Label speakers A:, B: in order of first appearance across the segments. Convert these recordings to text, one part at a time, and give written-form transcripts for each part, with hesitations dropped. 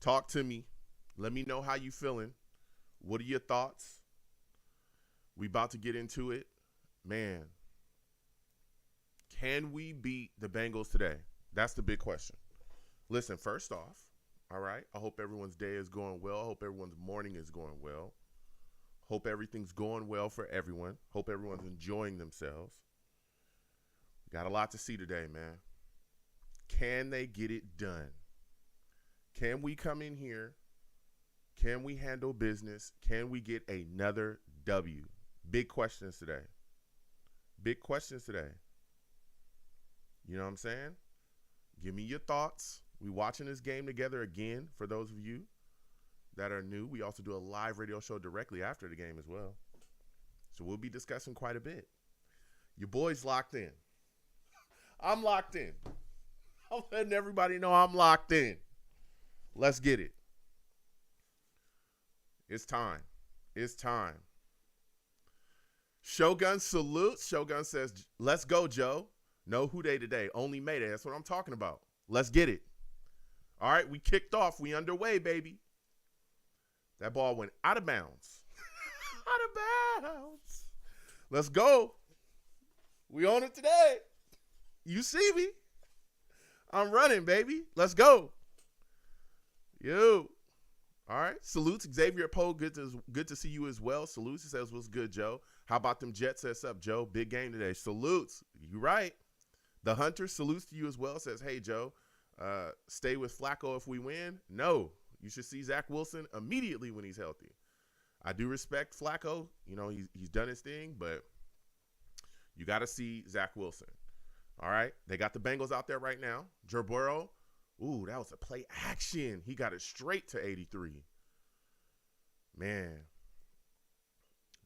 A: Talk to me. Let me know how you feeling. What are your thoughts? We about to get into it. Man, can we beat the Bengals today? That's the big question. Listen, first off, all right, I hope everyone's day is going well. I hope everyone's morning is going well. Hope everything's going well for everyone. Hope everyone's enjoying themselves. Got a lot to see today, man. Can they get it done? Can we come in here? Can we handle business? Can we get another W? Big questions today. Big questions today. You know what I'm saying? Give me your thoughts. We watching this game together again for those of you that are new. We also do a live radio show directly after the game as well. So we'll be discussing quite a bit. Your boy's locked in. I'm locked in. I'm letting everybody know I'm locked in. Let's get it. It's time. It's time. Shogun salutes. Shogun says, let's go, Joe. No who day today. Only Mayday. That's what I'm talking about. Let's get it. All right, we kicked off. We underway, baby. That ball went out of bounds. Out of bounds. Let's go. We on it today. You see me. I'm running, baby. Let's go. Yo. All right. Salutes, Xavier Poe. Good to see you as well. Salutes. He says, what's good, Joe? How about them Jets? What's up, Joe? Big game today. Salutes. You right. The Hunter salutes to you as well. Says, hey, Joe, stay with Flacco if we win. No. You should see Zach Wilson immediately when he's healthy. I do respect Flacco. You know, he's done his thing, but you got to see Zach Wilson. All right. They got the Bengals out there right now. Joe Burrow. Ooh, that was a play action. He got it straight to 83. Man,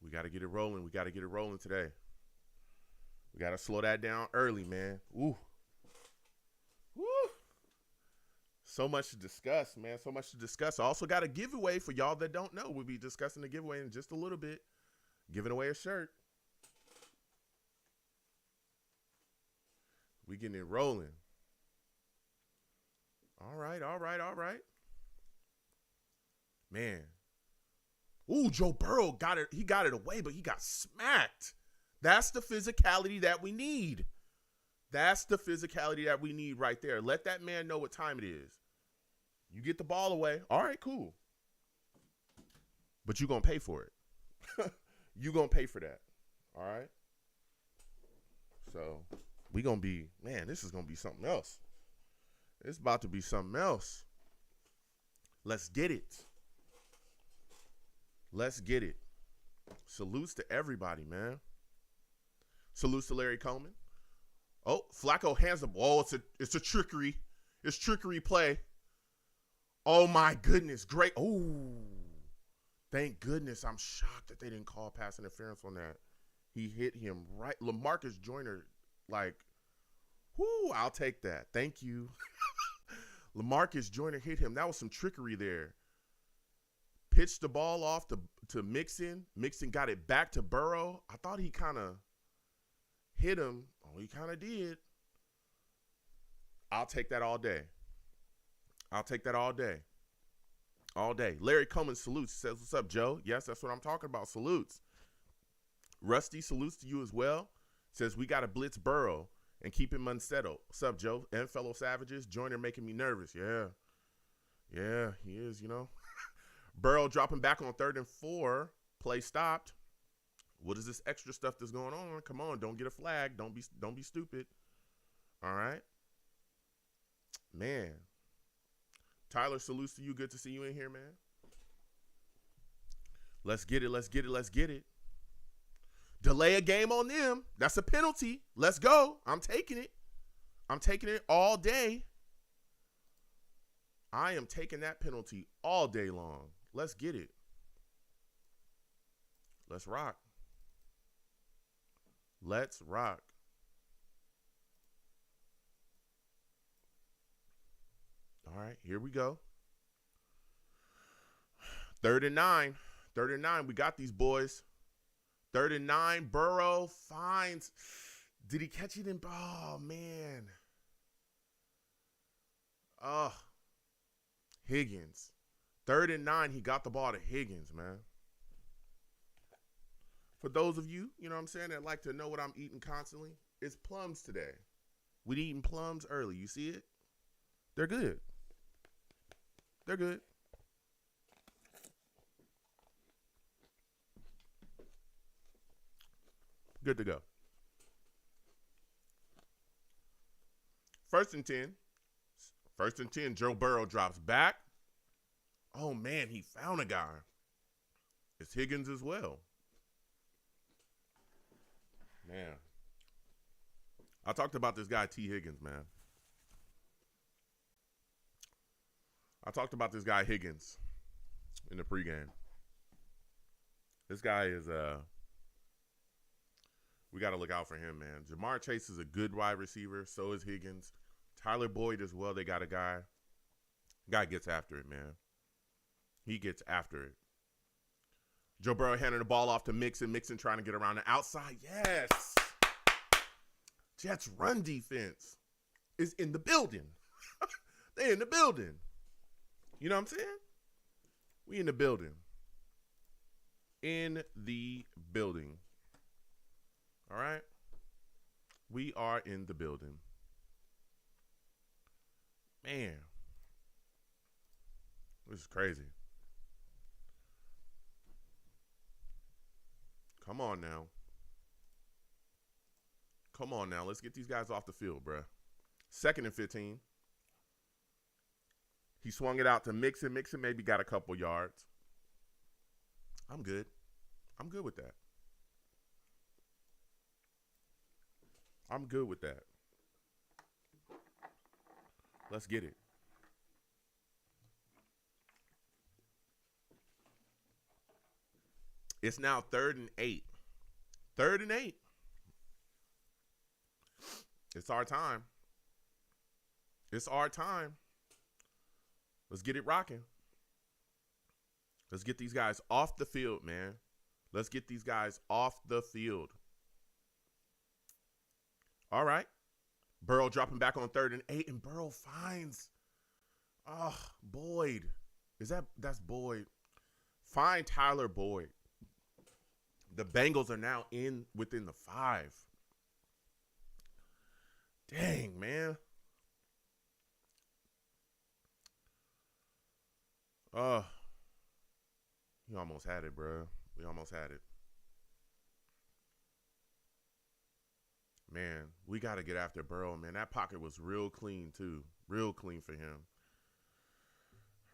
A: we got to get it rolling. We got to get it rolling today. We got to slow that down early, man. Ooh. Woo. So much to discuss, man. So much to discuss. I also got a giveaway for y'all that don't know. We'll be discussing the giveaway in just a little bit. Giving away a shirt. We getting it rolling. All right, all right, all right. Man. Ooh, Joe Burrow got it. He got it away, but he got smacked. That's the physicality that we need. That's the physicality that we need right there. Let that man know what time it is. You get the ball away. All right, cool. But you're going to pay for it. You're going to pay for that. All right? So, we going to be, man, this is going to be something else. It's about to be something else. Let's get it. Let's get it. Salutes to everybody, man. Salutes to Larry Coleman. Oh, Flacco hands the ball. It's a trickery. It's trickery play. Oh, my goodness. Great. Oh, thank goodness. I'm shocked that they didn't call pass interference on that. He hit him right. LaMarcus Joyner, like, whoo, I'll take that. Thank you. LaMarcus Joyner hit him. That was some trickery there. Pitched the ball off to Mixon. Mixon got it back to Burrow. I thought he kind of hit him. Oh, he kind of did. I'll take that all day. I'll take that all day. All day. Larry Coleman salutes. Says, what's up, Joe? Yes, that's what I'm talking about. Salutes. Rusty salutes to you as well. Says, we got to blitz Burrow and keep him unsettled. What's up, Joe? And fellow savages. Joyner making me nervous. Yeah. Yeah, he is, you know. Burrow dropping back on 3rd and 4. Play stopped. What is this extra stuff that's going on? Come on, don't get a flag. Don't be stupid. All right. Man. Tyler, salutes to you. Good to see you in here, man. Let's get it. Let's get it. Let's get it. Delay a game on them. That's a penalty. Let's go. I'm taking it. I'm taking it all day. I am taking that penalty all day long. Let's get it. Let's rock. Let's rock. All right, here we go. 3rd and 9. 3rd and 9. We got these boys. 3rd and 9. Burrow finds. Did he catch it in? Oh, man. Oh. Higgins. 3rd and 9, he got the ball to Higgins, man. For those of you, you know what I'm saying, that like to know what I'm eating constantly, it's plums today. We eating plums early. You see it? They're good. They're good. Good to go. 1st and 10. 1st and 10, Joe Burrow drops back. Oh, man, he found a guy. It's Higgins as well. Man. I talked about this guy, T. Higgins, man. I talked about this guy, Higgins, in the pregame. This guy is, we got to look out for him, man. Jamar Chase is a good wide receiver. So is Higgins. Tyler Boyd as well. They got a guy. Guy gets after it, man. He gets after it. Joe Burrow handing the ball off to Mixon. Mixon trying to get around the outside. Yes. Jets run defense is in the building. They in the building. You know what I'm saying? We in the building. In the building. All right? We are in the building. Man. This is crazy. Come on now. Come on now. Let's get these guys off the field, bruh. 2nd and 15. He swung it out to Mixon. Mixon maybe got a couple yards. I'm good. I'm good with that. I'm good with that. Let's get it. It's now 3rd and 8. 3rd and 8. It's our time. It's our time. Let's get it rocking. Let's get these guys off the field, man. Let's get these guys off the field. All right. Burrow dropping back on 3rd and 8, and Burrow finds, Boyd. That's Boyd. Find Tyler Boyd. The Bengals are now within the 5. Dang, man. He almost had it, bro. We almost had it. Man, we got to get after Burrow, man. That pocket was real clean, too. Real clean for him.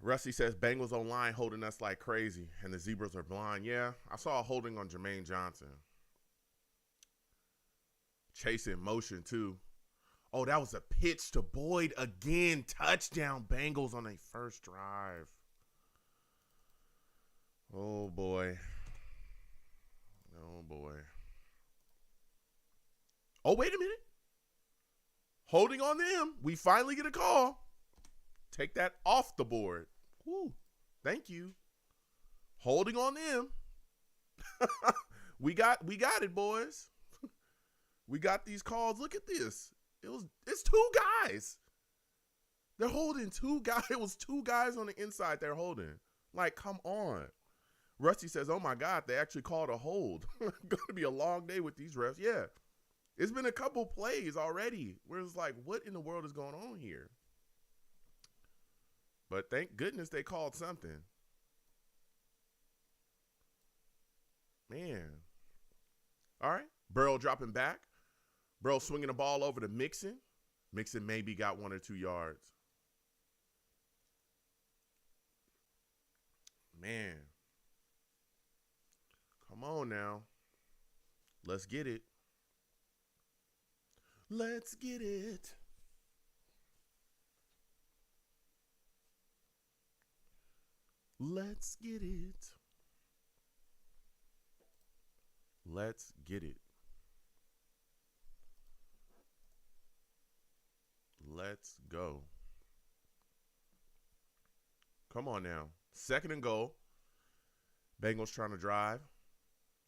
A: Rusty says, Bengals online holding us like crazy, and the Zebras are blind. Yeah, I saw a holding on Jermaine Johnson. Chase in motion, too. Oh, that was a pitch to Boyd again. Touchdown, Bengals on a first drive. Oh, boy. Oh, boy. Oh, wait a minute. Holding on them. We finally get a call. Take that off the board. Woo. Thank you. Holding on them. We got it, boys. We got these calls. Look at this. It's 2 guys. They're holding 2 guys. It was 2 guys on the inside they're holding. Like, come on. Rusty says, oh, my God, they actually called a hold. Going to be a long day with these refs. Yeah. It's been a couple plays already where it's like, what in the world is going on here? But thank goodness they called something. Man. All right. Burrow dropping back. Burrow swinging the ball over to Mixon. Mixon maybe got 1 or 2 yards. Man. Come on now. Let's get it. Let's get it. Let's get it. Let's get it. Let's go. Come on now. 2nd and goal. Bengals trying to drive.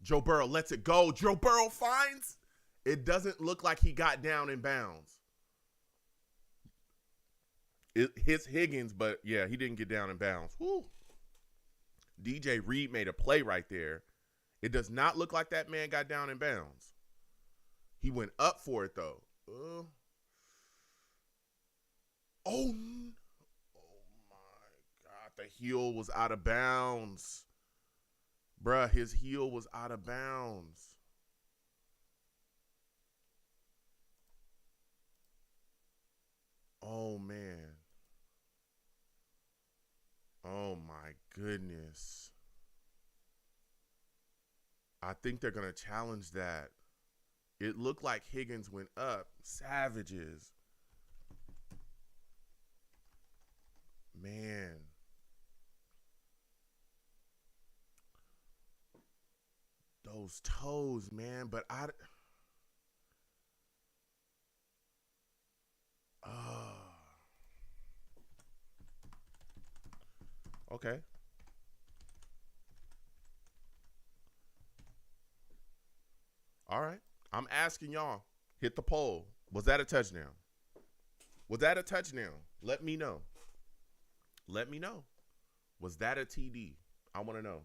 A: Joe Burrow lets it go. Joe Burrow finds. It doesn't look like he got down in bounds. It hits Higgins, but yeah, he didn't get down in bounds. Woo. DJ Reed made a play right there. It does not look like that man got down in bounds. He went up for it though. Oh my God. The heel was out of bounds. Bruh, his heel was out of bounds. Oh, man. Oh, my goodness. I think they're going to challenge that. It looked like Higgins went up. Savages. Man. Those toes, man. But okay. All right. I'm asking y'all. Hit the poll. Was that a touchdown? Was that a touchdown? Let me know. Let me know. Was that a TD? I want to know.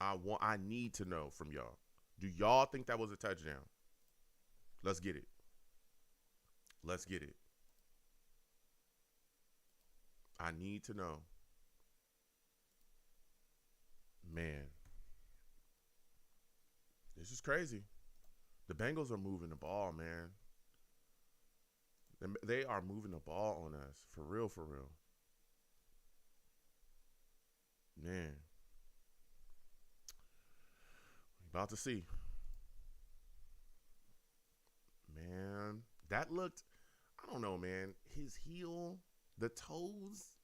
A: I need to know from y'all. Do y'all think that was a touchdown? Let's get it. Let's get it. I need to know. Man. This is crazy. The Bengals are moving the ball, man. They are moving the ball on us. For real, for real. Man. About to see. Man. That looked, I don't know, man. His heel, the toes,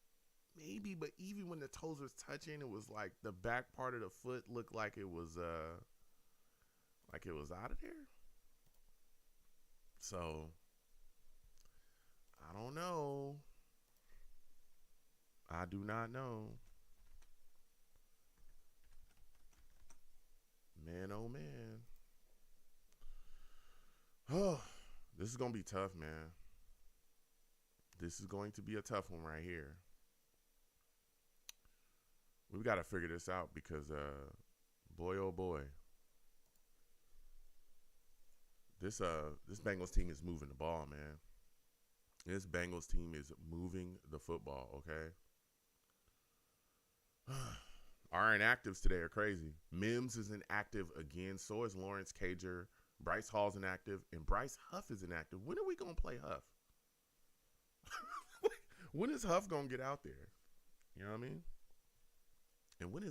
A: maybe, but even when the toes was touching, it was like the back part of the foot looked like it was out of there. So I don't know. I do not know. Man, oh man. Oh, this is gonna be tough, man. This is going to be a tough one right here. We've got to figure this out because boy oh boy. This Bengals team is moving the ball, man. This Bengals team is moving the football, okay? Our inactives today are crazy. Mims is inactive again. So is Lawrence Cager. Bryce Hall's inactive. And Bryce Huff is inactive. When are we going to play Huff? When is Huff going to get out there? You know what I mean? And when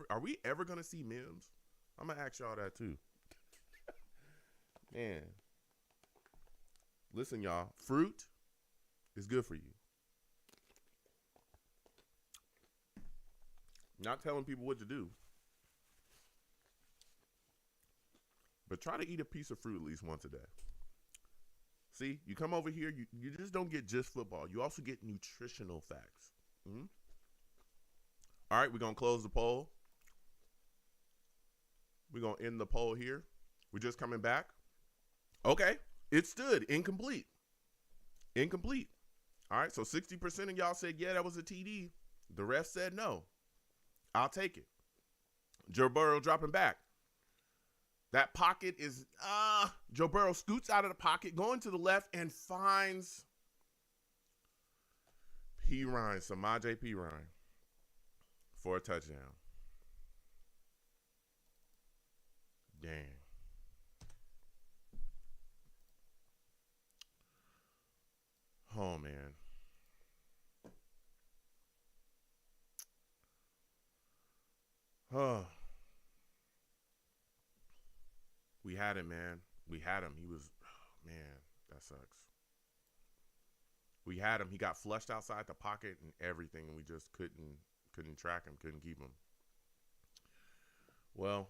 A: are we ever going to see Mims? I'm going to ask y'all that too. Man. Listen, y'all. Fruit is good for you. Not telling people what to do. But try to eat a piece of fruit at least once a day. See, you come over here, you just don't get just football. You also get nutritional facts. Mm-hmm. All right, we're going to close the poll. We're going to end the poll here. We're just coming back. Okay, it stood incomplete. Incomplete. All right, so 60% of y'all said, yeah, that was a TD. The rest said no. I'll take it. Joe Burrow dropping back. That pocket is, Joe Burrow scoots out of the pocket, going to the left, and finds Samaje Perine for a touchdown. Dang. Oh, man. Oh. We had him, man. We had him. He was, oh, man, that sucks. We had him. He got flushed outside the pocket and everything, and we just couldn't track him, couldn't keep him. Well,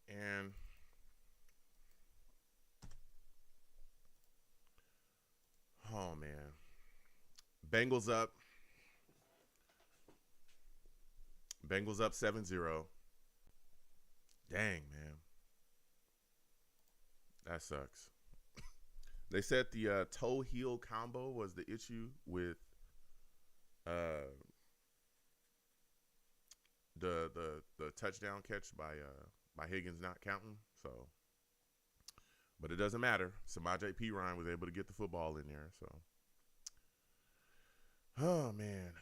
A: and oh, man. Bengals up. Bengals up 7-0. Dang, man. That sucks. They said the toe heel combo was the issue with the touchdown catch by Higgins not counting. So, but it doesn't matter. Samaje Perine was able to get the football in there. So, oh man.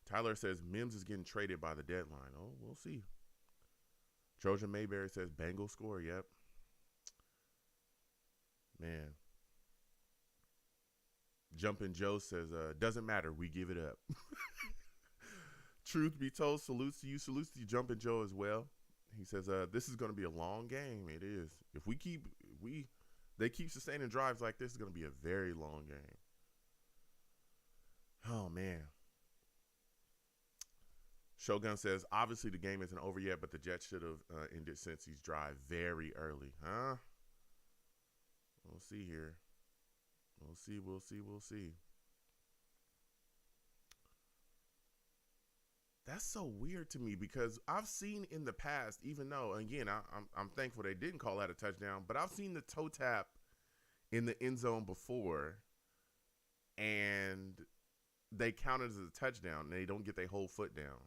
A: Tyler says Mims is getting traded by the deadline. Oh, we'll see. Trojan Mayberry says Bengals score. Yep. Man. Jumpin' Joe says, doesn't matter. We give it up. Truth be told, salutes to you. Salutes to you, Jumpin' Joe, as well. He says, this is going to be a long game. It is. If they keep sustaining drives like this, it's going to be a very long game. Oh, man. Shogun says, obviously the game isn't over yet, but the Jets should have ended Cincy's drive very early. Huh? We'll see here. We'll see. That's so weird to me because I've seen in the past, even though, again, I'm thankful they didn't call that a touchdown, but I've seen the toe tap in the end zone before, and they count it as a touchdown, and they don't get their whole foot down.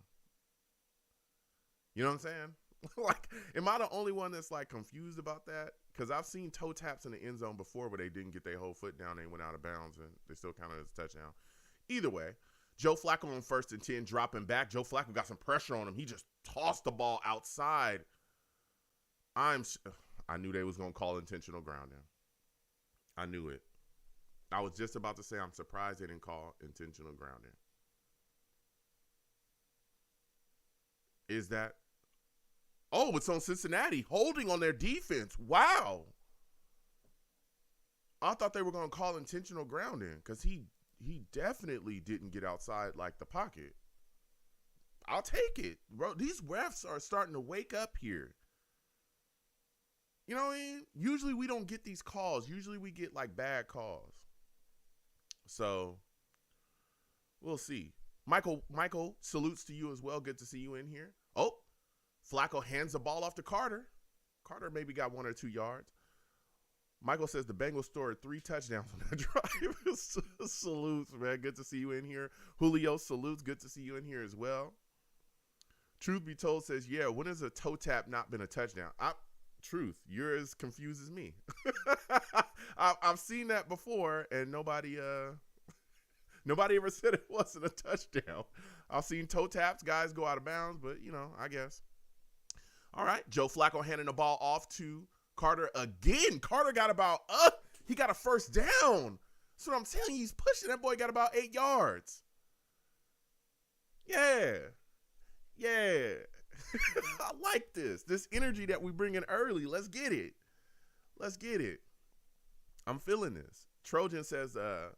A: You know what I'm saying? Like, am I the only one that's, like, confused about that? Because I've seen toe taps in the end zone before where they didn't get their whole foot down. They went out of bounds, and they still counted as a touchdown. Either way, Joe Flacco on 1st and 10, dropping back. Joe Flacco got some pressure on him. He just tossed the ball outside. I knew they was going to call intentional grounding. I knew it. I was just about to say I'm surprised they didn't call intentional grounding. Is that? Oh, it's on Cincinnati, holding on their defense. Wow. I thought they were going to call intentional grounding because he definitely didn't get outside like the pocket. I'll take it. Bro, these refs are starting to wake up here. You know what I mean? Usually we don't get these calls. Usually we get like bad calls. So we'll see. Michael, salutes to you as well. Good to see you in here. Oh, Flacco hands the ball off to Carter. Carter maybe got 1 or 2 yards. Michael says the Bengals scored 3 touchdowns on that drive. Salutes, man. Good to see you in here. Julio, salutes. Good to see you in here as well. Truth be told says, yeah, when has a toe tap not been a touchdown? Truth, you're as confused as me. I've seen that before, and nobody ever said it wasn't a touchdown. I've seen toe taps, guys go out of bounds, but, I guess. All right, Joe Flacco handing the ball off to Carter again. Carter got about, he got a 1st down. That's what I'm telling you. He's pushing. That boy got about 8 yards. Yeah. I like this energy that we bring in early. Let's get it. I'm feeling this. Trojan says the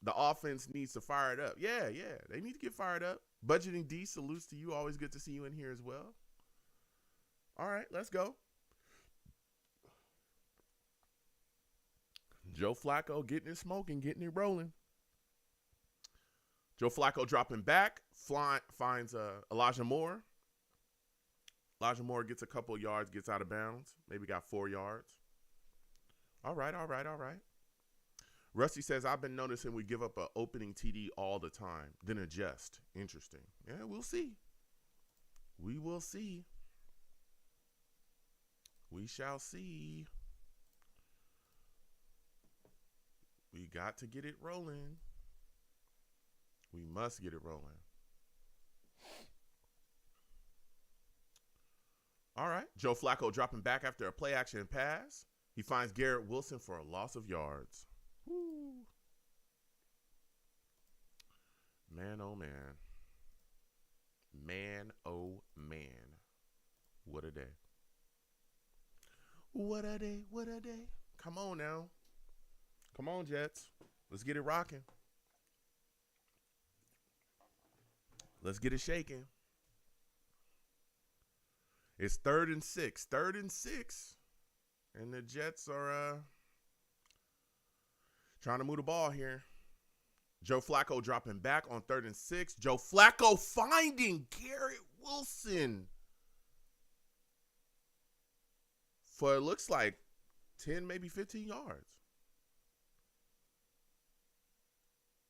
A: offense needs to fire it up. Yeah, they need to get fired up. Budgeting D, salutes to you. Always good to see you in here as well. All right, let's go. Joe Flacco getting it smoking, getting it rolling. Joe Flacco dropping back, finds Elijah Moore. Elijah Moore gets a couple yards, gets out of bounds. Maybe got 4 yards. All right. Rusty says, I've been noticing we give up an opening TD all the time, then adjust. Interesting. Yeah, we'll see. We will see. We shall see. We got to get it rolling. We must get it rolling. All right. Joe Flacco dropping back after a play action pass. He finds Garrett Wilson for a loss of yards. Woo. Man, oh, man. Man, oh, man. What a day. What a day. Come on now. Come on, Jets. Let's get it rocking. Let's get it shaking. It's 3rd and 6. 3rd and 6. And the Jets are trying to move the ball here. Joe Flacco dropping back on 3rd and 6. Joe Flacco finding Garrett Wilson for it looks like 10, maybe 15 yards.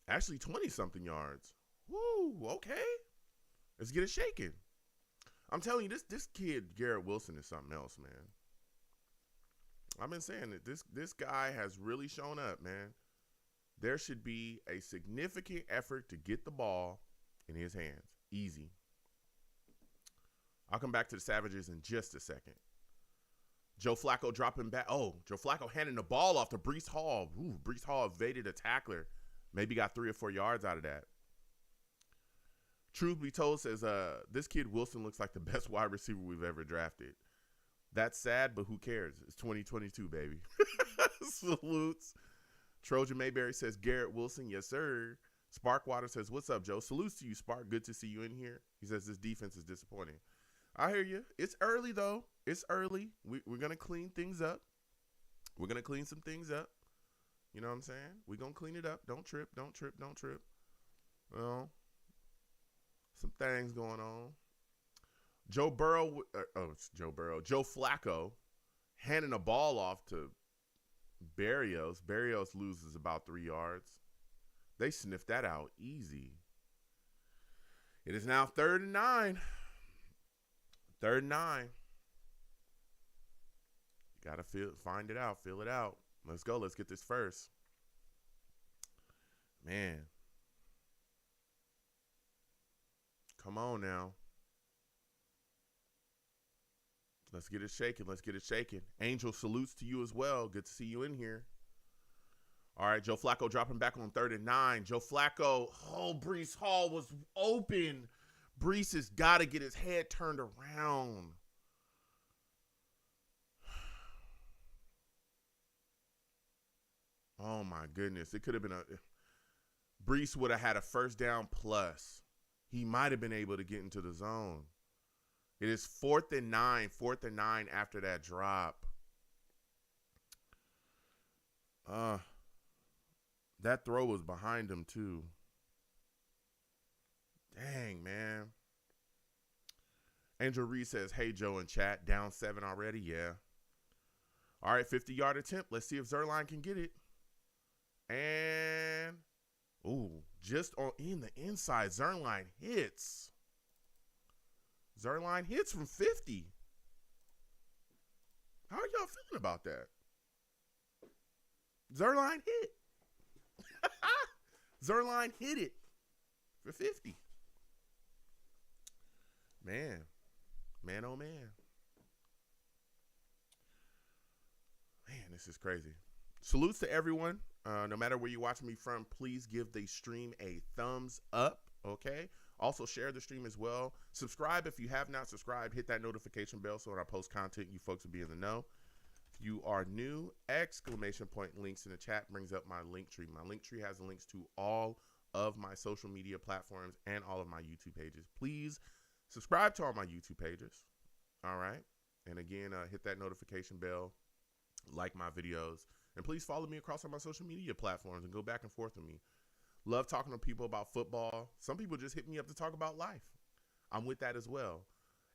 A: Actually, 20-something yards. Woo, okay. Let's get it shaking. I'm telling you, this kid, Garrett Wilson, is something else, man. I've been saying that this guy has really shown up, man. There should be a significant effort to get the ball in his hands. Easy. I'll come back to the Savages in just a second. Joe Flacco dropping back. Oh, Joe Flacco handing the ball off to Breece Hall. Ooh, Breece Hall evaded a tackler. Maybe got 3 or 4 yards out of that. Truth be told, says this kid Wilson looks like the best wide receiver we've ever drafted. That's sad, but who cares? It's 2022, baby. Salutes. Trojan Mayberry says, Garrett Wilson, yes, sir. Sparkwater says, what's up, Joe? Salutes to you, Spark. Good to see you in here. He says, this defense is disappointing. I hear you. It's early, though. It's early. We're going to clean things up. We're going to clean some things up. You know what I'm saying? We're going to clean it up. Don't trip. Don't trip. Don't trip. Well, some things going on. Joe Flacco handing a ball off to Berrios. Berrios loses about 3 yards. They sniffed that out easy. It is now 3rd and 9. 3rd and 9. You got to find it out, feel it out. Let's go. Let's get this first. Man. Come on now. Let's get it shaking. Let's get it shaking. Angel, salutes to you as well. Good to see you in here. All right, Joe Flacco dropping back on 3rd and 9. Joe Flacco, Breece Hall was open. Breece has got to get his head turned around. Oh, my goodness. It could have been Breece would have had a 1st down plus. He might have been able to get into the zone. It is 4th and 9. 4th and 9 after that drop. That throw was behind him, too. Dang, man. Angel Reed says, hey, Joe in chat. Down 7 already? Yeah. All right, 50-yard attempt. Let's see if Zerline can get it. And, just in the inside, Zerline hits. Zerline hits from 50. How are y'all feeling about that? Zerline hit. Zerline hit it for 50. Man, oh man. Man, this is crazy. Salutes to everyone. No matter where you're watching me from, please give the stream a thumbs up, okay? Also, share the stream as well. Subscribe if you have not subscribed. Hit that notification bell so when I post content, you folks will be in the know. If you are new, ! Links in the chat brings up my link tree. My link tree has links to all of my social media platforms and all of my YouTube pages. Please subscribe to all my YouTube pages, all right? And again, hit that notification bell, like my videos, and please follow me across all my social media platforms and go back and forth with me. Love talking to people about football. Some people just hit me up to talk about life. I'm with that as well.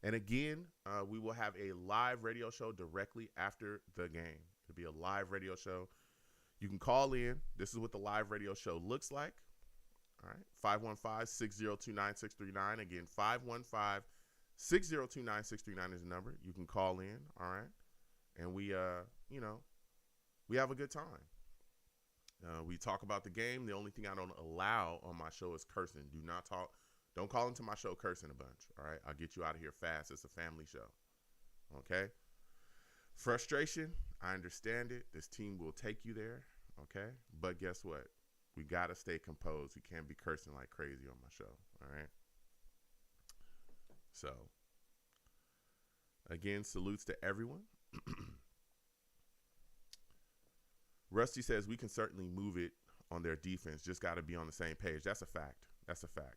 A: And again, we will have a live radio show directly after the game. It'll be a live radio show. You can call in. This is what the live radio show looks like. All right, 515-602-9639. Again, 515-602-9639 is the number. You can call in, all right? And we have a good time. We talk about the game. The only thing I don't allow on my show is cursing. Don't call into my show cursing a bunch, all right? I'll get you out of here fast. It's a family show, okay? Frustration, I understand it. This team will take you there, okay? But guess what? We got to stay composed. We can't be cursing like crazy on my show, all right? So, again, salutes to everyone. Rusty says we can certainly move it on their defense. Just got to be on the same page. That's a fact. That's a fact.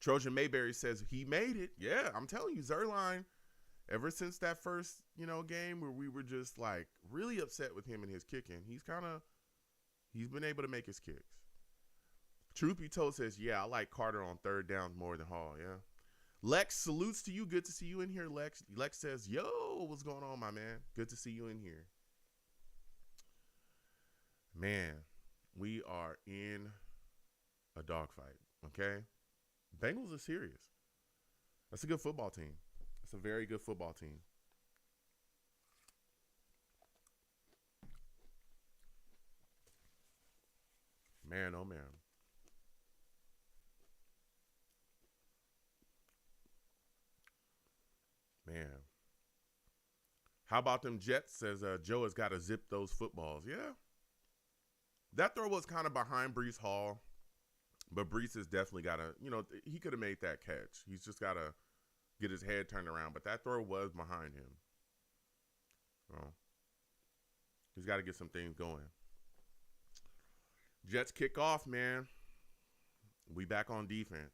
A: Trojan Mayberry says he made it. Yeah, I'm telling you, Zerline, ever since that first, game where we were just like really upset with him and his kicking, he's been able to make his kicks. Truth be told says, yeah, I like Carter on 3rd down more than Hall. Yeah. Lex salutes to you. Good to see you in here, Lex. Lex says, yo, what's going on, my man? Good to see you in here. Man, we are in a dogfight, okay? Bengals are serious. That's a good football team. That's a very good football team. Man, oh man. Man. How about them Jets? Says Joe has got to zip those footballs. Yeah. That throw was kind of behind Breece Hall. But Breece has definitely got to, he could have made that catch. He's just got to get his head turned around. But that throw was behind him. Well, he's got to get some things going. Jets kick off, man. We back on defense.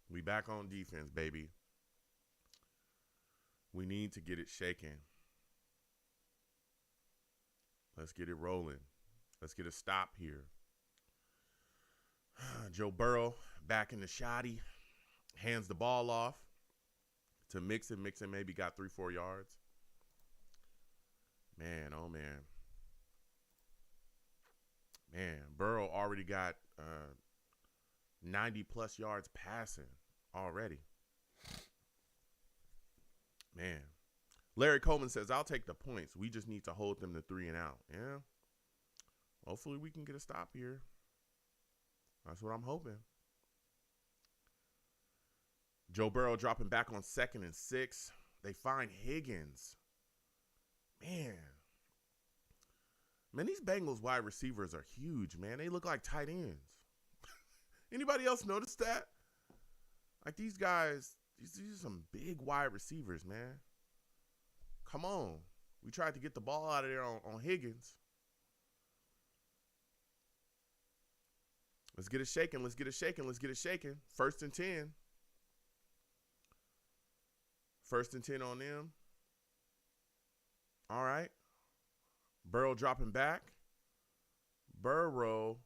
A: We back on defense, baby. We need to get it shaking. Let's get it rolling. Let's get a stop here. Joe Burrow back in the shoddy. Hands the ball off to Mixon. Mixon maybe got 3-4 yards. Man, oh man. Man, Burrow already got 90-plus yards passing already. Man. Larry Coleman says, I'll take the points. We just need to hold them to 3 and out. Yeah. Hopefully we can get a stop here. That's what I'm hoping. Joe Burrow dropping back on 2nd and 6. They find Higgins. Man, these Bengals wide receivers are huge, man. They look like tight ends. Anybody else notice that? Like these guys, these are some big wide receivers, man. Come on. We tried to get the ball out of there on Higgins. Let's get it shaking. Let's get it shaking. Let's get it shaking. 1st and 10. 1st and 10 on them. All right. Burrow dropping back. Burrow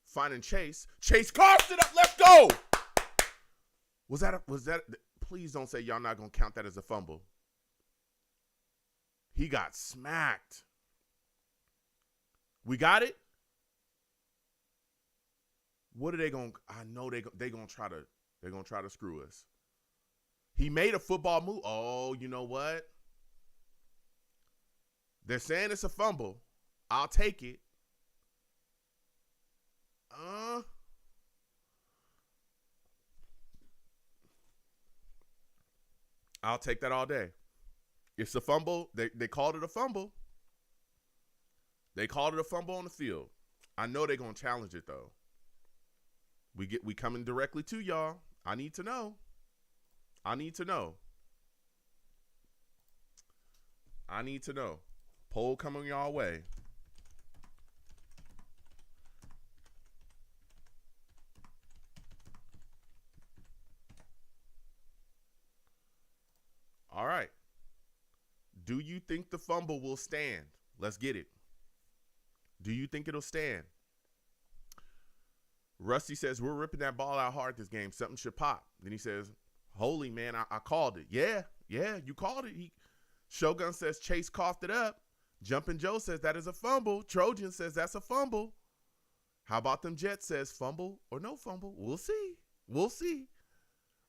A: finding Chase. Chase coughs it up. Let's go. Was that? Please don't say y'all not going to count that as a fumble. He got smacked. We got it? What are they going to? I know they're going to try to screw us. He made a football move. Oh, you know what? They're saying it's a fumble. I'll take it. I'll take that all day. It's a fumble. They called it a fumble. They called it a fumble on the field. I know they're going to challenge it, though. We coming directly to y'all. I need to know. I need to know. Poll coming y'all way. All right. Do you think the fumble will stand? Let's get it. Do you think it'll stand? Rusty says, we're ripping that ball out hard this game. Something should pop. Then he says, holy man, I called it. Yeah, you called it. Shogun says Chase coughed it up. Jumpin' Joe says that is a fumble. Trojan says that's a fumble. How about them Jets says fumble or no fumble? We'll see.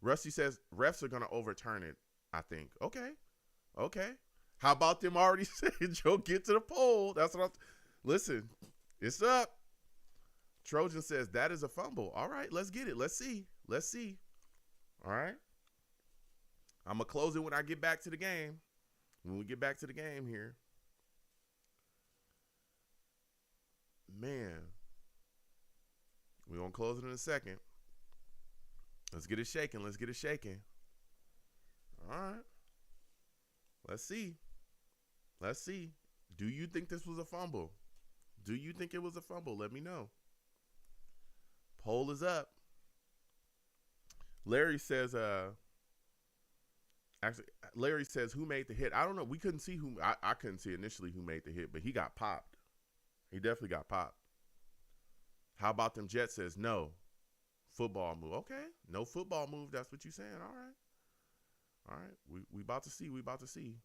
A: Rusty says refs are going to overturn it, I think. Okay. How about them already saying, Joe, get to the poll? That's what listen, it's up. Trojan says that is a fumble. All right, let's get it. Let's see. All right. I'm going to close it when I get back to the game. When we get back to the game here. Man. We're going to close it in a second. Let's get it shaking. All right. Let's see. Do you think this was a fumble? Do you think it was a fumble? Let me know. Poll is up. Larry says, Larry says, who made the hit? I don't know. We couldn't see who. I couldn't see initially who made the hit, but he got popped. He definitely got popped. How about them Jets says no. football move. Okay, no football move. That's what you're saying. All right. We about to see. We about to see.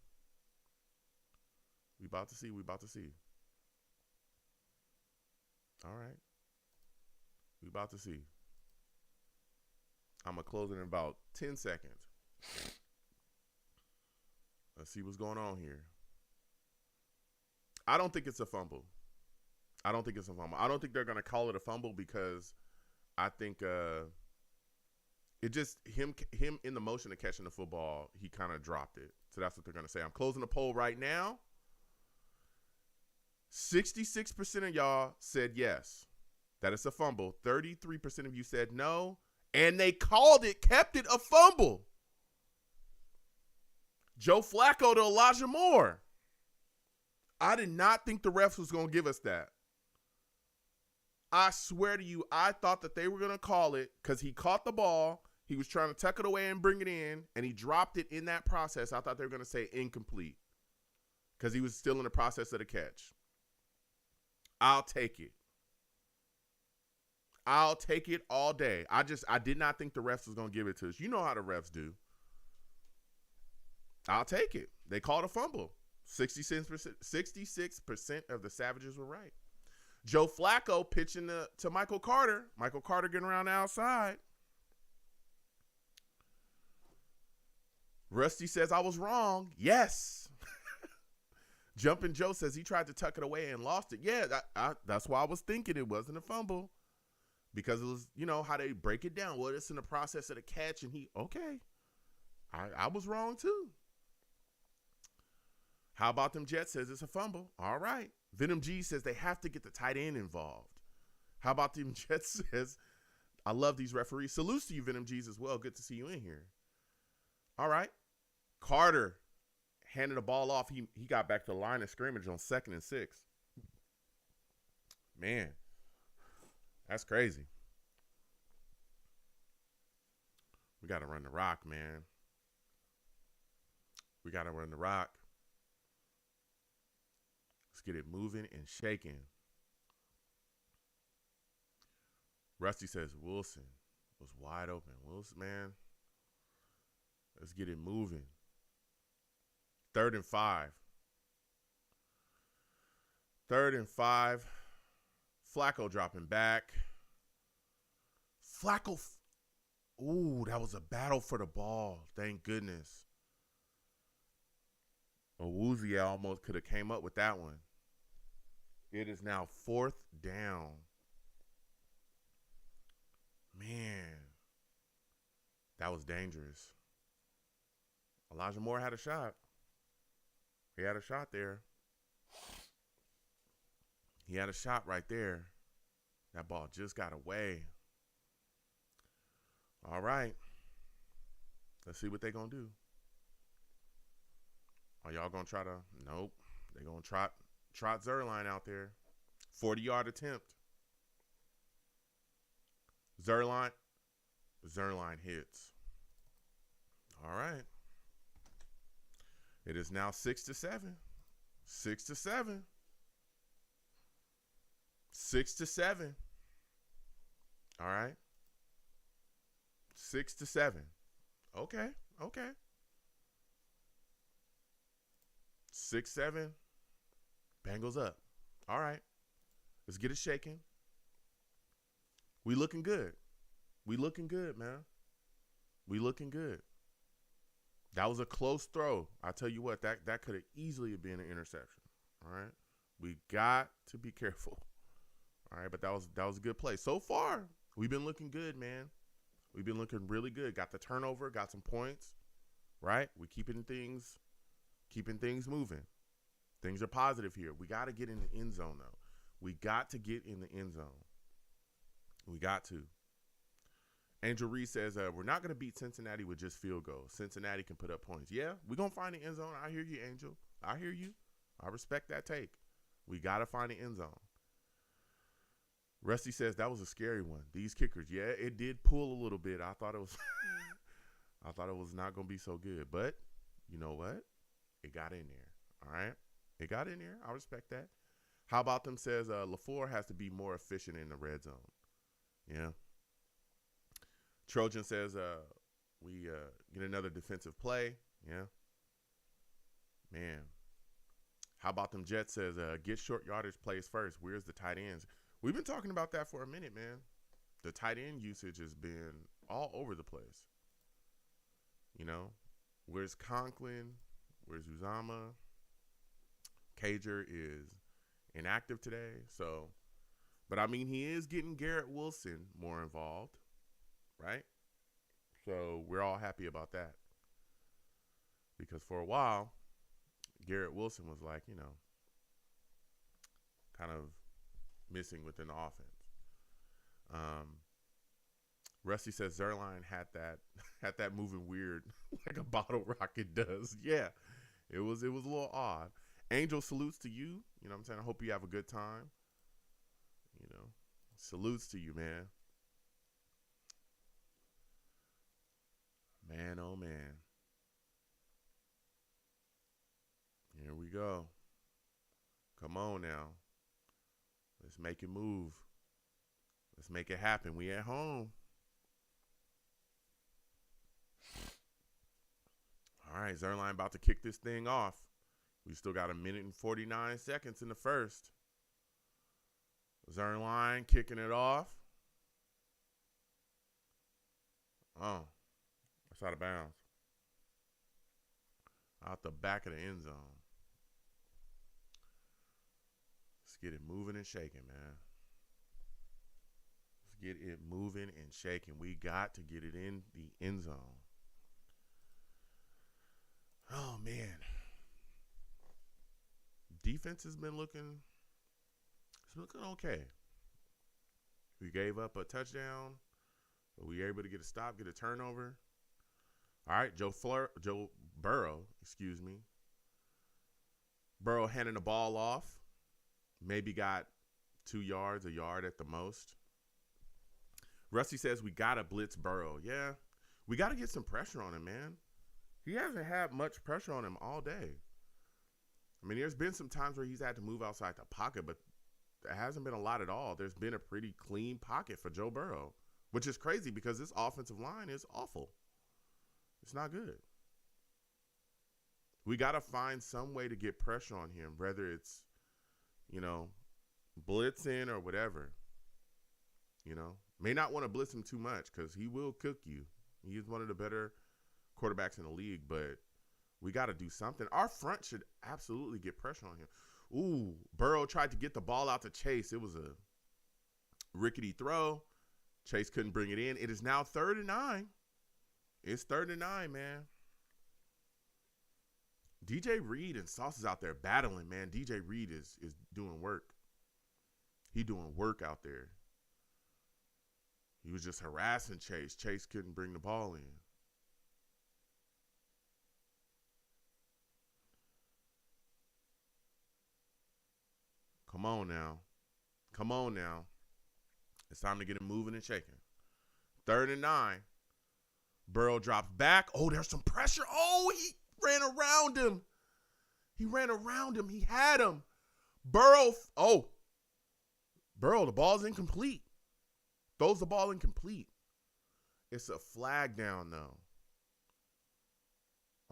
A: We about to see. We about to see. All right. We about to see. I'm going to close it in about 10 seconds. Let's see what's going on here. I don't think it's a fumble. I don't think they're going to call it a fumble because I think it just him in the motion of catching the football, he kind of dropped it. So that's what they're going to say. I'm closing the poll right now. 66% of y'all said yes, that it's a fumble. 33% of you said no, and they kept it a fumble. Joe Flacco to Elijah Moore. I did not think the refs was going to give us that. I swear to you, I thought that they were going to call it because he caught the ball. He was trying to tuck it away and bring it in, and he dropped it in that process. I thought they were going to say incomplete because he was still in the process of the catch. I'll take it. I'll take it all day. I did not think the refs was going to give it to us. You know how the refs do. I'll take it. They called a fumble. 66% of the Savages were right. Joe Flacco pitching to Michael Carter. Michael Carter getting around the outside. Rusty says, I was wrong. Yes. Jumpin' Joe says he tried to tuck it away and lost it. Yeah, that's why I was thinking it wasn't a fumble. Because it was, how they break it down. Well, it's in the process of the catch, and I was wrong too. How about them Jets says it's a fumble? All right. Venom G says they have to get the tight end involved. How about them Jets says, I love these referees. Salute to you, Venom G's as well. Good to see you in here. All right. Carter handed the ball off. He got back to the line of scrimmage on 2nd and 6. Man, that's crazy. We got to run the rock, man. We got to run the rock. Let's get it moving and shaking. Rusty says Wilson was wide open. Wilson, man. Let's get it moving. 3rd and 5. 3rd and 5. Flacco dropping back. Flacco. Ooh, that was a battle for the ball. Thank goodness. Owuzie almost could have came up with that one. It is now 4th down. Man, that was dangerous. Elijah Moore had a shot. He had a shot there. He had a shot right there. That ball just got away. All right. Let's see what they're going to do. Are y'all going to try to? Nope. They're going to trot Zerline out there. 40-yard attempt. Zerline hits. All right. It is now 6-7. 6-7. 6-7. All right. 6-7. Okay. 6-7. Bengals up. All right. Let's get it shaking. We looking good. We looking good, man. We looking good. That was a close throw. I tell you what, that could have easily been an interception. All right. We got to be careful. All right, but that was a good play. So far, we've been looking good, man. We've been looking really good. Got the turnover, got some points. Right? We keeping things moving. Things are positive here. We got to get in the end zone, though. We got to get in the end zone. We got to. Angel Reed says, we're not going to beat Cincinnati with just field goals. Cincinnati can put up points. Yeah, we're going to find the end zone. I hear you, Angel. I hear you. I respect that take. We got to find the end zone. Rusty says that was a scary one. These kickers, yeah, it did pull a little bit. I thought it was not going to be so good. But you know what? It got in there. All right? It got in there. I respect that. How about them says LaFleur has to be more efficient in the red zone. Yeah. Trojan says we get another defensive play. Yeah. Man. How about them Jets says get short yardage plays first. Where's the tight ends? We've been talking about that for a minute, man. The tight end usage has been all over the place. You know, where's Conklin? Where's Uzama? Cager is inactive today. So, but I mean, he is getting Garrett Wilson more involved, right? So we're all happy about that. Because for a while, Garrett Wilson was like, you know, kind of missing within the offense. Rusty says Zerline had that moving weird like a bottle rocket does. Yeah, it was a little odd. Angel, salutes to you. You know what I'm saying? I hope you have a good time. You know, salutes to you, man. Man, oh man. Here we go. Come on now. Let's make it move. Let's make it happen. We at home. All right, Zerline about to kick this thing off. We still got 1 minute and 49 seconds in the first. Zerline kicking it off. Oh, that's out of bounds. Out the back of the end zone. Let's get it moving and shaking, man. Let's get it moving and shaking. We got to get it in the end zone. Oh, man. Defense has been looking okay. We gave up a touchdown, but we were able to get a stop, get a turnover. All right, Joe Burrow, Burrow handing the ball off. Maybe got 2 yards, a yard at the most. Rusty says we got to blitz Burrow. Yeah, we got to get some pressure on him, man. He hasn't had much pressure on him all day. I mean, there's been some times where he's had to move outside the pocket, but there hasn't been a lot at all. There's been a pretty clean pocket for Joe Burrow, which is crazy because this offensive line is awful. It's not good. We got to find some way to get pressure on him, whether it's, you know, blitzing or whatever. You know, may not want to blitz him too much because he will cook you. He is one of the better quarterbacks in the league, but we got to do something. Our front should absolutely get pressure on him. Ooh, Burrow tried to get the ball out to Chase. It was a rickety throw. Chase couldn't bring it in. It is now 3rd and 9. It's 3rd and 9, man. DJ Reed and Sauce is out there battling, man. DJ Reed is doing work. He doing work out there. He was just harassing Chase. Chase couldn't bring the ball in. Come on now. Come on now. It's time to get it moving and shaking. 3rd and 9. Burrow drops back. Oh, there's some pressure. Oh, he ran around him. He had him. Burrow, the ball's incomplete. Throws the ball incomplete. It's a flag down, though.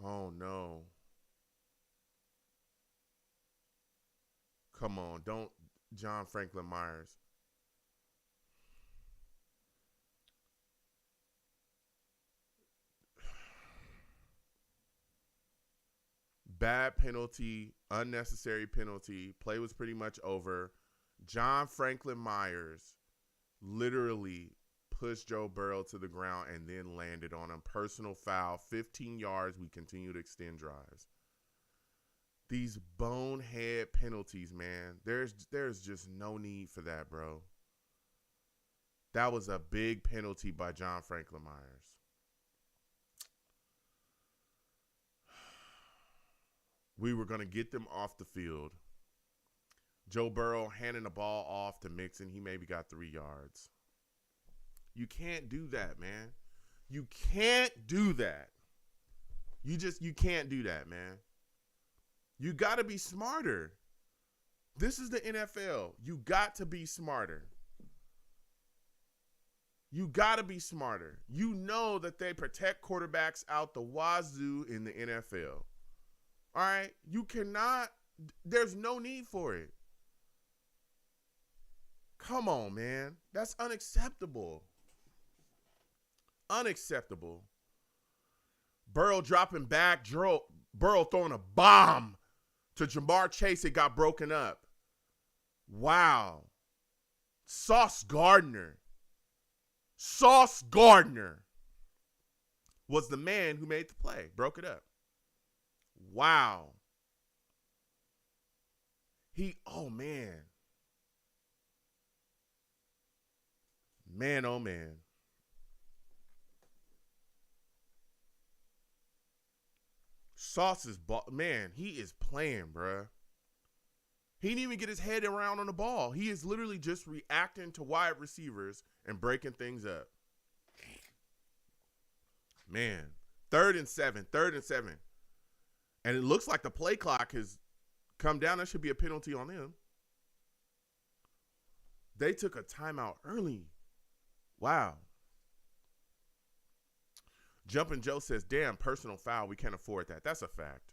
A: Oh, no. Come on, don't John Franklin Myers. Bad penalty, unnecessary penalty. Play was pretty much over. John Franklin Myers literally pushed Joe Burrow to the ground and then landed on him. Personal foul, 15 yards. We continue to extend drives. These bonehead penalties, man. There's just no need for that, bro. That was a big penalty by John Franklin Myers. We were going to get them off the field. Joe Burrow handing the ball off to Mixon. He maybe got 3 yards. You can't do that, man. You can't do that. You can't do that, man. You got to be smarter. This is the NFL. You got to be smarter. You got to be smarter. You know that they protect quarterbacks out the wazoo in the NFL. All right? You cannot, there's no need for it. Come on, man. That's unacceptable. Unacceptable. Burrow dropping back. Burrow throwing a bomb to Jamar Chase. It got broken up. Wow. Sauce Gardner was the man who made the play. Broke it up. Wow. Oh man. Man, oh man. Sauce is, man, he is playing, bruh. He didn't even get his head around on the ball. He is literally just reacting to wide receivers and breaking things up. Man, 3rd and 7. And it looks like the play clock has come down. There should be a penalty on them. They took a timeout early. Wow. Jumpin' Joe says, damn, personal foul. We can't afford that. That's a fact.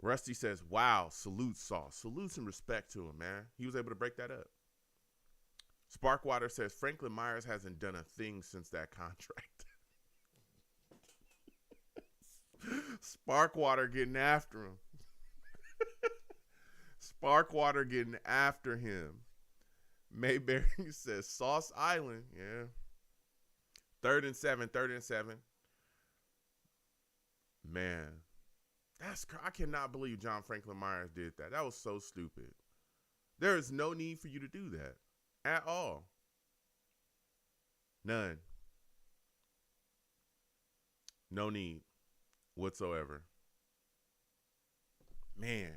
A: Rusty says, wow, salute Sauce. Salutes and respect to him, man. He was able to break that up. Sparkwater says, Franklin Myers hasn't done a thing since that contract. Sparkwater getting after him. Sparkwater getting after him. Mayberry says, Sauce Island. Yeah. 3rd and 7. Man. I cannot believe John Franklin Myers did that. That was so stupid. There is no need for you to do that at all. None. No need whatsoever. Man.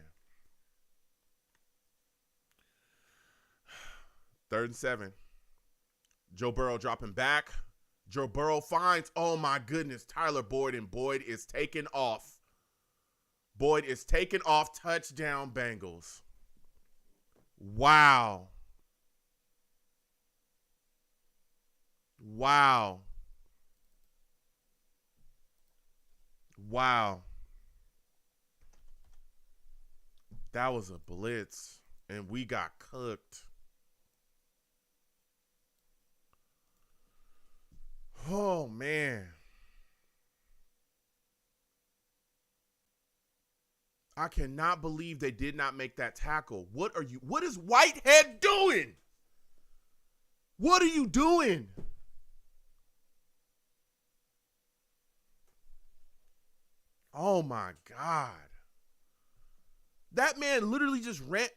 A: 3rd and 7. Joe Burrow dropping back. Joe Burrow finds, oh my goodness, Tyler Boyd, and Boyd is taken off. Touchdown, Bengals. Wow. That was a blitz, and we got cooked. Oh, man. I cannot believe they did not make that tackle. What is Whitehead doing? What are you doing? Oh my God. That man literally just ran.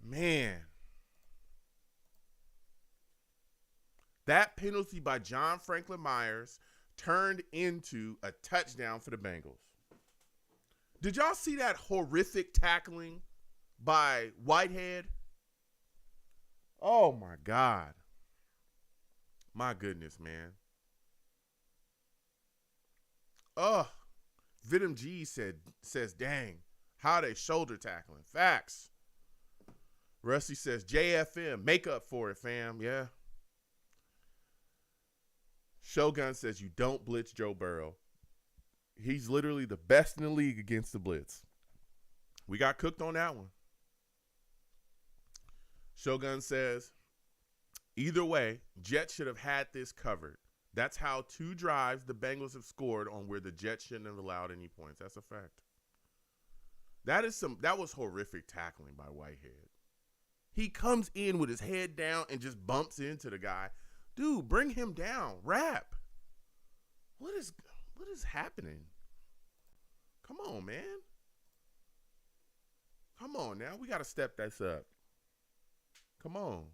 A: Man. That penalty by John Franklin Myers turned into a touchdown for the Bengals. Did y'all see that horrific tackling by Whitehead? Oh my God. My goodness, man. Venom G says, dang, how they shoulder tackling. Facts. Rusty says, JFM, make up for it, fam. Yeah. Shogun says, you don't blitz Joe Burrow. He's literally the best in the league against the blitz. We got cooked on that one. Shogun says, either way, Jets should have had this covered. That's how 2 drives the Bengals have scored on where the Jets shouldn't have allowed any points. That's a fact. That was horrific tackling by Whitehead. He comes in with his head down and just bumps into the guy. Dude, bring him down. Rap. What is happening? Come on, man. Come on now. We got to step this up. Come on.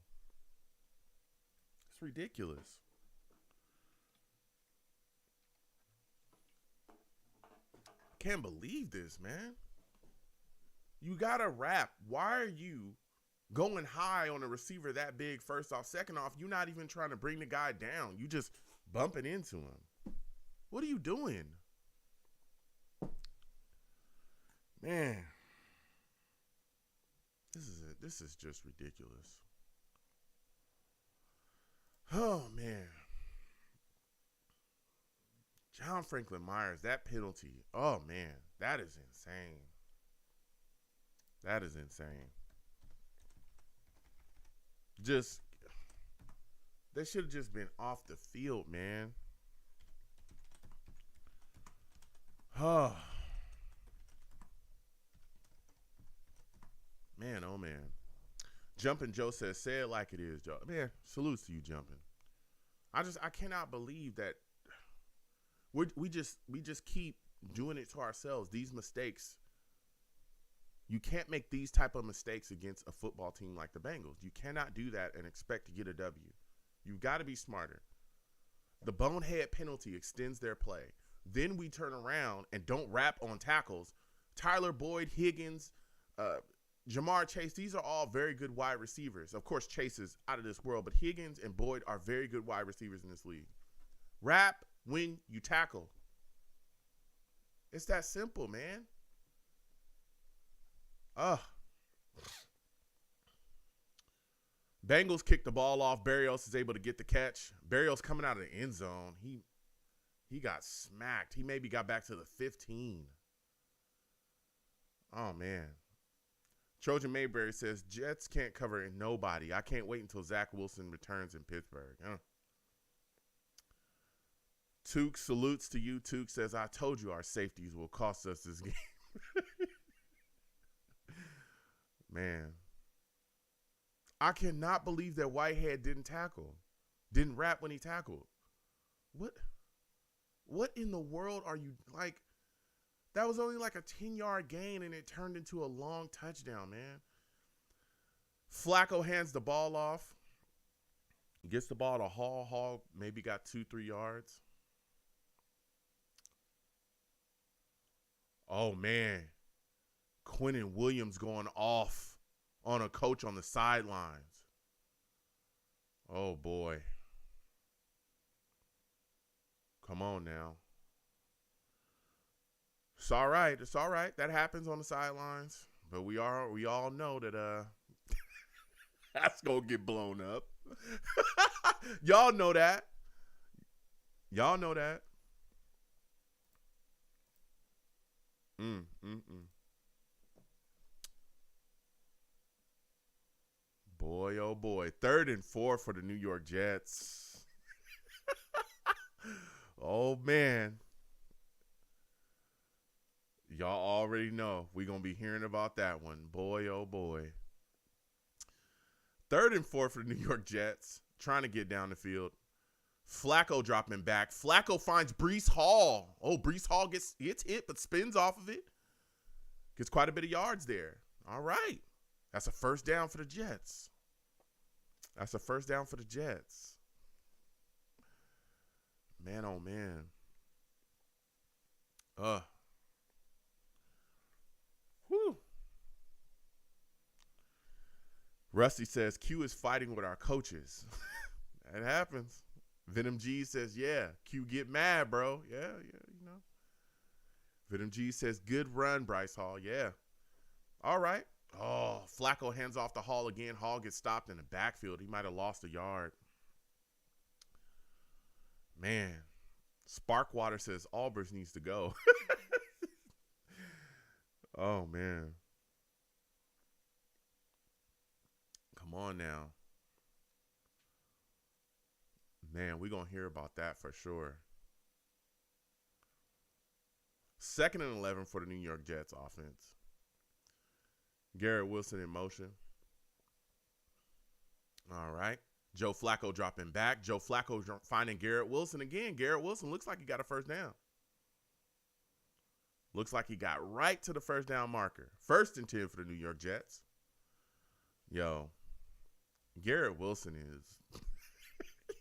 A: It's ridiculous. Can't believe this, man. You got to rap. Why are you going high on a receiver that big, first off? Second off, you're not even trying to bring the guy down. You just bumping into him. What are you doing? Man. This is just ridiculous. Oh, man. John Franklin Myers, that penalty. Oh, man. That is insane. That is insane. They should have just been off the field, man. Oh. Man, oh, man. Jumpin' Joe says, say it like it is, Joe. Man, salutes to you, Jumpin'. I cannot believe that we just keep doing it to ourselves. These mistakes. You can't make these type of mistakes against a football team like the Bengals. You cannot do that and expect to get a W. You've got to be smarter. The bonehead penalty extends their play. Then we turn around and don't wrap on tackles. Tyler Boyd, Higgins, Jamar Chase, these are all very good wide receivers. Of course, Chase is out of this world, but Higgins and Boyd are very good wide receivers in this league. Wrap when you tackle. It's that simple, man. Bengals kick the ball off. Berrios is able to get the catch. Berrios coming out of the end zone. He got smacked. He maybe got back to the 15. Oh, man. Trojan Mayberry says, Jets can't cover nobody. I can't wait until Zach Wilson returns in Pittsburgh. Took salutes to you. Took says, I told you our safeties will cost us this game. Man. I cannot believe that Whitehead didn't wrap when he tackled. What in the world are you, like, that was only like a 10-yard gain, and it turned into a long touchdown, man. Flacco hands the ball off. Gets the ball to Hall. Hall maybe got 2-3 yards. Oh, man. Quinnen Williams going off on a coach on the sidelines. Oh, boy. Come on now. It's all right. It's all right. That happens on the sidelines. But we all know that that's going to get blown up. Y'all know that. Y'all know that. Boy, oh boy. 3rd and 4 for the New York Jets. Oh, man. Y'all already know. We're going to be hearing about that one. Boy, oh boy. 3rd and 4 for the New York Jets. Trying to get down the field. Flacco dropping back. Flacco finds Breece Hall. Oh, Breece Hall gets hit but spins off of it. Gets quite a bit of yards there. All right. That's a first down for the Jets. That's a first down for the Jets. Man, oh, man. Whew. Rusty says, Q is fighting with our coaches. That happens. Venom G says, yeah, Q get mad, bro. Yeah, you know. Venom G says, good run, Bryce Hall. Yeah. All right. Oh, Flacco hands off to Hall again. Hall gets stopped in the backfield. He might have lost a yard. Man. Sparkwater says, Albers needs to go. Oh, man. Come on now. Man, we're going to hear about that for sure. 2nd and 11 for the New York Jets offense. Garrett Wilson in motion. All right. Joe Flacco dropping back. Joe Flacco finding Garrett Wilson again. Garrett Wilson looks like he got a first down. Looks like he got right to the first down marker. 1st and 10 for the New York Jets. Yo, Garrett Wilson is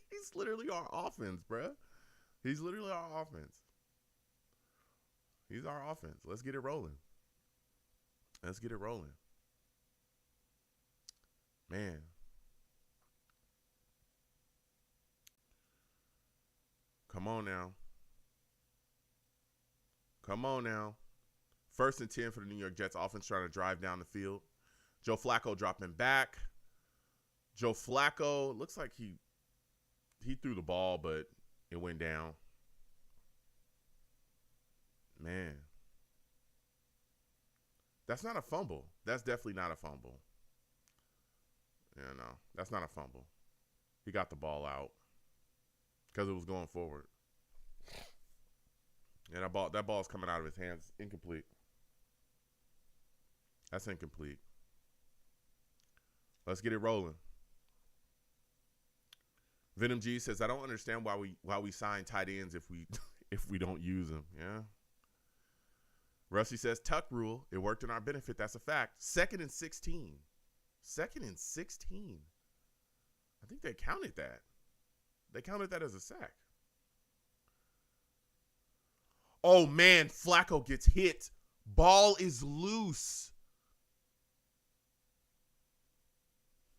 A: he's literally our offense, bruh. He's literally our offense. He's our offense. Let's get it rolling. Let's get it rolling. Man. Come on now. Come on now. 1st and 10 for the New York Jets offense trying to drive down the field. Joe Flacco dropping back. Joe Flacco looks like he threw the ball, but it went down. Man. That's not a fumble. That's definitely not a fumble. Yeah, no, that's not a fumble. He got the ball out because it was going forward. And that ball's coming out of his hands. Incomplete. That's incomplete. Let's get it rolling. Venom G says, I don't understand why we sign tight ends if we don't use them. Yeah. Rusty says, tuck rule. It worked in our benefit. That's a fact. 2nd and 16. 2nd and 16. I think they counted that. They counted that as a sack. Oh, man. Flacco gets hit. Ball is loose.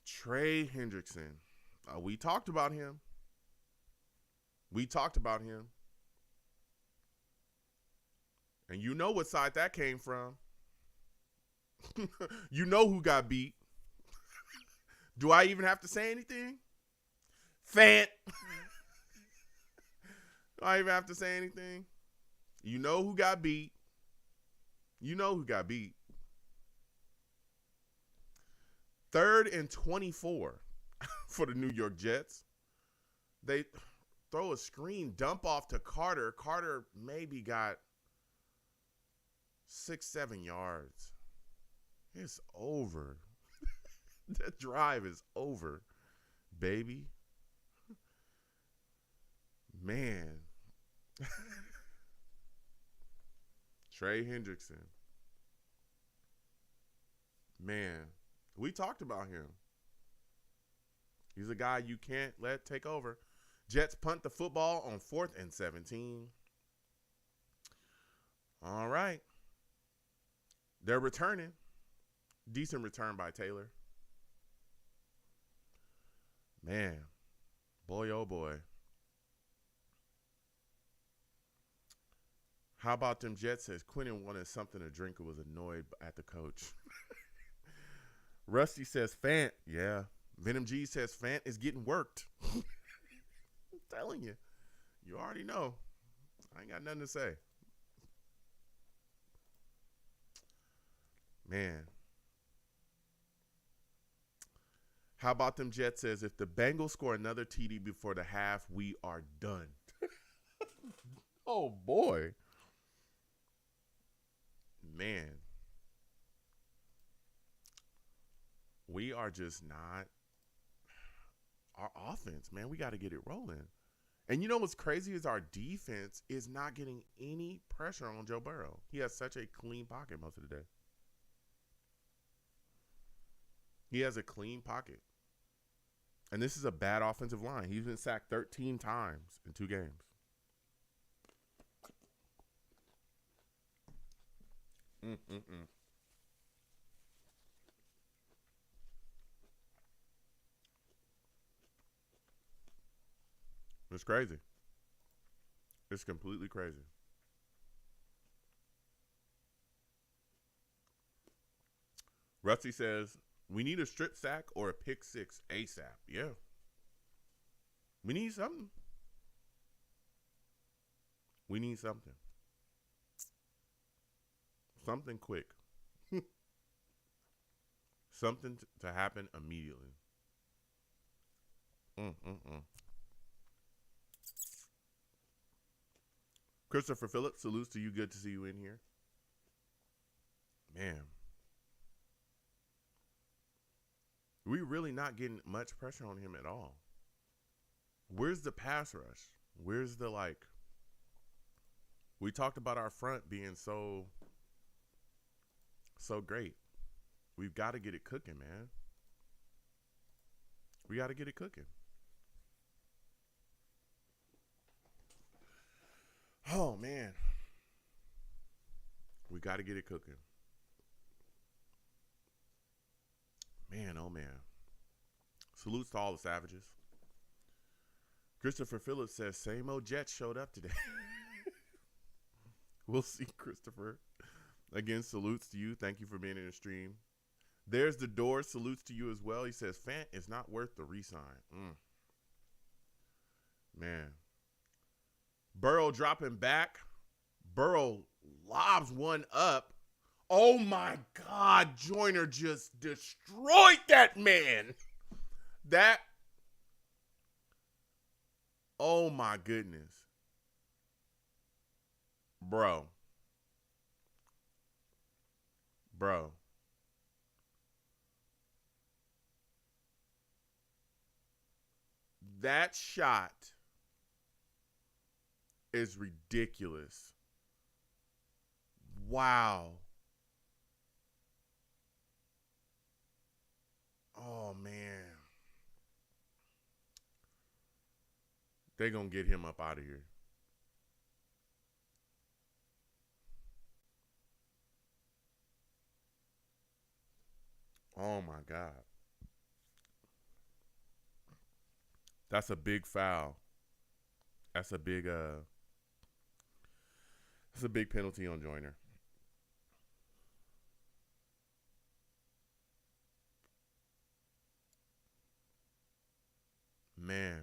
A: Trey Hendrickson. We talked about him. And you know what side that came from. You know who got beat. Do I even have to say anything? Fant. Do I even have to say anything? You know who got beat. 3rd and 24 for the New York Jets. They throw a screen dump off to Carter. Carter maybe got 6-7 yards. It's over. That drive is over, baby. Man. Trey Hendrickson. Man. We talked about him. He's a guy you can't let take over. Jets punt the football on 4th and 17. All right. They're returning. Decent return by Taylor. Man. Boy, oh boy. How about them Jets? Says Quentin wanted something to drink and was annoyed at the coach. Rusty says Fant. Yeah. Venom G says Fant is getting worked. I'm telling you. You already know. I ain't got nothing to say. Man. How about them Jets? Says if the Bengals score another TD before the half, we are done. Oh, boy. Man. We are just not. Our offense, man, we got to get it rolling. And you know what's crazy is our defense is not getting any pressure on Joe Burrow. He has such a clean pocket most of the day. He has a clean pocket. And this is a bad offensive line. He's been sacked 13 times in 2 games. It's crazy. It's completely crazy. Rusty says, we need a strip sack or a pick 6 ASAP. Yeah. We need something. We need something. Something quick. Something to happen immediately. Christopher Phillips, salutes to you. Good to see you in here. Man. We really not getting much pressure on him at all. Where's the pass rush? Where's the we talked about our front being so great. We've got to get it cooking, man. We got to get it cooking. Oh, man. We got to get it cooking. Man, oh, man. Salutes to all the savages. Christopher Phillips says, same old Jets showed up today. We'll see, Christopher. Again, salutes to you. Thank you for being in the stream. There's the door. Salutes to you as well. He says, Fant is not worth the re-sign. Man. Burrow dropping back. Burrow lobs one up. Oh, my God. Joyner just destroyed that man. Oh, my goodness. Bro. That shot is ridiculous. Wow. Oh, man. They're going to get him up out of here. Oh, my God. That's a big foul. That's a big penalty on Joyner. Man.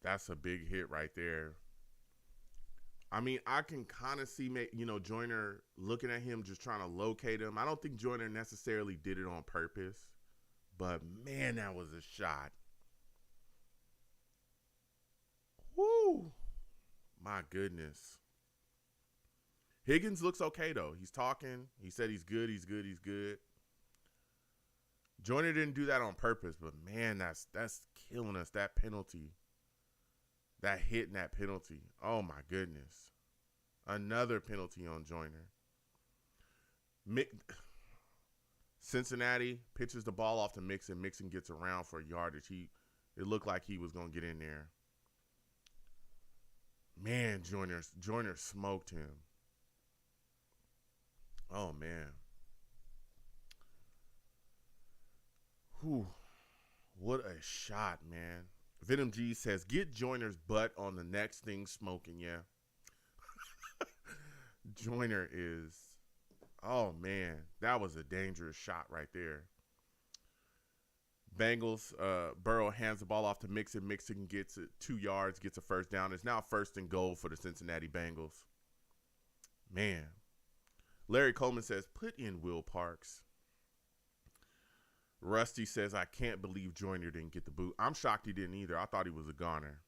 A: That's a big hit right there. I mean, I can kind of see, Joyner looking at him, just trying to locate him. I don't think Joyner necessarily did it on purpose, but man, that was a shot. Woo! My goodness. Higgins looks okay, though. He's talking. He said he's good. Joyner didn't do that on purpose, but man, that's killing us, that penalty. That hit and that penalty. Oh, my goodness. Another penalty on Joyner. Cincinnati pitches the ball off to Mixon. Mixon gets around for yardage. It looked like he was going to get in there. Man, Joyner smoked him. Oh, man. Whew. What a shot, man. Venom G says, get Joyner's butt on the next thing smoking, yeah. Joyner is, oh, man. That was a dangerous shot right there. Bengals, Burrow hands the ball off to Mixon. Mixon gets it 2 yards, gets a first down. It's now 1st and goal for the Cincinnati Bengals. Man. Larry Coleman says, put in Will Parks. Rusty says, I can't believe Joyner didn't get the boot. I'm shocked he didn't either. I thought he was a goner.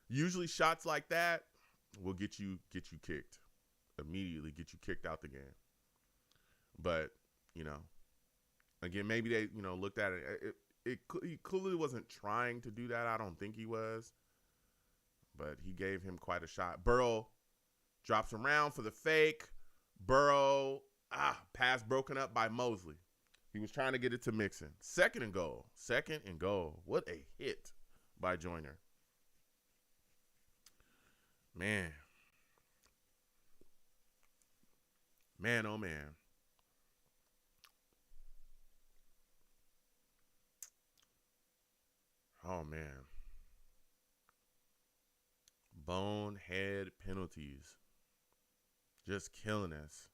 A: Usually shots like that will get you kicked. Immediately get you kicked out the game. But, again, maybe they, looked at it. He clearly wasn't trying to do that. I don't think he was. But he gave him quite a shot. Burrow drops around for the fake. Burrow, pass broken up by Mosley. He was trying to get it to Mixon. 2nd and goal. What a hit by Joyner. Man. Man, oh, man. Oh, man. Bonehead penalties. Just killing us.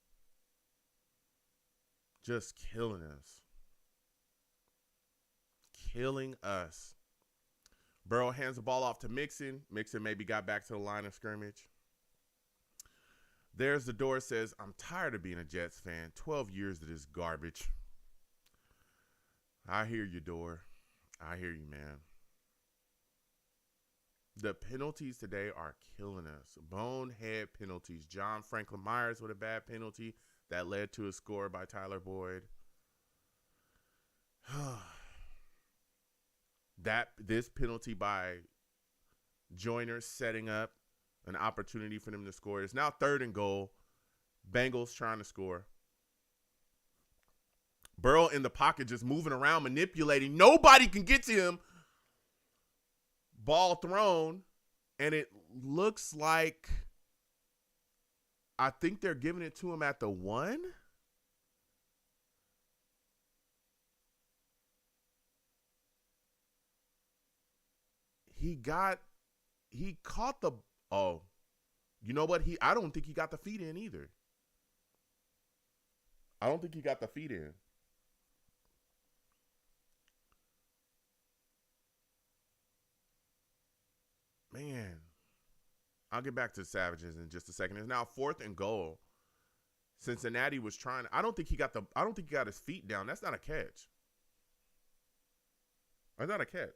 A: Killing us. Burrow hands the ball off to Mixon. Mixon maybe got back to the line of scrimmage. There's the door. Says, I'm tired of being a Jets fan. 12 years of this garbage. I hear you, Door. I hear you, man. The penalties today are killing us. Bonehead penalties. John Franklin Myers with a bad penalty that led to a score by Tyler Boyd. This penalty by Joyner setting up an opportunity for them to score. It's now 3rd and goal. Bengals trying to score. Burrow in the pocket just moving around, manipulating. Nobody can get to him. Ball thrown, and it looks like I think they're giving it to him at the 1. He caught the, you know what? I don't think he got the feet in either. I don't think he got the feet in. Man, I'll get back to the Savages in just a second. It's now 4th and goal. Cincinnati was trying. I don't think he got his feet down. That's not a catch. That's not a catch.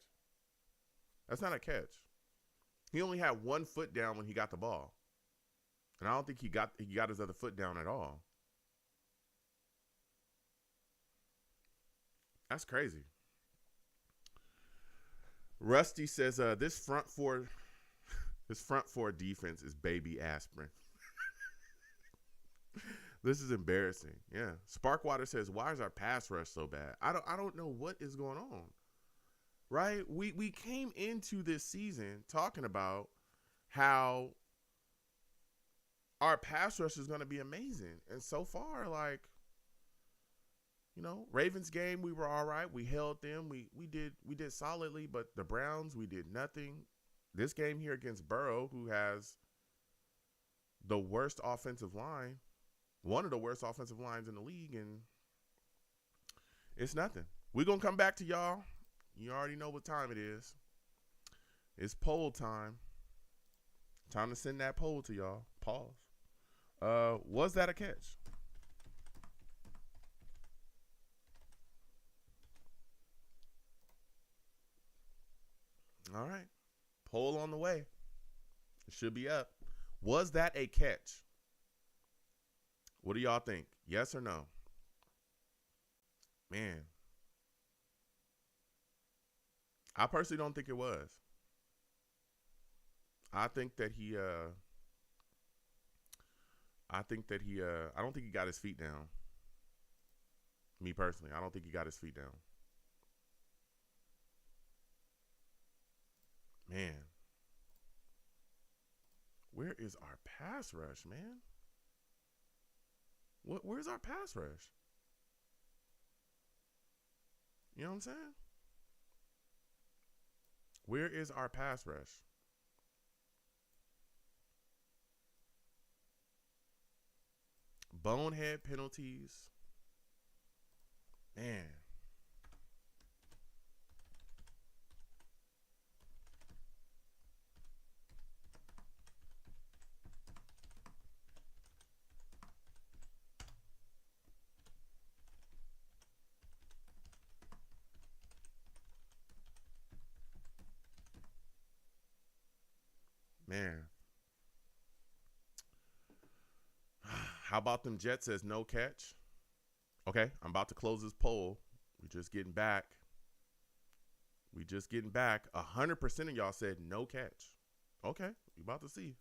A: That's not a catch. He only had 1 foot down when he got the ball, and I don't think he got his other foot down at all. That's crazy. Rusty says this front four defense is baby aspirin. This is embarrassing. Yeah. Sparkwater says, why is our pass rush so bad? I don't know what is going on. Right? We came into this season talking about how our pass rush is going to be amazing. And so far, like, Ravens game, we were all right. We held them. We did solidly, but the Browns, we did nothing. This game here against Burrow, who has the worst offensive line, one of the worst offensive lines in the league, and it's nothing. We're going to come back to y'all. You already know what time it is. It's poll time. Time to send that poll to y'all. Pause. Was that a catch? All right. Poll on the way. It should be up. Was that a catch? What do y'all think? Yes or no? Man. I personally don't think it was. I think that he I don't think he got his feet down. Me personally, I don't think he got his feet down. Man. Where is our pass rush, man? Where's our pass rush? You know what I'm saying? Where is our pass rush? Bonehead penalties. Man. Man. How about them Jets says no catch? Okay, I'm about to close this poll. We're just getting back. 100% of y'all said no catch. Okay, we about to see.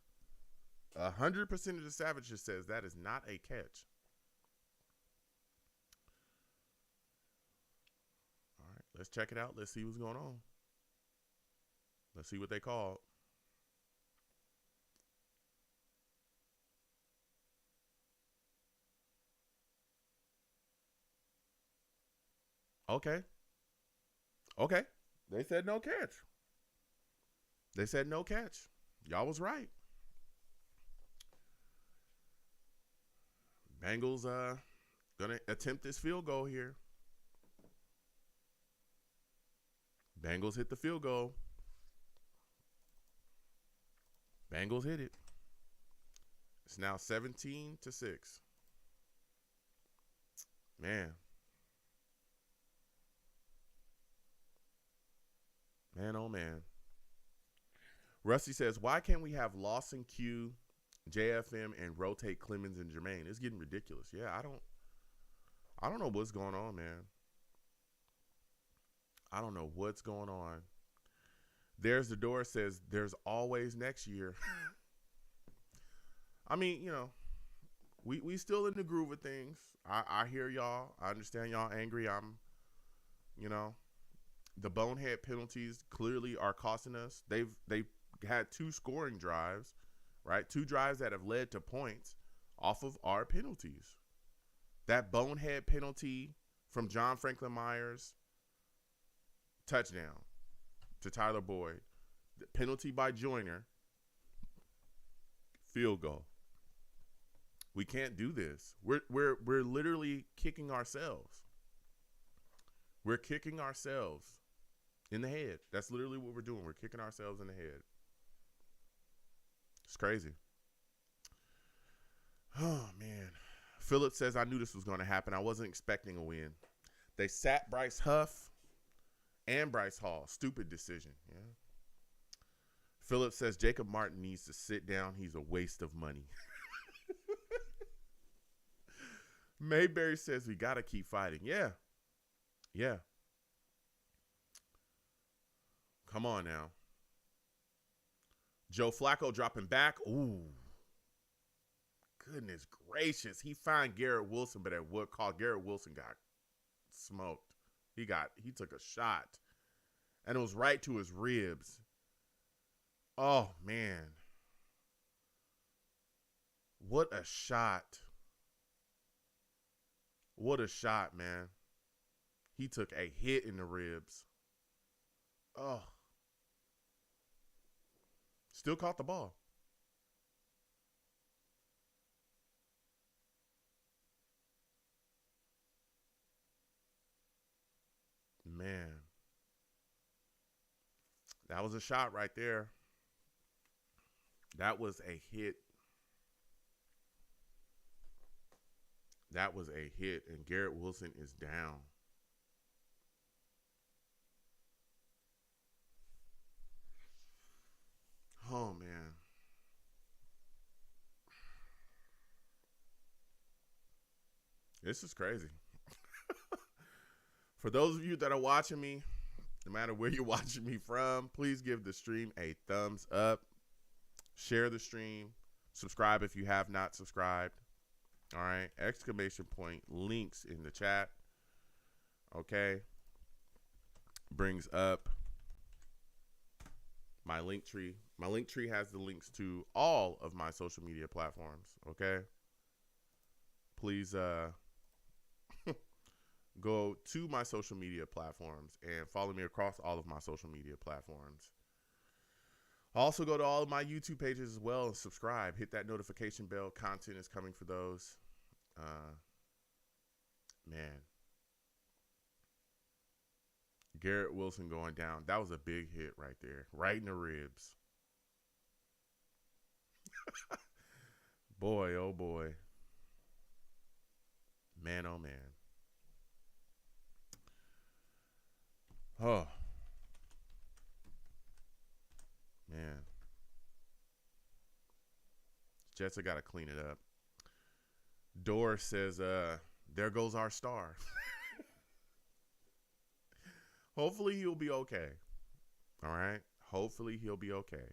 A: 100% of the Savages says that is not a catch. All right, let's check it out. Let's see what's going on. Let's see what they called. Okay. They said no catch. Y'all was right. Bengals gonna attempt this field goal here. Bengals hit the field goal. Bengals hit it. It's now 17-6. Man. Man, oh man. Rusty says, why can't we have Lawson Q, JFM, and rotate Clemens and Jermaine? It's getting ridiculous. Yeah, I don't know what's going on, man. I don't know what's going on. There's the door says there's always next year. I mean, we still in the groove of things. I hear y'all. I understand y'all angry. The bonehead penalties clearly are costing us. They've had 2 scoring drives, right? 2 drives that have led to points off of our penalties. That bonehead penalty from John Franklin Myers, touchdown to Tyler Boyd. The penalty by Joyner, field goal. We can't do this. We're literally kicking ourselves. We're kicking ourselves in the head. That's literally what we're doing. We're kicking ourselves in the head. It's crazy. Oh, man. Philip says, I knew this was going to happen. I wasn't expecting a win. They sat Bryce Huff and Bryce Hall. Stupid decision. Yeah. Philip says, Jacob Martin needs to sit down. He's a waste of money. Mayberry says, we got to keep fighting. Yeah. Yeah. Come on now. Joe Flacco dropping back. Ooh. Goodness gracious. He found Garrett Wilson, but at what cost? Garrett Wilson got smoked. He took a shot. And it was right to his ribs. Oh, man. What a shot. What a shot, man. He took a hit in the ribs. Oh. Still caught the ball. Man. That was a shot right there. That was a hit. That was a hit, and Garrett Wilson is down. Oh, man. This is crazy. For those of you that are watching me, no matter where you're watching me from, please give the stream a thumbs up. Share the stream. Subscribe if you have not subscribed. All right. Exclamation point. Links in the chat. Okay. Brings up my link tree. My link tree has the links to all of my social media platforms. Okay. Please go to my social media platforms and follow me across all of my social media platforms. Also go to all of my YouTube pages as well and subscribe. Hit that notification bell. Content is coming for those. Man. Garrett Wilson going down. That was a big hit right there. Right in the ribs. Boy, oh boy. Man, oh man. Oh. Man. Jets have got to clean it up. Dor says, there goes our star. Hopefully he'll be okay. All right? Hopefully he'll be okay.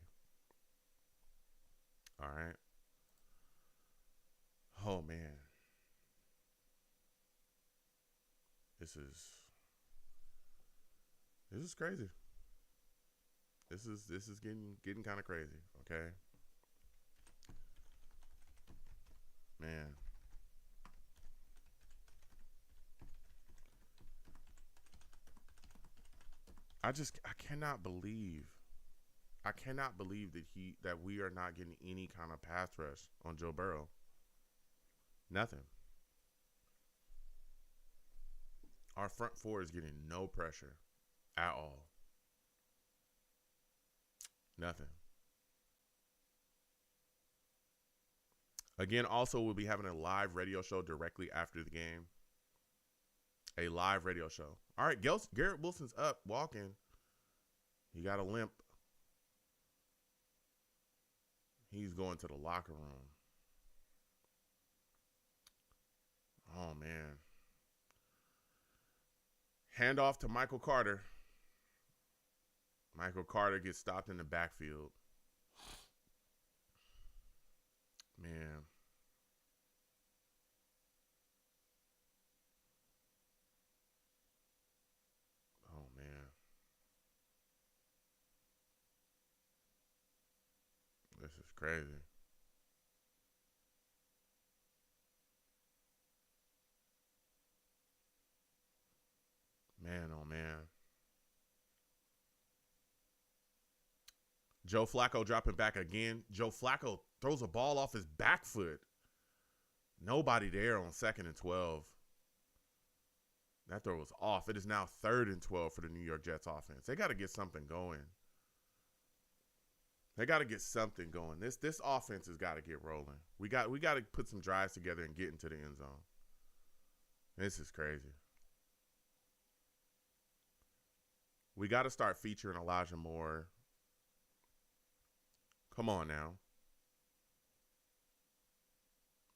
A: All right? Oh, man. This is crazy. This is getting kind of crazy, okay? Man. I cannot believe that we are not getting any kind of pass rush on Joe Burrow. Nothing. Our front four is getting no pressure at all. Nothing. Again, also, we'll be having a live radio show directly after the game. A live radio show. All right, Garrett Wilson's up, walking. He got a limp. He's going to the locker room. Oh, man. Handoff to Michael Carter. Michael Carter gets stopped in the backfield. Man. Oh, man. This is crazy. Man, oh, man. Joe Flacco dropping back again. Joe Flacco throws a ball off his back foot. Nobody there on 2nd and 12. That throw was off. It is now 3rd and 12 for the New York Jets offense. They got to get something going. This offense has got to get rolling. We got to put some drives together and get into the end zone. This is crazy. We got to start featuring Elijah Moore. Come on now.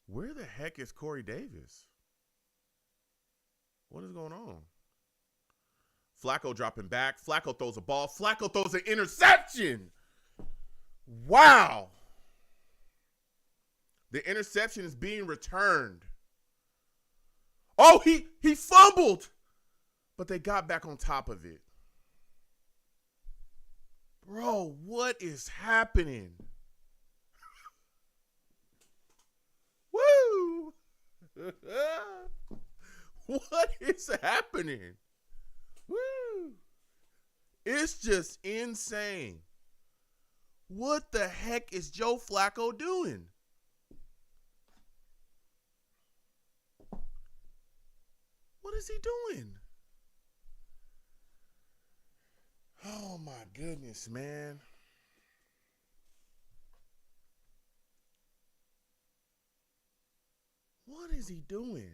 A: Where the heck is Corey Davis? What is going on? Flacco dropping back. Flacco throws a ball. Flacco throws an interception. Wow. The interception is being returned. Oh, he fumbled. But they got back on top of it. Bro, what is happening? Woo! What is happening? Woo! It's just insane. What the heck is Joe Flacco doing? What is he doing? Oh my goodness, man. What is he doing?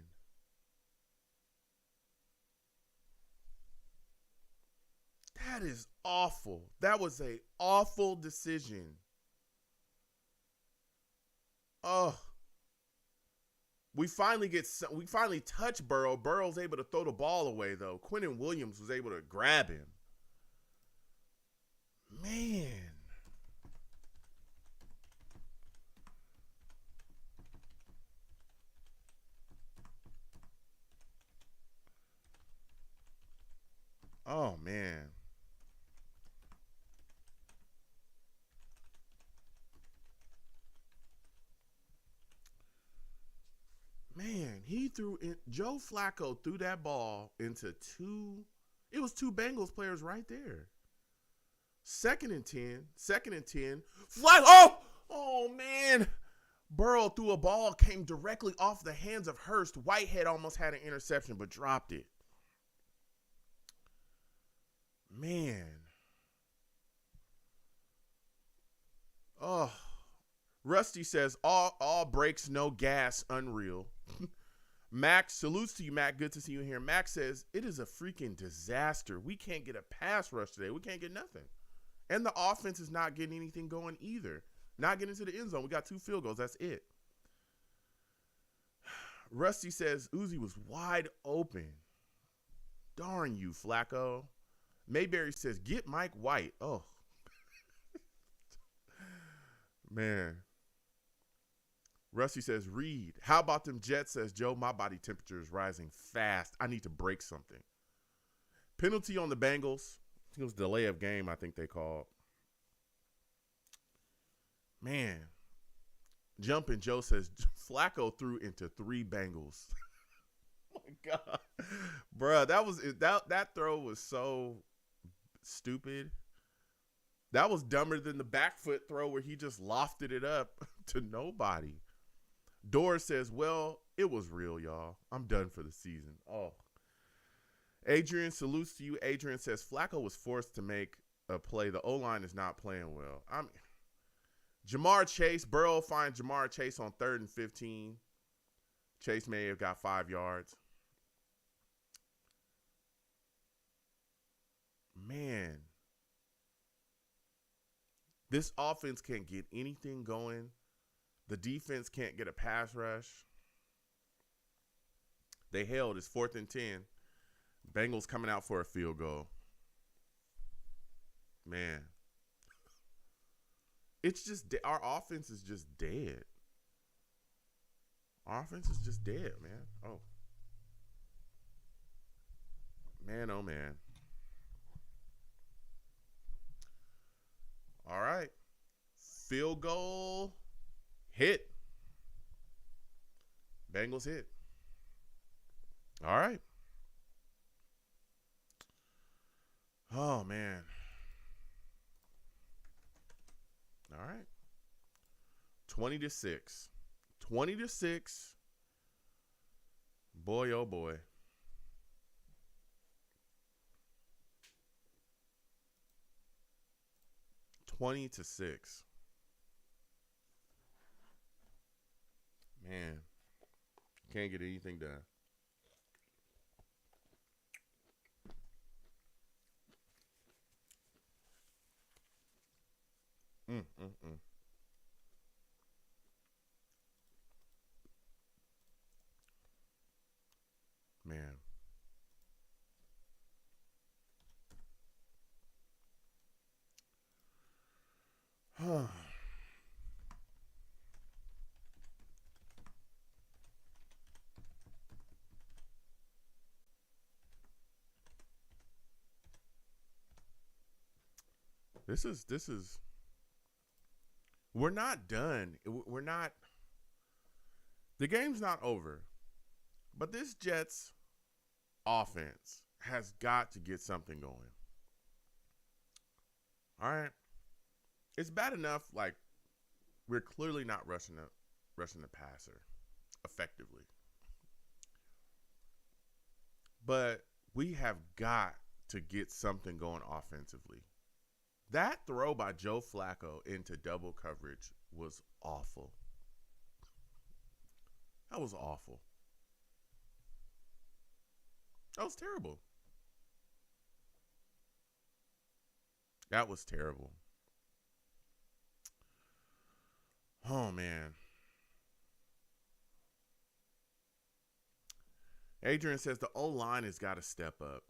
A: That is awful. That was an awful decision. Oh. We finally touch Burrow. Burrow's able to throw the ball away, though. Quinnen Williams was able to grab him. Man. Oh, man. Man, Joe Flacco threw that ball into two Bengals players right there. 2nd and 10. Flacco, oh man. Burrow threw a ball, came directly off the hands of Hurst. Whitehead almost had an interception, but dropped it. Man. Oh. Rusty says, all brakes, no gas, unreal. Max, salutes to you, Mac. Good to see you here. Max says, it is a freaking disaster. We can't get a pass rush today. We can't get nothing. And the offense is not getting anything going either. Not getting to the end zone. We got 2 field goals. That's it. Rusty says, Uzi was wide open. Darn you, Flacco. Mayberry says, get Mike White. Oh. Man. Rusty says, Reed, how about them Jets? Says Joe, my body temperature is rising fast. I need to break something. Penalty on the Bengals. It was delay of game, I think they called. Man. Jumping Joe says, Flacco threw into 3 Bengals. Oh my God. Bruh, that throw was so stupid. That was dumber than the back foot throw where he just lofted it up to nobody. Doris says, well, it was real, y'all. I'm done for the season. Oh. Adrian, salutes to you. Adrian says, Flacco was forced to make a play. The O-line is not playing well. Jamar Chase. Burrow finds Jamar Chase on 3rd and 15. Chase may have got 5 yards. Man. This offense can't get anything going. The defense can't get a pass rush. They held. It's 4th and 10. Bengals coming out for a field goal. Man. It's just, our offense is just dead. Our offense is just dead, man. Oh. Man, oh man. All right. Field goal. Hit. Bengals hit. All right. Oh, man. All right. 20-6. 20-6. Boy, oh boy. $20-6. Man, can't get anything done. Mm, mm, mm. Man. this is we're not done. We're not the game's not over. But this Jets offense has got to get something going. All right. It's bad enough like we're clearly not rushing the passer effectively. But we have got to get something going offensively. That throw by Joe Flacco into double coverage was awful. That was awful. That was terrible. That was terrible. Oh, man. Adrian says the O-line has got to step up.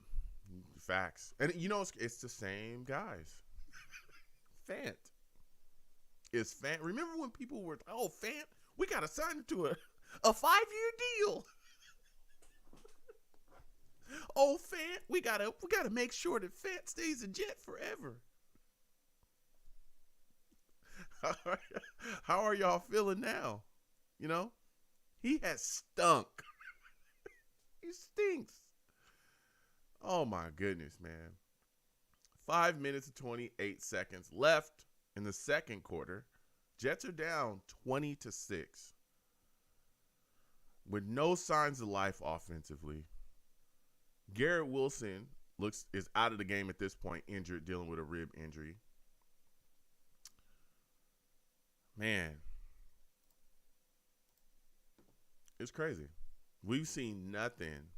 A: Facts. And, it's the same guys. Fant. It's Fant. Remember when people were, Fant, we got to sign him to a 5-year deal. Fant, we gotta make sure that Fant stays a Jet forever. How are y'all feeling now? He has stunk. He stinks. Oh my goodness, man. 5 minutes and 28 seconds left in the second quarter. Jets are down 20-6 with no signs of life offensively. Garrett Wilson is out of the game at this point, injured, dealing with a rib injury. Man, it's crazy. We've seen nothing.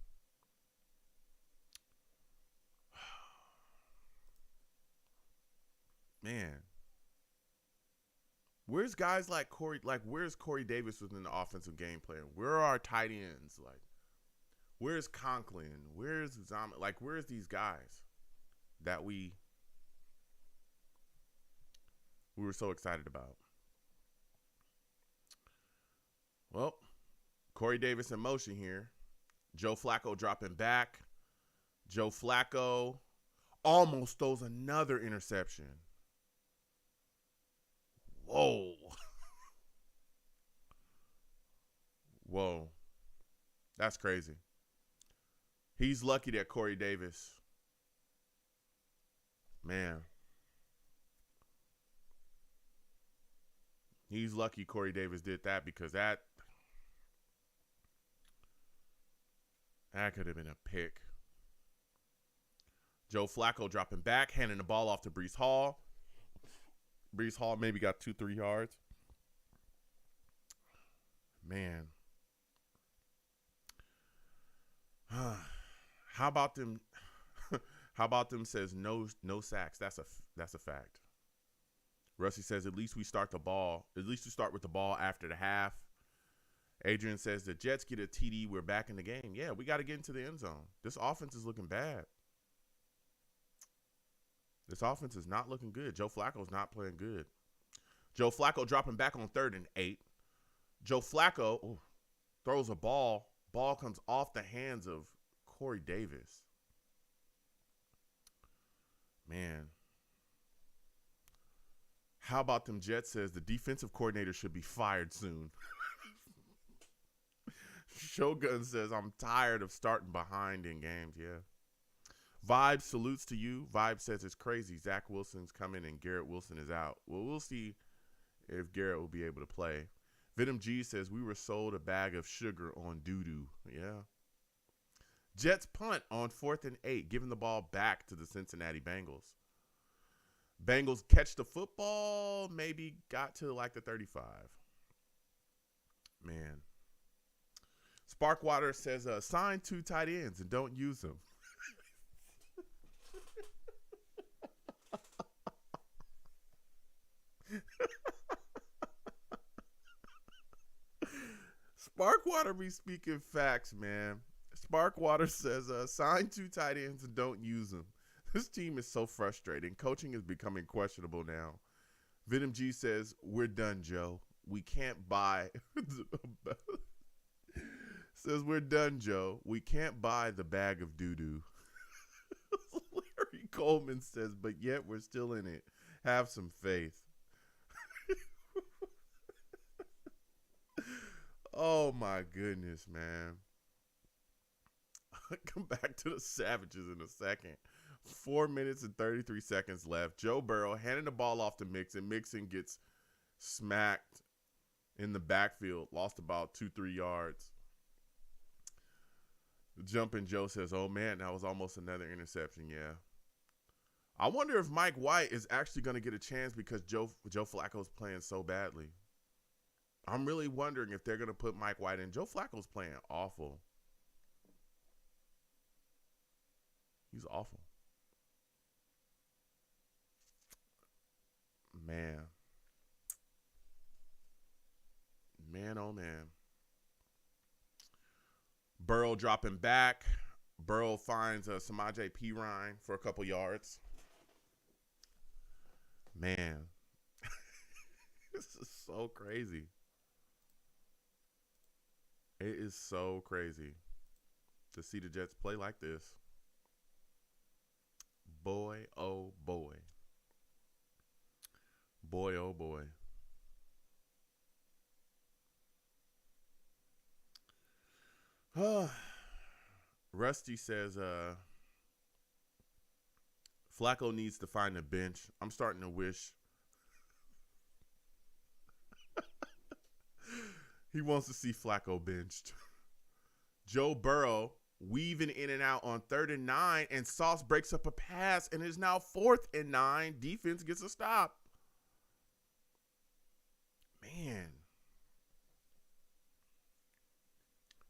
A: Man, where's guys like Corey? Like, where's Corey Davis within the offensive game plan? Where are our tight ends? Like, where's Conklin? Where's Zama? Like, where's these guys that we were so excited about? Well, Corey Davis in motion here. Joe Flacco dropping back. Joe Flacco almost throws another interception. Whoa. Whoa. That's crazy. He's lucky that Corey Davis. Man. He's lucky Corey Davis did that because that could have been a pick. Joe Flacco dropping back, handing the ball off to Breece Hall. Breece Hall maybe got 2-3 yards. Man. How about them? How about them says no sacks. That's a fact. Rusty says at least we start with the ball after the half. Adrian says the Jets get a TD, we're back in the game. Yeah, we got to get into the end zone. This offense is looking bad. This offense is not looking good. Joe Flacco's not playing good. Joe Flacco dropping back on 3rd and 8. Joe Flacco throws a ball. Ball comes off the hands of Corey Davis. Man. How about them Jets says the defensive coordinator should be fired soon. Shogun says, I'm tired of starting behind in games. Yeah. Vibe salutes to you. Vibe says it's crazy. Zach Wilson's coming and Garrett Wilson is out. Well, we'll see if Garrett will be able to play. Venom G says we were sold a bag of sugar on doo-doo. Yeah. Jets punt on 4th and 8, giving the ball back to the Cincinnati Bengals. Bengals catch the football, maybe got to like the 35. Man. Sparkwater says, sign 2 tight ends and don't use them. Sparkwater be speaking facts, man. Sparkwater says, sign 2 tight ends and don't use them. This team is so frustrating. Coaching is becoming questionable now. Venom G says, we're done, Joe. We can't buy. Says, we're done, Joe. We can't buy the bag of doo-doo. Larry Coleman says, but yet we're still in it. Have some faith. Oh, my goodness, man. Come back to the Savages in a second. 4 minutes and 33 seconds left. Joe Burrow handing the ball off to Mixon. Mixon gets smacked in the backfield. Lost about 2-3 yards. The jumping Joe says, oh, man, that was almost another interception. Yeah. I wonder if Mike White is actually going to get a chance because Joe Flacco's playing so badly. I'm really wondering if they're going to put Mike White in. Joe Flacco's playing awful. He's awful. Man. Man, oh, man. Burrow dropping back. Burrow finds Samaje Perine for a couple yards. Man. This is so crazy. It is so crazy to see the Jets play like this. Boy, oh, boy. Boy, oh, boy. Rusty says, Flacco needs to find a bench. I'm starting to wish he wants to see Flacco benched. Joe Burrow weaving in and out on 3rd and 9, and Sauce breaks up a pass, and it is now 4th and 9. Defense gets a stop. Man.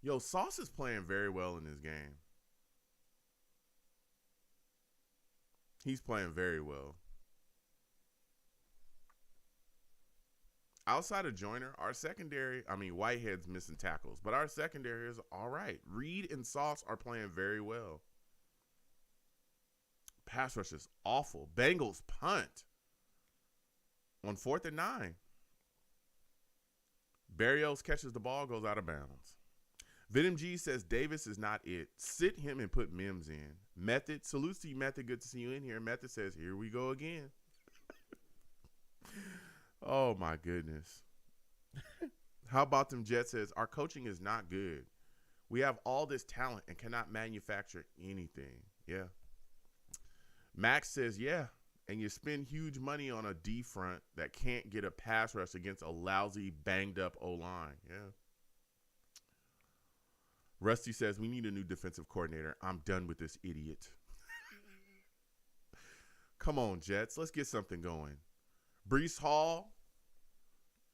A: Yo, Sauce is playing very well in this game. He's playing very well. Outside of Joyner, our secondary, Whitehead's missing tackles, but our secondary is all right. Reed and Sauce are playing very well. Pass rush is awful. Bengals punt on 4th and 9. Berrios catches the ball, goes out of bounds. Venom G says Davis is not it. Sit him and put Mims in. Method, salutes to you, Method. Good to see you in here. Method says, here we go again. Oh, my goodness. How about them Jets says, our coaching is not good. We have all this talent and cannot manufacture anything. Yeah. Max says, yeah. And you spend huge money on a D front that can't get a pass rush against a lousy, banged-up O-line. Yeah. Rusty says, we need a new defensive coordinator. I'm done with this idiot. Come on, Jets. Let's get something going. Breece Hall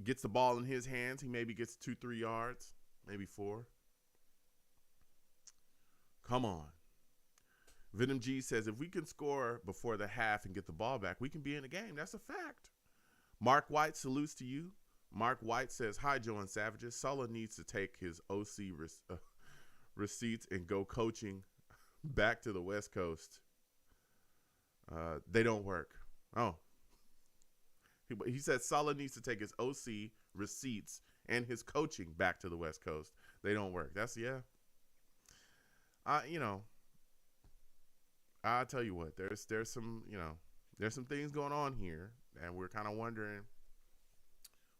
A: gets the ball in his hands. He maybe gets 2-3 yards, maybe 4. Come on. Venom G says, if we can score before the half and get the ball back, we can be in the game. That's a fact. Mark White salutes to you. Mark White says, hi, Joe and Savages. Sulla needs to take his OC receipts and go coaching back to the West Coast. They don't work. Oh. He said Sulla needs to take his OC receipts and his coaching back to the West Coast. They don't work. That's, yeah. I'll tell you what, there's some things going on here, and we're kind of wondering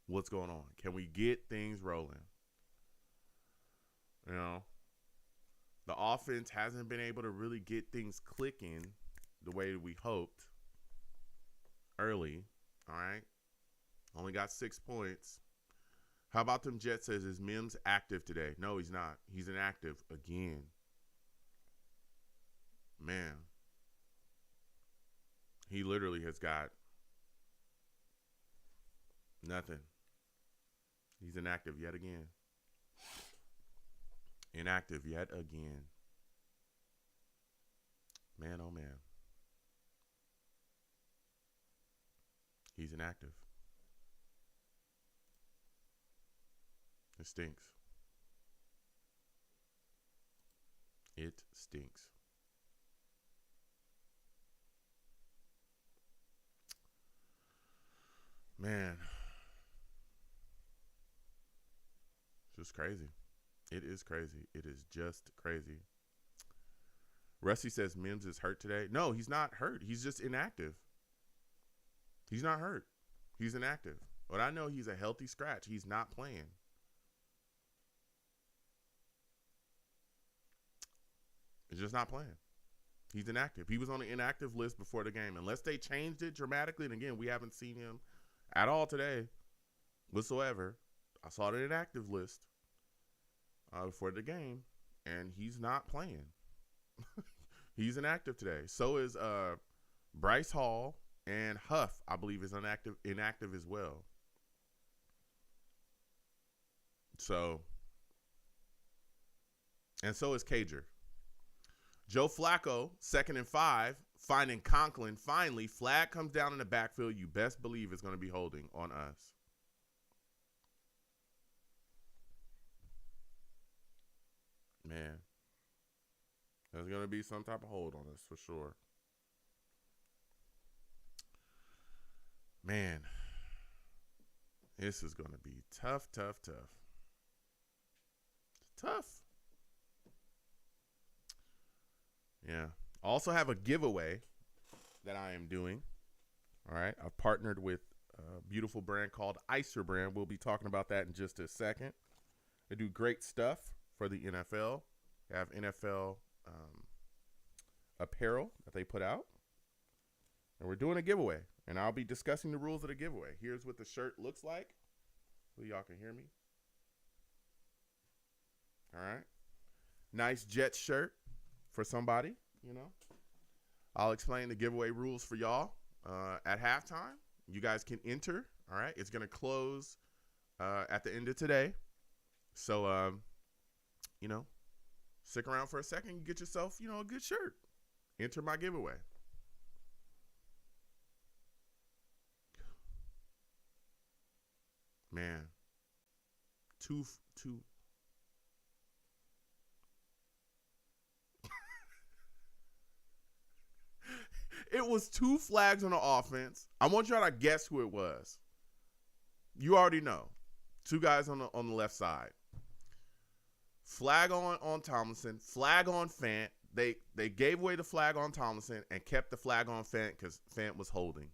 A: what's going on. Can we get things rolling? The offense hasn't been able to really get things clicking the way we hoped early. All right. Only got 6 points. How about them Jets says, is Mims active today? No, he's not. He's inactive again. Man, he literally has got nothing. He's inactive yet again. Inactive yet again. Man, oh man. He's inactive. It stinks. It stinks. Man. It's just crazy. It is crazy. It is just crazy. Rusty says Mims is hurt today. No, he's not hurt. He's just inactive. He's not hurt. He's inactive. But I know he's a healthy scratch. He's not playing. He's just not playing. He's inactive. He was on the inactive list before the game. Unless they changed it dramatically, and again, we haven't seen him at all today whatsoever. I saw the inactive list before the game, and he's not playing. He's inactive today. So is Bryce Hall, and Huff, I believe, is inactive as well. So, and so is Cager. Joe Flacco, 2nd and 5, finding Conklin. Finally, flag comes down in the backfield. You best believe it's going to be holding on us. Man, there's going to be some type of hold on us for sure. Man, this is going to be tough. Tough. Yeah. Also have a giveaway that I am doing. All right. I've partnered with a beautiful brand called Icer Brand. We'll be talking about that in just a second. They do great stuff for the NFL. They have NFL apparel that they put out. And we're doing a giveaway. And I'll be discussing the rules of the giveaway. Here's what the shirt looks like. So y'all can hear me. All right. Nice Jets shirt for somebody, you know. I'll explain the giveaway rules for y'all at halftime. You guys can enter. All right. It's going to close at the end of today. So, you know, stick around for a second and get yourself, you know, a good shirt. Enter my giveaway. Man, two. It was 2 flags on the offense. I want y'all to guess who it was. You already know. 2 guys on the left side. Flag on Tomlinson. Flag on Fant. They gave away the flag on Tomlinson and kept the flag on Fant because Fant was holding.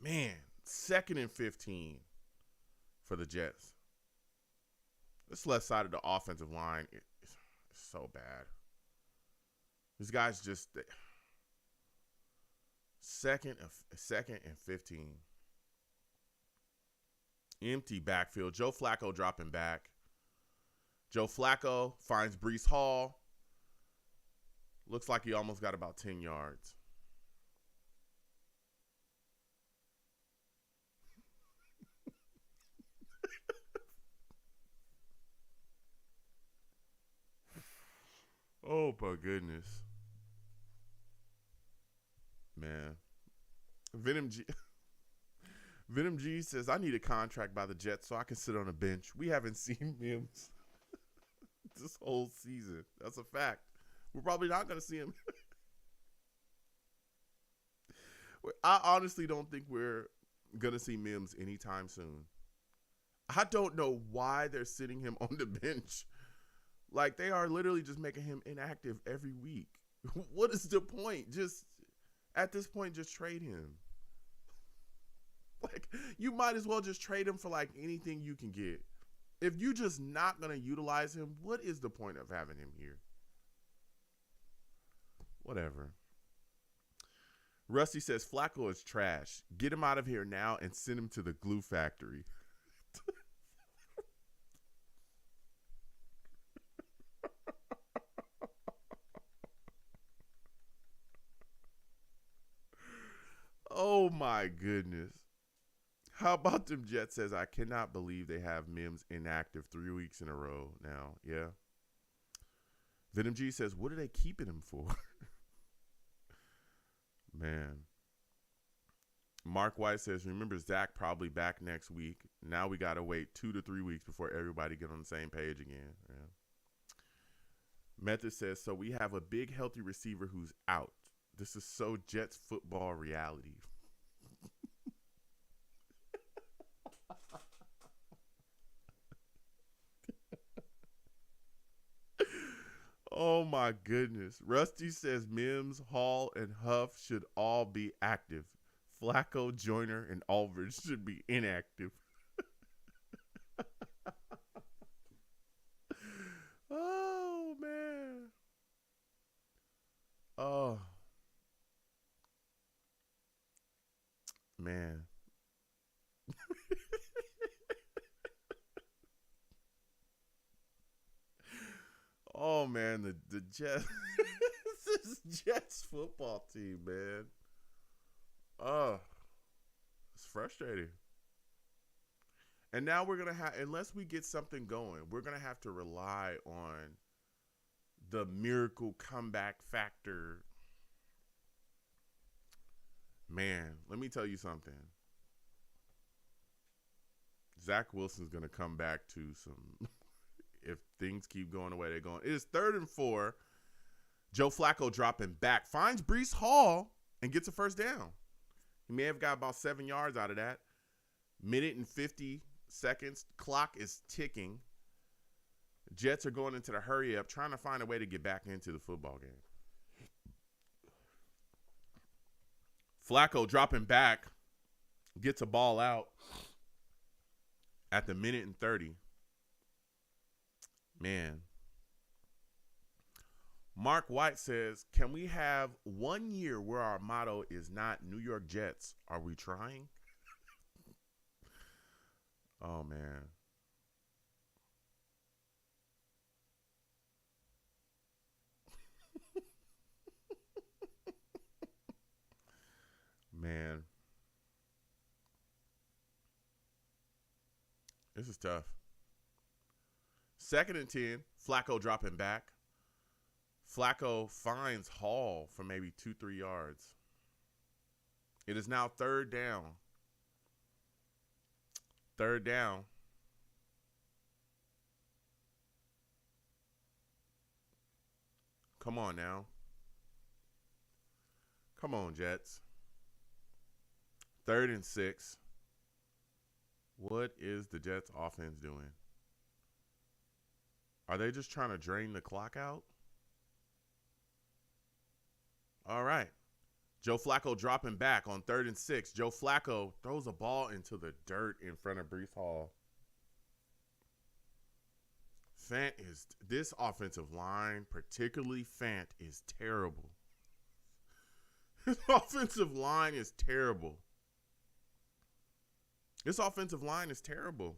A: Man, 2nd and 15 for the Jets. This left side of the offensive line is so bad. These guys just second and 15. Empty backfield. Joe Flacco dropping back. Joe Flacco finds Breece Hall. Looks like he almost got about 10 yards. Oh, my goodness. Man. Venom G says, I need a contract by the Jets so I can sit on a bench. We haven't seen Mims this whole season. That's a fact. We're probably not going to see him. I honestly don't think we're going to see Mims anytime soon. I don't know why they're sitting him on the bench. Like, they are literally just making him inactive every week. What is the point? Just, at this point, just trade him. Like, you might as well just trade him for, like, anything you can get. If you're just not going to utilize him, what is the point of having him here? Whatever. Rusty says, Flacco is trash. Get him out of here now and send him to the glue factory. Oh my goodness. How about them Jets says, I cannot believe they have Mims inactive 3 weeks in a row now. Yeah. Venom G says, what are they keeping him for? Man. Mark White says, remember Zach probably back next week. Now we got to wait 2 to 3 weeks before everybody get on the same page again. Yeah. Method says, so we have a big healthy receiver who's out. This is so Jets football reality. Oh my goodness. Rusty says Mims, Hall, and Huff should all be active. Flacco, Joyner, and Aldridge should be inactive. Oh man. Oh man. Oh man, the Jets this Jets football team, man. Oh, it's frustrating. And now we're gonna have, unless we get something going, we're gonna have to rely on the miracle comeback factor. Man, let me tell you something. Zach Wilson's gonna come back to some. If things keep going the way they're going. It is 3rd and 4. Joe Flacco dropping back. Finds Breece Hall and gets a first down. He may have got about 7 yards out of that. Minute and 50 seconds. Clock is ticking. Jets are going into the hurry up, trying to find a way to get back into the football game. Flacco dropping back. Gets a ball out at the minute and 30. Man. Mark White says, can we have 1 year where our motto is not New York Jets? Are we trying? Oh, man. Man. This is tough. 2nd and 10. Flacco dropping back. Flacco finds Hall for maybe 2-3 yards. It is now 3rd down. 3rd down. Come on now. Come on, Jets. 3rd and 6. What is the Jets offense doing? Are they just trying to drain the clock out? All right. Joe Flacco dropping back on 3rd and 6. Joe Flacco throws a ball into the dirt in front of Breece Hall. This offensive line, particularly Fant, is terrible. This offensive line is terrible. This offensive line is terrible.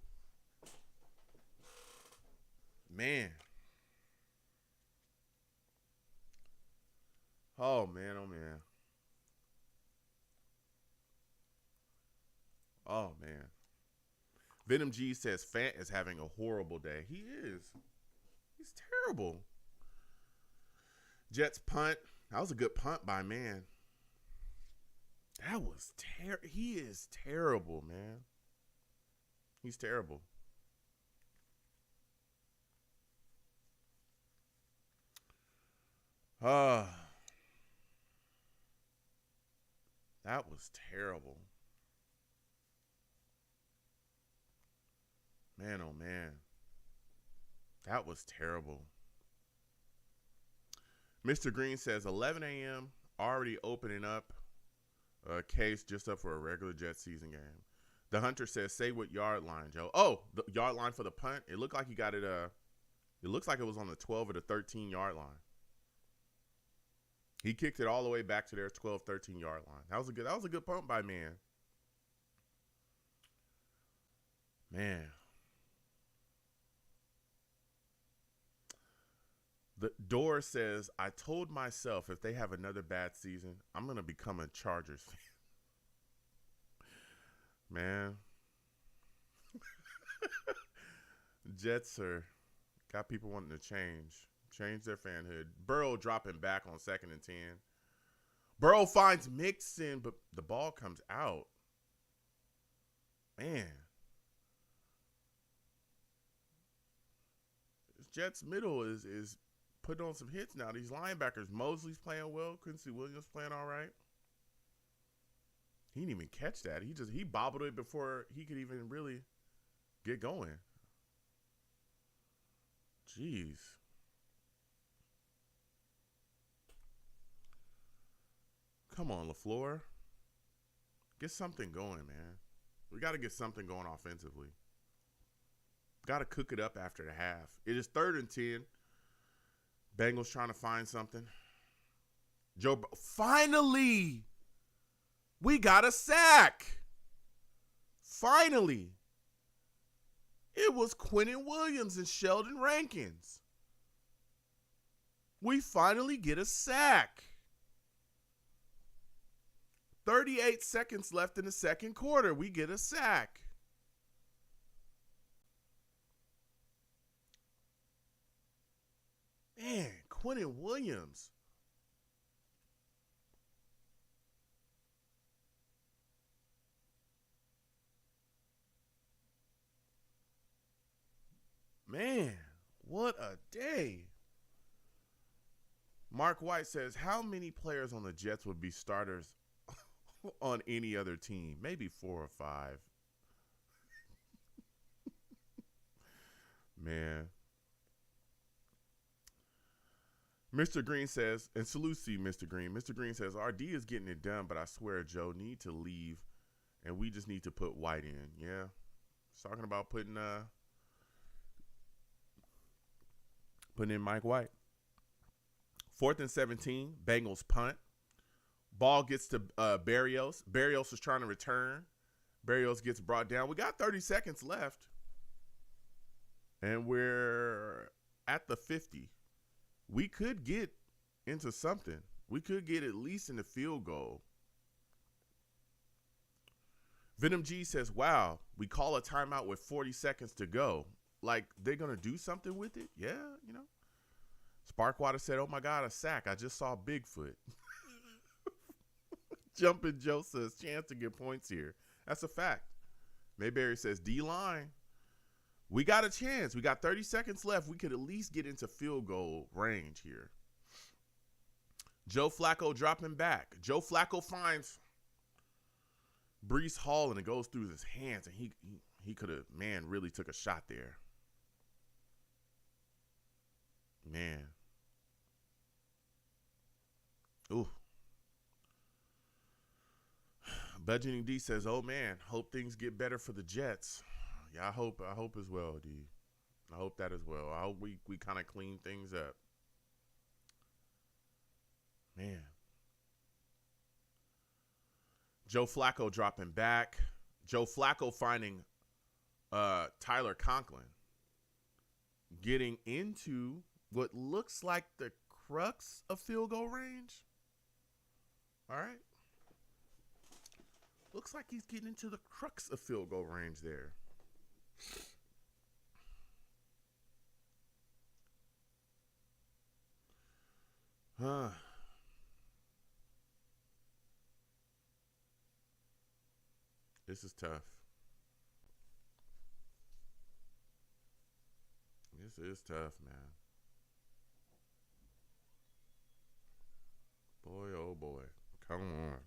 A: Man. Oh, man. Oh, man. Oh, man. Venom G says Fant is having a horrible day. He is. He's terrible. Jets punt. That was a good punt by man. That was he is terrible, man. He's terrible. That was terrible. Man, oh man. That was terrible. Mr. Green says 11 a.m. already opening up a case just up for a regular Jets season game. The Hunter says, say what yard line, Joe. Oh, the yard line for the punt. It looked like he got it. It looks like it was on the 12 or the 13 yard line. He kicked it all the way back to their 12, 13 yard line. That was a good punt by man. Man. The door says, I told myself if they have another bad season, I'm going to become a Chargers fan. Man, Jets are got people wanting to change their fanhood. Burrow dropping back on 2nd and 10. Burrow finds Mixon, but the ball comes out. Man. This Jets middle is putting on some hits now. These linebackers, Mosley's playing well. Quincy Williams playing all right. He didn't even catch that. He bobbled it before he could even really get going. Jeez. Come on, LaFleur. Get something going, man. We got to get something going offensively. Got to cook it up after the half. It is 3rd and 10. Bengals trying to find something. Finally, we got a sack. Finally. It was Quentin Williams and Sheldon Rankins. We finally get a sack. 38 seconds left in the second quarter. We get a sack. Man, Quentin Williams. Man, what a day. Mark White says, how many players on the Jets would be starters on any other team? Maybe 4 or 5. Man. Mr. Green says, and salute to you, Mr. Green. Mr. Green says, RD is getting it done, but I swear Joe need to leave, and we just need to put White in. Yeah. He's talking about putting in Mike White. 4th and 17, Bengals punt. Ball gets to Berrios. Berrios is trying to return. Berrios gets brought down. We got 30 seconds left. And we're at the 50. We could get into something. We could get at least in the field goal. Venom G says, wow, we call a timeout with 40 seconds to go. Like, they're going to do something with it? Yeah, you know. Sparkwater said, oh, my God, a sack. I just saw Bigfoot. Jumping Joe says, chance to get points here. That's a fact. Mayberry says, D-line. We got a chance. We got 30 seconds left. We could at least get into field goal range here. Joe Flacco dropping back. Joe Flacco finds Breece Hall, and it goes through his hands, and he could have, man, really took a shot there. Man. Ooh. Budgeting D says, oh, man, hope things get better for the Jets. Yeah, I hope as well, D. I hope that as well. I hope we kind of clean things up. Man. Joe Flacco dropping back. Joe Flacco finding Tyler Conklin. Getting into what looks like the crux of field goal range. All right. Looks like he's getting into the crux of field goal range there. This is tough. This is tough, man. Boy, oh boy. Come on.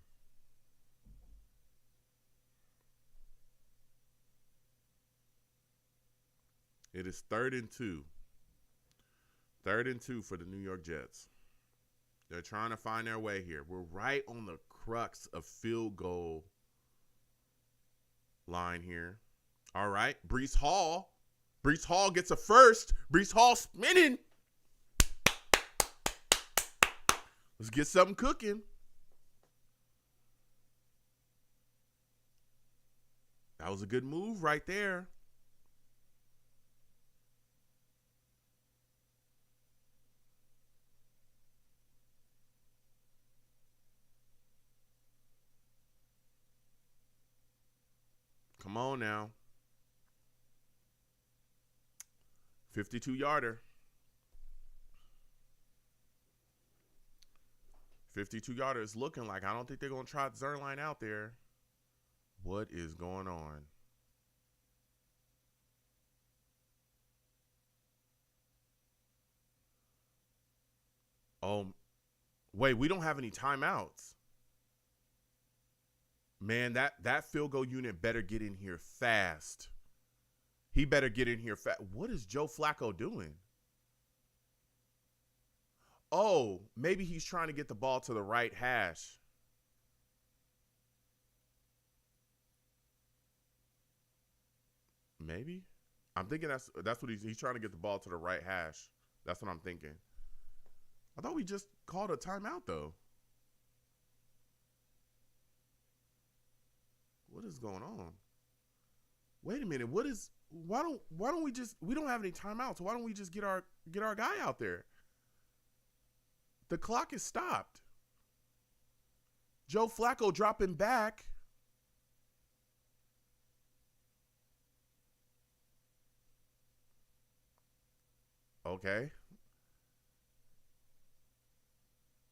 A: It is 3rd and 2. 3rd and 2 for the New York Jets. They're trying to find their way here. We're right on the crux of field goal line here. All right. Breece Hall. Breece Hall gets a first. Breece Hall spinning. Let's get something cooking. That was a good move right there. Come on now. 52-yarder. 52-yarder is looking like, I don't think they're going to try Zerline out there. What is going on? Oh, wait, we don't have any timeouts. Man, that field goal unit better get in here fast. He better get in here fast. What is Joe Flacco doing? Oh, maybe he's trying to get the ball to the right hash. Maybe. I'm thinking that's what he's trying to get the ball to the right hash. That's what I'm thinking. I thought we just called a timeout though. What is going on? Wait a minute. Why don't we don't have any timeouts. Why don't we just get our guy out there? The clock is stopped. Joe Flacco dropping back. Okay.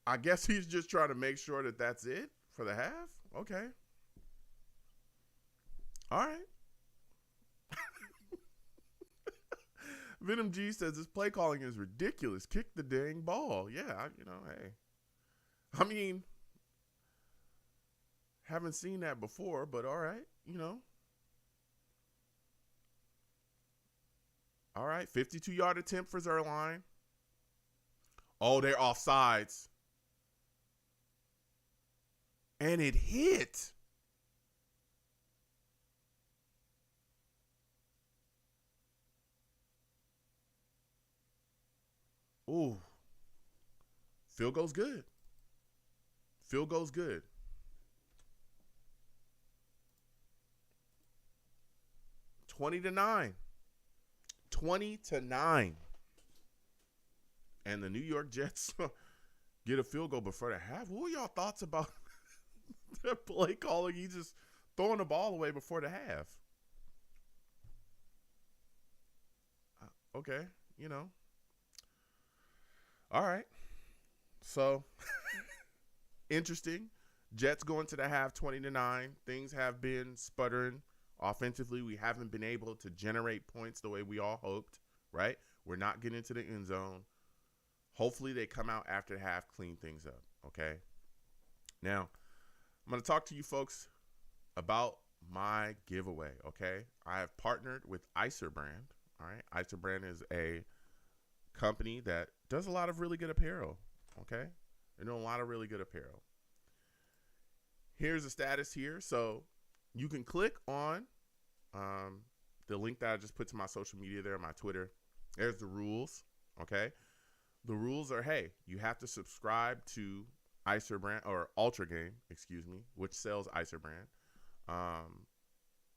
A: I guess he's just trying to make sure that that's it for the half. Okay. All right. Venom G says this play calling is ridiculous. Kick the dang ball. Yeah, hey. I mean, haven't seen that before, but all right, All right, 52-yard attempt for Zerline. Oh, they're offsides. And it hit. Ooh. Field goal's good. Field goal's good. 20-9. 20-9. And the New York Jets get a field goal before the half. What were y'all thoughts about the play calling? He just throwing the ball away before the half. Okay, All right. So, interesting. Jets going to the half 20-9. Things have been sputtering. Offensively, we haven't been able to generate points the way we all hoped, right? We're not getting into the end zone. Hopefully, they come out after the half, clean things up, okay? Now, I'm going to talk to you folks about my giveaway, okay? I have partnered with Icer Brand, all right? Icer Brand is a company that does a lot of really good apparel, okay? They're doing a lot of really good apparel. Here's the status here. So you can click on the link that I just put to my social media there, my Twitter. There's the rules, okay? The rules are, hey, you have to subscribe to Icer Brand, or Ultra Game, excuse me, which sells Icer Brand.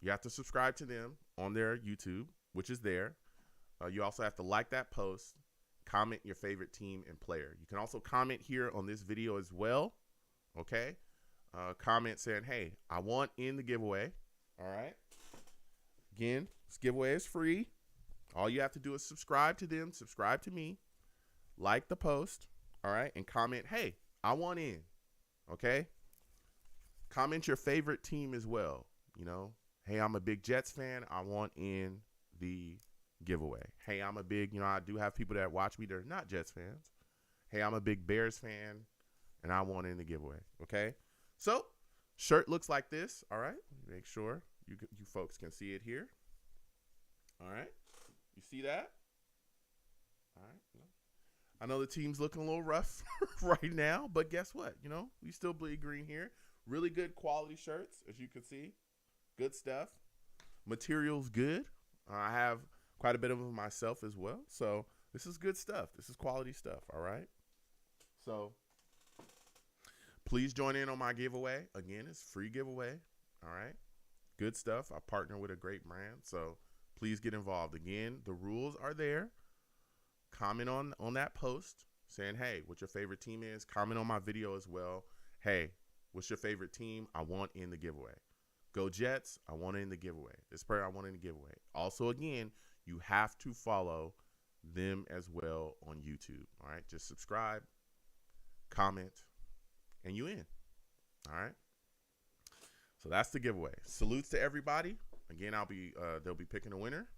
A: You have to subscribe to them on their YouTube, which is there. You also have to like that post, comment your favorite team and player. You can also comment here on this video as well, okay? Comment saying, hey, I want in the giveaway, all right? Again, this giveaway is free. All you have to do is subscribe to them, subscribe to me, like the post, all right? And comment, hey, I want in, okay? Comment your favorite team as well, Hey, I'm a big Jets fan. I want in the giveaway. Hey, I'm a big, I do have people that watch me. They're not Jets fans. Hey, I'm a big Bears fan, and I want in the giveaway, okay? So, shirt looks like this, all right? Make sure you folks can see it here. All right? You see that? All right. I know the team's looking a little rough right now, but guess what? We still bleed green here. Really good quality shirts, as you can see. Good stuff. Material's good. I have quite a bit of them myself as well. So this is good stuff. This is quality stuff, all right? So please join in on my giveaway. Again, it's free giveaway, all right? Good stuff. I partner with a great brand, so please get involved. Again, the rules are there. Comment on that post saying, hey, what your favorite team is. Comment on my video as well. Hey, what's your favorite team? I want in the giveaway. Go Jets. I want it in the giveaway. This prayer I want in the giveaway. Also, again, you have to follow them as well on YouTube. All right. Just subscribe, comment, and you in. All right. So that's the giveaway. Salutes to everybody. Again, they'll be picking a winner,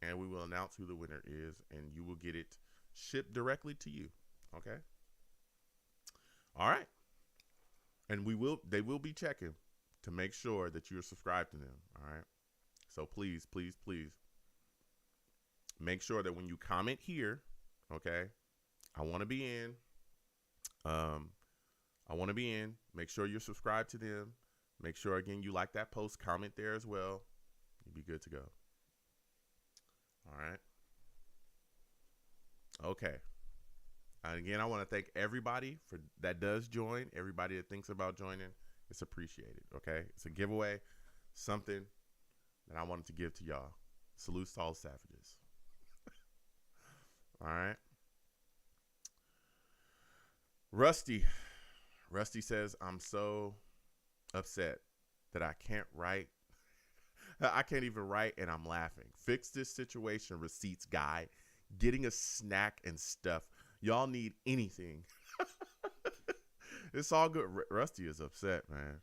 A: and we will announce who the winner is, and you will get it shipped directly to you. Okay. All right. And they will be checking to make sure that you're subscribed to them. All right. So please, please, please make sure that when you comment here, okay, I want to be in. I want to be in. Make sure you're subscribed to them. Make sure, again, you like that post, comment there as well. You'll be good to go. All right. Okay. And again, I want to thank everybody that does join, everybody that thinks about joining. It's appreciated, okay? It's a giveaway, something that I wanted to give to y'all. Salutes to all savages. All right. Rusty says, I'm so upset that I can't write. I can't even write, and I'm laughing. Fix this situation, receipts guy. Getting a snack and stuff. Y'all need anything. It's all good. Rusty is upset, man.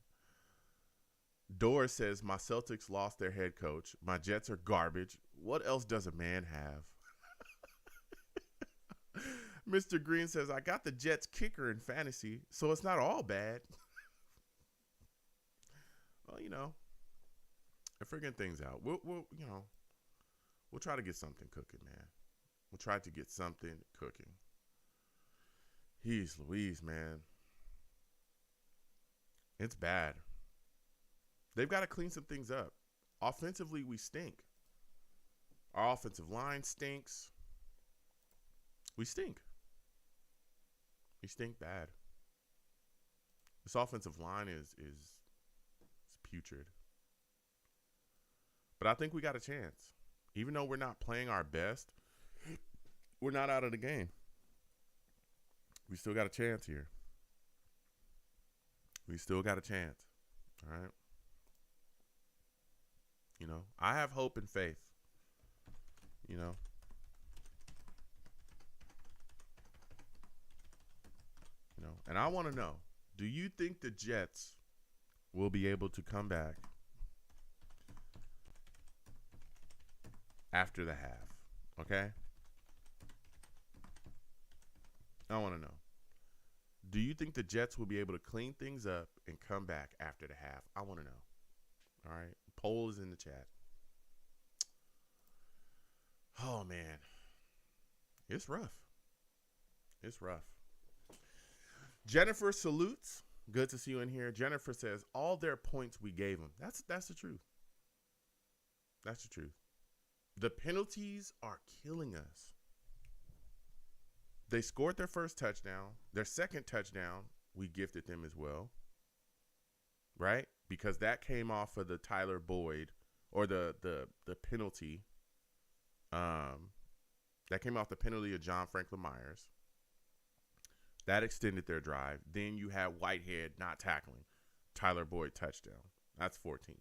A: Doris says, my Celtics lost their head coach. My Jets are garbage. What else does a man have? Mr. Green says, I got the Jets kicker in fantasy, so it's not all bad. Well, they're figuring things out. We'll try to get something cooking, man. We'll try to get something cooking. Jeez Louise, man. It's bad. They've got to clean some things up. Offensively, we stink. Our offensive line stinks. We stink. We stink bad. This offensive line is putrid. But I think we got a chance. Even though we're not playing our best, we're not out of the game. We still got a chance here. We still got a chance. All right. I have hope and faith. And I want to know, do you think the Jets will be able to come back after the half? Okay? I want to know. Do you think the Jets will be able to clean things up and come back after the half? I want to know. All right? Poll is in the chat. Oh, man. It's rough. It's rough. Jennifer salutes. Good to see you in here. Jennifer says, all their points we gave them. That's the truth. That's the truth. The penalties are killing us. They scored their first touchdown. Their second touchdown, we gifted them as well. Right? Because that came off of the Tyler Boyd or the penalty. That came off the penalty of John Franklin Myers. That extended their drive. Then you had Whitehead not tackling. Tyler Boyd touchdown. That's 14.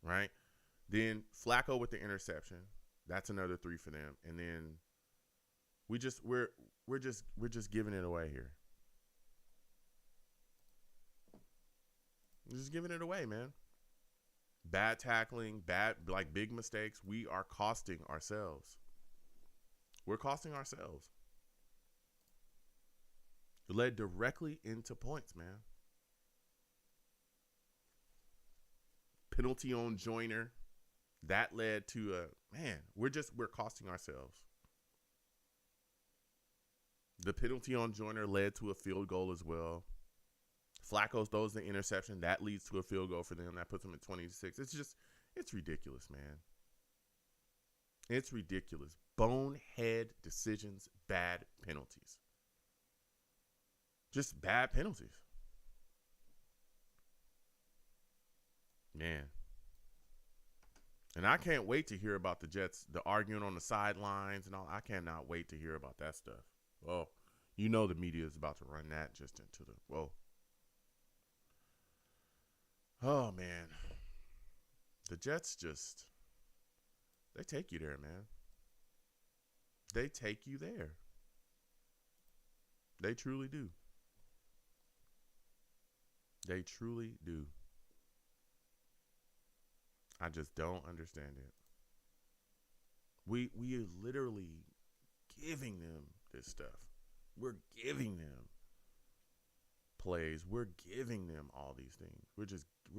A: Right? Then Flacco with the interception. That's another 3 for them. And then we're just giving it away here. We're just giving it away, man. Bad tackling, big mistakes. We are costing ourselves. We're costing ourselves. It led directly into points, man. Penalty on Joyner. That led to we're costing ourselves. The penalty on Joyner led to a field goal as well. Flacco throws the interception. That leads to a field goal for them. That puts them at 26. It's ridiculous, man. It's ridiculous. Bonehead decisions, bad penalties. Just bad penalties. Man. And I can't wait to hear about the Jets, the arguing on the sidelines and all. I cannot wait to hear about that stuff. Oh, the media is about to run that just into the, whoa. Oh, man. The Jets just, they take you there, man. They take you there. They truly do. They truly do. I just don't understand it. We are literally giving them this stuff. We're giving them plays. We're giving them all these things. We're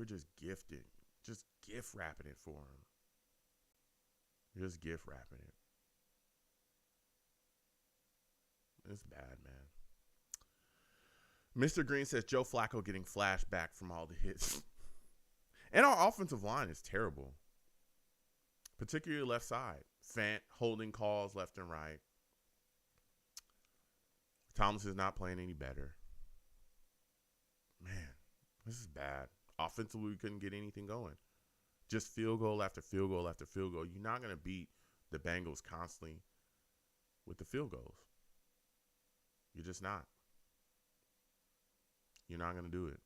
A: just gifting, just gift wrapping it for them. Just gift wrapping it. It's bad, man. Mr. Green says Joe Flacco getting flashback from all the hits. And our offensive line is terrible. Particularly left side. Fant holding calls left and right. Thomas is not playing any better. Man, this is bad. Offensively, we couldn't get anything going. Just field goal after field goal after field goal. You're not going to beat the Bengals constantly with the field goals. You're just not. You're not going to do it.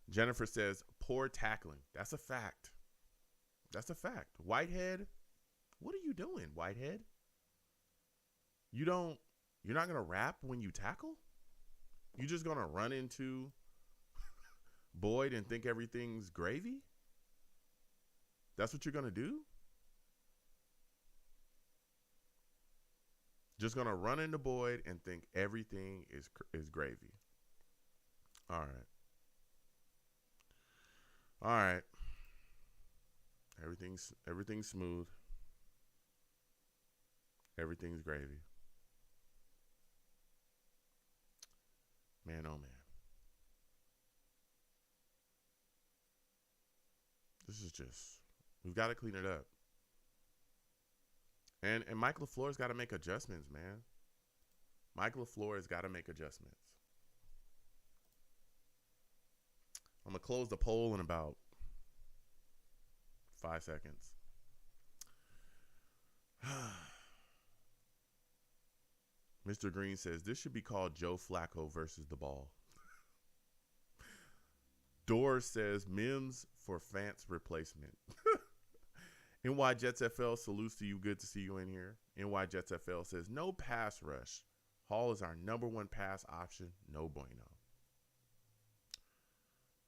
A: Jennifer says, poor tackling. That's a fact. That's a fact. Whitehead, what are you doing, Whitehead? You're not going to rap when you tackle? You're just going to run into Boyd and think everything's gravy? That's what you're going to do? Just going to run into Boyd and think everything is gravy. All right. All right. Everything's smooth. Everything's gravy. Man, oh man. This is just, we've got to clean it up. And Mike LaFleur's got to make adjustments, man. Mike LaFleur has got to make adjustments. I'm going to close the poll in about 5 seconds. Mr. Green says, this should be called Joe Flacco versus the ball. Doors says, Mims for Fant's replacement. NY Jets FL salutes to you. Good to see you in here. NY Jets FL says, no pass rush. Hall is our number one pass option. No bueno.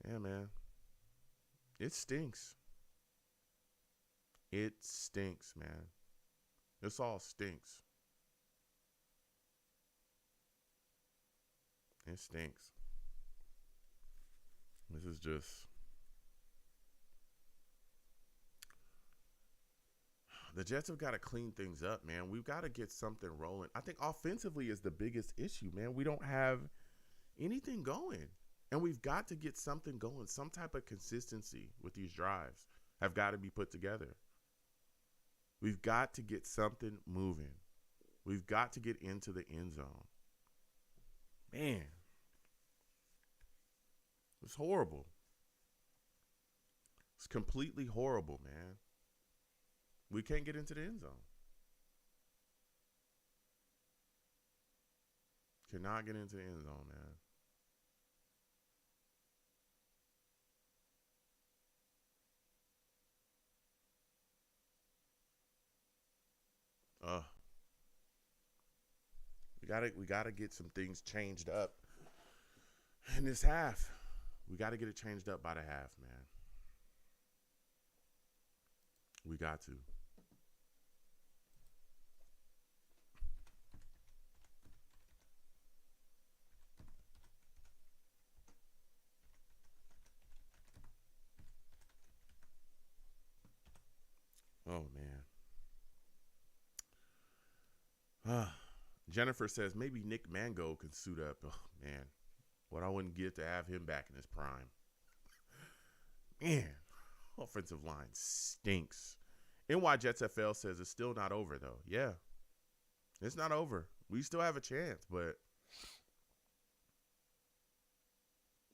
A: Yeah, man. It stinks. It stinks, man. This all stinks. It stinks. This is just... The Jets have got to clean things up, man. We've got to get something rolling. I think offensively is the biggest issue, man. We don't have anything going. And we've got to get something going. Some type of consistency with these drives have got to be put together. We've got to get something moving. We've got to get into the end zone. Man. It's horrible. It's completely horrible, man. We can't get into the end zone. Cannot get into the end zone, man. We gotta get some things changed up in this half. We gotta get it changed up by the half, man. We got to. Oh, man. Jennifer says maybe Nick Mango can suit up. Oh, man. What I wouldn't get to have him back in his prime. Man, offensive line stinks. NY Jets FL says it's still not over, though. Yeah, it's not over. We still have a chance, but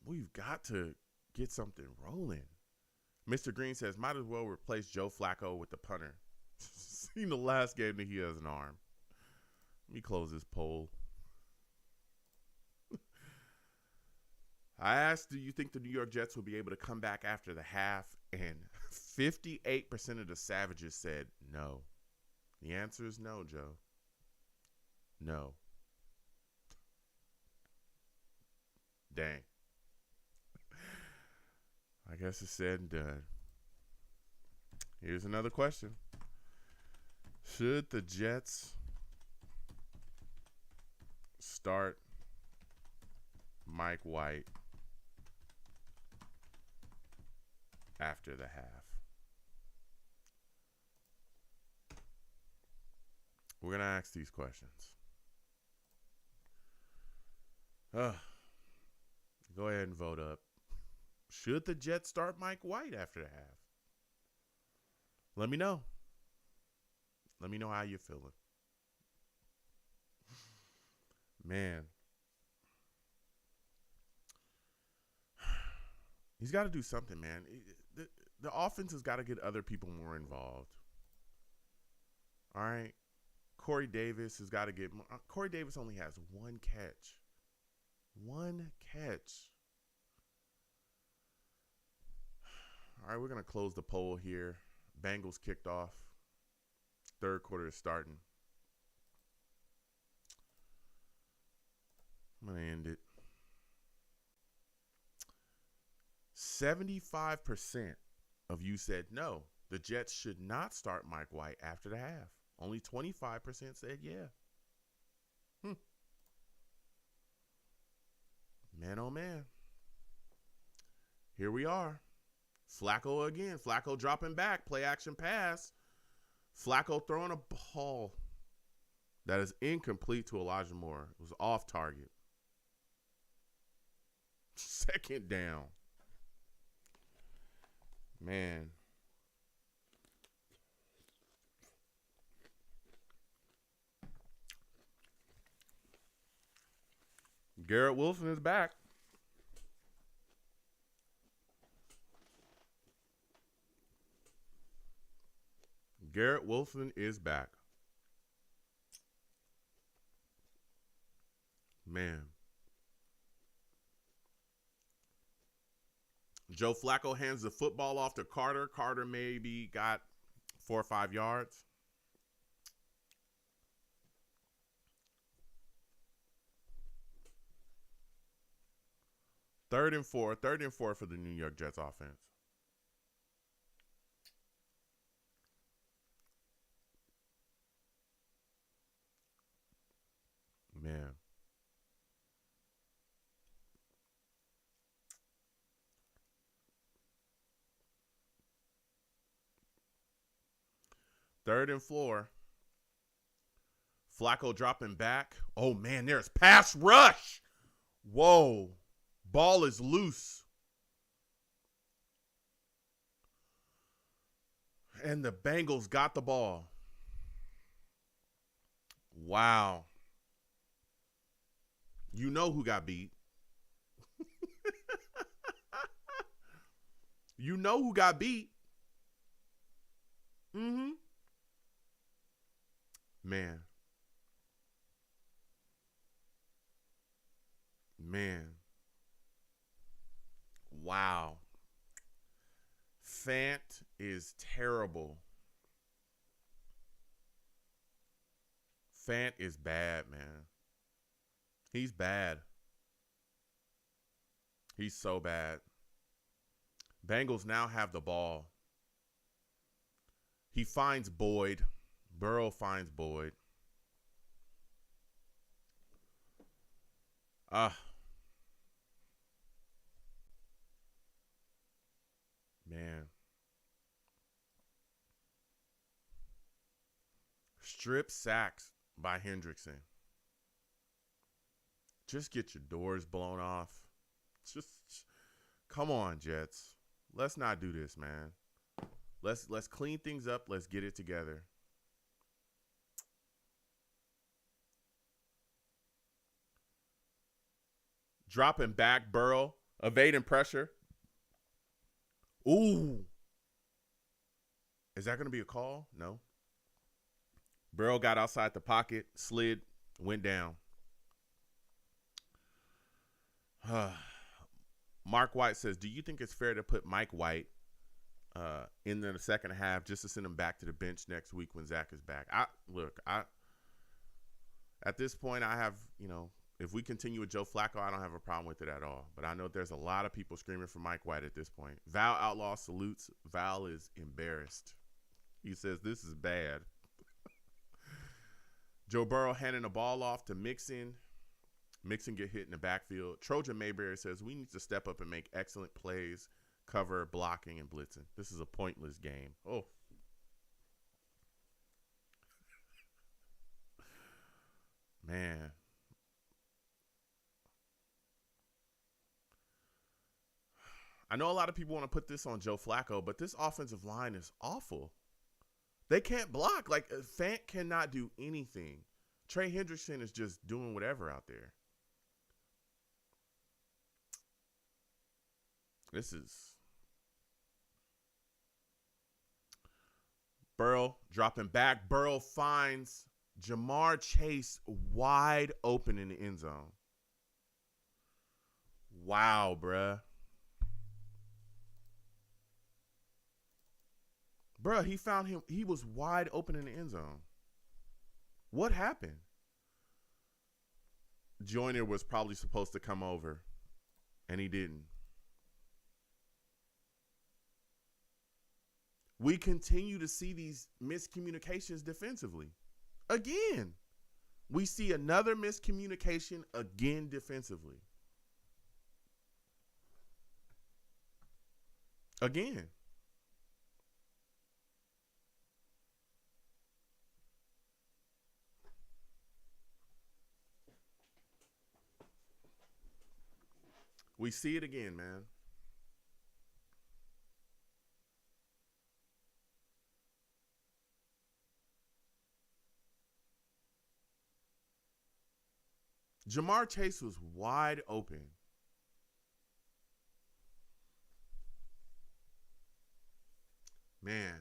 A: we've got to get something rolling. Mr. Green says, might as well replace Joe Flacco with the punter. Seen the last game that he has an arm. Let me close this poll. I asked, do you think the New York Jets will be able to come back after the half? And 58% of the Savages said no. The answer is no, Joe. No. Dang. I guess it's said and done. Here's another question. Should the Jets start Mike White after the half? We're going to ask these questions. Go ahead and vote up. Should the Jets start Mike White after the half? Let me know. Let me know how you're feeling. Man. He's got to do something, man. The offense has got to get other people more involved. All right? Corey Davis has got to get more. Corey Davis only has one catch. One catch. All right, we're going to close the poll here. Bengals kicked off. Third quarter is starting. I'm going to end it. 75% of you said no. The Jets should not start Mike White after the half. Only 25% said yeah. Man, oh man. Here we are. Flacco again. Flacco dropping back. Play action pass. Flacco throwing a ball that is incomplete to Elijah Moore. It was off target. Second down. Man. Garrett Wilson is back. Garrett Wilson is back. Man. Joe Flacco hands the football off to Carter. Carter maybe got 4 or 5 yards. Third and four for the New York Jets offense. Man. Third and 4. Flacco dropping back. Oh, man, there's pass rush. Whoa. Ball is loose. And the Bengals got the ball. Wow. You know who got beat. You know who got beat. Mm-hmm. Man. Wow. Fant is terrible. Fant is bad, man. He's bad. He's so bad. Bengals now have the ball. He finds Boyd. Burrow finds Boyd. Man. Strip sacks by Hendrickson. Just get your doors blown off. Just come on, Jets. Let's not do this, man. Let's clean things up. Let's get it together. Dropping back, Burrow, evading pressure. Ooh. Is that going to be a call? No. Burrow got outside the pocket, slid, went down. Mark White says, do you think it's fair to put Mike White in the second half just to send him back to the bench next week when Zach is back? At this point, I have, if we continue with Joe Flacco, I don't have a problem with it at all. But I know there's a lot of people screaming for Mike White at this point. Val Outlaw salutes. Val is embarrassed. He says, this is bad. Joe Burrow handing the ball off to Mixon. Mixon get hit in the backfield. Trojan Mayberry says, we need to step up and make excellent plays, cover, blocking, and blitzing. This is a pointless game. Oh. Man. I know a lot of people want to put this on Joe Flacco, but this offensive line is awful. They can't block. Like, Fant cannot do anything. Trey Hendrickson is just doing whatever out there. This is Burrow dropping back. Burrow finds Jamar Chase wide open in the end zone. Wow, bruh. Bruh, he found him. He was wide open in the end zone. What happened? Joyner was probably supposed to come over, and he didn't. We continue to see these miscommunications defensively. Again, we see another miscommunication again defensively. Again. We see it again, man. Jamar Chase was wide open. Man.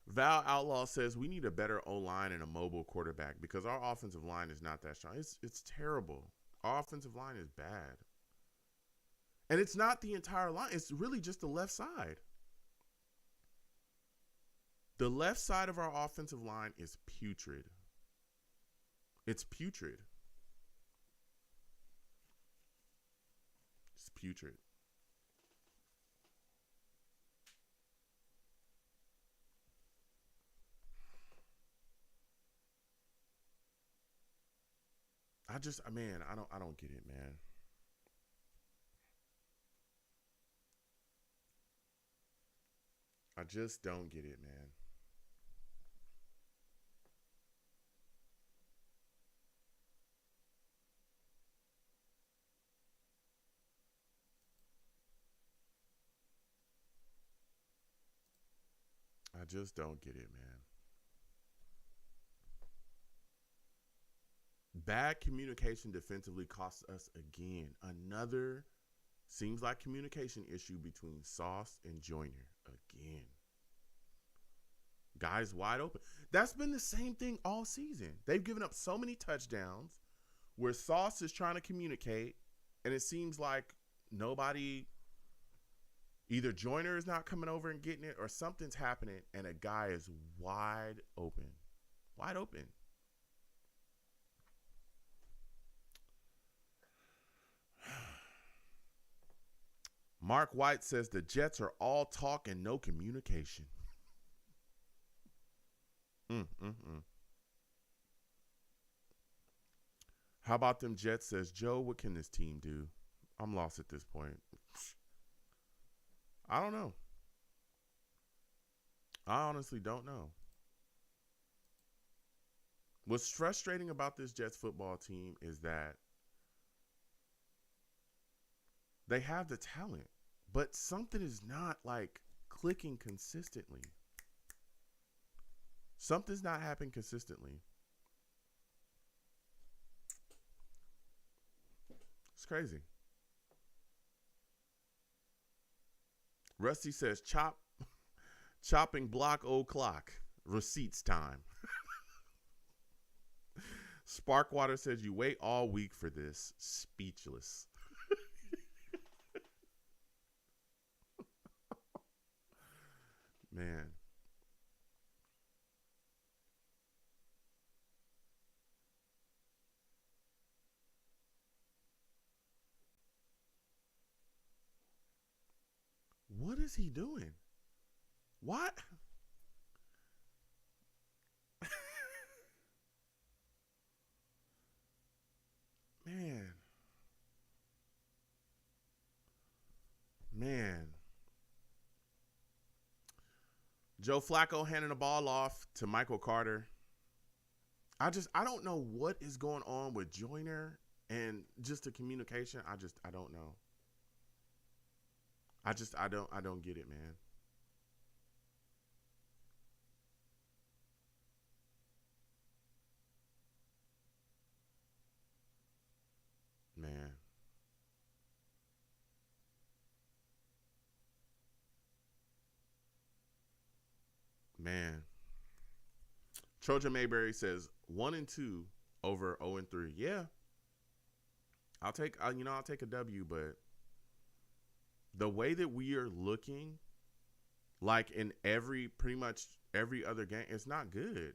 A: Val Outlaw says we need a better O-line and a mobile quarterback because our offensive line is not that strong. It's terrible. Our offensive line is bad. And it's not the entire line. It's really just the left side. The left side of our offensive line is putrid. It's putrid. It's putrid. I don't get it, man. I just don't get it, man. I just don't get it, man. Bad communication defensively costs us again. Another seems like communication issue between Sauce and Joyner again. Guys wide open. That's been the same thing all season. They've given up so many touchdowns where Sauce is trying to communicate, and it seems like nobody, either Joyner is not coming over and getting it or something's happening, and a guy is wide open. Wide open. Mark White says the Jets are all talk and no communication. How about them Jets? Says Joe, what can this team do? I'm lost at this point. I don't know. I honestly don't know. What's frustrating about this Jets football team is that they have the talent, but something is not like clicking consistently. Something's not happening consistently. It's crazy. Rusty says, chopping block old clock. Receipts time. Sparkwater says, you wait all week for this. Speechless. Man. What is he doing? What? Man. Man. Joe Flacco handing the ball off to Michael Carter. I don't know what is going on with Joyner and just the communication. I don't know. I don't get it, man. Man. Man. Trojan Mayberry says 1-2 over 0-3. Yeah, I'll take a W, but the way that we are looking, like in pretty much every other game, it's not good.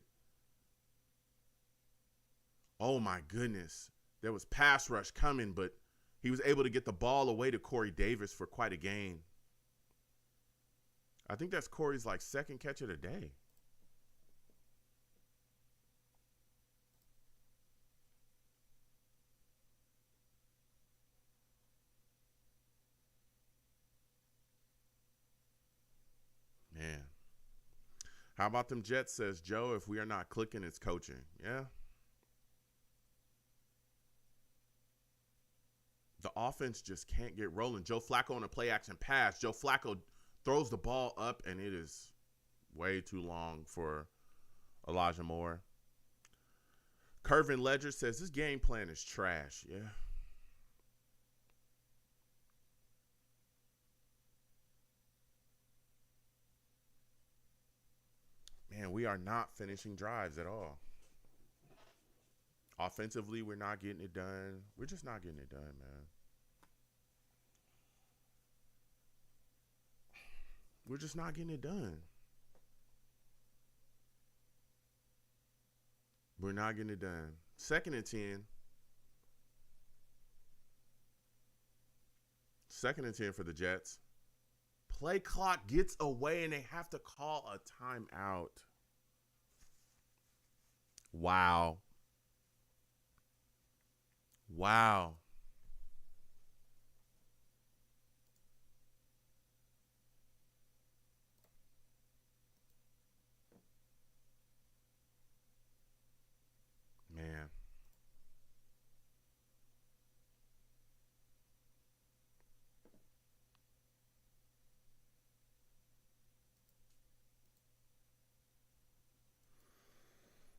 A: Oh my goodness, there was pass rush coming, but he was able to get the ball away to Corey Davis for quite a gain. I think that's Corey's like second catch of the day. Man. How about them Jets, says Joe? If we are not clicking, it's coaching. Yeah. The offense just can't get rolling. Joe Flacco on a play action pass. Joe Flacco throws the ball up, and it is way too long for Elijah Moore. Curvin Ledger says this game plan is trash. Yeah. Man, we are not finishing drives at all. Offensively, we're not getting it done. We're just not getting it done, man. We're just not getting it done. We're not getting it done. 2nd and 10. 2nd and 10 for the Jets. Play clock gets away and they have to call a timeout. Wow. Wow. Man.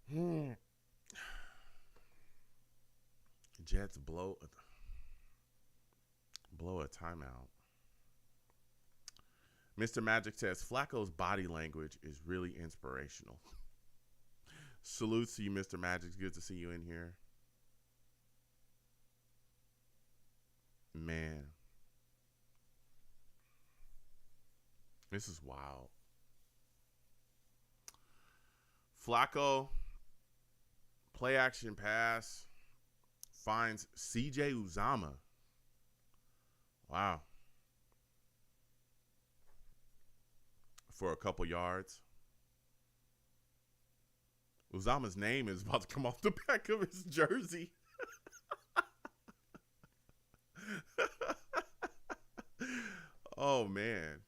A: Hmm. Jets blow a timeout. Mr. Magic says Flacco's body language is really inspirational. Salute to you, Mr. Magic. It's good to see you in here. Man, this is wild. Flacco, play action pass, finds CJ Uzama. Wow. For a couple yards. Uzama's name is about to come off the back of his jersey. Oh, man.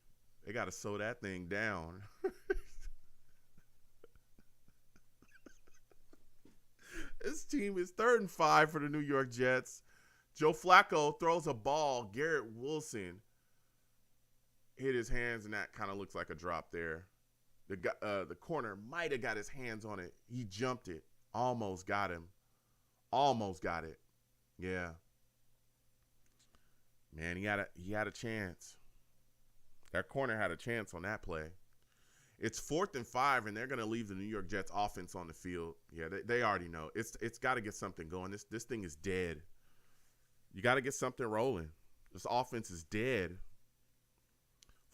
A: They got to sew that thing down. This team is 3rd and 5 for the New York Jets. Joe Flacco throws a ball. Garrett Wilson hit his hands, and that kind of looks like a drop there. The corner might have got his hands on it. He jumped it. Almost got him. Almost got it. Yeah. Man, he had a chance. That corner had a chance on that play. It's 4th and 5, and they're going to leave the New York Jets offense on the field. Yeah, they already know. It's got to get something going. This thing is dead. You got to get something rolling. This offense is dead.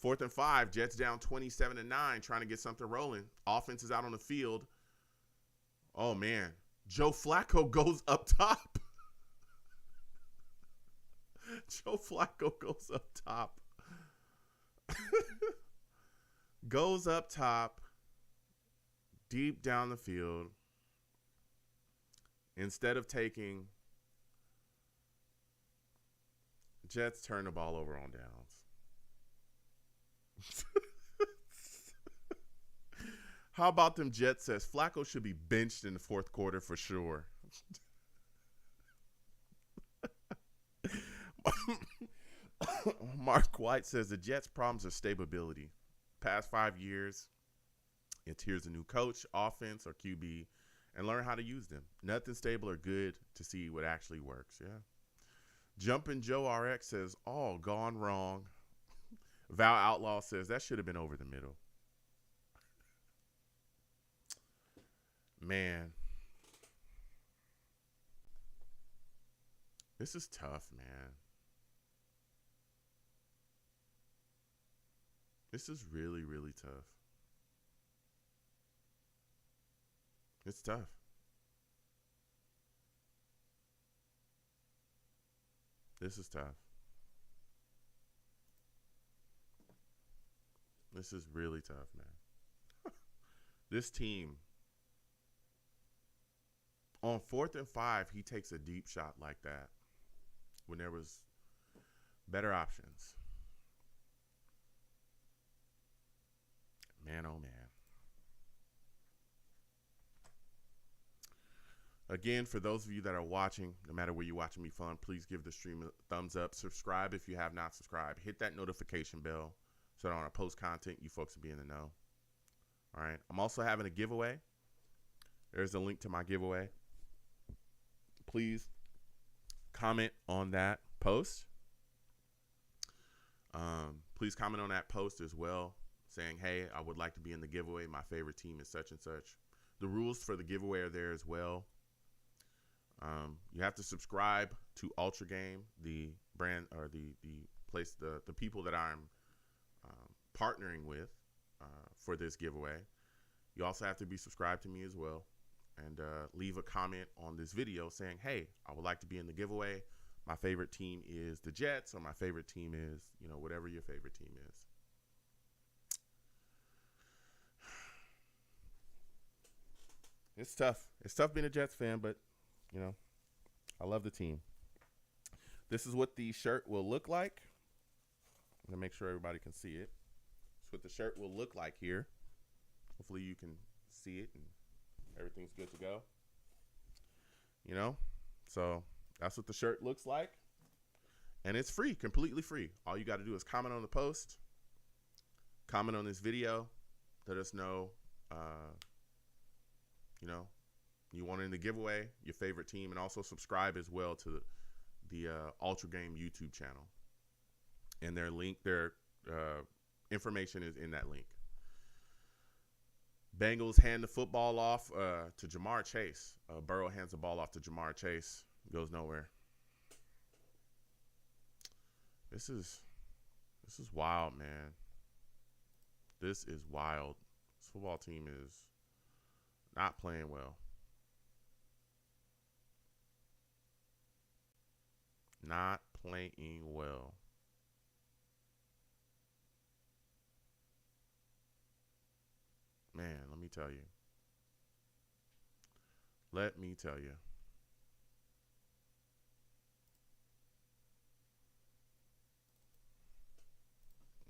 A: 4th and 5, Jets down 27-9, trying to get something rolling. Offense is out on the field. Oh, man. Joe Flacco goes up top. Joe Flacco goes up top. Goes up top, deep down the field. Instead of taking, Jets turn the ball over on downs. How about them Jets says Flacco should be benched in the 4th quarter for sure. Mark White says the Jets' problems are stability. Past 5 years, it's here's a new coach, offense, or QB, and learn how to use them. Nothing stable or good to see what actually works. Yeah. Jumpin' Joe RX says, all gone wrong. Val Outlaw says that should have been over the middle. Man. This is tough, man. This is really, really tough. It's tough. This is tough. This is really tough, man. This team, on 4th and 5, he takes a deep shot like that when there was better options. Man, oh man. Again, for those of you that are watching, no matter where you're watching me from, please give the stream a thumbs up. Subscribe if you have not subscribed. Hit that notification bell so that when I post content, you folks will be in the know. All right. I'm also having a giveaway. There's a link to my giveaway. Please comment on that post. Please comment on that post as well, saying, hey, I would like to be in the giveaway. My favorite team is such and such. The rules for the giveaway are there as well. You have to subscribe to Ultra Game, the brand or the place, the people that I'm partnering with for this giveaway. You also have to be subscribed to me as well, and leave a comment on this video saying, hey, I would like to be in the giveaway. My favorite team is the Jets, or my favorite team is, whatever your favorite team is. It's tough. It's tough being a Jets fan, but, I love the team. This is what the shirt will look like. I'm going to make sure everybody can see it. That's what the shirt will look like here. Hopefully you can see it and everything's good to go. So that's what the shirt looks like. And it's free, completely free. All you got to do is comment on the post, comment on this video, let us know, you want in the giveaway, your favorite team, and also subscribe as well to the Ultra Game YouTube channel. And their information is in that link. Bengals hand the football off to Jamar Chase. Burrow hands the ball off to Jamar Chase. Goes nowhere. This is wild, man. This is wild. This football team is not playing well. Not playing well. Man, let me tell you. Let me tell you.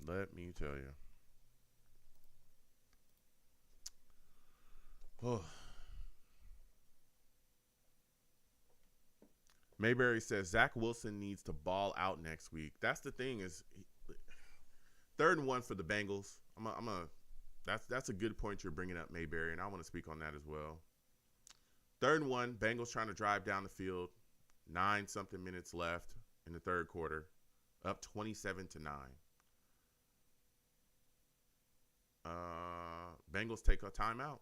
A: Let me tell you. Oh. Mayberry says Zach Wilson needs to ball out next week. That's the thing is, 3rd and 1 for the Bengals. That's a good point you're bringing up, Mayberry, and I want to speak on that as well. 3rd and 1, Bengals trying to drive down the field. 9-something minutes left in the 3rd quarter, up 27-9. Bengals take a timeout.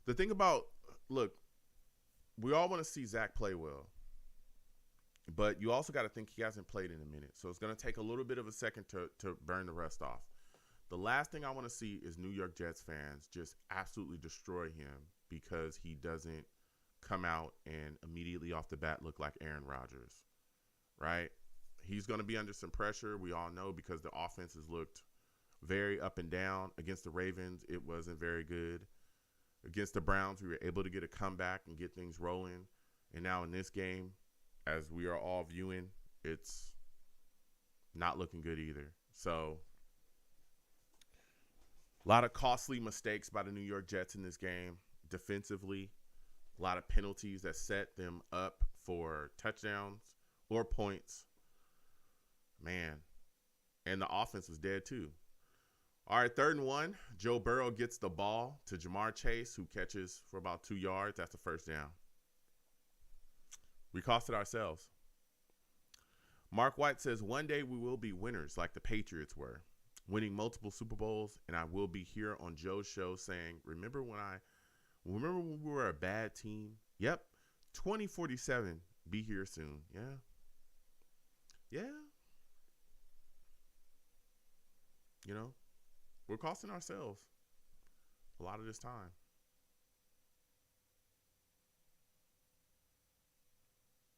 A: The thing about, look, we all want to see Zach play well. But you also got to think he hasn't played in a minute. So it's going to take a little bit of a second to burn the rust off. The last thing I want to see is New York Jets fans just absolutely destroy him because he doesn't come out and immediately off the bat look like Aaron Rodgers, right? He's going to be under some pressure. We all know because the offense has looked very up and down. Against the Ravens, it wasn't very good. Against the Browns, we were able to get a comeback and get things rolling. And now in this game, as we are all viewing, it's not looking good either. So a lot of costly mistakes by the New York Jets in this game defensively. A lot of penalties that set them up for touchdowns or points. Man. And the offense was dead too. All right, 3rd and 1. Joe Burrow gets the ball to Jamar Chase, who catches for about 2 yards. That's the first down. We cost it ourselves. Mark White says, one day we will be winners like the Patriots were, winning multiple Super Bowls, and I will be here on Joe's show saying, remember when we were a bad team? Yep. 2047, be here soon. Yeah. Yeah. You know, we're costing ourselves a lot of this time.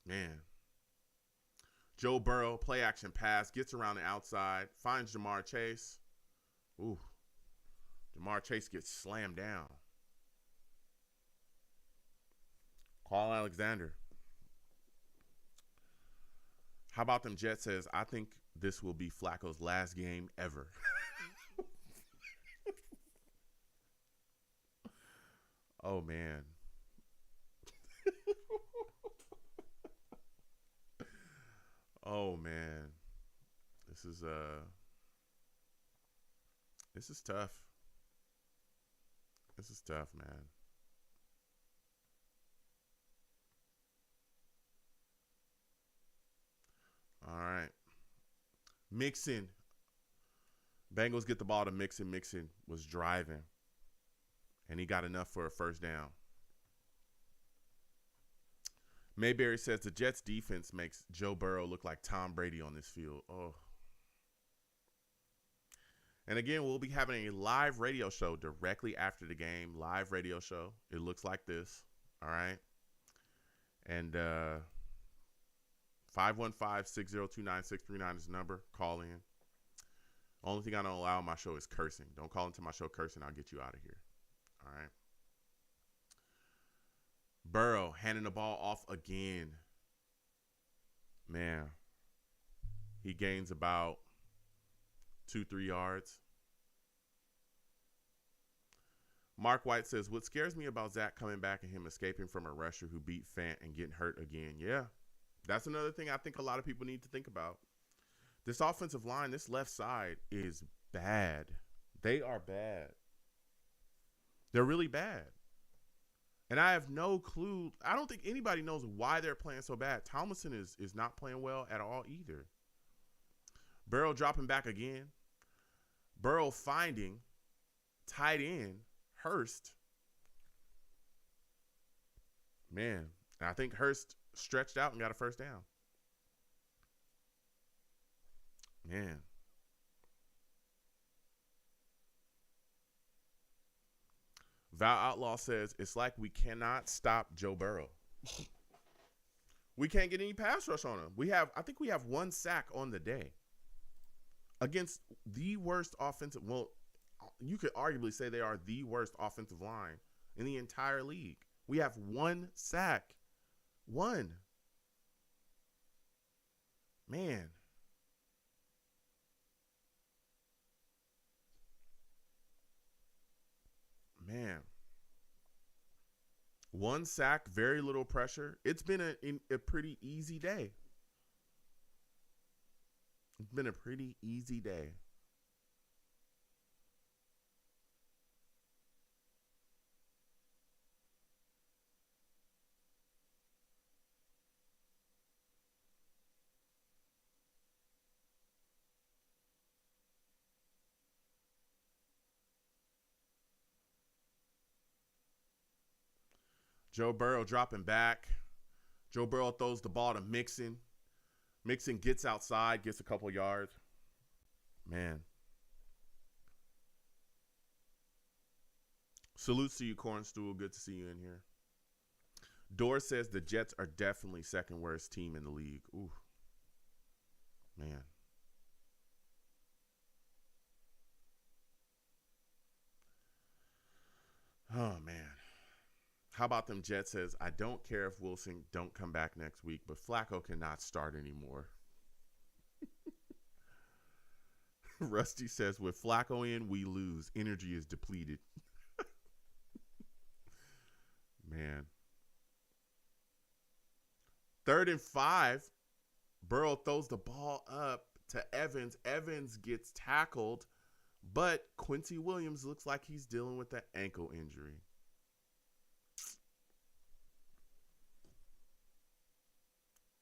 A: Man. Joe Burrow, play action pass, gets around the outside, finds Jamar Chase. Ooh. Jamar Chase gets slammed down. Carl Alexander. How about them Jets says, I think this will be Flacco's last game ever. Oh, man. Oh, man. This is tough. This is tough, man. All right. Mixon. Bengals get the ball to Mixon. Mixon was driving. And he got enough for a first down. Mayberry says the Jets defense makes Joe Burrow look like Tom Brady on this field. Oh. And again, we'll be having a live radio show directly after the game. Live radio show. It looks like this. All right. And 515-602-9639 is the number. Call in. Only thing I don't allow on my show is cursing. Don't call into my show cursing. I'll get you out of here. All right. Burrow handing the ball off again. Man. He gains about 2-3 yards. Mark White says, what scares me about Zach coming back and him escaping from a rusher who beat Fant and getting hurt again. Yeah. That's another thing I think a lot of people need to think about. This offensive line, this left side is bad. They are bad. They're really bad. And I have no clue. I don't think anybody knows why they're playing so bad. Tomlinson is not playing well at all either. Burrow dropping back again. Burrow finding tight end Hurst. Man, I think Hurst stretched out and got a first down. Man. Val Outlaw says, it's like we cannot stop Joe Burrow. We can't get any pass rush on him. I think we have 1 sack on the day against the worst offensive. Well, you could arguably say they are the worst offensive line in the entire league. We have 1 sack. 1. Man. Man. 1 sack, very little pressure. It's been a pretty easy day. It's been a pretty easy day. Joe Burrow dropping back. Joe Burrow throws the ball to Mixon. Mixon gets outside, gets a couple yards. Man. Salutes to you, Cornstool. Good to see you in here. Dor says the Jets are definitely second worst team in the league. Ooh. Man. Oh, man. How about them Jets says, I don't care if Wilson don't come back next week, but Flacco cannot start anymore. Rusty says, with Flacco in, we lose. Energy is depleted. Man. 3rd and 5. Burrow throws the ball up to Evans. Evans gets tackled, but Quincy Williams looks like he's dealing with an ankle injury.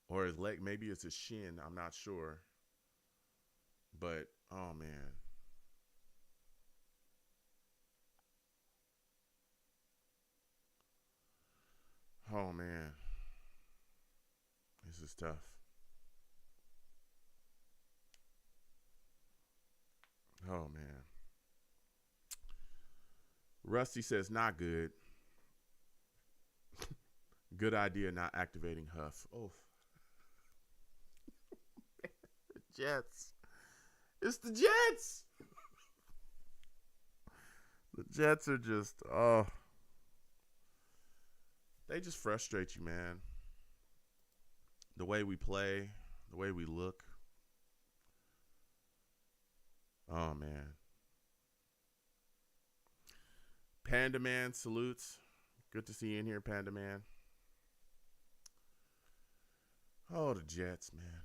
A: Or his leg, maybe it's his shin. I'm not sure. But, oh, man. Oh, man. This is tough. Oh, man. Rusty says, not good. Good idea not activating Huff. Oh. The Jets. It's the Jets. The Jets are just, oh. They just frustrate you, man. The way we play, the way we look. Oh, man. Panda Man salutes. Good to see you in here, Panda Man. Oh, the Jets, man.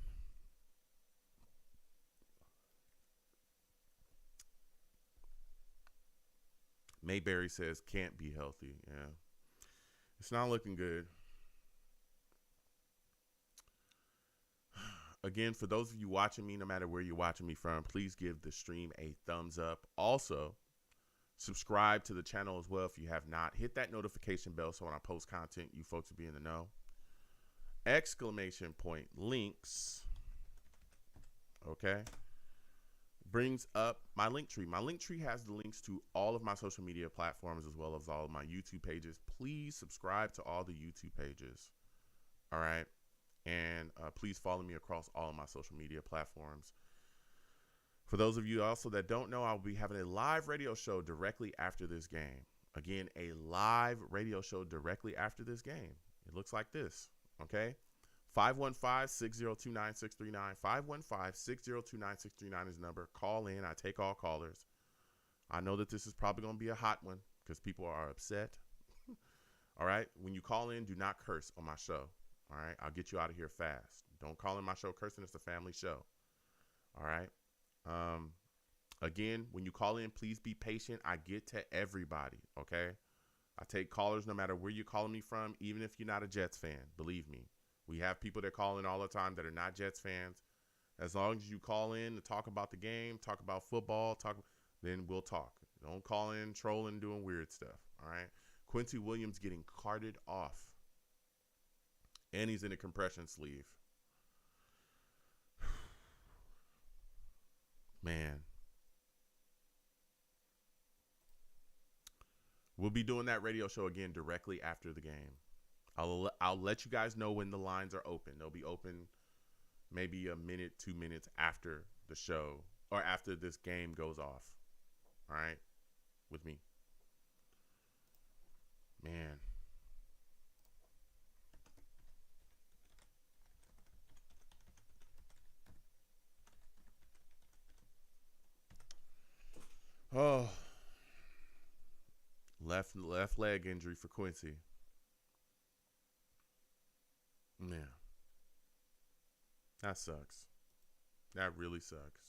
A: Mayberry says can't be healthy. Yeah. It's not looking good. Again, for those of you watching me, no matter where you're watching me from, please give the stream a thumbs up. Also, subscribe to the channel as well if you have not. Hit that notification bell so when I post content, you folks will be in the know. Exclamation point links. Okay. Brings up my link tree. My link tree has the links to all of my social media platforms as well as all of my YouTube pages. Please subscribe to all the YouTube pages. All right. And please follow me across all of my social media platforms. For those of you also that don't know, I'll be having a live radio show directly after this game. Again, a live radio show directly after this game. It looks like this, okay? 515-602-9639. 515-602-9639 is the number. Call in. I take all callers. I know that this is probably going to be a hot one because people are upset. All right? When you call in, do not curse on my show. All right? I'll get you out of here fast. Don't call in my show cursing. It's a family show. All right? Again, when you call in, please be patient. I get to everybody, okay? I take callers no matter where you're calling me from, even if you're not a Jets fan. Believe me. We have people that call in all the time that are not Jets fans. As long as you call in to talk about the game, talk about football, then we'll talk. Don't call in trolling, doing weird stuff, all right? Quincy Williams getting carted off. And he's in a compression sleeve. Man. We'll be doing that radio show again directly after the game. I'll let you guys know when the lines are open. They'll be open maybe a minute, 2 minutes after the show or after this game goes off. All right? With me. Man. Oh. Left leg injury for Quincy. Yeah. That sucks. That really sucks.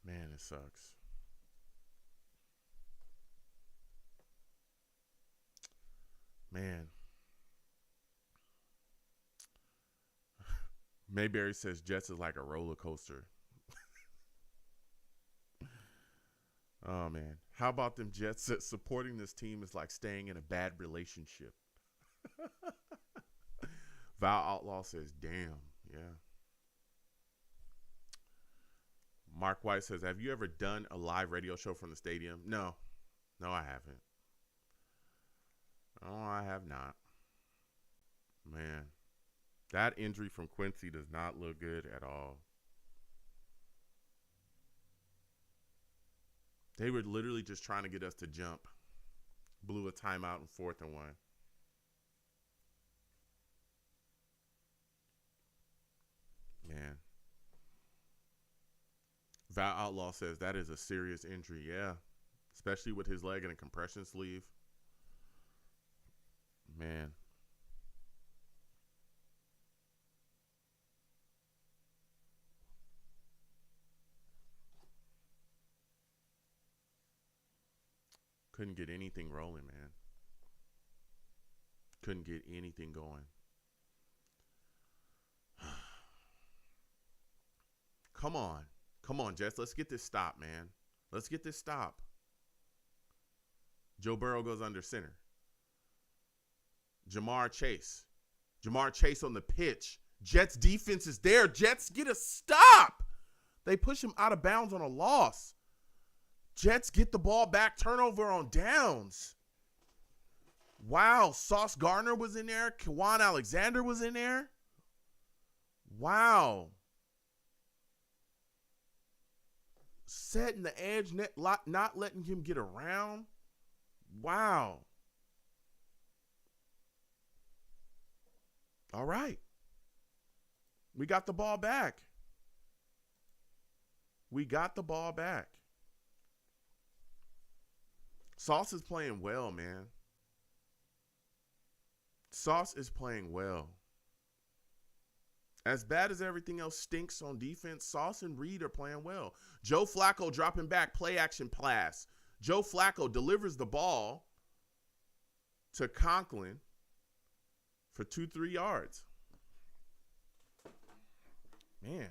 A: Man, it sucks. Man. Mayberry says Jets is like a roller coaster. Oh, man. How about them Jets that supporting this team is like staying in a bad relationship? Val Outlaw says, damn. Yeah. Mark White says, have you ever done a live radio show from the stadium? No. No, I haven't. No, I have not. Man, that injury from Quincy does not look good at all. They were literally just trying to get us to jump. Blew a timeout in 4th and 1. Man. Val Outlaw says that is a serious injury. Yeah. Especially with his leg in a compression sleeve. Man. Couldn't get anything rolling, man. Couldn't get anything going. Come on. Come on, Jets. Let's get this stop, man. Let's get this stop. Joe Burrow goes under center. Jamar Chase. Jamar Chase on the pitch. Jets defense is there. Jets get a stop. They push him out of bounds on a loss. Jets get the ball back. Turnover on downs. Wow. Sauce Gardner was in there. Kwan Alexander was in there. Wow. Setting the edge, not letting him get around. Wow. All right. We got the ball back. We got the ball back. Sauce is playing well, man. Sauce is playing well. As bad as everything else stinks on defense, Sauce and Reed are playing well. Joe Flacco dropping back, play action pass. Joe Flacco delivers the ball to Conklin for 2-3 yards. Man.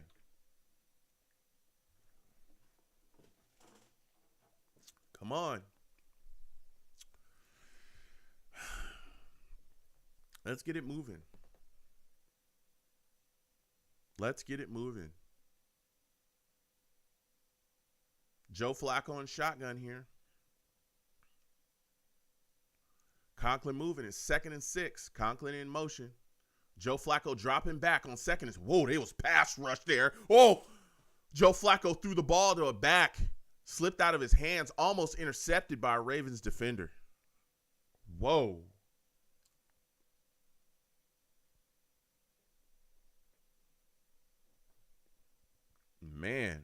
A: Come on. Let's get it moving. Let's get it moving. Joe Flacco in shotgun here. Conklin moving. It's 2nd and 6. Conklin in motion. Joe Flacco dropping back on 2nd. Whoa, there was pass rush there. Oh, Joe Flacco threw the ball to a back. Slipped out of his hands. Almost intercepted by a Ravens defender. Whoa. Man.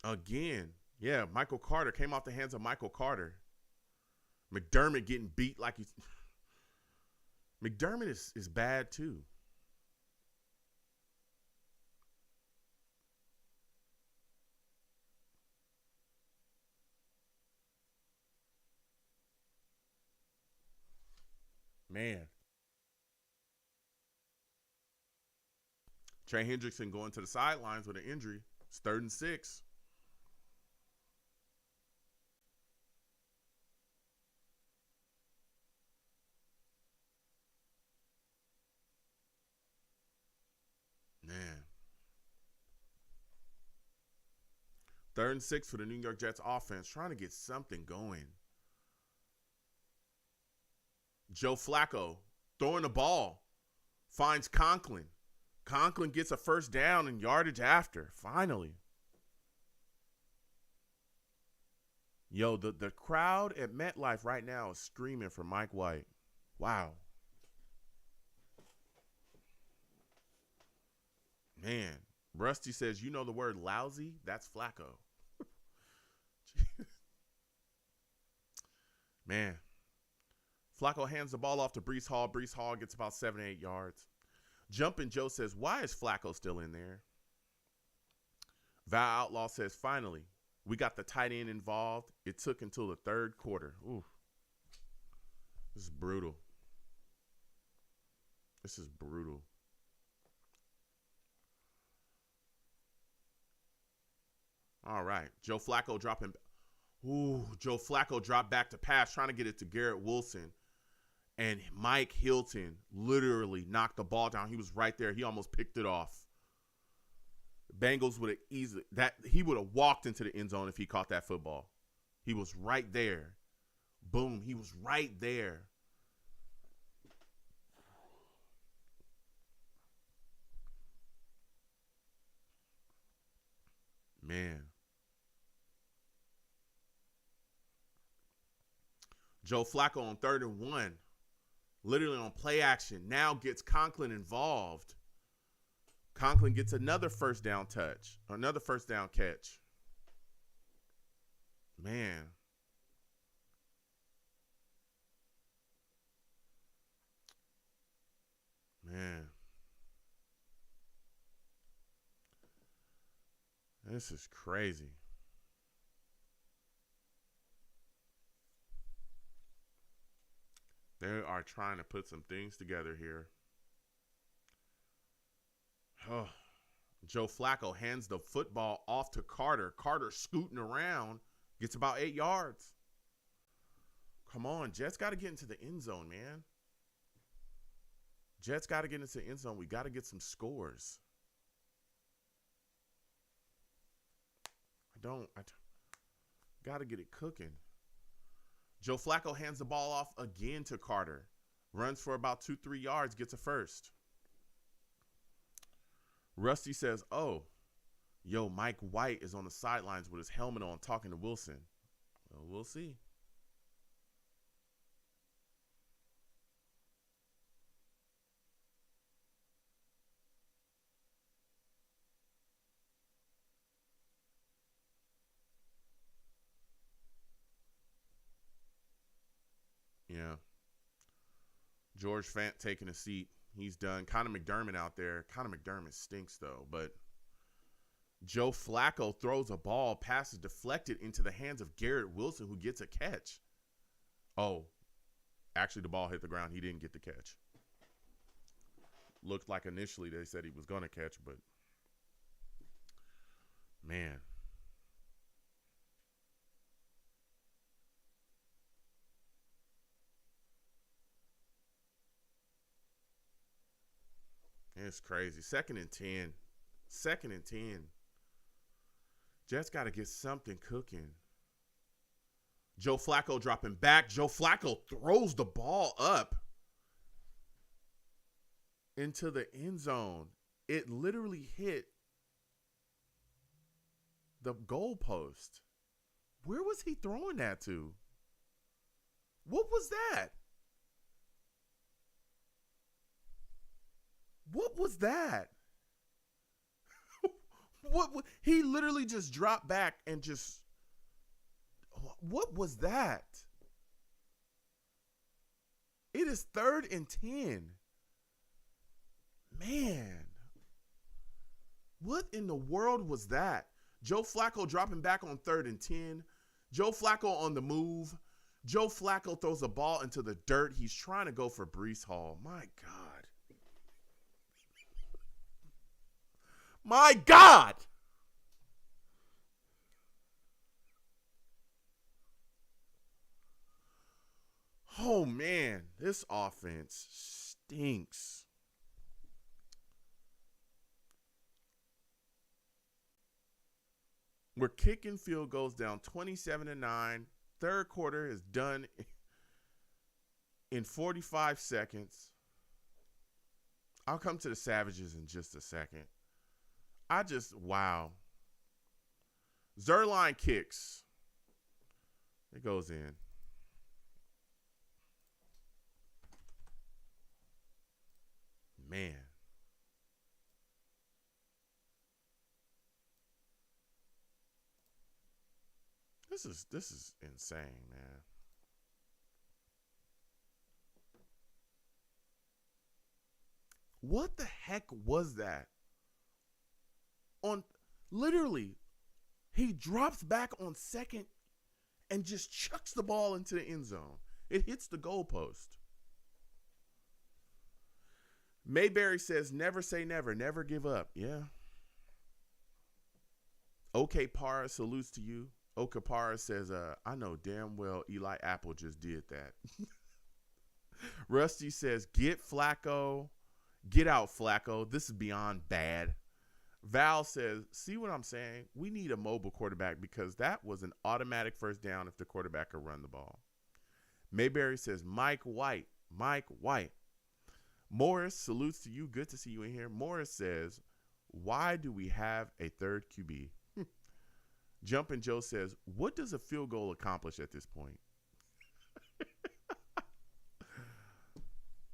A: Again. Yeah, Michael Carter came off the hands of Michael Carter. McDermott getting beat like he's... McDermott is bad too. Man. Trey Hendrickson going to the sidelines with an injury. It's 3rd and 6. Man. 3rd and 6 for the New York Jets offense, trying to get something going. Joe Flacco throwing the ball, finds Conklin. Conklin gets a first down and yardage after, finally. Yo, the crowd at MetLife right now is screaming for Mike White. Wow. Man, Rusty says, you know the word lousy? That's Flacco. Man. Flacco hands the ball off to Breece Hall. Breece Hall gets about 7-8 yards. Jumpin' Joe says, why is Flacco still in there? Val Outlaw says, finally, we got the tight end involved. It took until the 3rd quarter. Ooh. This is brutal. This is brutal. All right. Joe Flacco dropping. Ooh, Joe Flacco dropped back to pass, trying to get it to Garrett Wilson. And Mike Hilton literally knocked the ball down. He was right there. He almost picked it off. Bengals would have easily he would have walked into the end zone if he caught that football. He was right there. Boom. He was right there. Man. Joe Flacco on 3rd and 1. Literally on play action. Now gets Conklin involved. Conklin gets another first down touch. Another first down catch. Man. Man. This is crazy. They are trying to put some things together here. Oh. Joe Flacco hands the football off to Carter. Carter scooting around. Gets about 8 yards. Come on. Jets got to get into the end zone, man. Jets got to get into the end zone. We got to get some scores. I got to get it cooking. Joe Flacco hands the ball off again to Carter. Runs for about 2-3 yards, gets a first. Rusty says, oh, yo, Mike White is on the sidelines with his helmet on talking to Wilson. Well, we'll see. Yeah. George Fant taking a seat. He's done. Conor McDermott out there. Conor McDermott stinks, though. But Joe Flacco throws a ball. Pass is deflected into the hands of Garrett Wilson, who gets a catch. Oh, actually, the ball hit the ground. He didn't get the catch. Looked like initially they said he was going to catch, but man. It's crazy. 2nd and 10. 2nd and 10. Jets got to get something cooking. Joe Flacco dropping back. Joe Flacco throws the ball up into the end zone. It literally hit the goalpost. Where was he throwing that to? What was that? What was that? He literally just dropped back and just. What was that? It is 3rd and 10. Man. What in the world was that? Joe Flacco dropping back on 3rd and 10. Joe Flacco on the move. Joe Flacco throws the ball into the dirt. He's trying to go for Breece Hall. My God. My God! Oh, man. This offense stinks. We're kicking field goals down 27-9. 3rd quarter is done in 45 seconds. I'll come to the Savages in just a second. Wow. Zerline kicks. It goes in. Man. This is insane, man. What the heck was that? Literally, he drops back on 2nd and just chucks the ball into the end zone. It hits the goalpost. Mayberry says, never say never, never give up. Yeah. OK Parra salutes to you. OK Parra says, I know damn well Eli Apple just did that. Rusty says, get Flacco. Get out, Flacco. This is beyond bad. Val says, see what I'm saying? We need a mobile quarterback because that was an automatic first down if the quarterback could run the ball. Mayberry says, Mike White. Mike White. Morris salutes to you. Good to see you in here. Morris says, why do we have a third QB? Jumpin' Joe says, what does a field goal accomplish at this point?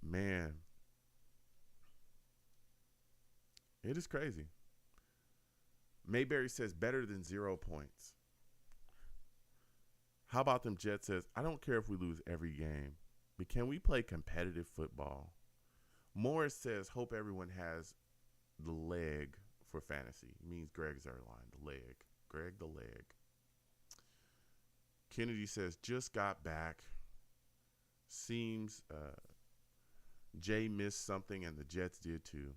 A: Man. It is crazy. Mayberry says, better than 0 points. How about them Jets says, I don't care if we lose every game, but can we play competitive football? Morris says, hope everyone has the leg for fantasy. It means Greg Zerline, the leg. Greg the leg. Kennedy says, just got back. Seems Jay missed something and the Jets did too.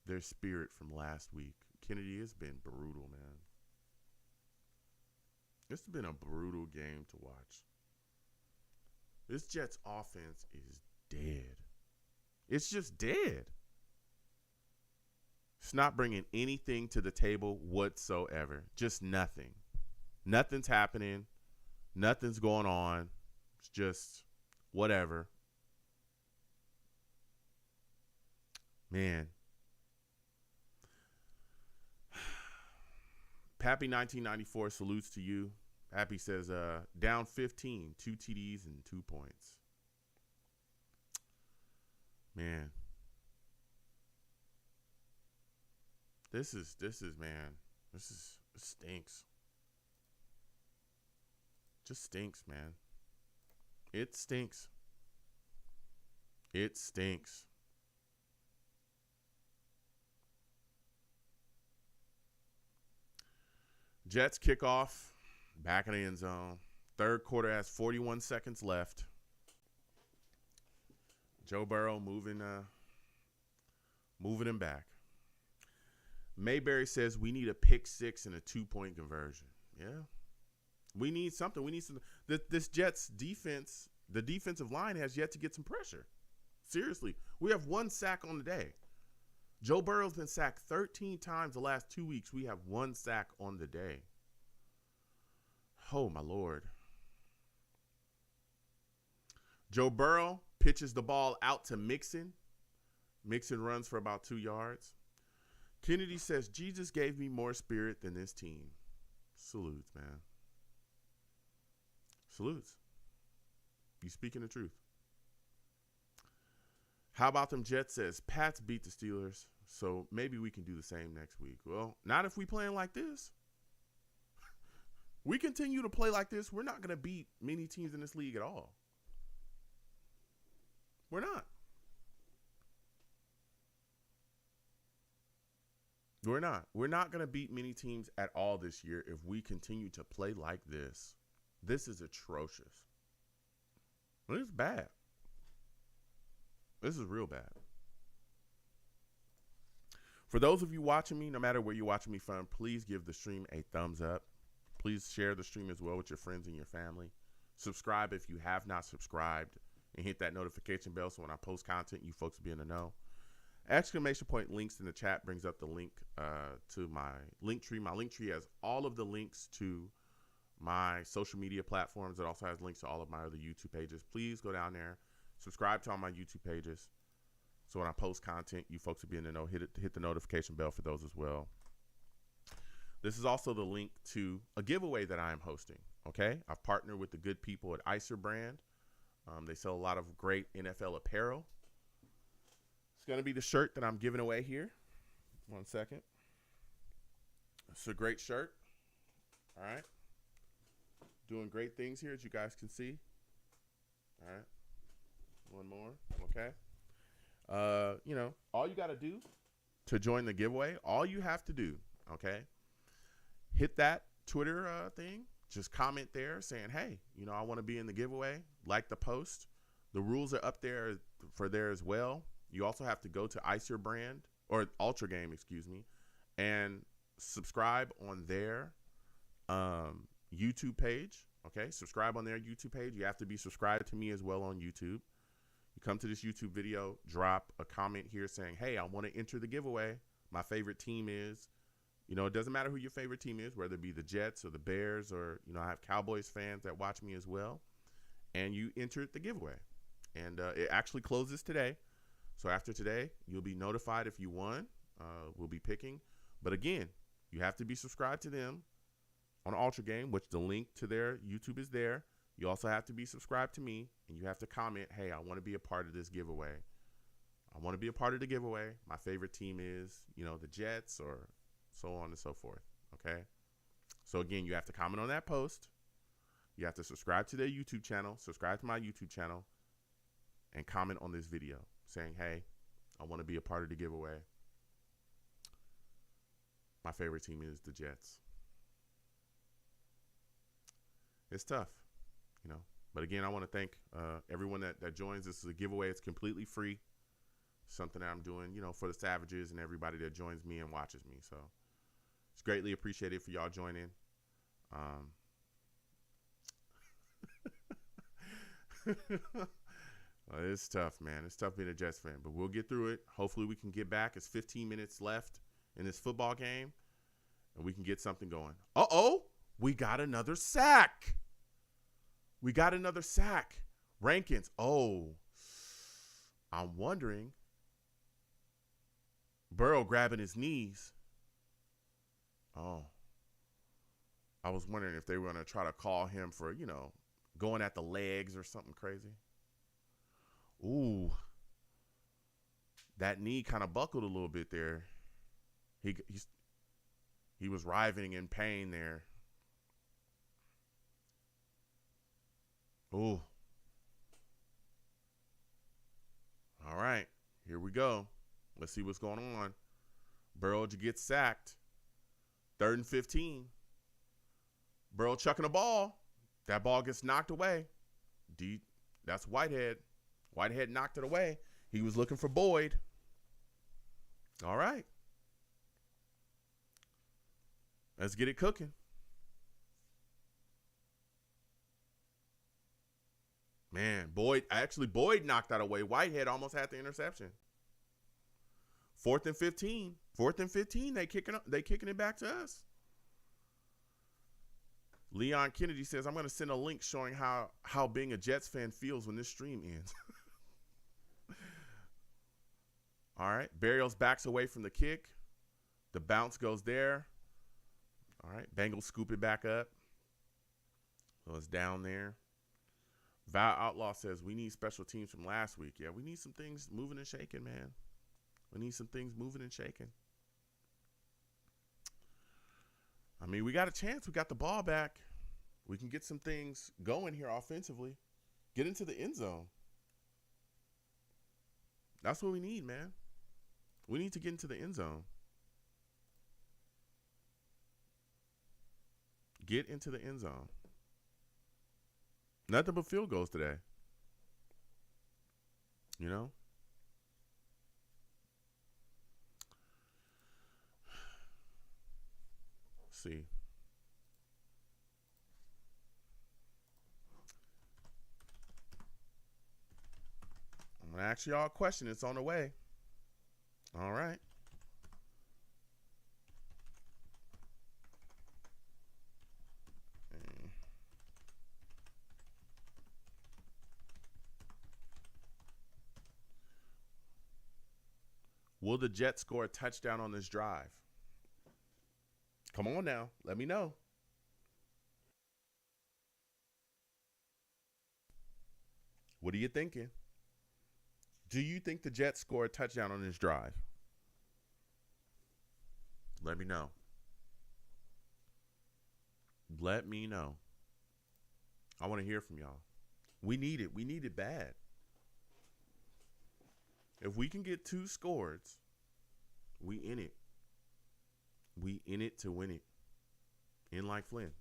A: Their spirit from last week. Kennedy, has been brutal, man. It's been a brutal game to watch. This Jets offense is dead. It's just dead. It's not bringing anything to the table whatsoever. Just nothing. Nothing's happening. Nothing's going on. It's just whatever. Man. Pappy 1994 salutes to you. Pappy says, down 15, 2 TDs and 2 points. Man. This stinks. Just stinks, man. It stinks. It stinks. Jets kick off, back in the end zone. Third quarter has 41 seconds left. Joe Burrow moving him back. Mayberry says we need a pick six and a 2-point conversion. Yeah. We need something. This Jets defense, the defensive line has yet to get some pressure. Seriously. We have 1 sack on the day. Joe Burrow's been sacked 13 times the last 2 weeks. We have 1 sack on the day. Oh, my Lord. Joe Burrow pitches the ball out to Mixon. Mixon runs for about 2 yards. Kennedy says, Jesus gave me more spirit than this team. Salutes, man. Salutes. You speaking the truth. How about them Jets says, Pats beat the Steelers, so maybe we can do the same next week. Well, not if we playing like this. We continue to play like this, we're not going to beat many teams in this league at all. We're not. We're not. We're not going to beat many teams at all this year if we continue to play like this. This is atrocious. This is bad. This is real bad. For those of you watching me, no matter where you're watching me from, please give the stream a thumbs up. Please share the stream as well with your friends and your family. Subscribe if you have not subscribed and hit that notification bell so when I post content, you folks will be in the know. Exclamation point links in the chat brings up the link to my link tree. My link tree has all of the links to my social media platforms. It also has links to all of my other YouTube pages. Please go down there. Subscribe to all my YouTube pages. So when I post content, you folks will be in the know. Hit the notification bell for those as well. This is also the link to a giveaway that I am hosting. Okay, I've partnered with the good people at Icer Brand. They sell a lot of great NFL apparel. It's going to be the shirt that I'm giving away here. 1 second. It's a great shirt. All right. Doing great things here, as you guys can see. All right. One more. Okay. All you got to do to join the giveaway, all you have to do, okay, hit that Twitter thing. Just comment there saying, hey, I want to be in the giveaway. Like the post. The rules are up there for there as well. You also have to go to Icer Brand or Ultra Game, excuse me, and subscribe on their YouTube page. Okay, subscribe on their YouTube page. You have to be subscribed to me as well on YouTube. You come to this YouTube video, drop a comment here saying, hey, I want to enter the giveaway. My favorite team is, it doesn't matter who your favorite team is, whether it be the Jets or the Bears or, I have Cowboys fans that watch me as well. And you entered the giveaway. And it actually closes today. So after today, you'll be notified if you won. We'll be picking. But again, you have to be subscribed to them on Ultra Game, which the link to their YouTube is there. You also have to be subscribed to me, and you have to comment, hey, I want to be a part of this giveaway. I want to be a part of the giveaway. My favorite team is, the Jets or so on and so forth, okay? So, again, you have to comment on that post. You have to subscribe to their YouTube channel, subscribe to my YouTube channel, and comment on this video saying, hey, I want to be a part of the giveaway. My favorite team is the Jets. It's tough, But again, I want to thank everyone that joins. This is a giveaway. It's completely free. Something that I'm doing, for the Savages and everybody that joins me and watches me. So it's greatly appreciated for y'all joining. It's tough, man. It's tough being a Jets fan, but we'll get through it. Hopefully we can get back. It's 15 minutes left in this football game, and we can get something going. Uh-oh, we got another sack. Rankins. Oh, I'm wondering. Burrow grabbing his knees. Oh. I was wondering if they were going to try to call him for, going at the legs or something crazy. Ooh. That knee kind of buckled a little bit there. He was writhing in pain there. Ooh. All right. Here we go. Let's see what's going on. Burrow gets sacked. 3rd and 15. Burrow chucking the ball. That ball gets knocked away. That's Whitehead. Whitehead knocked it away. He was looking for Boyd. All right. Let's get it cooking. Man, Boyd knocked that away. Whitehead almost had the interception. 4th and 15. 4th and 15. They kicking it back to us. Leon Kennedy says, I'm going to send a link showing how being a Jets fan feels when this stream ends. All right. Burials backs away from the kick. The bounce goes there. All right. Bengals scoop it back up. So it's down there. Val Outlaw says, we need special teams from last week. Yeah, we need some things moving and shaking, man. We need some things moving and shaking. I mean, we got a chance. We got the ball back. We can get some things going here offensively. Get into the end zone. That's what we need, man. We need to get into the end zone. Get into the end zone. Nothing but field goals today. Let's see. I'm going to ask y'all a question. It's on the way. All right. Will the Jets score a touchdown on this drive? Come on now. Let me know. What are you thinking? Do you think the Jets score a touchdown on this drive? Let me know. Let me know. I want to hear from y'all. We need it. We need it bad. If we can get 2 scores, we in it. We in it to win it. In like Flynn.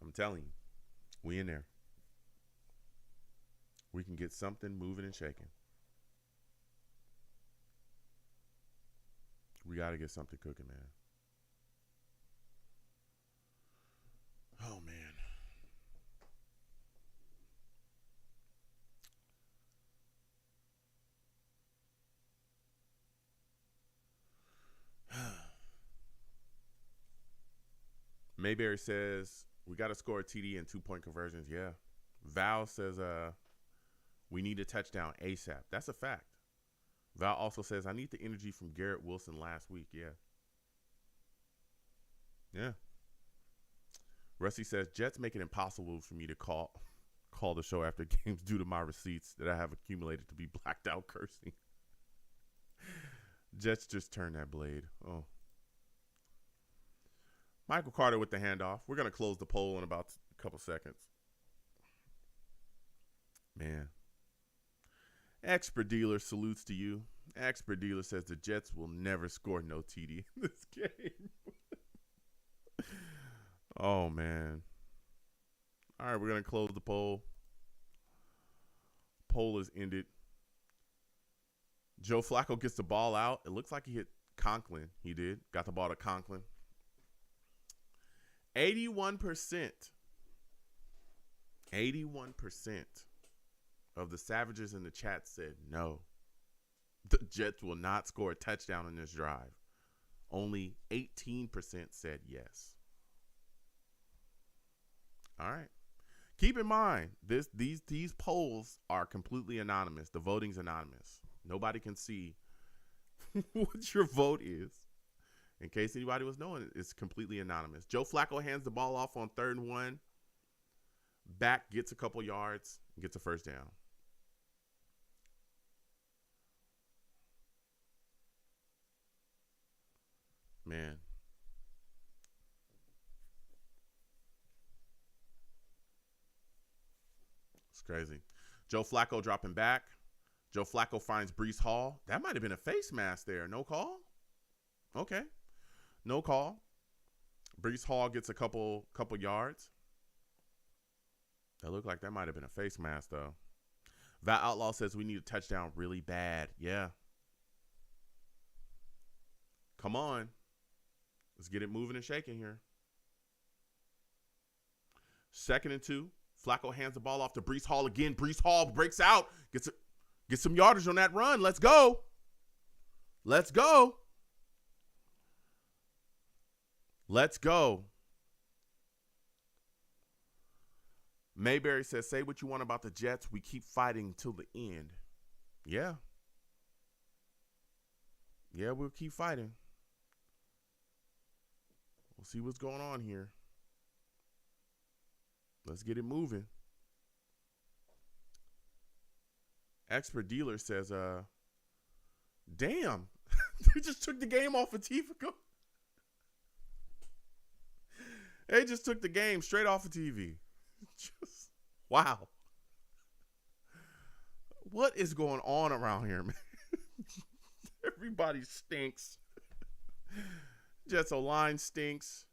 A: I'm telling you, we in there. We can get something moving and shaking. We got to get something cooking, man. Oh, man. Mayberry says, we got to score a TD and 2-point conversions. Yeah. Val says, we need a touchdown ASAP. That's a fact. Val also says, I need the energy from Garrett Wilson last week. Yeah. Yeah. Rusty says, Jets make it impossible for me to call the show after games due to my receipts that I have accumulated to be blacked out cursing. Jets just turn that blade. Oh. Michael Carter with the handoff. We're going to close the poll in about a couple seconds. Man. Expert Dealer salutes to you. Expert Dealer says the Jets will never score no TD in this game. Oh, man. All right, we're going to close the poll. Poll is ended. Joe Flacco gets the ball out. It looks like he hit Conklin. He did. Got the ball to Conklin. 81%. 81% of the Savages in the chat said no. The Jets will not score a touchdown in this drive. Only 18% said yes. All right. Keep in mind, these polls are completely anonymous. The voting's anonymous. Nobody can see what your vote is. In case anybody was knowing, it's completely anonymous. Joe Flacco hands the ball off on 3rd and 1. Back gets a couple yards, gets a first down. Man. It's crazy. Joe Flacco dropping back. Joe Flacco finds Breece Hall. That might have been a face mask there. No call? Okay. No call. Breece Hall gets a couple yards. That looked like that might have been a face mask, though. Val Outlaw says we need a touchdown really bad. Yeah. Come on. Let's get it moving and shaking here. 2nd and 2. Flacco hands the ball off to Breece Hall again. Breece Hall breaks out. Gets some yardage on that run. Let's go. Let's go. Let's go. Mayberry says, say what you want about the Jets. We keep fighting till the end. Yeah. Yeah, we'll keep fighting. We'll see what's going on here. Let's get it moving. Expert Dealer says, damn. They just took the game off of TV. They just took the game straight off of TV. Just, wow. What is going on around here, man? Everybody stinks. Jets O-line stinks.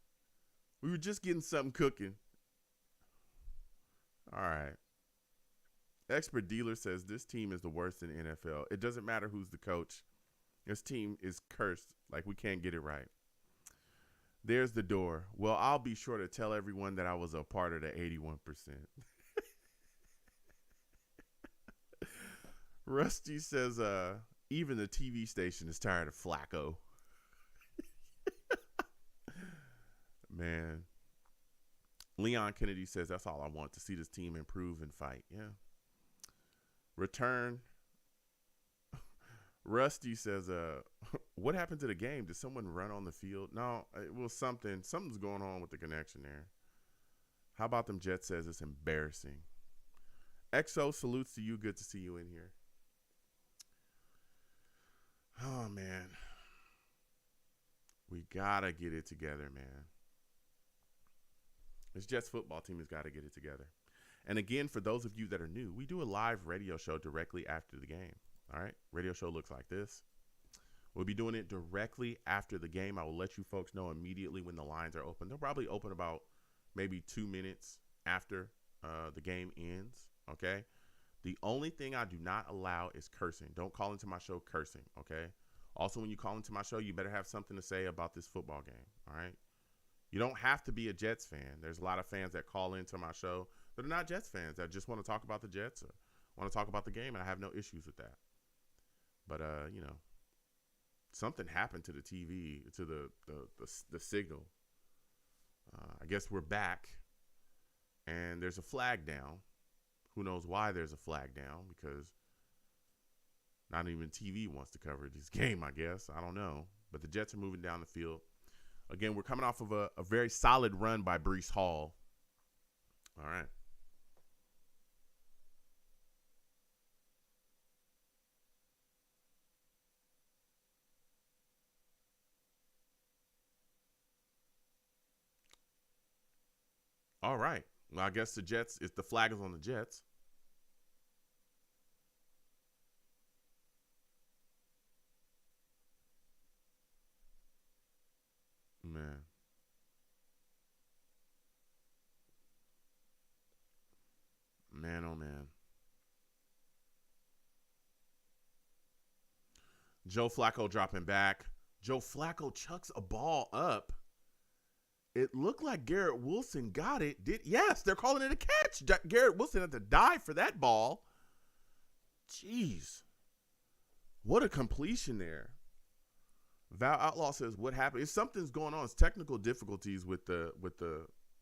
A: We were just getting something cooking. All right. Expert Dealer says this team is the worst in the NFL. It doesn't matter who's the coach. This team is cursed. Like, we can't get it right. There's the door. Well, I'll be sure to tell everyone that I was a part of the 81%. Rusty says, even the TV station is tired of Flacco. Man. Leon Kennedy says, that's all I want, to see this team improve and fight. Yeah. Return. Rusty says, what happened to the game? Did someone run on the field? No, it was something. Something's going on with the connection there. How about them Jets says it's embarrassing. XO salutes to you. Good to see you in here. Oh, man. We got to get it together, man. This Jets football team has got to get it together. And again, for those of you that are new, we do a live radio show directly after the game. All right? Radio show looks like this. We'll be doing it directly after the game. I will let you folks know immediately when the lines are open. They'll probably open about maybe 2 minutes after the game ends. Okay? The only thing I do not allow is cursing. Don't call into my show cursing, okay? Also, when you call into my show, you better have something to say about this football game, all right? You don't have to be a Jets fan. There's a lot of fans that call into my show that are not Jets fans that just want to talk about the Jets or want to talk about the game, and I have no issues with that. But, something happened to the TV, to the signal. I guess we're back, and there's a flag down. Who knows why there's a flag down, because not even TV wants to cover this game, I guess. I don't know. But the Jets are moving down the field. Again, we're coming off of a very solid run by Breece Hall. All right. All right. Well, I guess the Jets, if the flag is on the Jets. Man. Man, oh, man. Joe Flacco dropping back. Joe Flacco chucks a ball up. It looked like Garrett Wilson got it. Yes, they're calling it a catch. Garrett Wilson had to dive for that ball. Jeez. What a completion there. Val Outlaw says, what happened? If something's going on, it's technical difficulties with the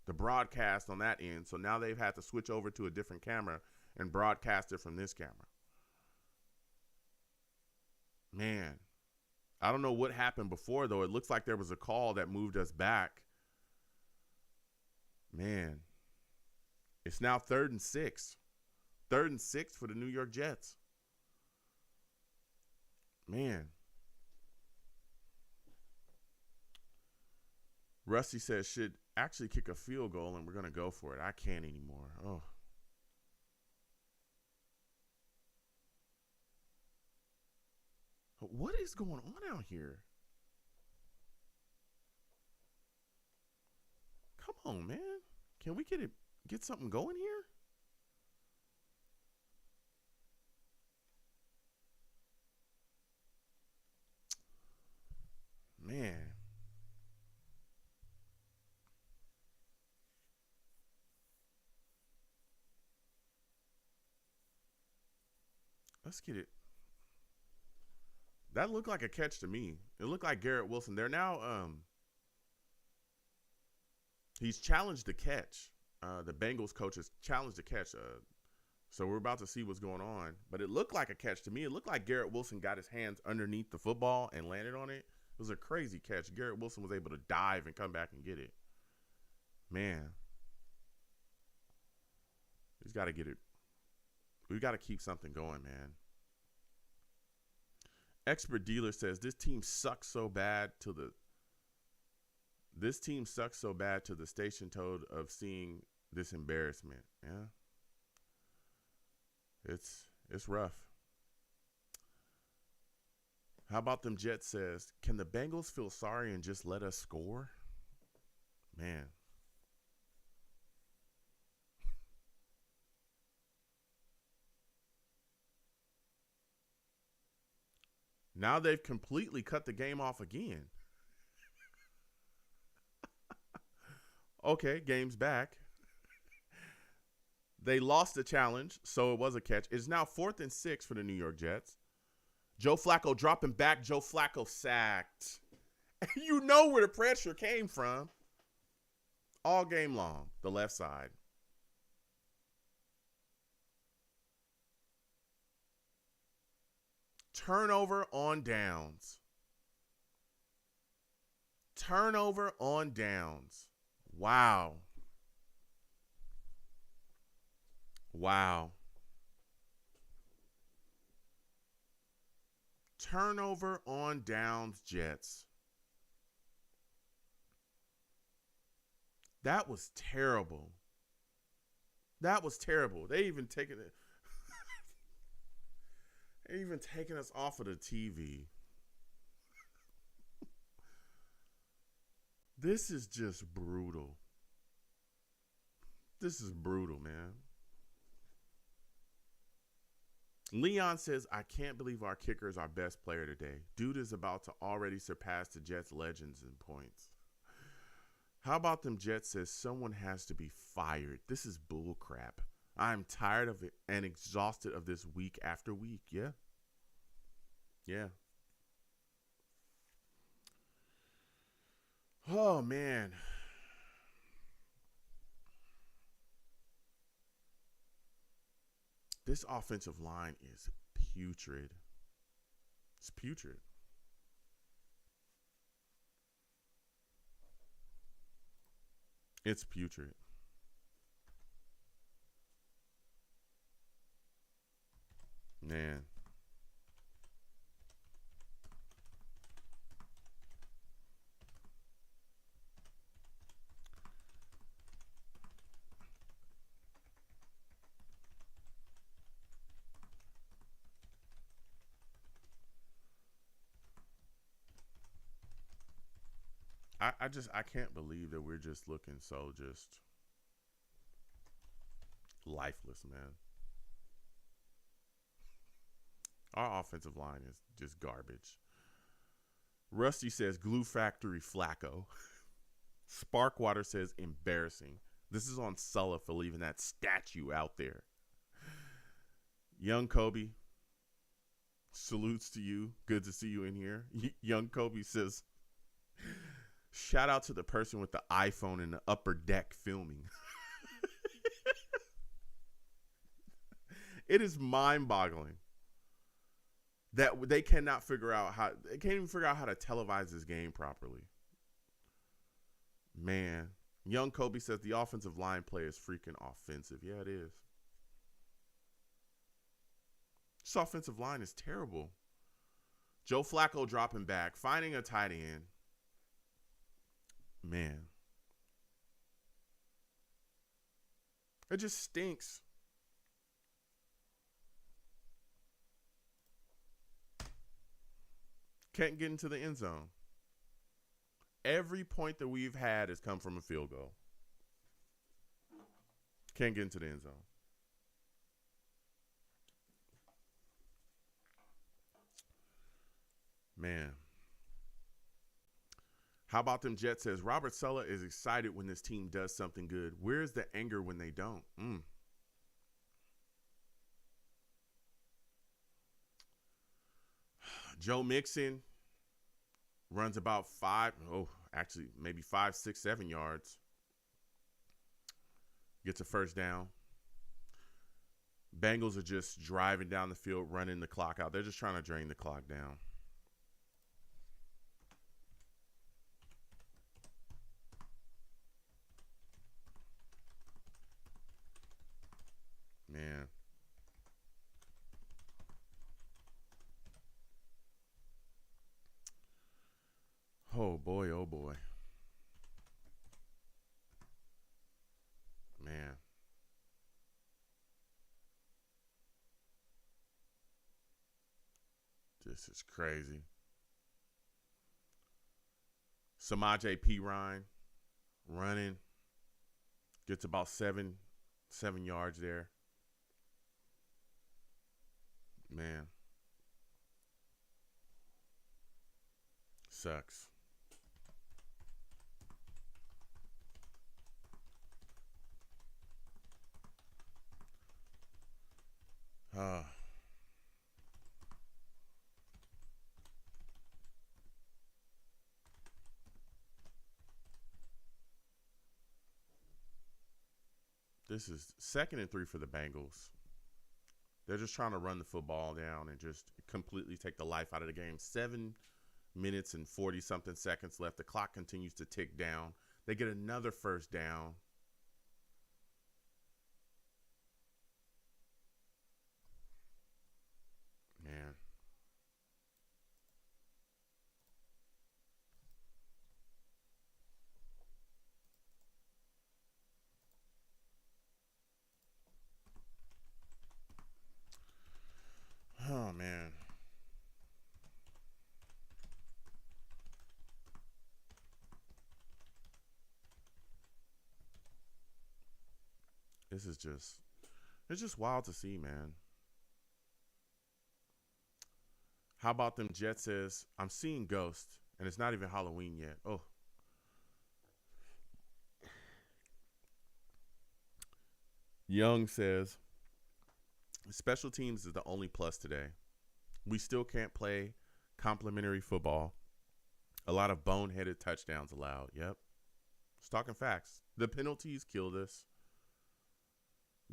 A: broadcast on that end. So now they've had to switch over to a different camera and broadcast it from this camera. Man, I don't know what happened before, though. It looks like there was a call that moved us back. Man, it's now 3rd and 6. 3rd and 6 for the New York Jets. Man. Rusty says should actually kick a field goal, and we're going to go for it. I can't anymore. Oh. What is going on out here? Come on, man. Can we get something going here? Man. Let's get it. That looked like a catch to me. It looked like Garrett Wilson. They're now he's challenged the catch. The Bengals coach has challenged the catch. So we're about to see what's going on. But it looked like a catch to me. It looked like Garrett Wilson got his hands underneath the football and landed on it. It was a crazy catch. Garrett Wilson was able to dive and come back and get it. Man. He's got to get it. We got to keep something going, man. Expert Dealer says this team sucks so bad to the station toad of seeing this embarrassment. Yeah. It's rough. How about them Jets says, can the Bengals feel sorry and just let us score? Man. Now they've completely cut the game off again. Okay, game's back. They lost the challenge, so it was a catch. It's now 4th and 6 for the New York Jets. Joe Flacco dropping back. Joe Flacco sacked. You know where the pressure came from. All game long, the left side. Turnover on downs. Turnover on downs. Wow. Wow. Turnover on downs, Jets. That was terrible. That was terrible. They even taken it. They're even taking us off of the TV. This is just brutal. This is brutal, man. Leon says, I can't believe our kicker is our best player today. Dude is about to already surpass the Jets legends in points. How about them Jets says someone has to be fired. This is bull crap. I'm tired of it and exhausted of this week after week. Yeah. Yeah. Oh, man. This offensive line is putrid. It's putrid. It's putrid. Man. I can't believe that we're just looking so just lifeless, man. Our offensive line is just garbage. Rusty says glue factory Flacco. Sparkwater says embarrassing. This is on Sulla for leaving that statue out there. Young Kobe, salutes to you. Good to see you in here. Young Kobe says, shout out to the person with the iPhone in the upper deck filming. It is mind-boggling that they cannot figure out how they can't even figure out how to televise this game properly. Man, Young Kobe says the offensive line play is freaking offensive. Yeah, it is. This offensive line is terrible. Joe Flacco dropping back, finding a tight end. Man. It just stinks. Can't get into the end zone. Every point that we've had has come from a field goal. Can't get into the end zone. Man. How about them Jets says, Robert Sulla is excited when this team does something good. Where's the anger when they don't? Joe Mixon runs about maybe 5, 6, 7 yards. Gets a first down. Bengals are just driving down the field, running the clock out. They're just trying to drain the clock down. Man. Oh, boy, oh, boy. Man. This is crazy. Samaje Perine running. Gets about seven yards there. Man. Sucks. This is 2nd and 3 for the Bengals. They're just trying to run the football down and just completely take the life out of the game. 7 minutes and 40-something seconds left. The clock continues to tick down. They get another first down. Man. Oh, man. This is just, it's just wild to see, man. How about them Jets says, I'm seeing ghosts, and it's not even Halloween yet. Oh. Young says, special teams is the only plus today. We still can't play complimentary football. A lot of boneheaded touchdowns allowed. Yep. Just talking facts. The penalties killed us.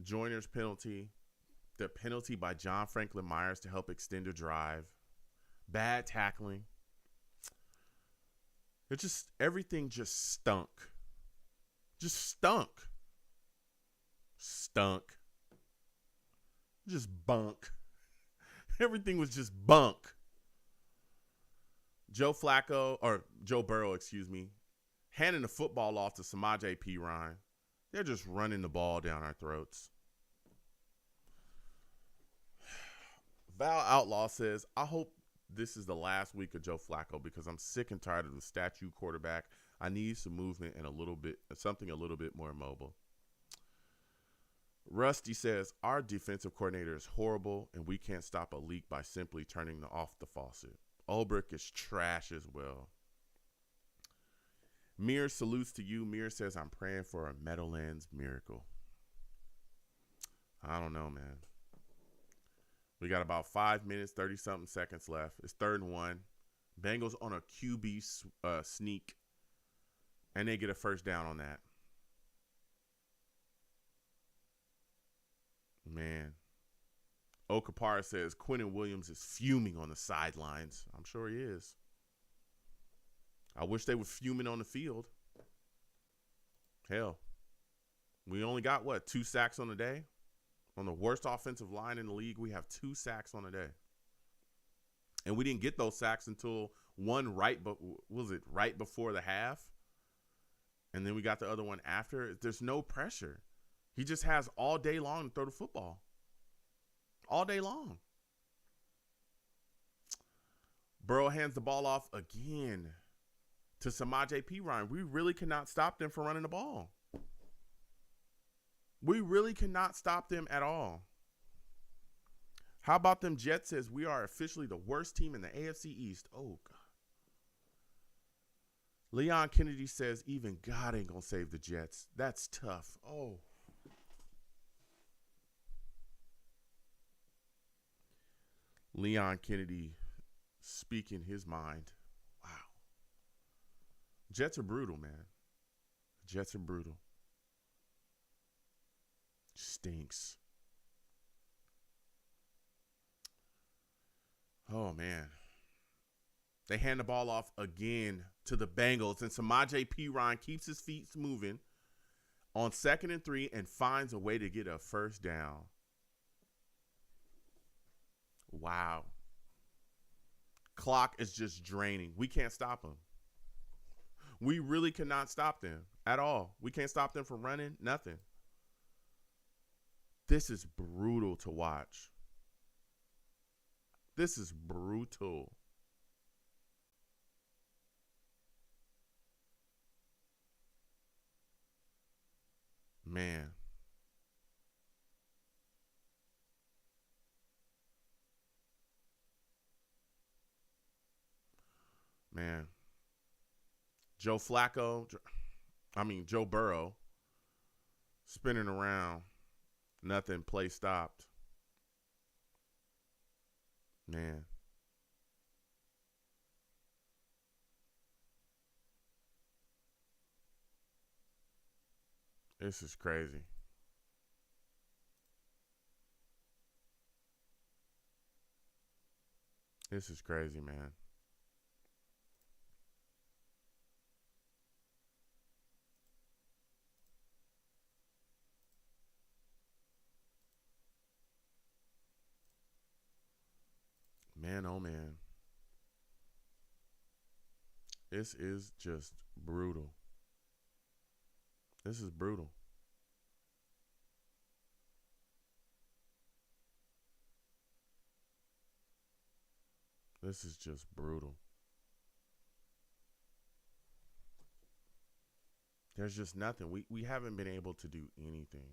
A: Joyner's penalty. The penalty by John Franklin Myers to help extend a drive. Bad tackling. It just, everything just stunk. Just stunk. Stunk. Just bunk. Everything was just bunk. Joe Burrow, handing the football off to Samaje Perine. They're just running the ball down our throats. Val Outlaw says, I hope this is the last week of Joe Flacco because I'm sick and tired of the statue quarterback. I need some movement and something a little bit more mobile. Rusty says, our defensive coordinator is horrible and we can't stop a leak by simply turning off the faucet. Ulbrich is trash as well. Mir salutes to you. Mir says, I'm praying for a Meadowlands miracle. I don't know, man. We got about 5 minutes, 30-something seconds left. It's 3rd and 1. Bengals on a QB sneak, and they get a first down on that. Man. Okapara says Quinnen Williams is fuming on the sidelines. I'm sure he is. I wish they were fuming on the field. Hell, we only got, 2 sacks on the day? On the worst offensive line in the league, we have 2 sacks on the day. And we didn't get those sacks until one right before the half? And then we got the other one after. There's no pressure. He just has all day long to throw the football. All day long. Burrow hands the ball off again to Samaje Perine. We really cannot stop them from running the ball. We really cannot stop them at all. How about them Jets says we are officially the worst team in the AFC East. Oh, God. Leon Kennedy says even God ain't going to save the Jets. That's tough. Oh. Leon Kennedy speaking his mind. Wow. Jets are brutal, man. Jets are brutal. Stinks. Oh, man. They hand the ball off again to the Bengals, and Samaje Perine keeps his feet moving on 2nd and 3 and finds a way to get a first down. Wow. Clock is just draining. We can't stop them. We really cannot stop them at all. We can't stop them from running, nothing. This is brutal to watch. This is brutal. Man. Man. Joe Burrow spinning around. Nothing. Play stopped. Man. This is crazy. This is crazy, man. Man, oh man. This is just brutal. This is brutal. This is just brutal. There's just nothing. We haven't been able to do anything.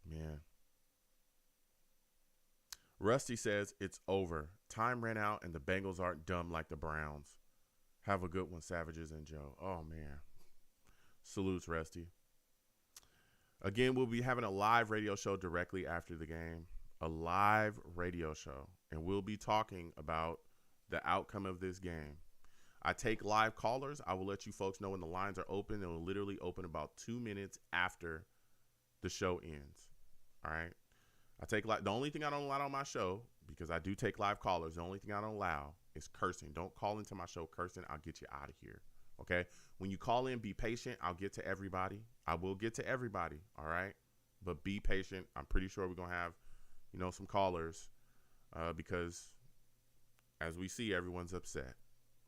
A: Man. Rusty says it's over. Time ran out and the Bengals aren't dumb like the Browns. Have a good one, Savages and Joe. Oh, man. Salutes, Rusty. Again, we'll be having a live radio show directly after the game. A live radio show. And we'll be talking about the outcome of this game. I take live callers. I will let you folks know when the lines are open. It will literally open about 2 minutes after the show ends. All right. The only thing I don't allow on my show, because I do take live callers, the only thing I don't allow is cursing. Don't call into my show cursing. I'll get you out of here. Okay. When you call in, be patient. I'll get to everybody. I will get to everybody. All right. But be patient. I'm pretty sure we're going to have, some callers because as we see, everyone's upset.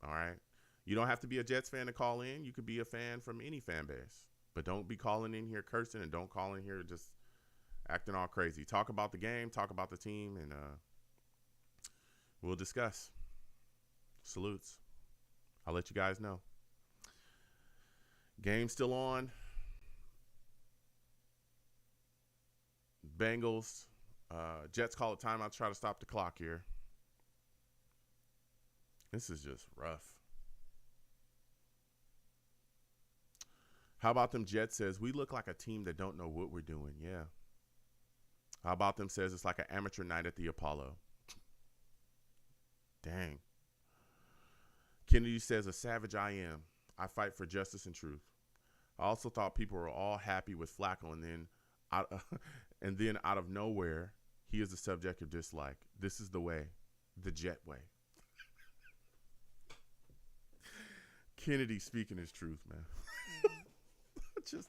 A: All right. You don't have to be a Jets fan to call in. You could be a fan from any fan base, but don't be calling in here cursing and don't call in here just acting all crazy. Talk about the game, talk about the team, and we'll discuss. Salutes. I'll let you guys know. Game still on. Bengals. Jets call a timeout to try to stop the clock here. This is just rough. How about them Jets says, we look like a team that don't know what we're doing. Yeah. How about them says it's like an amateur night at the Apollo. Dang. Kennedy says, a savage I am. I fight for justice and truth. I also thought people were all happy with Flacco, and then out of nowhere, he is the subject of dislike. This is the way, the Jet way. Kennedy speaking his truth, man.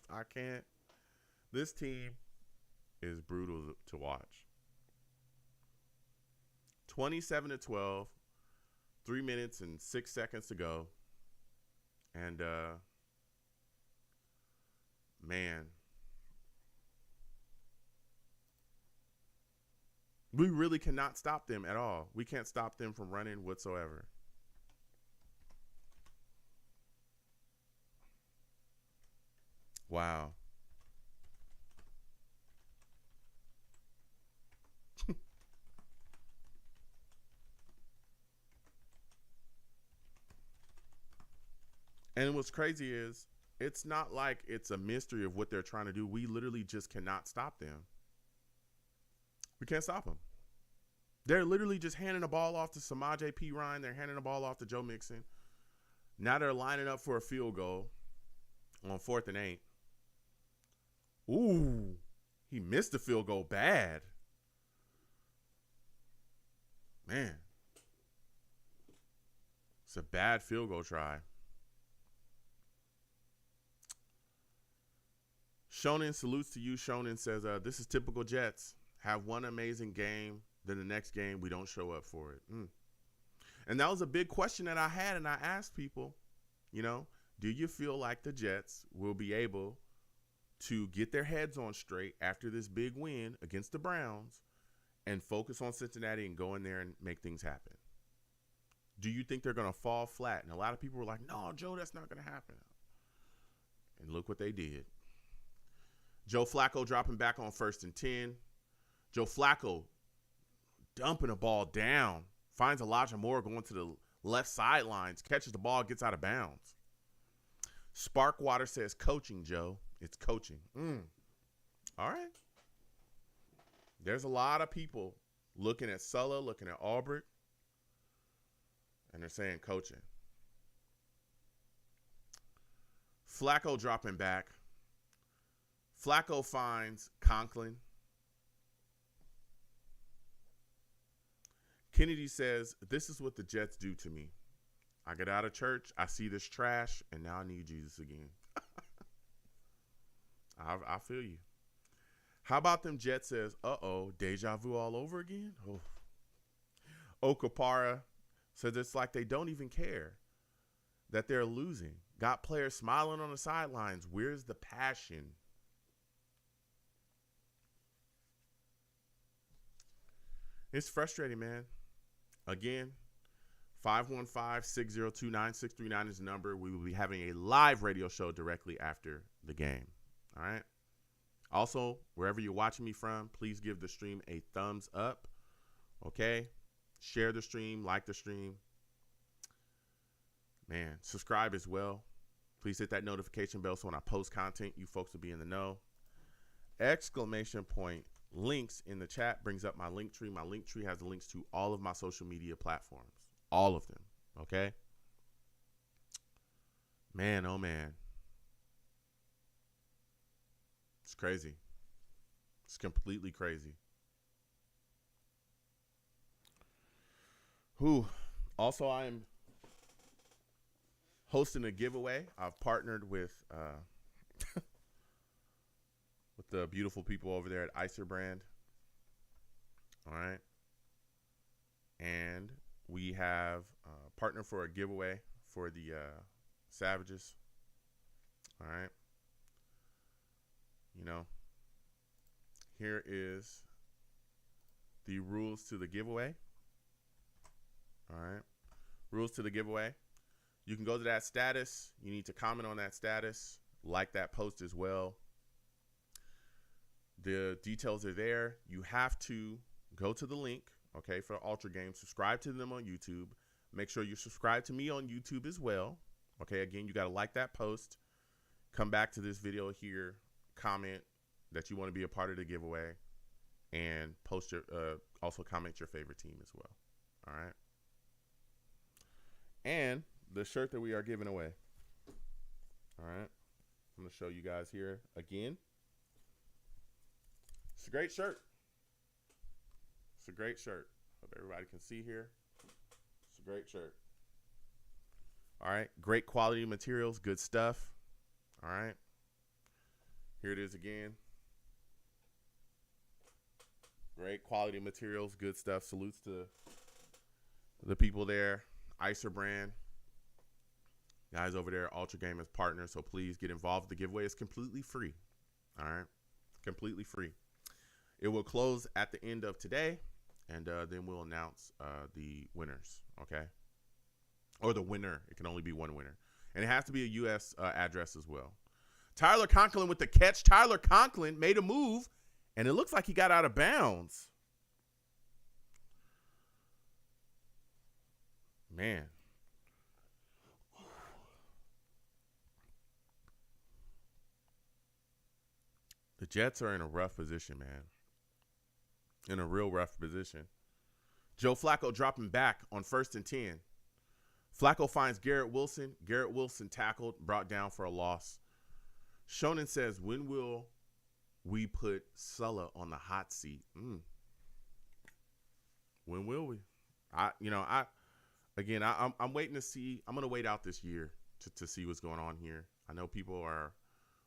A: I can't. This team is brutal to watch. 27-12, 3 minutes and 6 seconds to go. And, man, we really cannot stop them at all. We can't stop them from running whatsoever. Wow. And what's crazy is it's not like it's a mystery of what they're trying to do. We literally just cannot stop them. We can't stop them. They're literally just handing the ball off to Samaje P. Ryan. They're handing the ball off to Joe Mixon. Now they're lining up for a field goal on 4th and 8. Ooh, he missed the field goal bad. Man. It's a bad field goal try. Shonen salutes to you. Shonen says, this is typical Jets. Have one amazing game, then the next game we don't show up for it. And that was a big question that I had, and I asked people, do you feel like the Jets will be able to get their heads on straight after this big win against the Browns and focus on Cincinnati and go in there and make things happen? Do you think they're going to fall flat? And a lot of people were like, no, Joe, that's not going to happen. And look what they did. Joe Flacco dropping back on 1st and 10. Joe Flacco dumping a ball down. Finds Elijah Moore going to the left sidelines. Catches the ball, gets out of bounds. Sparkwater says, coaching, Joe. It's coaching. All right. There's a lot of people looking at Sulla, looking at Albrecht, and they're saying coaching. Flacco dropping back. Flacco finds Conklin. Kennedy says, this is what the Jets do to me. I get out of church, I see this trash, and now I need Jesus again. I feel you. How about them Jets says, deja vu all over again? Oh. Okapara says it's like they don't even care that they're losing. Got players smiling on the sidelines. Where's the passion? It's frustrating, man. Again, 515-602-9639 is the number. We will be having a live radio show directly after the game. All right. Also, wherever you're watching me from, please give the stream a thumbs up. Okay? Share the stream, like the stream. Man, subscribe as well. Please hit that notification bell so when I post content, you folks will be in the know. Exclamation point links in the chat brings up my link tree. My link tree has the links to all of my social media platforms. All of them. Okay? Man, oh man. It's crazy. It's completely crazy. Also, I'm hosting a giveaway. I've partnered with the beautiful people over there at Icer Brand. All right. And we have partnered for a giveaway for the Savages. All right. You know, here is the rules to the giveaway. All right. Rules to the giveaway. You can go to that status. You need to comment on that status. Like that post as well. The details are there. You have to go to the link, okay, for Ultra Games. Subscribe to them on YouTube. Make sure you subscribe to me on YouTube as well. Okay, again, you got to like that post. Come back to this video here. Comment that you want to be a part of the giveaway. And post your also comment your favorite team as well. All right. And the shirt that we are giving away. All right. I'm going to show you guys here again. It's a great shirt. It's a great shirt. Hope everybody can see here. It's a great shirt. All right. Great quality materials. Good stuff. All right. Here it is again. Great quality materials. Good stuff. Salutes to the people there. Icer Brand. Guys over there, Ultra Game as partners. So please get involved. The giveaway is completely free. All right. Completely free. It will close at the end of today, and then we'll announce the winners, okay? Or the winner. It can only be one winner. And it has to be a U.S. Address as well. Tyler Conklin with the catch. Tyler Conklin made a move, and it looks like he got out of bounds. Man. The Jets are in a rough position, man. In a real rough position. Joe Flacco dropping back on 1st and 10. Flacco finds Garrett Wilson. Garrett Wilson tackled, brought down for a loss. Shonen says, when will we put Sulla on the hot seat? When will we? I'm waiting to see. I'm going to wait out this year to see what's going on here. I know people are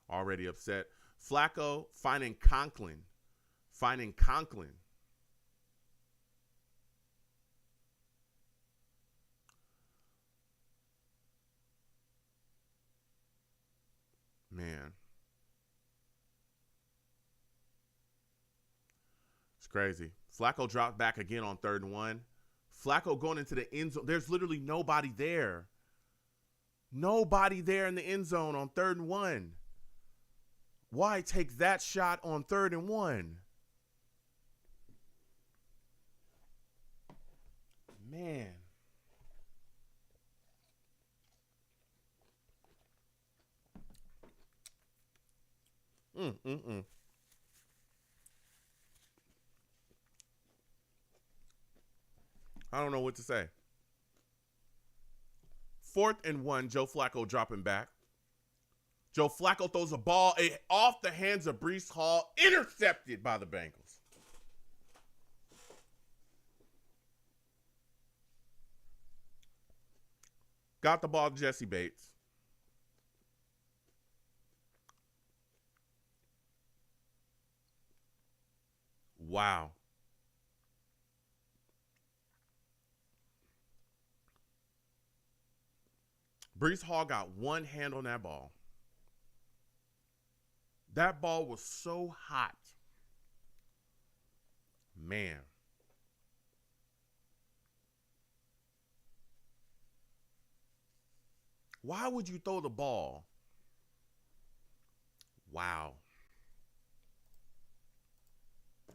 A: already upset. Flacco finding Conklin. Man. It's crazy. Flacco dropped back again on 3rd and 1. Flacco going into the end zone. There's literally nobody there. Nobody there in the end zone on 3rd and 1. Why take that shot on 3rd and 1? Man. I don't know what to say. 4th and 1, Joe Flacco dropping back. Joe Flacco throws a ball off the hands of Breece Hall, intercepted by the Bengals. Got the ball to Jesse Bates. Wow. Breece Hall got one hand on that ball. That ball was so hot. Man. Why would you throw the ball? Wow.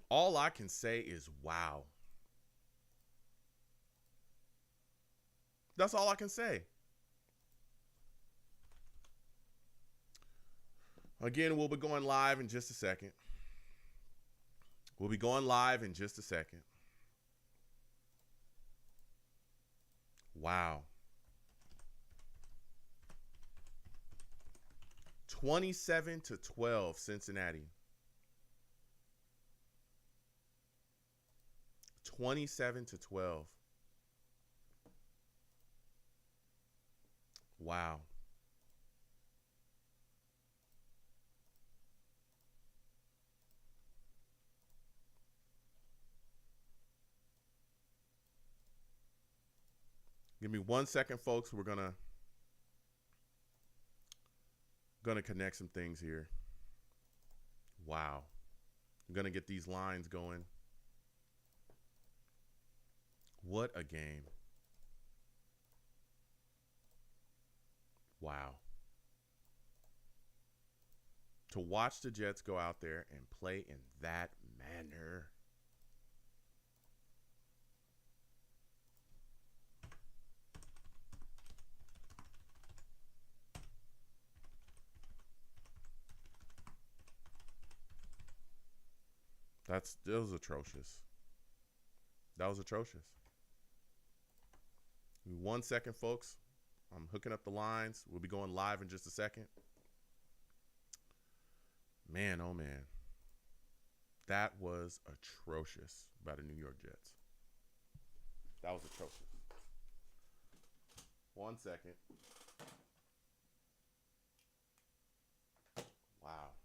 A: All I can say is wow. That's all I can say. Again, we'll be going live in just a second. We'll be going live in just a second. Wow. 27-12, Cincinnati. 27-12. Wow. Give me 1 second, folks. We're gonna connect some things here. Wow. I'm gonna get these lines going. What a game. Wow. To watch the Jets go out there and play in that manner. That was atrocious. That was atrocious. Give me 1 second, folks. I'm hooking up the lines. We'll be going live in just a second. Man, oh man. That was atrocious by the New York Jets. That was atrocious. 1 second. Wow.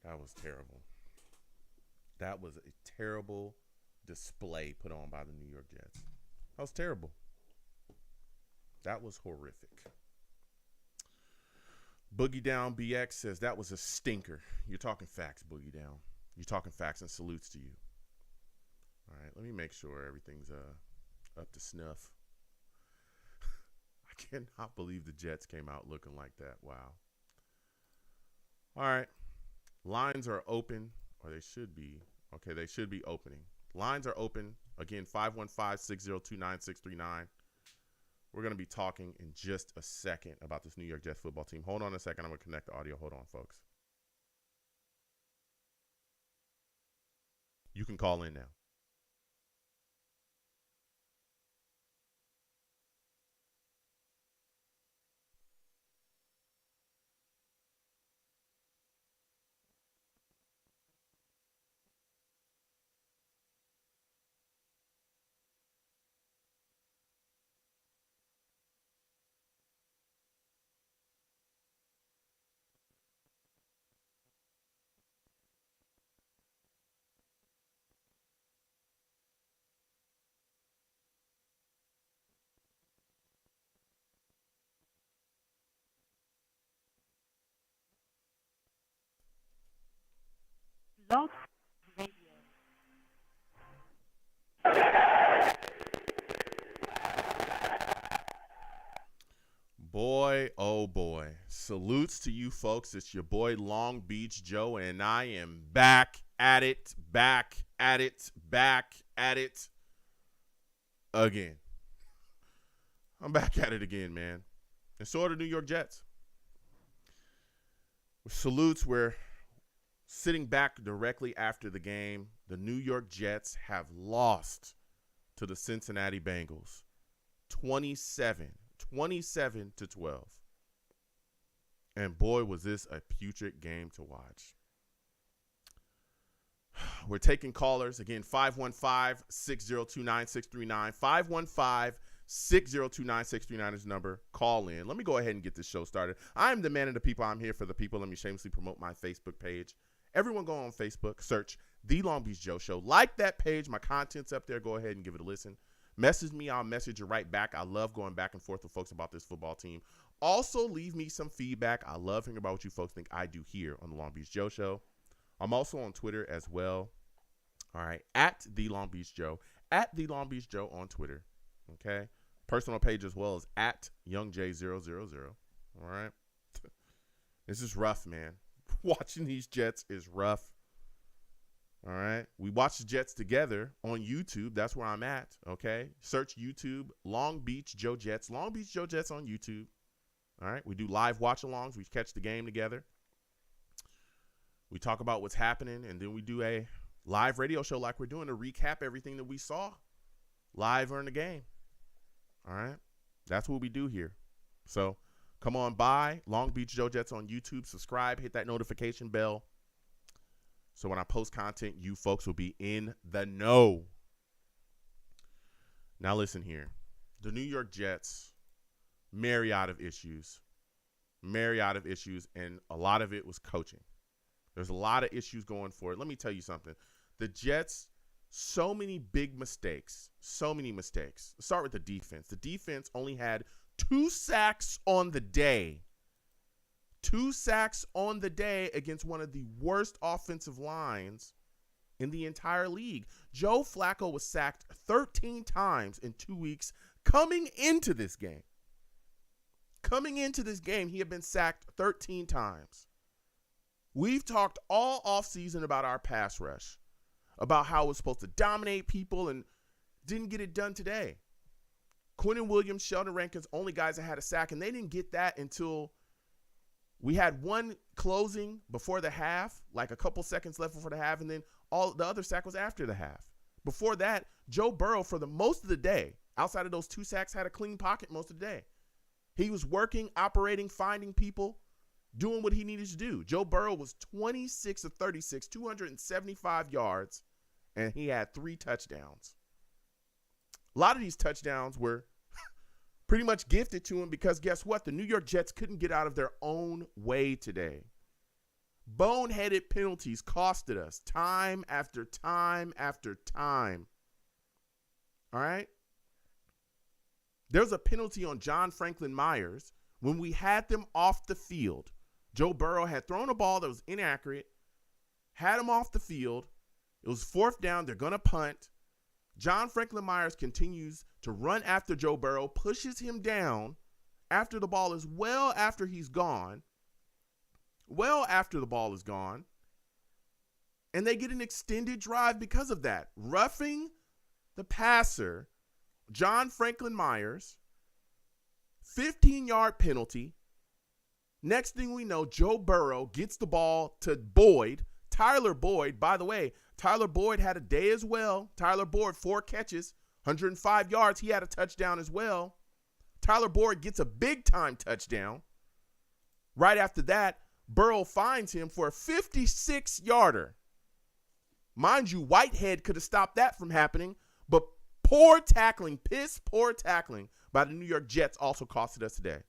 A: That was terrible. That was a terrible display put on by the New York Jets. That was terrible. That was horrific. Boogie Down BX says that was a stinker. You're talking facts, Boogie Down. You're talking facts, and salutes to you. All right, let me make sure everything's up to snuff. I cannot believe the Jets came out looking like that. Wow. All right. Lines are open, or they should be. Okay, they should be opening. Lines are open. Again, 515-602-9639. We're going to be talking in just a second about this New York Jets football team. Hold on a second. I'm going to connect the audio. Hold on, folks. You can call in now.
B: Blog Radio.
A: Boy, oh boy. Salutes to you folks. It's your boy Long Beach Joe, and I am back at it again. I'm back at it again, man. And so are the New York Jets. With salutes, we're sitting back directly after the game. The New York Jets have lost to the Cincinnati Bengals 27-12. And boy, was this a putrid game to watch. We're taking callers. Again, 515-602-9639. 515-602-9639 is the number. Call in. Let me go ahead and get this show started. I'm the man of the people. I'm here for the people. Let me shamelessly promote my Facebook page. Everyone go on Facebook, search The Long Beach Joe Show. Like that page. My content's up there. Go ahead and give it a listen. Message me. I'll message you right back. I love going back and forth with folks about this football team. Also, leave me some feedback. I love hearing about what you folks think I do here on The Long Beach Joe Show. I'm also on Twitter as well. All right. At The Long Beach Joe. At The Long Beach Joe on Twitter. Okay. Personal page as well as at YoungJ000. All right. This is rough, man. Watching these Jets is rough. All right. We watch the Jets together on YouTube. That's where I'm at. Okay. Search YouTube, Long Beach Joe Jets. Long Beach Joe Jets on YouTube. All right. We do live watch alongs. We catch the game together. We talk about what's happening, and then we do a live radio show like we're doing to recap everything that we saw live or in the game. All right. That's what we do here. So come on by, Long Beach Joe Jets on YouTube. Subscribe, hit that notification bell. So when I post content, you folks will be in the know. Now listen here. The New York Jets, myriad of issues, and a lot of it was coaching. There's a lot of issues going forward. Let me tell you something. The Jets, so many big mistakes, so many mistakes. Let's start with the defense. The defense only had 2 sacks on the day. 2 sacks on the day against one of the worst offensive lines in the entire league. Joe Flacco was sacked 13 times in 2 weeks coming into this game. Coming into this game, he had been sacked 13 times. We've talked all offseason about our pass rush, about how it was supposed to dominate people and didn't get it done today. Quinnen Williams, Sheldon Rankins, only guys that had a sack, and they didn't get that until we had one closing before the half, like a couple seconds left before the half, and then all the other sack was after the half. Before that, Joe Burrow, for the most of the day, outside of those 2 sacks, had a clean pocket most of the day. He was working, operating, finding people, doing what he needed to do. Joe Burrow was 26 of 36, 275 yards, and he had 3 touchdowns. A lot of these touchdowns were pretty much gifted to him because guess what? The New York Jets couldn't get out of their own way today. Boneheaded penalties costed us time after time after time. All right? There's a penalty on John Franklin Myers when we had them off the field. Joe Burrow had thrown a ball that was inaccurate, had him off the field. It was 4th down. They're going to punt. John Franklin Myers continues to run after Joe Burrow, pushes him down after the ball is well after he's gone. Well after the ball is gone. And they get an extended drive because of that. Roughing the passer, John Franklin Myers, 15-yard penalty. Next thing we know, Joe Burrow gets the ball to Boyd. Tyler Boyd, by the way, Tyler Boyd had a day as well. Tyler Boyd, 4 catches, 105 yards. He had a touchdown as well. Tyler Boyd gets a big-time touchdown. Right after that, Burrow finds him for a 56-yarder. Mind you, Whitehead could have stopped that from happening, but poor tackling, piss-poor tackling by the New York Jets also costed us today.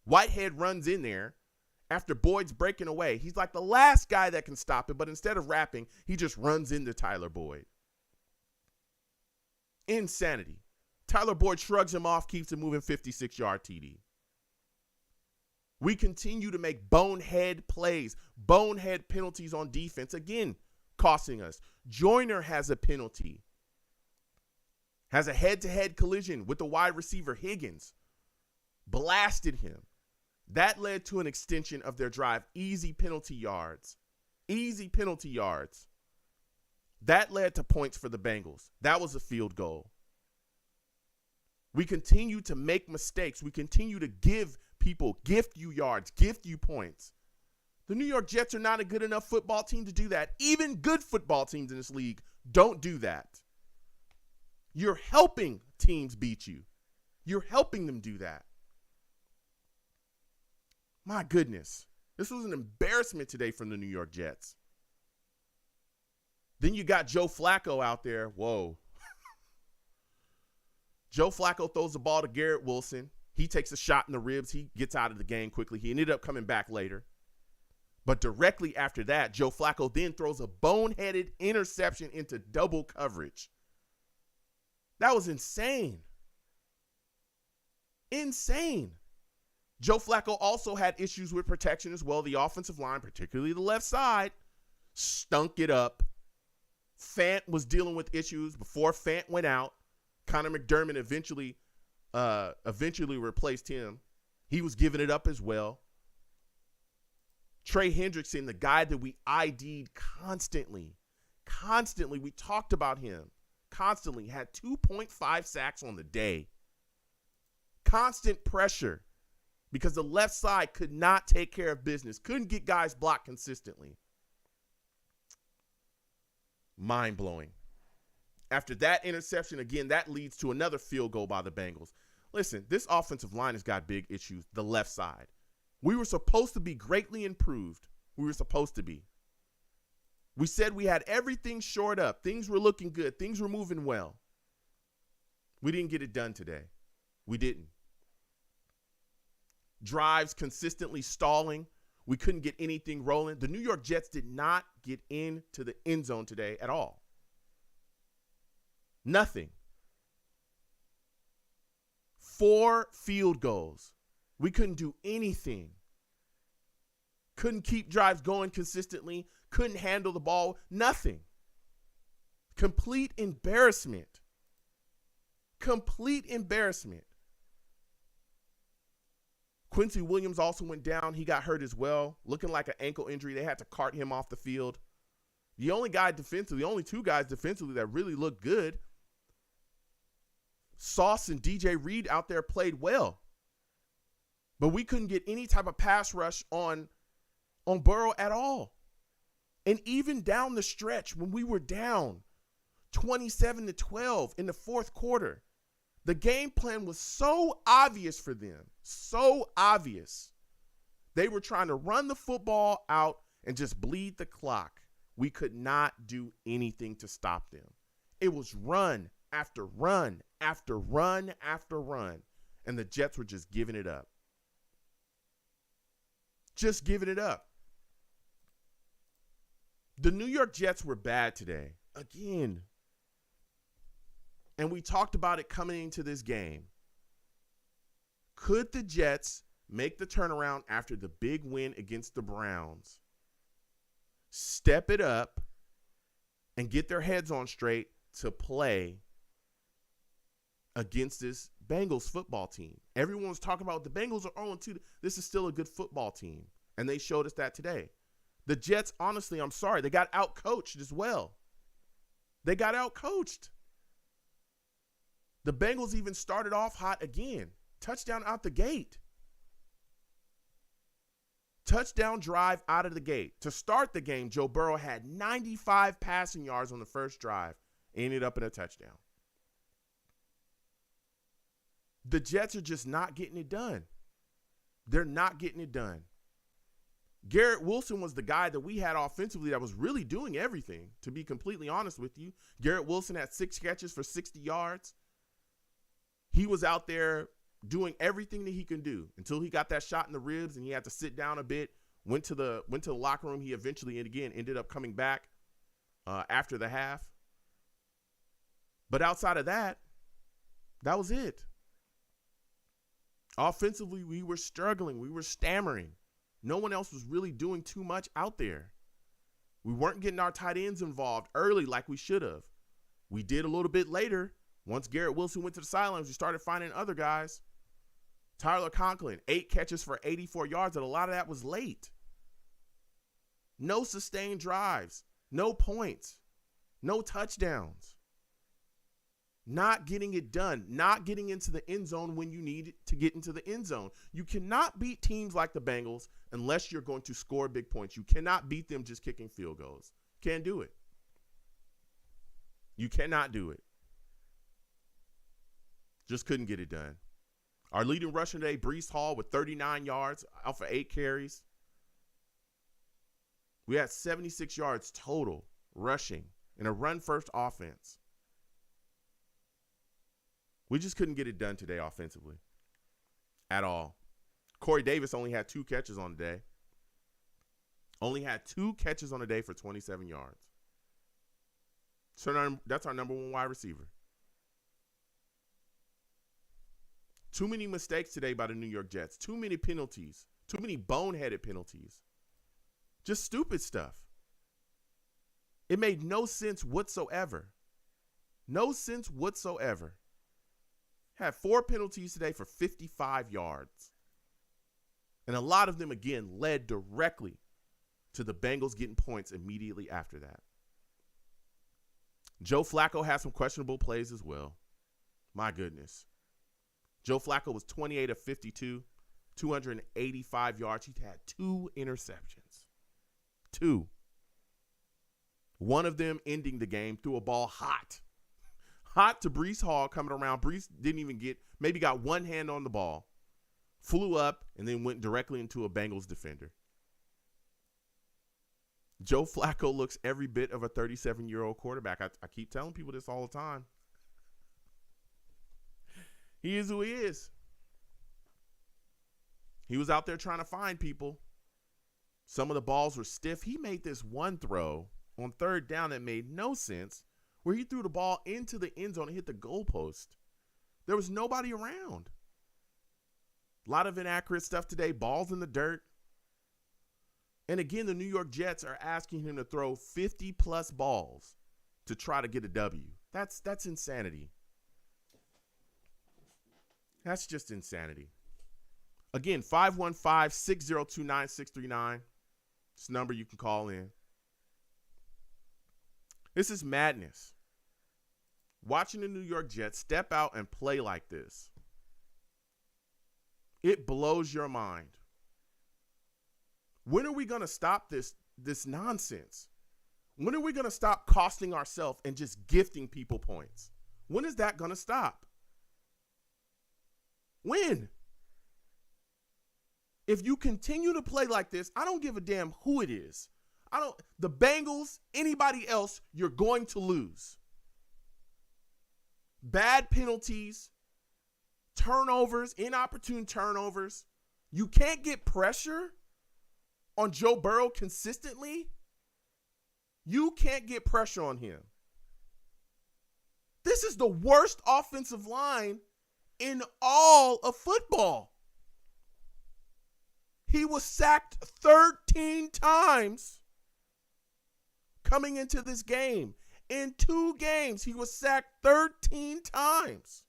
A: Whitehead runs in there after Boyd's breaking away. He's like the last guy that can stop it, but instead of wrapping, he just runs into Tyler Boyd. Insanity. Tyler Boyd shrugs him off, keeps him moving, 56-yard TD. We continue to make bonehead plays, bonehead penalties on defense, again, costing us. Joyner has a penalty. Has a head-to-head collision with the wide receiver, Higgins. Blasted him. That led to an extension of their drive. Easy penalty yards. Easy penalty yards. That led to points for the Bengals. That was a field goal. We continue to make mistakes. We continue to give people, gift you yards, gift you points. The New York Jets are not a good enough football team to do that. Even good football teams in this league don't do that. You're helping teams beat you. You're helping them do that. My goodness. This was an embarrassment today from the New York Jets. Then you got Joe Flacco out there. Whoa. Joe Flacco throws the ball to Garrett Wilson. He takes a shot in the ribs. He gets out of the game quickly. He ended up coming back later. But directly after that, Joe Flacco then throws a boneheaded interception into double coverage. That was insane. Insane. Joe Flacco also had issues with protection as well. The offensive line, particularly the left side, stunk it up. Fant was dealing with issues before Fant went out. Connor McDermott eventually replaced him. He was giving it up as well. Trey Hendrickson, the guy that we ID'd constantly, constantly, we talked about him, constantly had 2.5 sacks on the day. Constant pressure because the left side could not take care of business, couldn't get guys blocked consistently. Mind-blowing. After that interception, again, that leads to another field goal by the Bengals. Listen, this offensive line has got big issues, the left side. We were supposed to be greatly improved. We were supposed to be. We said we had everything shored up. Things were looking good. Things were moving well. We didn't get it done today. We didn't. Drives consistently stalling. We couldn't get anything rolling. The New York Jets did not get into the end zone today at all. Nothing. 4 field goals. We couldn't do anything. Couldn't keep drives going consistently. Couldn't handle the ball. Nothing. Complete embarrassment. Complete embarrassment. Quincy Williams also went down. He got hurt as well, looking like an ankle injury. They had to cart him off the field. The only two guys defensively that really looked good, Sauce and DJ Reed out there played well. But we couldn't get any type of pass rush on Burrow at all. And even down the stretch when we were down 27-12 in the fourth quarter, the game plan was so obvious for them, so obvious. They were trying to run the football out and just bleed the clock. We could not do anything to stop them. It was run after run after run after run, and the Jets were just giving it up. Just giving it up. The New York Jets were bad today. Again. And we talked about it coming into this game. Could the Jets make the turnaround after the big win against the Browns, step it up, and get their heads on straight to play against this Bengals football team? Everyone was talking about the Bengals are 0-2. This is still a good football team, and they showed us that today. The Jets, honestly, I'm sorry, they got out-coached as well. They got out-coached. The Bengals even started off hot again. Touchdown out the gate. Touchdown drive out of the gate. To start the game, Joe Burrow had 95 passing yards on the first drive. Ended up in a touchdown. The Jets are just not getting it done. They're not getting it done. Garrett Wilson was the guy that we had offensively that was really doing everything, to be completely honest with you. Garrett Wilson had 6 catches for 60 yards. He was out there doing everything that he can do until he got that shot in the ribs and he had to sit down a bit, went to the locker room. He eventually, and again, ended up coming back after the half. But outside of that, that was it. Offensively, we were struggling. We were stammering. No one else was really doing too much out there. We weren't getting our tight ends involved early like we should have. We did a little bit later. Once Garrett Wilson went to the sidelines, we started finding other guys. Tyler Conklin, 8 catches for 84 yards, and a lot of that was late. No sustained drives, no points, no touchdowns. Not getting it done, not getting into the end zone when you need to get into the end zone. You cannot beat teams like the Bengals unless you're going to score big points. You cannot beat them just kicking field goals. Can't do it. You cannot do it. Just couldn't get it done. Our leading rusher today, Breece Hall, with 39 yards, out for 8 carries. We had 76 yards total rushing in a run-first offense. We just couldn't get it done today offensively at all. Corey Davis only had 2 catches on the day. Only had 2 catches on the day for 27 yards. So that's our number 1 wide receiver. Too many mistakes today by the New York Jets. Too many penalties. Too many boneheaded penalties. Just stupid stuff. It made no sense whatsoever. No sense whatsoever. Had 4 penalties today for 55 yards. And a lot of them, again, led directly to the Bengals getting points immediately after that. Joe Flacco had some questionable plays as well. My goodness. Joe Flacco was 28 of 52, 285 yards. He had 2 interceptions. 2. One of them ending the game threw a ball hot to Breece Hall coming around. Breece didn't even maybe got one hand on the ball, flew up, and then went directly into a Bengals defender. Joe Flacco looks every bit of a 37-year-old quarterback. I keep telling people this all the time. He is who he is. He was out there trying to find people. Some of the balls were stiff. He made this one throw on third down that made no sense, where he threw the ball into the end zone and hit the goalpost. There was nobody around. A lot of inaccurate stuff today, balls in the dirt. And again, the New York Jets are asking him to throw 50-plus balls to try to get a W. That's insanity. That's just insanity. Again, 515-602-9639. It's a number you can call in. This is madness. Watching the New York Jets step out and play like this, it blows your mind. When are we going to stop this nonsense? When are we going to stop costing ourselves and just gifting people points? When is that going to stop? When? If you continue to play like this, I don't give a damn who it is. The Bengals, anybody else, you're going to lose. Bad penalties, turnovers, inopportune turnovers. You can't get pressure on Joe Burrow consistently. You can't get pressure on him. This is the worst offensive line in all of football. He was sacked 13 times coming into this game. In 2 games, he was sacked 13 times.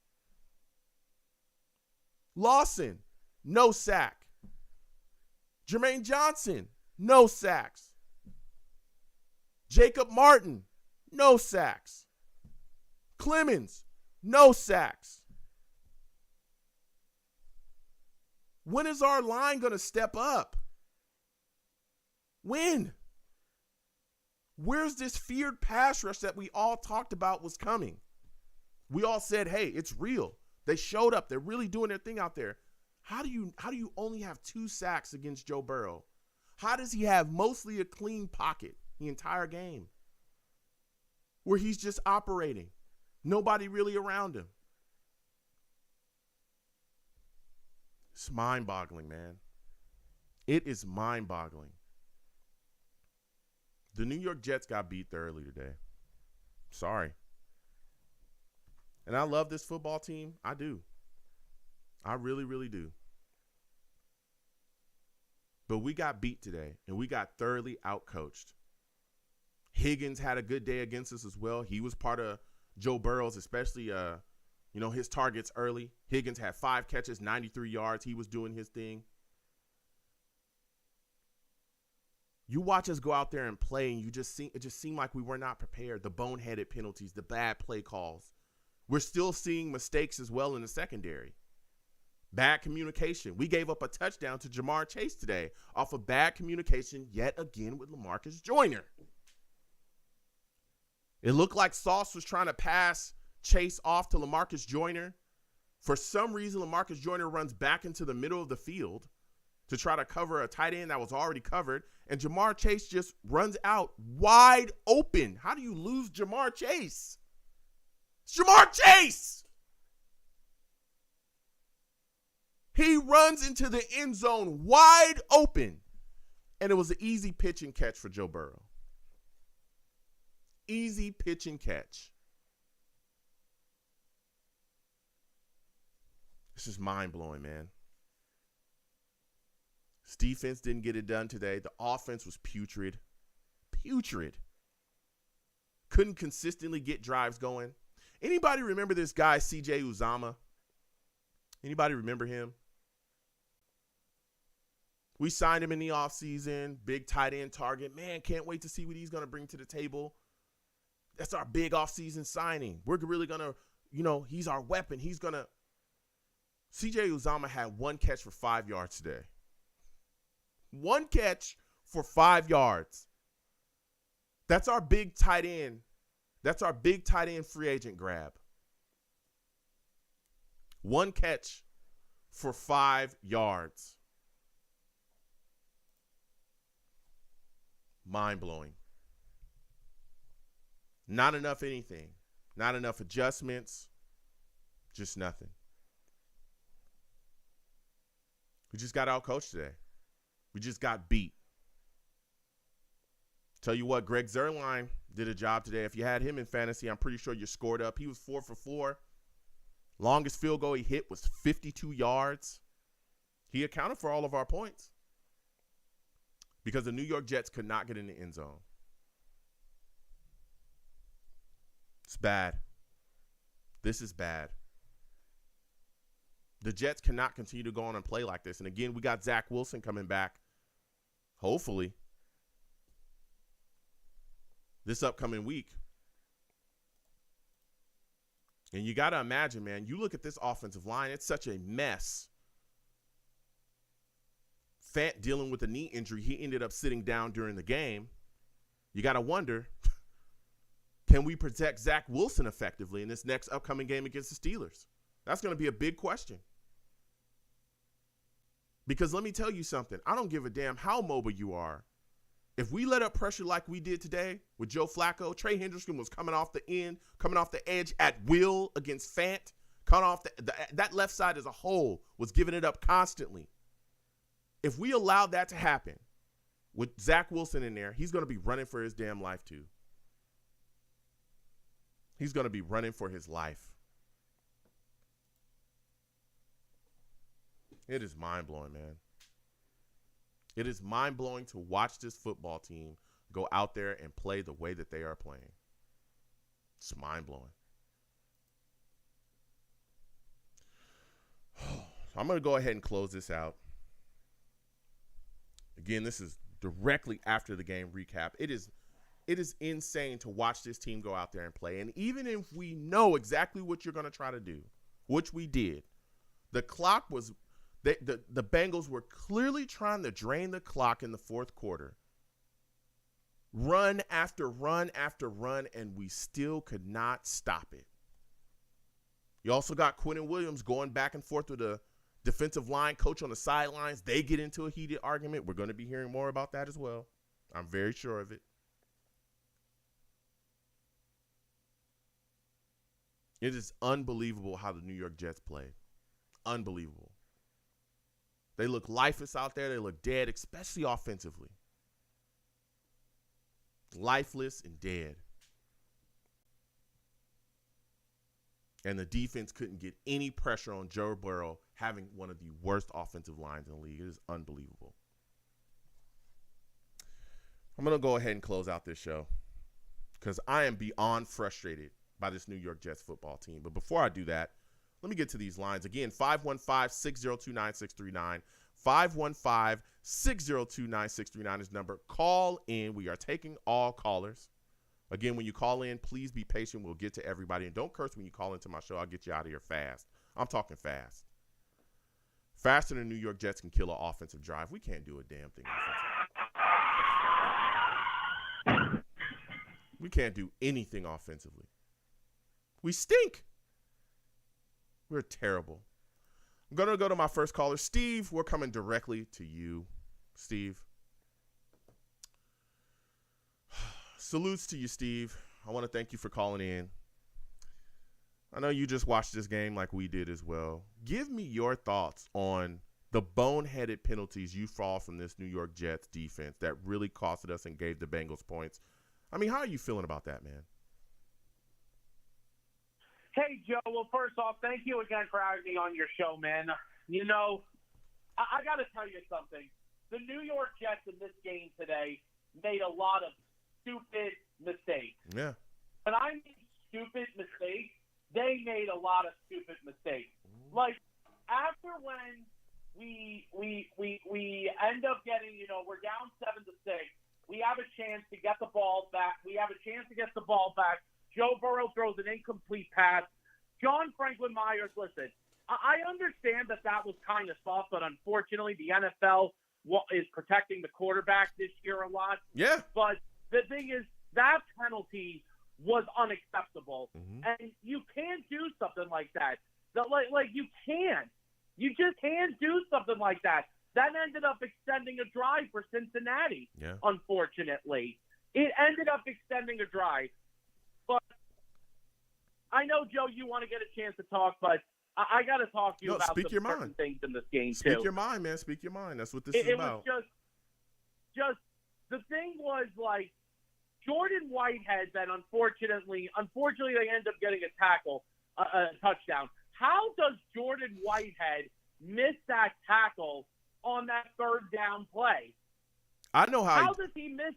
A: Lawson, no sack. Jermaine Johnson, no sacks. Jacob Martin, no sacks. Clemens, no sacks. When is our line going to step up? When? Where's this feared pass rush that we all talked about was coming? We all said, hey, it's real. They showed up. They're really doing their thing out there. How do you only have 2 sacks against Joe Burrow? How does he have mostly a clean pocket the entire game where he's just operating? Nobody really around him. It's mind-boggling, man. It is mind-boggling. The New York Jets got beat thoroughly today. Sorry. And I love this football team. I do. I really, really do. But we got beat today, and we got thoroughly outcoached. Higgins had a good day against us as well. He was part of Joe Burrow's, especially his targets early. Higgins had 5 catches, 93 yards. He was doing his thing. You watch us go out there and play, and it just seemed like we were not prepared. The boneheaded penalties, the bad play calls. We're still seeing mistakes as well in the secondary. Bad communication. We gave up a touchdown to Jamar Chase today off of bad communication yet again with LaMarcus Joyner. It looked like Sauce was trying to pass Chase off to LaMarcus Joyner. For some reason, LaMarcus Joyner runs back into the middle of the field to try to cover a tight end that was already covered, and Jamar Chase just runs out wide open. How do you lose Jamar Chase? It's Jamar Chase! He runs into the end zone wide open, and it was an easy pitch and catch for Joe Burrow. Easy pitch and catch. This is mind-blowing, man. This defense didn't get it done today. The offense was putrid. Putrid. Couldn't consistently get drives going. Anybody remember this guy, CJ Uzama? Anybody remember him? We signed him in the offseason. Big tight end target. Man, can't wait to see what he's going to bring to the table. That's our big offseason signing. We're really going to, he's our weapon. He's going to. C.J. Uzomah had 1 catch for 5 yards today. 1 catch for 5 yards. That's our big tight end. That's our big tight end free agent grab. 1 catch for 5 yards. Mind-blowing. Not enough anything. Not enough adjustments. Just nothing. We just got outcoached today. We just got beat. Tell you what, Greg Zuerlein did a job today. If you had him in fantasy, I'm pretty sure you scored up. He was 4 for 4. Longest field goal he hit was 52 yards. He accounted for all of our points because the New York Jets could not get in the end zone. It's bad. This is bad. The Jets cannot continue to go on and play like this. And again, we got Zach Wilson coming back, hopefully, this upcoming week. And you got to imagine, man, you look at this offensive line, it's such a mess. Fant dealing with a knee injury, he ended up sitting down during the game. You got to wonder, can we protect Zach Wilson effectively in this next upcoming game against the Steelers? That's going to be a big question. Because let me tell you something. I don't give a damn how mobile you are. If we let up pressure like we did today with Joe Flacco, Trey Hendrickson was coming off the edge at will against Fant. Cut off that left side as a whole was giving it up constantly. If we allow that to happen with Zach Wilson in there, he's going to be running for his damn life too. He's going to be running for his life. It is mind-blowing, man. It is mind-blowing to watch this football team go out there and play the way that they are playing. It's mind-blowing. I'm going to go ahead and close this out. Again, this is directly after the game recap. It is insane to watch this team go out there and play. And even if we know exactly what you're going to try to do, which we did, the clock was the Bengals were clearly trying to drain the clock in the fourth quarter. Run after run after run, and we still could not stop it. You also got Quinnen Williams going back and forth with a defensive line coach on the sidelines. They get into a heated argument. We're going to be hearing more about that as well. I'm very sure of it. It is unbelievable how the New York Jets played. Unbelievable. They look lifeless out there. They look dead, especially offensively. Lifeless and dead. And the defense couldn't get any pressure on Joe Burrow having one of the worst offensive lines in the league. It is unbelievable. I'm going to go ahead and close out this show because I am beyond frustrated by this New York Jets football team. But before I do that, let me get to these lines. Again, 515-602-9639. 515-602-9639 is number. Call in. We are taking all callers. Again, when you call in, please be patient. We'll get to everybody. And don't curse when you call into my show. I'll get you out of here fast. I'm talking fast. Faster than New York Jets can kill an offensive drive. We can't do a damn thing offensively. We can't do anything offensively. We stink. We're terrible. I'm going to go to my first caller. Steve, we're coming directly to you. Steve. Salutes to you, Steve. I want to thank you for calling in. I know you just watched this game like we did as well. Give me your thoughts on the boneheaded penalties you saw from this New York Jets defense that really costed us and gave the Bengals points. I mean, how are you feeling about that, man?
C: Hey, Joe. Well, first off, thank you again for having me on your show, man. You know, I got to tell you something. The New York Jets in this game today made a lot of stupid mistakes.
A: Yeah.
C: When I mean stupid mistakes, they made a lot of stupid mistakes. Like, after when we end up getting, we're down 7-6, we have a chance to get the ball back. We have a chance to get the ball back Joe Burrow throws an incomplete pass. John Franklin Myers, listen, I understand that was kind of soft, but unfortunately the NFL is protecting the quarterback this year a lot.
A: Yeah.
C: But the thing is, that penalty was unacceptable.
A: Mm-hmm.
C: And you can't do something like that. Like you can't. You just can't do something like that. That ended up extending a drive for Cincinnati, unfortunately. It ended up extending a drive. But I know, Joe, you want to get a chance to talk, but I got to talk to you about some certain things in this game, too.
A: Speak your mind, man. Speak your mind. That's what this is about.
C: It was just the thing was, like, Jordan Whitehead, then unfortunately, they end up getting a tackle, a touchdown. How does Jordan Whitehead miss that tackle on that third down play?
A: I know how.
C: How does he miss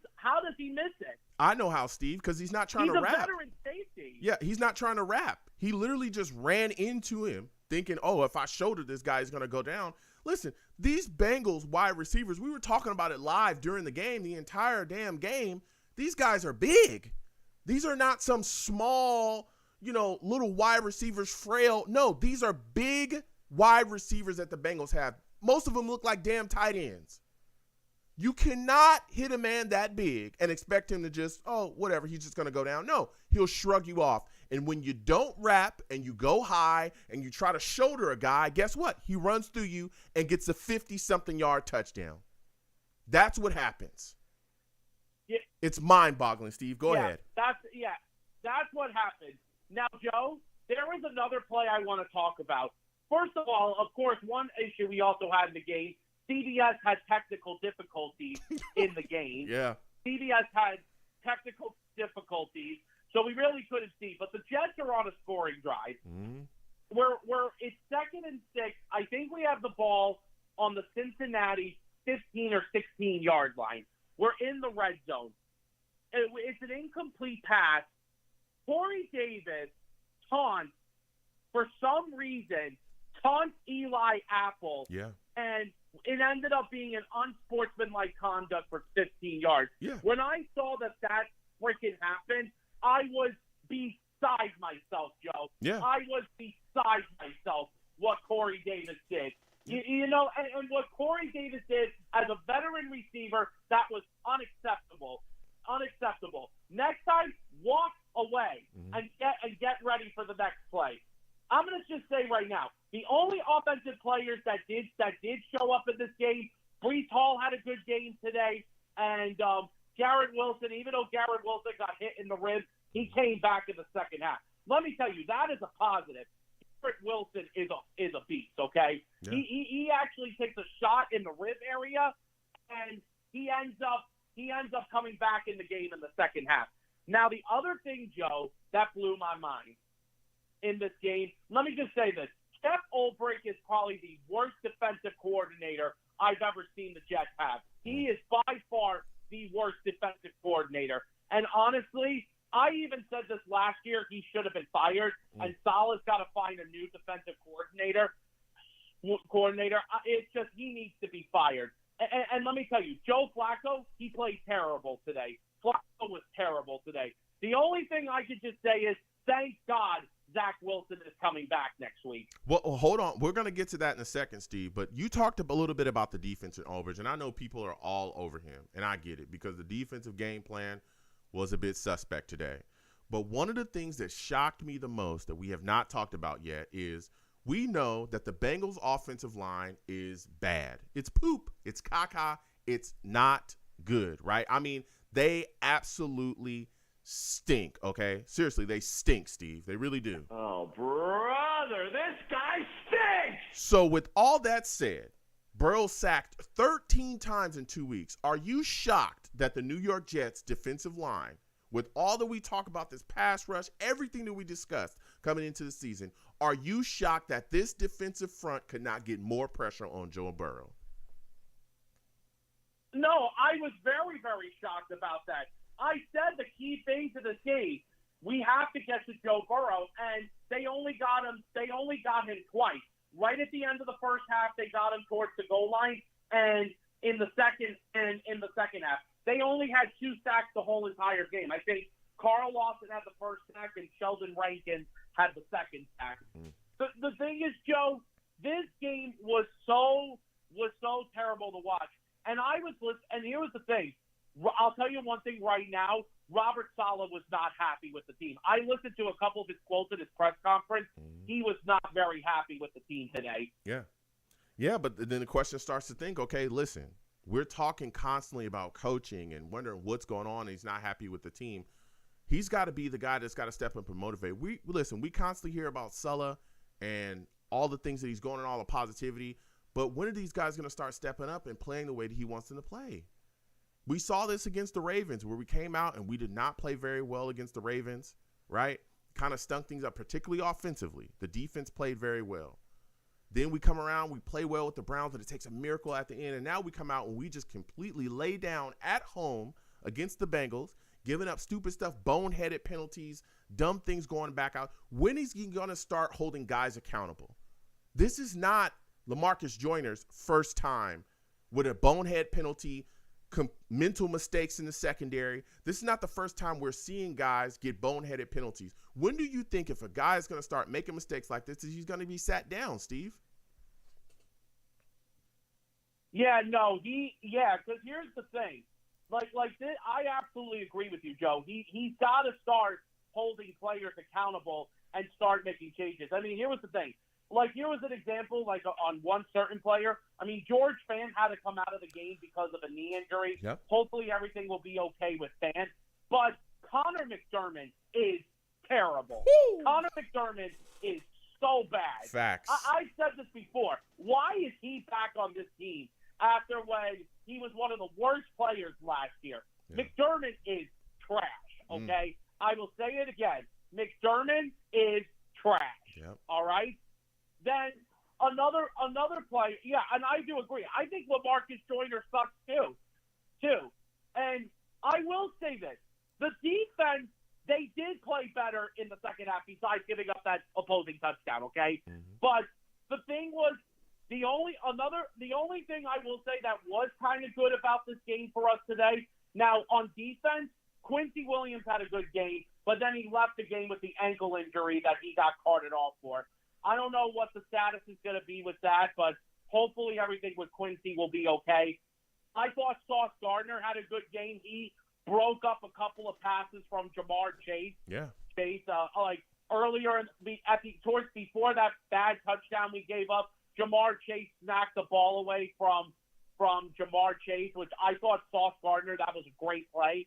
C: it?
A: I know how, Steve, because he's not trying to rap.
C: He's a veteran safety.
A: Yeah, he's not trying to rap. He literally just ran into him thinking, oh, if I shoulder this guy, he's going to go down. Listen, these Bengals wide receivers, we were talking about it live during the game, the entire damn game. These guys are big. These are not some small, little wide receivers, frail. No, these are big wide receivers that the Bengals have. Most of them look like damn tight ends. You cannot hit a man that big and expect him to just, whatever, he's just going to go down. No, he'll shrug you off. And when you don't wrap and you go high and you try to shoulder a guy, guess what? He runs through you and gets a 50-something yard touchdown. That's what happens.
C: Yeah.
A: It's mind-boggling, Steve. Go ahead.
C: That's what happened. Now, Joe, there is another play I want to talk about. First of all, of course, one issue we also had in the game, CBS had technical difficulties in the game.
A: Yeah.
C: CBS had technical difficulties, so we really couldn't see. But the Jets are on a scoring drive.
A: Mm-hmm.
C: It's 2nd and 6. I think we have the ball on the Cincinnati 15 or 16-yard line. We're in the red zone. It's an incomplete pass. Corey Davis taunts, for some reason, Eli Apple.
A: Yeah. And
C: it ended up being an unsportsmanlike conduct for 15 yards.
A: Yeah.
C: When I saw that freaking happened, I was beside myself, Joe.
A: Yeah.
C: I was beside myself what Corey Davis did. And what Corey Davis did as a veteran receiver, that was unacceptable. Unacceptable. Next time, walk away and get ready for the next play. I'm going to just say right now, the only offensive players that did show up in this game, Breece Hall had a good game today, and Garrett Wilson, even though Garrett Wilson got hit in the ribs, he came back in the second half. Let me tell you, that is a positive. Garrett Wilson is a beast, okay? Yeah. He actually takes a shot in the rib area, and he ends up coming back in the game in the second half. Now, the other thing, Joe, that blew my mind in this game, let me just say this. Jeff Ulbrich is probably the worst defensive coordinator I've ever seen the Jets have. He is by far the worst defensive coordinator. And honestly, I even said this last year, he should have been fired, and Saleh's got to find a new defensive coordinator. It's just he needs to be fired. And let me tell you, Joe Flacco, he played terrible today. Flacco was terrible today. The only thing I could just say is, thank God Zach Wilson is coming back next week.
A: Well, hold on. We're going to get to that in a second, Steve. But you talked a little bit about the defense in Ulbrich, and I know people are all over him, and I get it because the defensive game plan was a bit suspect today. But one of the things that shocked me the most that we have not talked about yet is we know that the Bengals' offensive line is bad. It's poop. It's caca. It's not good, right? I mean, they absolutely stink, okay? Seriously, they stink, Steve. They really do.
C: Oh, brother, this guy stinks!
A: So with all that said, Burrow sacked 13 times in 2 weeks. Are you shocked that the New York Jets defensive line, with all that we talk about this pass rush, everything that we discussed coming into the season, are you shocked that this defensive front could not get more pressure on Joe Burrow?
C: No, I was very, very shocked about that. I said the key thing to this game, we have to get to Joe Burrow, and they only got him twice. Right at the end of the first half, they got him towards the goal line, and in the second half, they only had 2 sacks the whole entire game. I think Carl Lawson had the first sack, and Sheldon Rankin had the second sack. The thing is, Joe, this game was so terrible to watch. And I was listening, and here was the thing. I'll tell you one thing right now. Robert Saleh was not happy with the team. I listened to a couple of his quotes at his press conference. He was not very happy with the team today.
A: Yeah, but then the question starts to think, okay, listen, we're talking constantly about coaching and wondering what's going on, and he's not happy with the team. He's got to be the guy that's got to step up and motivate. We constantly hear about Saleh and all the things that he's going and all the positivity, but when are these guys going to start stepping up and playing the way that he wants them to play? We saw this against the Ravens where we came out and we did not play very well against the Ravens, right? Kind of stunk things up, particularly offensively. The defense played very well. Then we come around, we play well with the Browns, and it takes a miracle at the end. And now we come out and we just completely lay down at home against the Bengals, giving up stupid stuff, boneheaded penalties, dumb things going back out. When is he going to start holding guys accountable? This is not LaMarcus Joyner's first time with a bonehead penalty, mental mistakes in the secondary. This is not the first time we're seeing guys get boneheaded penalties. When do you think if a guy is going to start making mistakes like this, he's going to be sat down, Steve?
C: Because here's the thing. Like this, I absolutely agree with you, Joe. He's got to start holding players accountable and start making changes. I mean, here was the thing. Like, here was an example, like, on one certain player. I mean, George Fant had to come out of the game because of a knee injury.
A: Yep.
C: Hopefully everything will be okay with Fant. But Connor McDermott is terrible.
A: Woo!
C: Connor McDermott is so bad.
A: Facts.
C: I said this before. Why is he back on this team after when he was one of the worst players last year? Yeah. McDermott is trash, okay? I will say it again. McDermott is trash, all right? Then another player, and I do agree. I think LaMarcus Joyner sucks too. And I will say this. The defense, they did play better in the second half besides giving up that opposing touchdown, okay? But the thing was, the only thing I will say that was kind of good about this game for us today, now on defense, Quincy Williams had a good game, but then he left the game with the ankle injury that he got carted off for. I don't know what the status is going to be with that, but hopefully everything with Quincy will be okay. I thought Sauce Gardner had a good game. He broke up a couple of passes from Jamar Chase.
A: Yeah.
C: Chase, like earlier towards before that bad touchdown we gave up, Jamar Chase knocked the ball away from Jamar Chase, which I thought Sauce Gardner, that was a great play.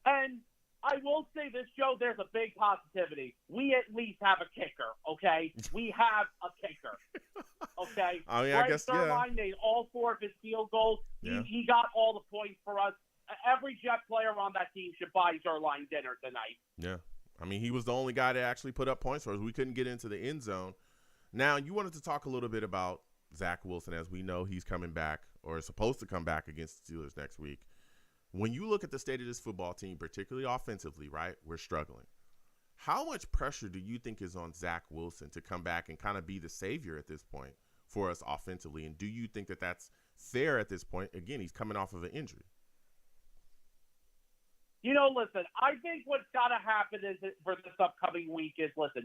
C: And I will say this, Joe, there's a big positivity. We at least have a kicker, okay? We have a kicker, okay?
A: I mean,
C: Greg
A: I guess,
C: Zuerlein made all 4 of his field goals.
A: Yeah.
C: He got all the points for us. Every Jet player on that team should buy Zuerlein dinner tonight.
A: Yeah. I mean, he was the only guy that actually put up points for us. We couldn't get into the end zone. Now, you wanted to talk a little bit about Zach Wilson. As we know, he's coming back or is supposed to come back against the Steelers next week. When you look at the state of this football team, particularly offensively, right, we're struggling. How much pressure do you think is on Zach Wilson to come back and kind of be the savior at this point for us offensively? And do you think that that's fair at this point? Again, he's coming off of an injury.
C: Listen, I think what's got to happen is for this upcoming week is, listen,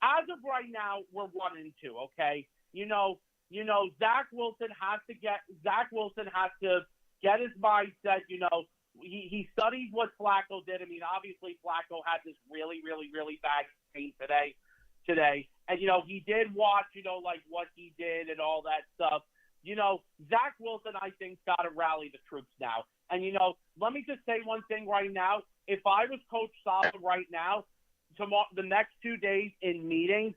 C: as of right now, we're 1-2, okay? Zach Wilson has to get his mindset, he studied what Flacco did. I mean, obviously Flacco had this really, really, really bad game today. And, he did watch, like what he did and all that stuff. Zach Wilson, I think, got to rally the troops now. And, let me just say one thing right now. If I was Coach Saleh right now, the next 2 days in meetings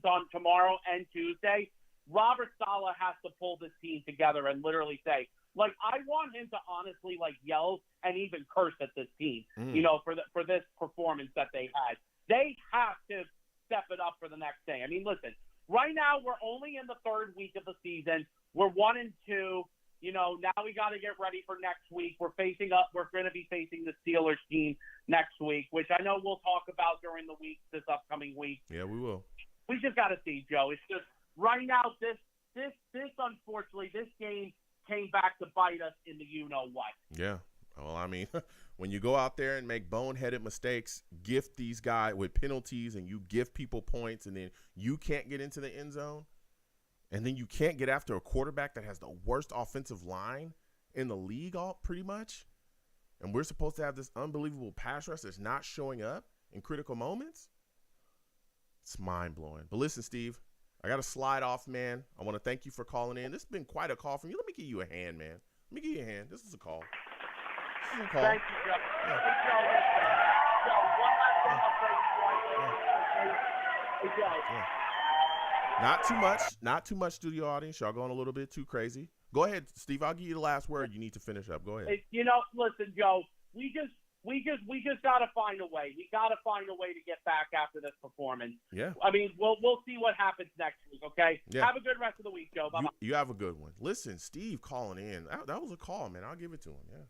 C: on tomorrow and Tuesday, Robert Saleh has to pull this team together and literally say, like, I want him to honestly, like, yell and even curse at this team, for this performance that they had. They have to step it up for the next day. I mean, listen, right now we're only in the 3rd week of the season. We're 1-2. Now we got to get ready for next week. We're going to be facing the Steelers team next week, which I know we'll talk about during the week, this upcoming week.
A: Yeah, we will.
C: We just got to see, Joe. It's just right now, this unfortunately, this game came back to bite us in the you-know-what.
A: Yeah. Well, I mean, when you go out there and make boneheaded mistakes, gift these guys with penalties, and you give people points, and then you can't get into the end zone, and then you can't get after a quarterback that has the worst offensive line in the league pretty much, and we're supposed to have this unbelievable pass rush that's not showing up in critical moments, it's mind-blowing. But listen, Steve, I got to slide off, man. I want to thank you for calling in. This has been quite a call from you. Let me give you a hand, man. Let me give you a hand. This is a call. This is a call.
C: Thank you, Joe.
A: Yeah.
C: Hey, Joe, listen. Joe, one last thing I'll say before I go. Hey, Joe.
A: Yeah. Not too much, studio audience. Y'all going a little bit too crazy. Go ahead, Steve. I'll give you the last word. You need to finish up. Go ahead.
C: Listen, Joe. We just gotta find a way. We gotta find a way to get back after this performance.
A: Yeah.
C: I mean, we'll see what happens next week. Okay.
A: Yeah.
C: Have a good rest of the week, Joe. Bye bye.
A: You have a good one. Listen, Steve calling in. That was a call, man. I'll give it to him. Yeah.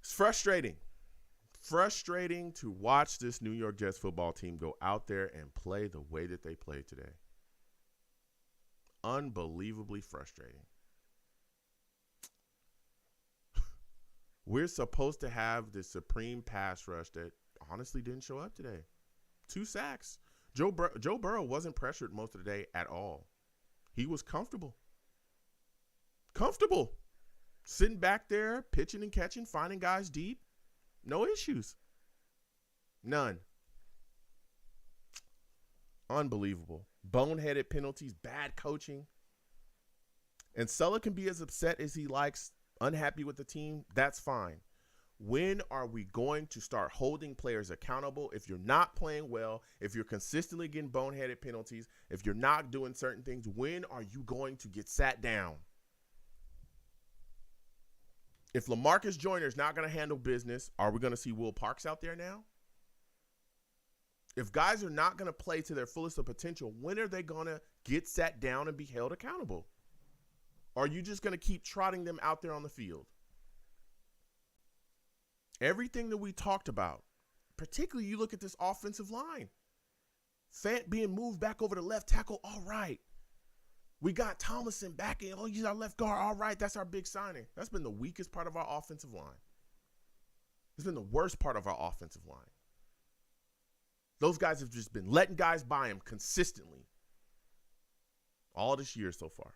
A: It's frustrating. Frustrating to watch this New York Jets football team go out there and play the way that they played today. Unbelievably frustrating. We're supposed to have this supreme pass rush that honestly didn't show up today. 2 sacks. Joe Burrow wasn't pressured most of the day at all. He was comfortable. Sitting back there, pitching and catching, finding guys deep. No issues. None. Unbelievable. Boneheaded penalties, bad coaching. And Sulla can be as upset as he likes, unhappy with the team. That's fine. When are we going to start holding players accountable? If you're not playing well, if you're consistently getting boneheaded penalties, if you're not doing certain things, when are you going to get sat down? If LaMarcus Joyner is not going to handle business, are we going to see Will Parks out there now? If guys are not going to play to their fullest of potential, when are they going to get sat down and be held accountable? Or are you just going to keep trotting them out there on the field? Everything that we talked about, particularly you look at this offensive line. Fant being moved back over to left tackle, all right. We got Tomlinson back in. Oh, he's our left guard. All right, that's our big signing. That's been the weakest part of our offensive line. It's been the worst part of our offensive line. Those guys have just been letting guys by him consistently all this year so far.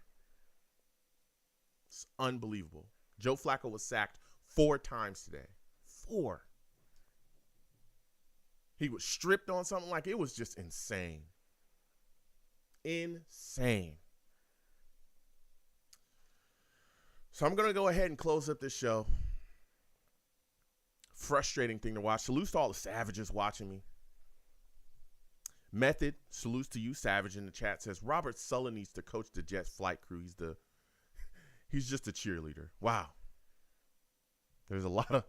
A: It's unbelievable. Joe Flacco was sacked 4 times today. 4. He was stripped on something like it was just insane. Insane. So I'm going to go ahead and close up this show. Frustrating thing to watch. Salutes to all the savages watching me. Method, salutes to you, Savage, in the chat, says Robert Sulla needs to coach the Jets flight crew. He's just a cheerleader. Wow. There's a lot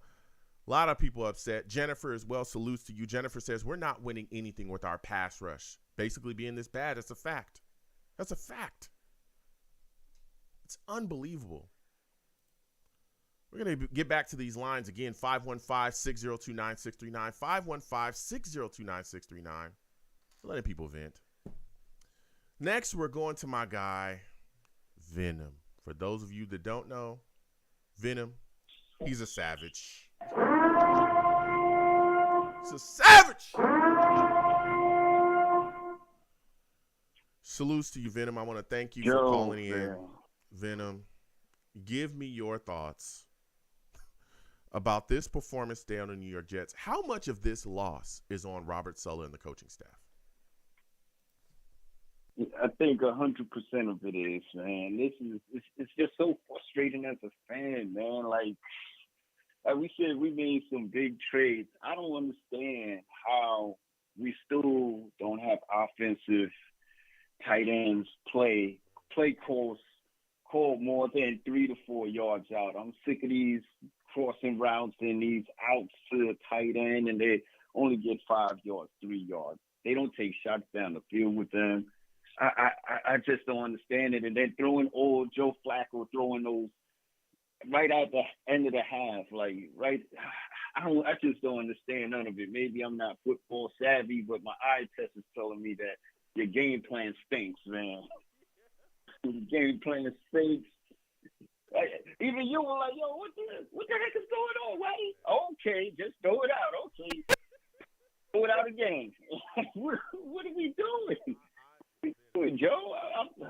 A: of people upset. Jennifer as well, salutes to you. Jennifer says we're not winning anything with our pass rush. Basically being this bad, that's a fact. That's a fact. It's unbelievable. We're going to get back to these lines again. 515-602-9639. 515-602-9639. Letting people vent. Next, we're going to my guy, Venom. For those of you that don't know, Venom, he's a savage. He's a savage! Salutes to you, Venom. I want to thank you for calling in. Venom, give me your thoughts about this performance today on the New York Jets. How much of this loss is on Robert Sulla and the coaching staff?
D: I think 100% of it is, man. It's just so frustrating as a fan, man. Like we said, we made some big trades. I don't understand how we still don't have offensive tight ends play calls called more than 3 to 4 yards out. I'm sick of these crossing routes and these outs to the tight end, and they only get 5 yards, 3 yards. They don't take shots down the field with them. I just don't understand it. And then throwing old Joe Flacco, throwing those right at the end of the half, like right. I just don't understand none of it. Maybe I'm not football savvy, but my eye test is telling me that your game plan stinks, man. Your game plan stinks. Even you were like, yo, what the heck is going on, Whitey? Okay, just throw it out. Okay, throw it out again. What are we doing? Doing, Joe?
A: I was so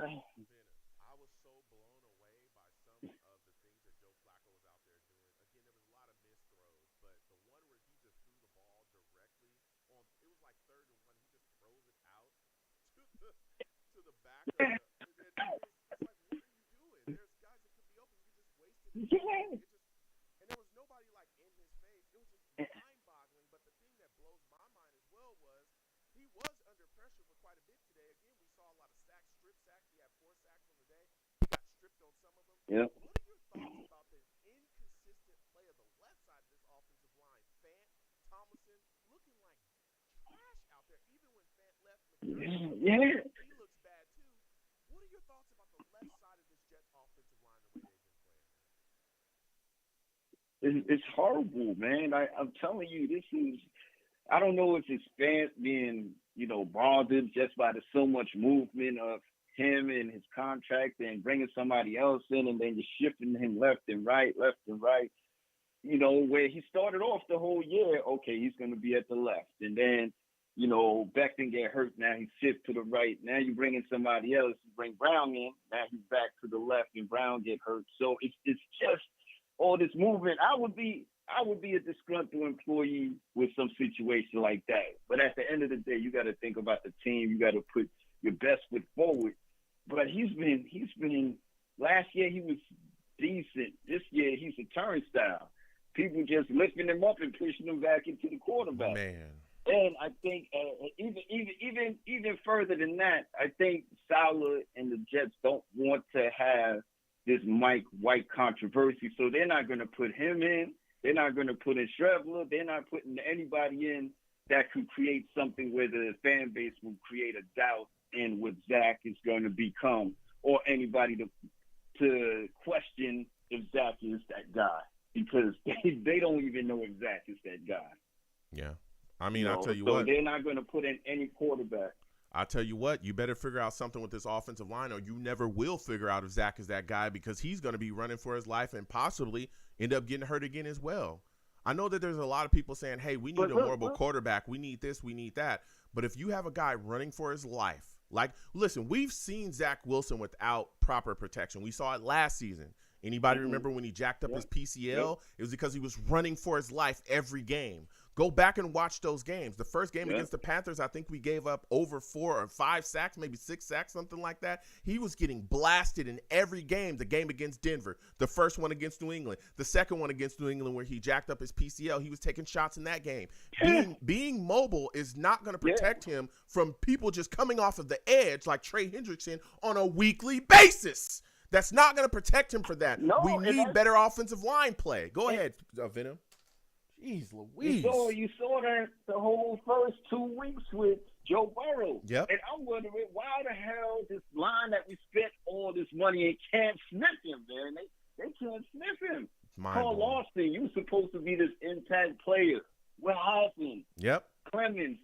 A: blown away by some of the things that Joe Flacco was out there doing. Again, there was a lot of missed throws, but the one where he just threw the ball directly on, it was like 3rd and 1. He just throws it out to the back of the. It's like, what are you doing? There's guys that could be open. You just wasted it.
D: Yeah.
A: And there was nobody like in his face. It was just mind-boggling. But the thing that blows my mind as well was he was under pressure for quite a bit today. Again, we saw a lot of sacks, strip sacks. He had 4 sacks on the day. He got stripped on some of them.
D: Yep.
A: What are your thoughts about the inconsistent play of the left side of this offensive line? Fant, Tomlinson looking like trash out there. Even when Fant left,
D: Yeah.
A: he looks bad too. What are your thoughts about the left side of this Jets offensive line, the way they've been playing?
D: It's horrible, man. I'm telling you, this is. I don't know if it's fans being, bothered just by the so much movement of him and his contract and bringing somebody else in, and then just shifting him left and right. Where he started off the whole year, okay, he's going to be at the left, and then, Becton get hurt. Now he shifts to the right. Now you bring in somebody else. You bring Brown in. Now he's back to the left, and Brown get hurt. So it's just all this movement. I would be a disgruntled employee with some situation like that. But at the end of the day, you got to think about the team. You got to put your best foot forward. But he's been. Last year he was decent. This year he's a turnstile. People just lifting him up and pushing him back into the quarterback.
A: Man.
D: And I think even further than that, I think Saleh and the Jets don't want to have this Mike White controversy, so they're not going to put him in. They're not going to put in Shrevler. They're not putting anybody in that could create something where the fan base will create a doubt in what Zach is going to become, or anybody to question if Zach is that guy, because they don't even know if Zach is that guy.
A: Yeah. I mean, I'll tell you
D: so
A: what.
D: They're not going to put in any quarterback.
A: I'll tell you what, you better figure out something with this offensive line, or you never will figure out if Zach is that guy, because he's going to be running for his life and possibly end up getting hurt again as well. I know that there's a lot of people saying, hey, we need a mobile quarterback. We need this, we need that. But if you have a guy running for his life, listen, we've seen Zach Wilson without proper protection. We saw it last season. Anybody remember when he jacked up his PCL? It was because he was running for his life every game. Go back and watch those games. The first game against the Panthers, I think we gave up over 4 or 5 sacks, maybe 6 sacks, something like that. He was getting blasted in every game. The game against Denver, the first one against New England, the second one against New England where he jacked up his PCL. He was taking shots in that game. Being mobile is not going to protect him from people just coming off of the edge like Trey Hendrickson on a weekly basis. That's not going to protect him for that.
D: No,
A: we need better offensive line play. Go ahead, Venom. Jeez Louise.
D: You saw that the whole first 2 weeks with Joe Burrow.
A: Yep.
D: And I'm wondering why the hell this line that we spent all this money and can't sniff him, man. They can't sniff him. Carl Lawson, you supposed to be this intact player. What happened?
A: Yep.
D: Clemens.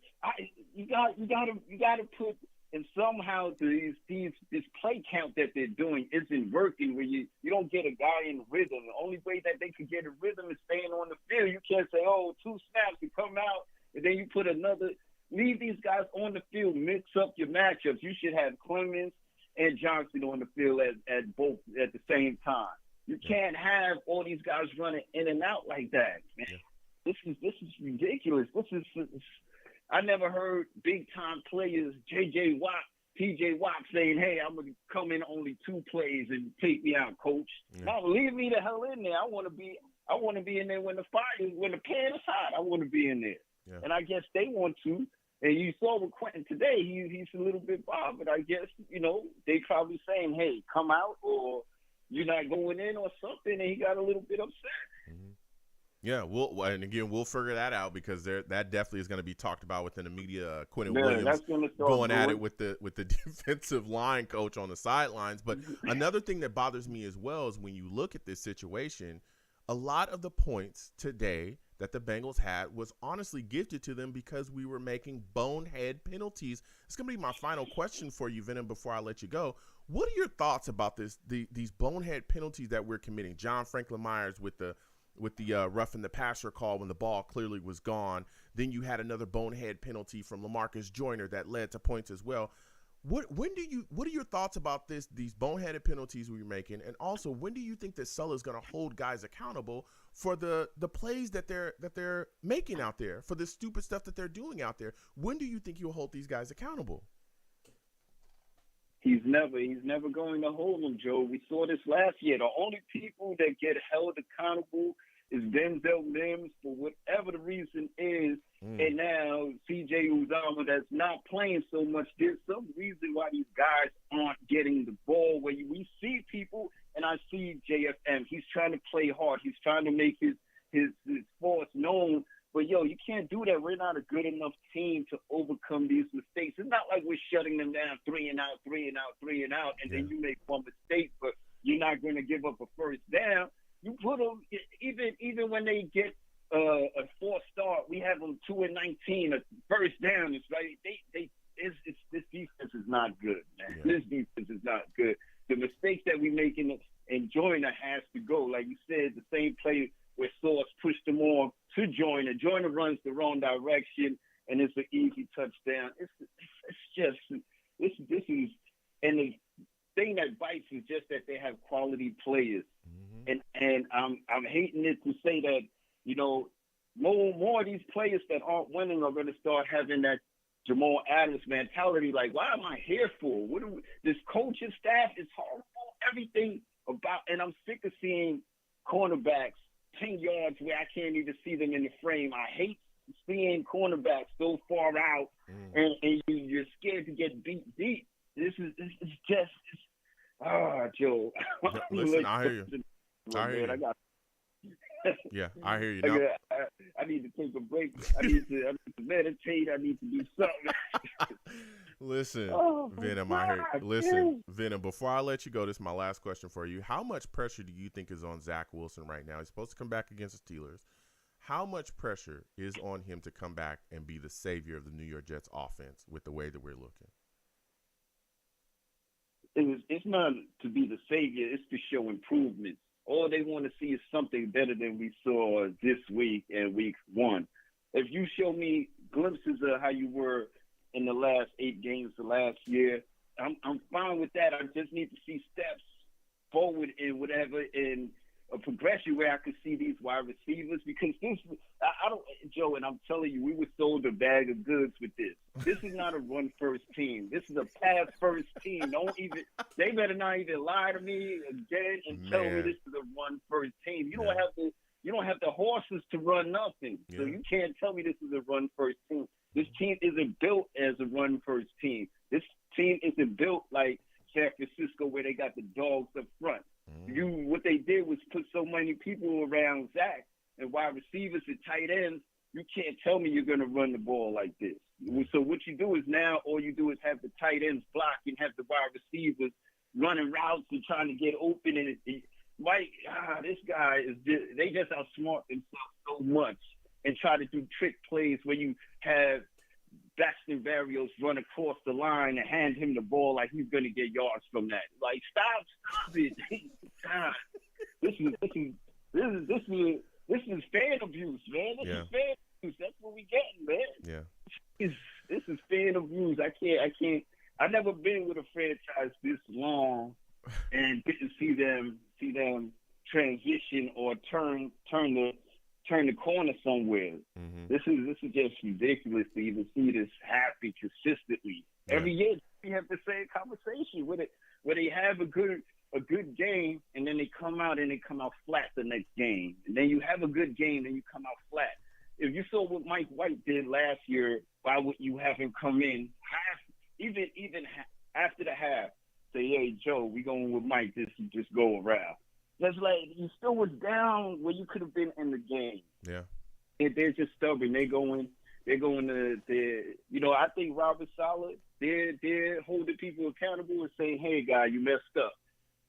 D: You gotta put. And somehow this play count that they're doing isn't working, where you don't get a guy in rhythm. The only way that they can get a rhythm is staying on the field. You can't say, 2 snaps to come out, and then you put another. Leave these guys on the field. Mix up your matchups. You should have Clemens and Johnson on the field at both at the same time. You can't have all these guys running in and out like that, man. Yeah. This is ridiculous. I never heard big-time players, J.J. Watt, T.J. Watt saying, hey, I'm going to come in only 2 plays and take me out, coach. Yeah. No, leave me the hell in there. I want to be in there when the pan is hot. I want to be in there. Yeah. And I guess they want to. And you saw with Quentin today, he's a little bit bothered. I guess, they probably saying, hey, come out or you're not going in or something. And he got a little bit upset.
A: Mm-hmm. Yeah, we'll figure that out, because that definitely is going to be talked about within the media. Quentin Williams going at it with the defensive line coach on the sidelines. But another thing that bothers me as well is when you look at this situation, a lot of the points today that the Bengals had was honestly gifted to them because we were making bonehead penalties. It's going to be my final question for you, Venom, before I let you go. What are your thoughts about these bonehead penalties that we're committing? John Franklin Myers with the roughing the passer call when the ball clearly was gone. Then you had another bonehead penalty from LaMarcus Joyner that led to points as well. What are your thoughts about these boneheaded penalties we're making, and also when do you think that Sulla's going to hold guys accountable for the plays that they're making out there, for the stupid stuff that they're doing out there? When do you think you'll hold these guys accountable?
D: He's never going to hold them, Joe. We saw this last year. The only people that get held accountable is Denzel Mims for whatever the reason is. And now CJ Uzama that's not playing so much. There's some reason why these guys aren't getting the ball. Where we see people, and I see JFM. He's trying to play hard. He's trying to make his force known. But, you can't do that. We're not a good enough team to overcome these mistakes. It's not like we're shutting them down 3 and out, and then you make one mistake, but you're not going to give up a first down. You put them, even when they get a 4-star, we have them 2 and 19, a first down. It's like this defense is not good, man. Yeah. This defense is not good. The mistakes that we make in Joyner has to go. Like you said, the same play where Sauce pushed them on to Joyner. Joyner runs the wrong direction, and it's an easy touchdown. It's just this is, and the thing that bites is just that they have quality players. And I'm hating it to say that, more of these players that aren't winning are going to start having that Jamal Adams mentality. Like, what am I here for? This coaching staff is horrible. Everything about, and I'm sick of seeing cornerbacks 10 yards where I can't even see them in the frame. I hate seeing cornerbacks so far out, and you're scared to get beat deep. It's just Joe.
A: Listen, I hear you. I hear you. Yeah, I hear you. Now,
D: I need to take a break. I need to meditate. I need to do something.
A: Listen, Venom,
D: God,
A: I hear you. Listen, Venom, before I let you go, this is my last question for you. How much pressure do you think is on Zach Wilson right now? He's supposed to come back against the Steelers. How much pressure is on him to come back and be the savior of the New York Jets offense with the way that we're looking?
D: It's not to be the savior. It's to show improvements. All they want to see is something better than we saw this week and week 1. If you show me glimpses of how you were in the last 8 games of last year, I'm fine with that. I just need to see steps forward in whatever, in a progression where I could see these wide receivers, because I don't, Joe, and I'm telling you, we were sold a bag of goods with this. This is not a run-first team. This is a pass-first team. They better not even lie to me again and tell me this is a run-first team. You don't have the horses to run nothing. Yeah. So you can't tell me this is a run-first team. This team isn't built as a run-first team. This team isn't built like San Francisco where they got the dogs up front. What they did was put so many people around Zach and wide receivers and tight ends. You can't tell me you're going to run the ball like this. So what you do is now all you do is have the tight ends block and have the wide receivers running routes and trying to get open. And this guy they just outsmart themselves so much and try to do trick plays where you have Baxton Berrios run across the line and hand him the ball like he's going to get yards from that. Like, stop it. God. This is fan abuse, man. This is fan abuse. That's what we getting, man.
A: Yeah.
D: This is fan abuse. I've never been with a franchise this long and didn't see them transition or turn the corner somewhere. This is just ridiculous to even see this happen consistently. Every year we have the same conversation with it, where they have a good game and then they come out flat the next game. And then you have a good game and you come out flat. If you saw what Mike White did last year, why would you have him come in even after the half, say, hey, Joe, we going with Mike, just go around. That's like, you still was down where you could have been in the game.
A: Yeah.
D: And they're just stubborn. They're going to, I think Robert Saleh, they're holding people accountable and saying, hey, guy, you messed up.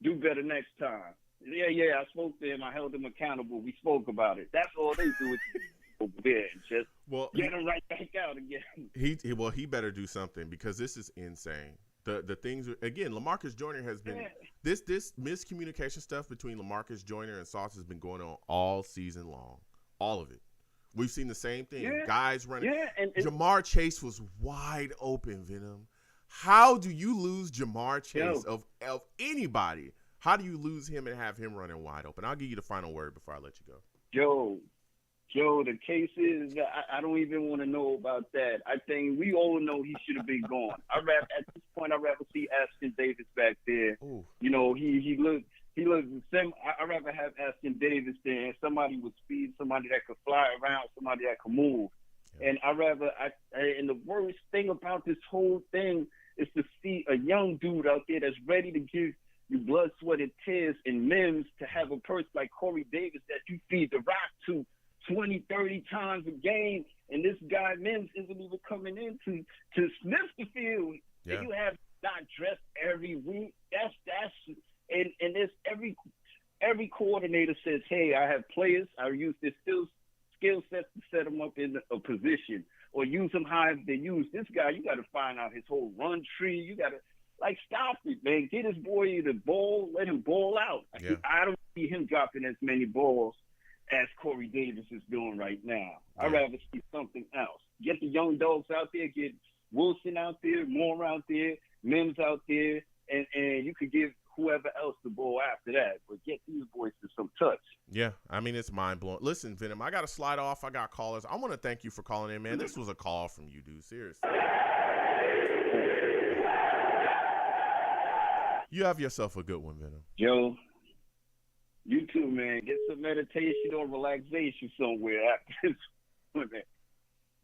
D: Do better next time. Yeah, I spoke to him. I held him accountable. We spoke about it. That's all they do. out again.
A: He better do something because this is insane. The things again, LaMarcus Joyner has been this miscommunication stuff between LaMarcus Joyner and Sauce has been going on all season long. All of it. We've seen the same thing.
D: Yeah.
A: Guys running.
D: Yeah, and
A: Jamar Chase was wide open, Venom. How do you lose Jamar Chase of anybody? How do you lose him and have him running wide open? I'll give you the final word before I let you go.
D: Joe, the case is I don't even want to know about that. I think we all know he should have been gone. At this point, I'd rather see Aston Davis back there.
A: Ooh.
D: You know, he looks the same. I'd rather have Aston Davis there and somebody with speed, somebody that could fly around, somebody that could move. Yeah. And and the worst thing about this whole thing is to see a young dude out there that's ready to give you blood, sweat, and tears and Mims to have a person like Corey Davis that you feed the rock to 20, 30 times a game, and this guy Mims isn't even coming in to sniff the field.
A: Yeah.
D: And you have not dressed every week. And there's every coordinator says, hey, I have players. I use this skill sets to set them up in a position or use them how they use this guy. You got to find out his whole run tree. You got to stop it, man. Get his boy the ball. Let him ball out.
A: Yeah.
D: I don't see him dropping as many balls as Corey Davis is doing right now. I'd rather see something else. Get the young dogs out there. Get Wilson out there, Moore out there, Mims out there, and you could give whoever else the ball after that. But get these boys to some touch. Yeah,
A: I mean, it's mind-blowing. Listen, Venom, I got to slide off. I got callers. I want to thank you for calling in, man. This was a call from you, dude. Seriously. You have yourself a good one, Venom.
D: Joe, you too, man. Get some meditation or relaxation somewhere after this one, man.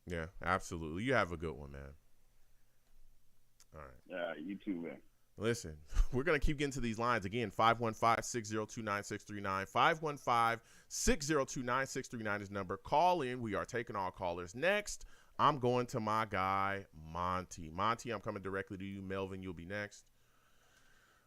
A: Yeah, absolutely. You have a good one, man. All right.
D: You too, man.
A: Listen, we're going to keep getting to these lines. Again, 515-602-9639. 515-602-9639 is number. Call in. We are taking all callers. Next, I'm going to my guy, Monty. Monty, I'm coming directly to you. Melvin, you'll be next.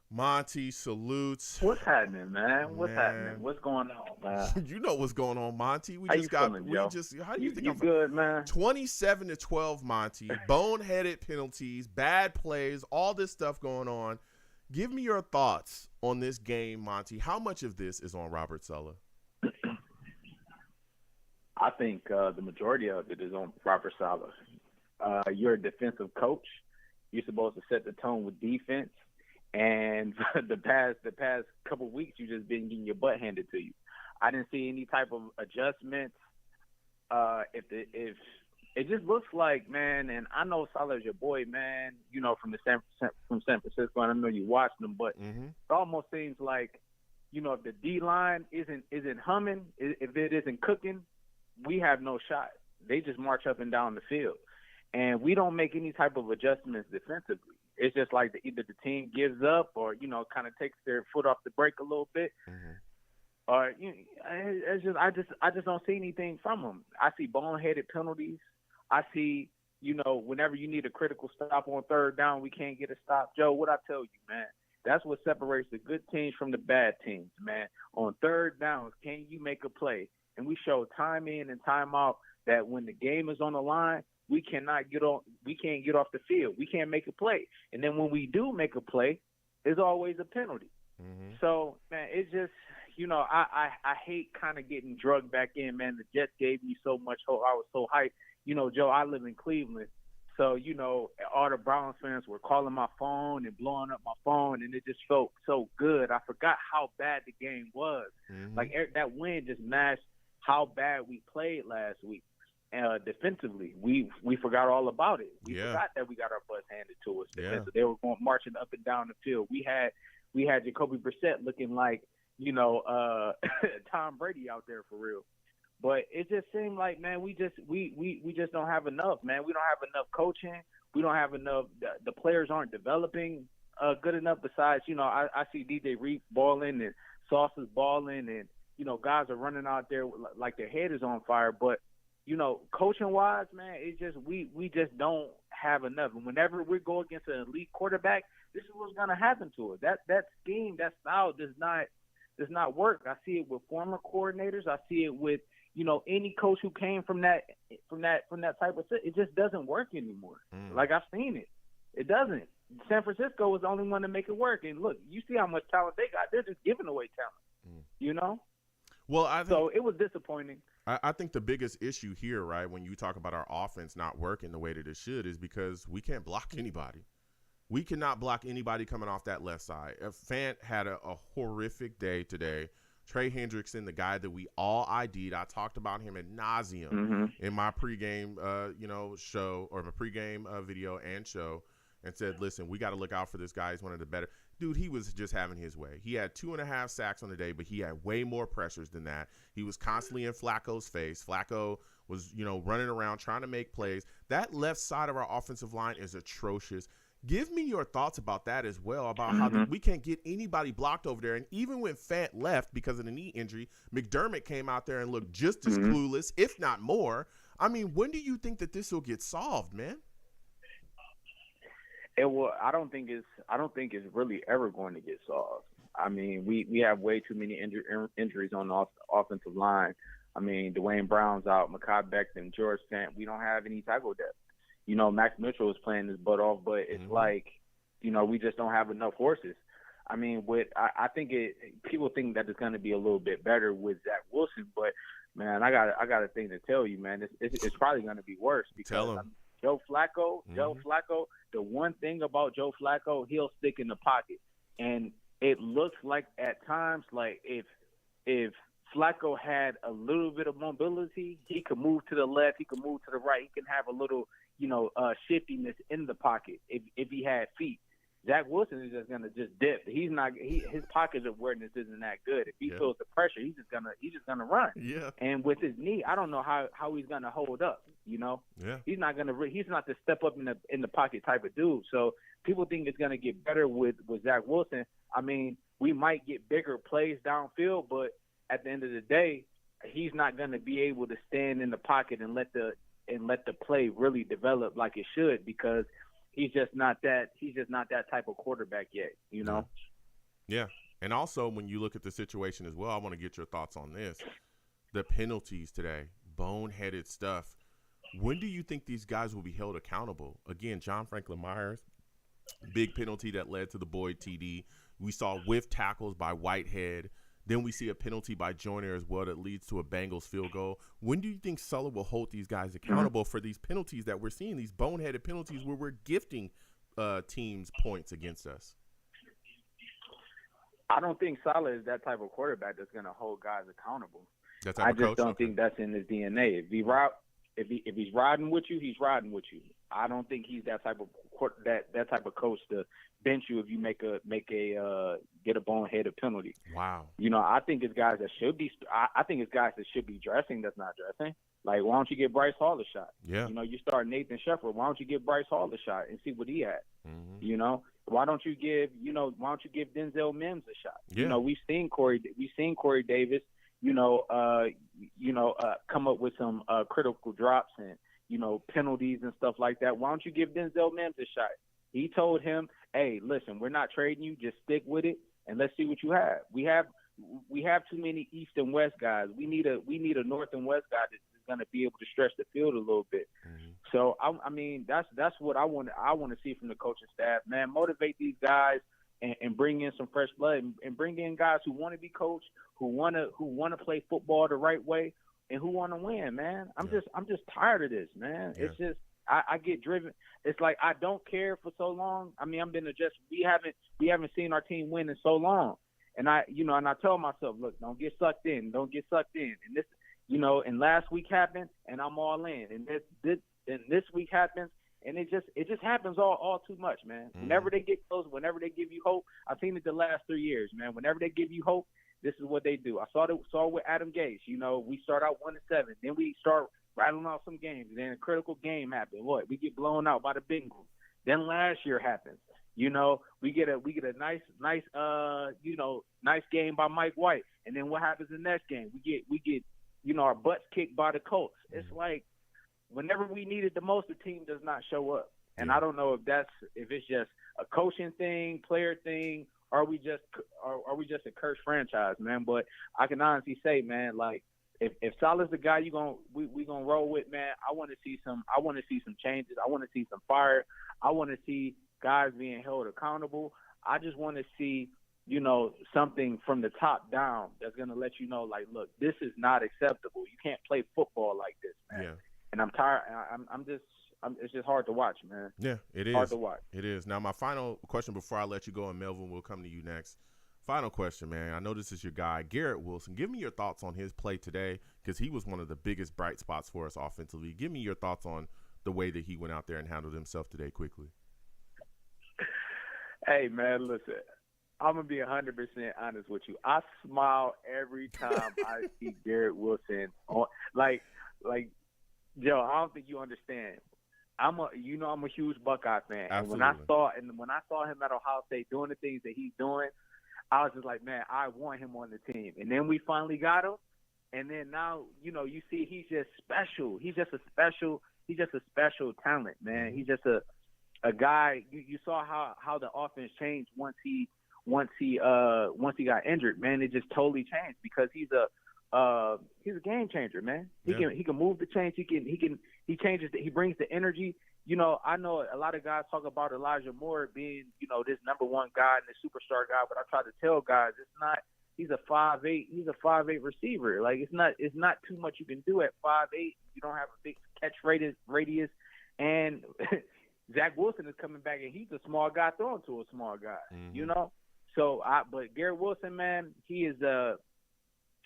A: Monty, salutes.
E: What's happening, man? What's happening? What's going on, man?
A: You know what's going on, Monty.
E: How you feeling, Joe?
A: How do you think I'm
E: good, man?
A: 27-12, Monty. Boneheaded penalties, bad plays, all this stuff going on. Give me your thoughts on this game, Monty. How much of this is on Robert Saleh?
E: I think the majority of it is on Robert Saleh. You're a defensive coach. You're supposed to set the tone with defense. And the past couple of weeks, you just been getting your butt handed to you. I didn't see any type of adjustments. If it just looks like, man, and I know Saleh's your boy, man. You know, from San Francisco, and I know you watched them, but it almost seems like, you know, if the D line isn't humming, if it isn't cooking, we have no shot. They just march up and down the field, and we don't make any type of adjustments defensively. It's just like either the team gives up or, you know, kind of takes their foot off the brake a little bit. Or I just don't see anything from them. I see boneheaded penalties. I see, you know, whenever you need a critical stop on third down, we can't get a stop. Joe, what I tell you, man, that's what separates the good teams from the bad teams, man. On third downs, can you make a play? And we show time in and time out that when the game is on the line, we can't get off the field. We can't make a play. And then when we do make a play, there's always a penalty. So, man, it's just, you know, I hate kind of getting drugged back in, man. The Jets gave me so much hope. I was so hyped. You know, Joe, I live in Cleveland. So, you know, all the Browns fans were calling my phone and blowing up my phone, and it just felt so good. I forgot how bad the game was. Like, that win just matched how bad we played last week. Defensively, we forgot all about it. We forgot that we got our butts handed to us. So they were going marching up and down the field. We had Jacoby Brissett looking like, you know, Tom Brady out there for real. But it just seemed like, man, we just don't have enough, man. We don't have enough coaching. We don't have enough. The players aren't developing good enough. Besides, you know, I see DJ Reed balling and Sauce is balling, and, you know, guys are running out there like their head is on fire. But, you know, coaching-wise, man, it's just we just don't have enough. And whenever we go against an elite quarterback, this is what's going to happen to us. That scheme, that style does not work. I see it with former coordinators. I see it with, any coach who came from that type of it just doesn't work anymore. Like, I've seen it. It doesn't. San Francisco was the only one to make it work. And look, you see how much talent they got. They're just giving away talent.
A: Well, I think,
E: so it was disappointing.
A: I think the biggest issue here, right, when you talk about our offense not working the way that it should, is because we can't block anybody. We cannot block anybody coming off that left side. Fant had a horrific day today. Trey Hendrickson, the guy that we all ID'd, I talked about him ad nauseum in my pregame, show, or my pregame video and show, and said, listen, we got to look out for this guy. He's one of the better. Dude, he was just having his way. He had 2.5 sacks on the day, but he had way more pressures than that. He was constantly in Flacco's face. Flacco was, running around trying to make plays. That left side of our offensive line is atrocious. Give me your thoughts about that as well, about how we can't get anybody blocked over there. And even when Fant left because of the knee injury, McDermott came out there and looked just as clueless, if not more. I mean, when do you think that this will get solved, man?
E: I don't think it's really ever going to get solved. I mean, we have way too many injuries on the offensive line. I mean, Dwayne Brown's out, Mekhi Becton, George Fant. We don't have any tackle depth. Max Mitchell is playing his butt off, but it's like, we just don't have enough horses. I mean, I think people think that it's going to be a little bit better with Zach Wilson, but man, I got a thing to tell you, man. It's probably going to be worse because Joe Flacco. The one thing about Joe Flacco, he'll stick in the pocket, and it looks like at times like if Flacco had a little bit of mobility, he could move to the left, he could move to the right, he can have a little shiftiness in the pocket if he had feet. Zach Wilson is just gonna just dip. His pocket awareness isn't that good. If he feels the pressure, he's just gonna run.
A: Yeah.
E: And with his knee, I don't know how he's gonna hold up.
A: Yeah.
E: He's not the step up in the pocket type of dude. So people think it's gonna get better with Zach Wilson. I mean, we might get bigger plays downfield, but at the end of the day, he's not gonna be able to stand in the pocket and let the play really develop like it should, because he's just not that type of quarterback yet,
A: Yeah. And also, when you look at the situation as well, I want to get your thoughts on this. The penalties today, boneheaded stuff. When do you think these guys will be held accountable? Again, John Franklin Myers, big penalty that led to the Boyd TD. We saw whiff tackles by Whitehead. Then we see a penalty by Joyner as well that leads to a Bengals field goal. When do you think Sulla will hold these guys accountable for these penalties that we're seeing, these boneheaded penalties where we're gifting teams points against us?
E: I don't think Sulla is that type of quarterback that's going to hold guys accountable.
A: I
E: just don't think that's in his DNA. If he's riding with you, he's riding with you. I don't think he's that type of coach to bench you if you get a boneheaded penalty.
A: Wow.
E: I think it's guys that should be. I think it's guys that should be dressing that's not dressing. Like, why don't you give Bryce Hall a shot?
A: Yeah.
E: You start Nathan Shepard. Why don't you give Bryce Hall a shot and see what he had? Why don't you give Denzel Mims a shot?
A: Yeah.
E: We've seen Corey Davis. Come up with some critical drops and penalties and stuff like that. Why don't you give Denzel Mims a shot? He told him, "Hey, listen, we're not trading you. Just stick with it, and let's see what you have. We have too many East and West guys. We need a North and West guy that's going to be able to stretch the field a little bit." So I mean, that's what I want to see from the coaching staff. Man, motivate these guys and bring in some fresh blood and bring in guys who want to be coached, who want to play football the right way, and who want to win. Man, I'm just tired of this, man.
A: Yeah.
E: It's just. I get driven. It's like I don't care for so long. I mean, we haven't seen our team win in so long, and I tell myself, look, don't get sucked in. And this, and last week happened, and I'm all in. And this week happens, and it just happens all too much, man. Whenever they get close, whenever they give you hope, I've seen it the last 3 years, man. Whenever they give you hope, this is what they do. I saw it with Adam Gase. We start out 1-7, then we start rattling off some games, and then a critical game happens. What? We get blown out by the Bengals. Then last year happens. We get a nice game by Mike White, and then what happens in the next game? We get our butts kicked by the Colts. It's like whenever we need it the most, the team does not show up. And I don't know if it's just a coaching thing, player thing, or are we just a cursed franchise, man? But I can honestly say, man, like, if Salah's the guy we gonna roll with, man, I want to see some changes. I want to see some fire. I want to see guys being held accountable. I just want to see, something from the top down that's gonna let you know, like, look, this is not acceptable. You can't play football like this, man.
A: Yeah.
E: And I'm tired. It's just hard to watch, man.
A: Yeah, it is.
E: Hard to watch.
A: It is. Now, my final question before I let you go, and Melvin will come to you next. Final question, man. I know this is your guy, Garrett Wilson. Give me your thoughts on his play today, because he was one of the biggest bright spots for us offensively. Give me your thoughts on the way that he went out there and handled himself today quickly.
E: Hey, man, listen. I'm going to be 100% honest with you. I smile every time I see Garrett Wilson. Like, Joe, I don't think you understand. I'm a huge Buckeye fan.
A: Absolutely.
E: And when I saw him at Ohio State doing the things that he's doing, I was just like, man, I want him on the team. And then we finally got him. And then now, you see he's just special. He's just a special talent, man. He's just a guy. You saw how the offense changed once he got injured, man. It just totally changed because he's a game changer, man. He can move the chains. He changes. He brings the energy. I know a lot of guys talk about Elijah Moore being, this number one guy and this superstar guy, but I try to tell guys it's not. He's a 5'8". He's a 5'8" receiver. Like it's not too much you can do at 5'8". You don't have a big catch radius, and Zach Wilson is coming back and he's a small guy throwing to a small guy.
A: Mm-hmm.
E: But Garrett Wilson, man, he's a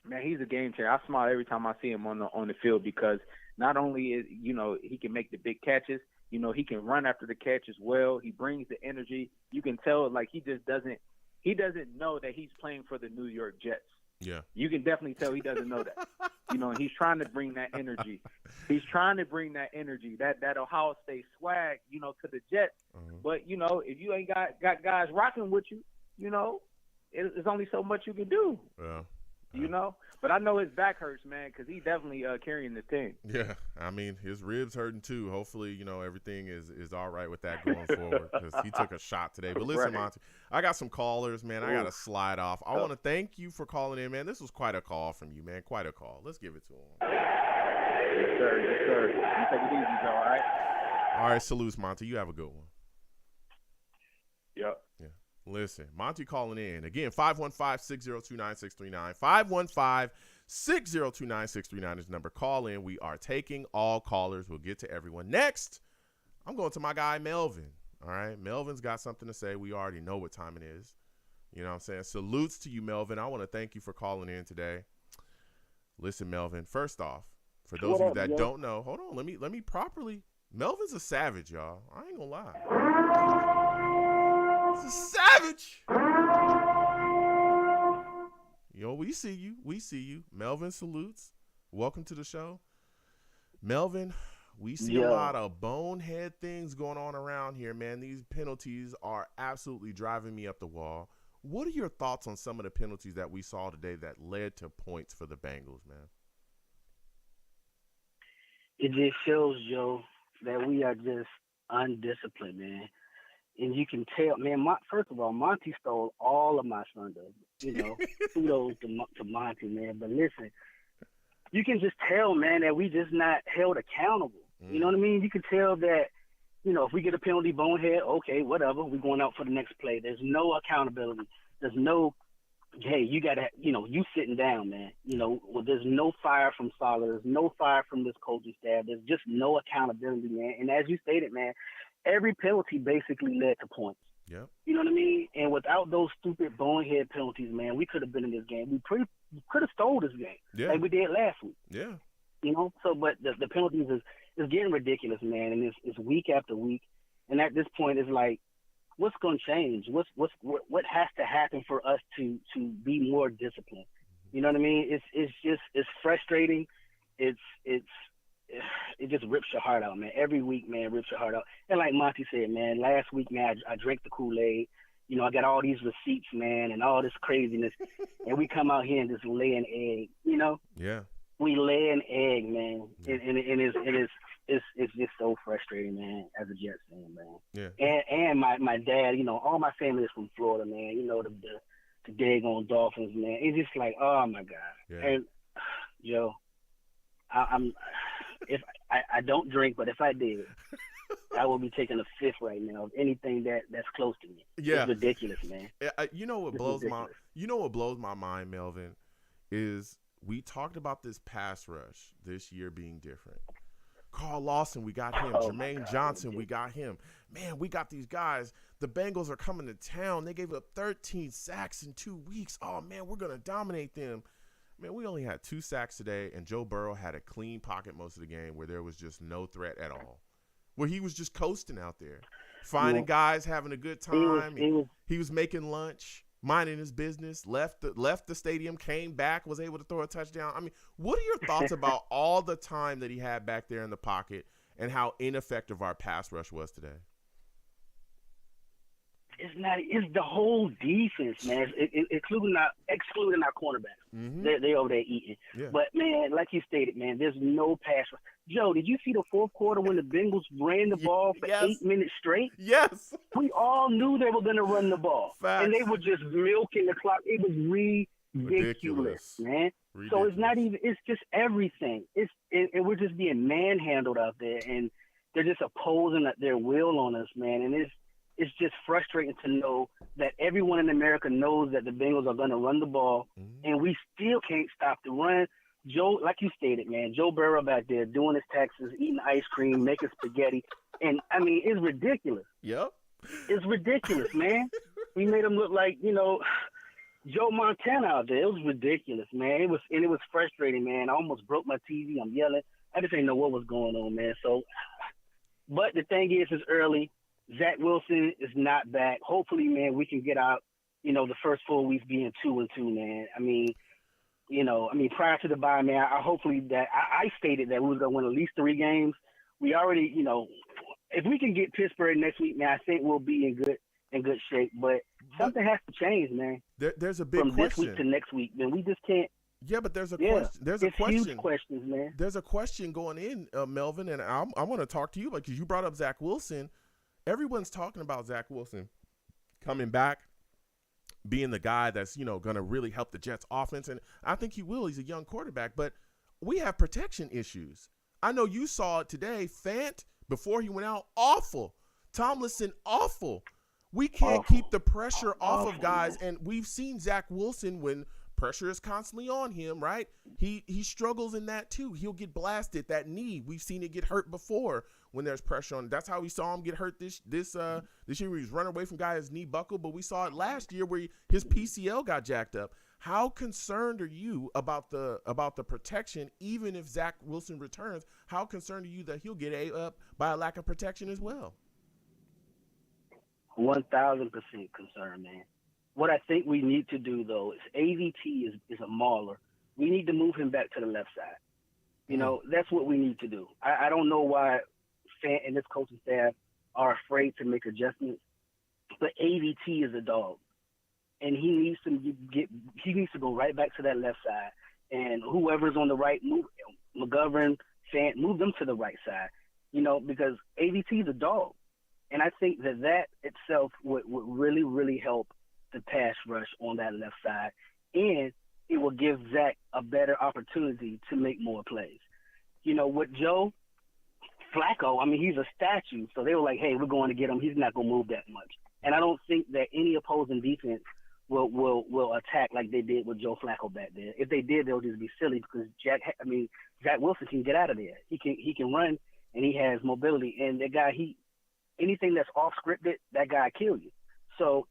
E: game changer. I smile every time I see him on the field because not only is he can make the big catches, he can run after the catch as well. He brings the energy. You can tell like he doesn't know that he's playing for the New York Jets.
A: Yeah.
E: You can definitely tell he doesn't know that. He's trying to bring that energy. He's trying to bring that energy, that Ohio State swag, to the Jets.
A: Mm-hmm.
E: But if you ain't got guys rocking with you, there's only so much you can do.
A: Yeah.
E: But I know his back hurts, man, because he's definitely carrying the team.
A: Yeah, I mean, his ribs hurting too. Hopefully, everything is all right with that going forward because he took a shot today. But listen,
E: Right.
A: Monty, I got some callers, man. I got to slide off. I want to thank you for calling in, man. This was quite a call from you, man. Quite a call. Let's give it to him.
E: Yes, sir. Yes, sir. You take it easy, Joe, all right?
A: All right, salutes, Monty. You have a good one.
E: Yep.
A: Yeah. Listen, Monty calling in. Again, 515-602-9639. 515-602-9639 is the number. Call in. We are taking all callers. We'll get to everyone. Next, I'm going to my guy, Melvin. All right? Melvin's got something to say. We already know what time it is. You know what I'm saying? Salutes to you, Melvin. I want to thank you for calling in today. Listen, Melvin, first off, for those of you that don't know, hold on. Let me properly. Melvin's a savage, y'all. I ain't going to lie. He's a savage. We see you. We see you. Melvin salutes. Welcome to the show. Melvin, we see a lot of bonehead things going on around here, man. These penalties are absolutely driving me up the wall. What are your thoughts on some of the penalties that we saw today that led to points for the Bengals, man?
F: It just shows, Joe, that we are just undisciplined, man. And you can tell, man, first of all, Monty stole all of my thunder. Kudos to Monty, man. But listen, you can just tell, man, that we just not held accountable. You know what I mean? You can tell that, if we get a penalty, bonehead, okay, whatever. We're going out for the next play. There's no accountability. There's no, hey, you got to, you sitting down, man. There's no fire from Salah. There's no fire from this coaching staff. There's just no accountability, man. And as you stated, man, every penalty basically led to points.
A: Yeah.
F: You know what I mean? And without those stupid bonehead penalties, man, we could have been in this game. We could have stole this game like we did last week.
A: Yeah.
F: So but the penalties is getting ridiculous, man, and it's week after week. And at this point, it's like, what's going to change? What has to happen for us to be more disciplined? You know what I mean? It's frustrating. It just rips your heart out, man. Every week, man, rips your heart out. And like Monty said, man, last week, man, I drank the Kool-Aid. I got all these receipts, man, and all this craziness. And we come out here and just lay an egg,
A: Yeah.
F: We lay an egg, man. Yeah. And it's just so frustrating, man, as a Jets fan, man.
A: Yeah.
F: And my dad, all my family is from Florida, man. The daggone Dolphins, man. It's just like, oh, my God.
A: Yeah.
F: And Joe, I'm if I don't drink, but if I did, I will be taking a fifth right now of anything that's close to me.
A: Yeah.
F: It's ridiculous, man.
A: You know what
F: It's
A: blows
F: ridiculous.
A: my mind, Melvin, is we talked about this pass rush this year being different. Carl Lawson, we got him.
F: Oh my
A: Jermaine
F: God,
A: Johnson, we got him. Man, we got these guys. The Bengals are coming to town. They gave up 13 sacks in 2 weeks. Oh, man, we're going to dominate them. Man, we only had 2 sacks today, and Joe Burrow had a clean pocket most of the game where there was just no threat at all, where he was just coasting out there, finding guys, having a good time. He was making lunch, minding his business, left the stadium, came back, was able to throw a touchdown. I mean, what are your thoughts about all the time that he had back there in the pocket and how ineffective our pass rush was today?
F: It's the whole defense, man. Excluding our cornerbacks.
A: Mm-hmm.
F: They over there eating.
A: Yeah.
F: But man, like you stated, man, there's no pass. Joe, did you see the fourth quarter when the Bengals ran the ball for 8 minutes straight?
A: Yes.
F: We all knew they were going to run the ball.
A: Facts.
F: And they were just milking the clock. It was ridiculous, man.
A: Ridiculous.
F: So it's not even. It's just everything. And we're just being manhandled out there, and they're just opposing their will on us, man. And it's just frustrating to know that everyone in America knows that the Bengals are going to run the ball, and we still can't stop the run. Joe, like you stated, man, Joe Burrow back there doing his taxes, eating ice cream, making spaghetti. And, I mean, it's ridiculous.
A: Yep.
F: It's ridiculous, man. We made him look like, Joe Montana out there. It was ridiculous, man. It was frustrating, man. I almost broke my TV. I'm yelling. I just didn't know what was going on, man. So, but the thing is, it's early. Zach Wilson is not back. Hopefully, man, we can get out, the first 4 weeks being 2-2, man. I mean, prior to the bye, man, hopefully that I stated that we were going to win at least 3 games. We already, if we can get Pittsburgh next week, man, I think we'll be in good shape. But something has to change, man.
A: There's a big
F: from
A: question.
F: This week to next week, man. We just can't.
A: Yeah, but there's a question. There's a question.
F: Huge questions, man.
A: There's a question going in, Melvin, and I want to talk to you because you brought up Zach Wilson. Everyone's talking about Zach Wilson coming back, being the guy that's, going to really help the Jets offense. And I think he will. He's a young quarterback, but we have protection issues. I know you saw it today. Fant, before he went out, awful. Tomlinson, awful. We can't keep the pressure off of guys. And we've seen Zach Wilson when pressure is constantly on him, right? He struggles in that too. He'll get blasted, that knee. We've seen it get hurt before when there's pressure on. That's how we saw him get hurt this year where he was running away from guy, his knee buckled. But we saw it last year where his PCL got jacked up. How concerned are you about the protection, even if Zach Wilson returns? How concerned are you that he'll get ate up by a lack of protection as well?
F: 1,000% concerned, man. What I think we need to do, though, is AVT is a mauler. We need to move him back to the left side. That's what we need to do. I don't know why Fant and this coaching staff are afraid to make adjustments, but AVT is a dog, and he needs to go right back to that left side. And whoever's on the right, move McGovern, Fant, move them to the right side. Because AVT is a dog, and I think that itself would really, really help the pass rush on that left side, and it will give Zach a better opportunity to make more plays. With Joe Flacco, I mean, he's a statue, so they were like, hey, we're going to get him. He's not going to move that much. And I don't think that any opposing defense will attack like they did with Joe Flacco back there. If they did, they'll just be silly because Zach Wilson can get out of there. He can run, and he has mobility. And that guy, anything that's off scripted, that guy kill you. So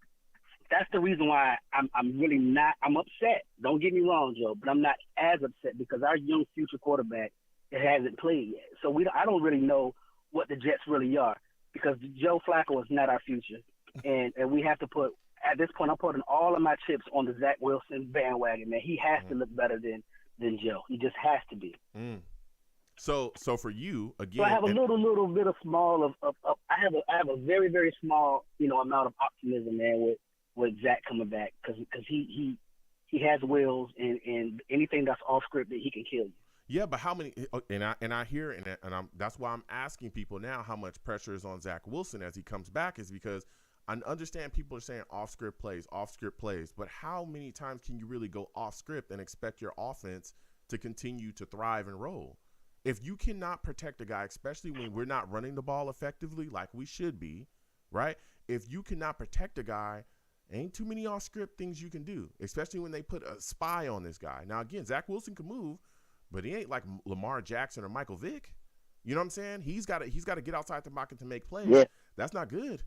F: that's the reason why I'm really not. I'm upset. Don't get me wrong, Joe, but I'm not as upset because our young future quarterback hasn't played yet. So I don't really know what the Jets really are because Joe Flacco is not our future, and we have to put. At this point, I'm putting all of my chips on the Zach Wilson bandwagon. Man, he has to look better than Joe. He just has to be.
A: So for you again,
F: so I have a little bit of small of I have a very, very small amount of optimism, man, with Zach coming back because he has wheels and anything that's off script that he can kill you.
A: Yeah, but how many? And I hear and that's why I'm asking people now how much pressure is on Zach Wilson as he comes back is because I understand people are saying off script plays, but how many times can you really go off script and expect your offense to continue to thrive and roll. If you cannot protect a guy, especially when we're not running the ball effectively like we should be, right? If you cannot protect a guy, ain't too many off-script things you can do, especially when they put a spy on this guy. Now, again, Zach Wilson can move, but he ain't like Lamar Jackson or Michael Vick. You know what I'm saying? He's got to get outside the pocket to make plays.
F: Yeah.
A: That's not good.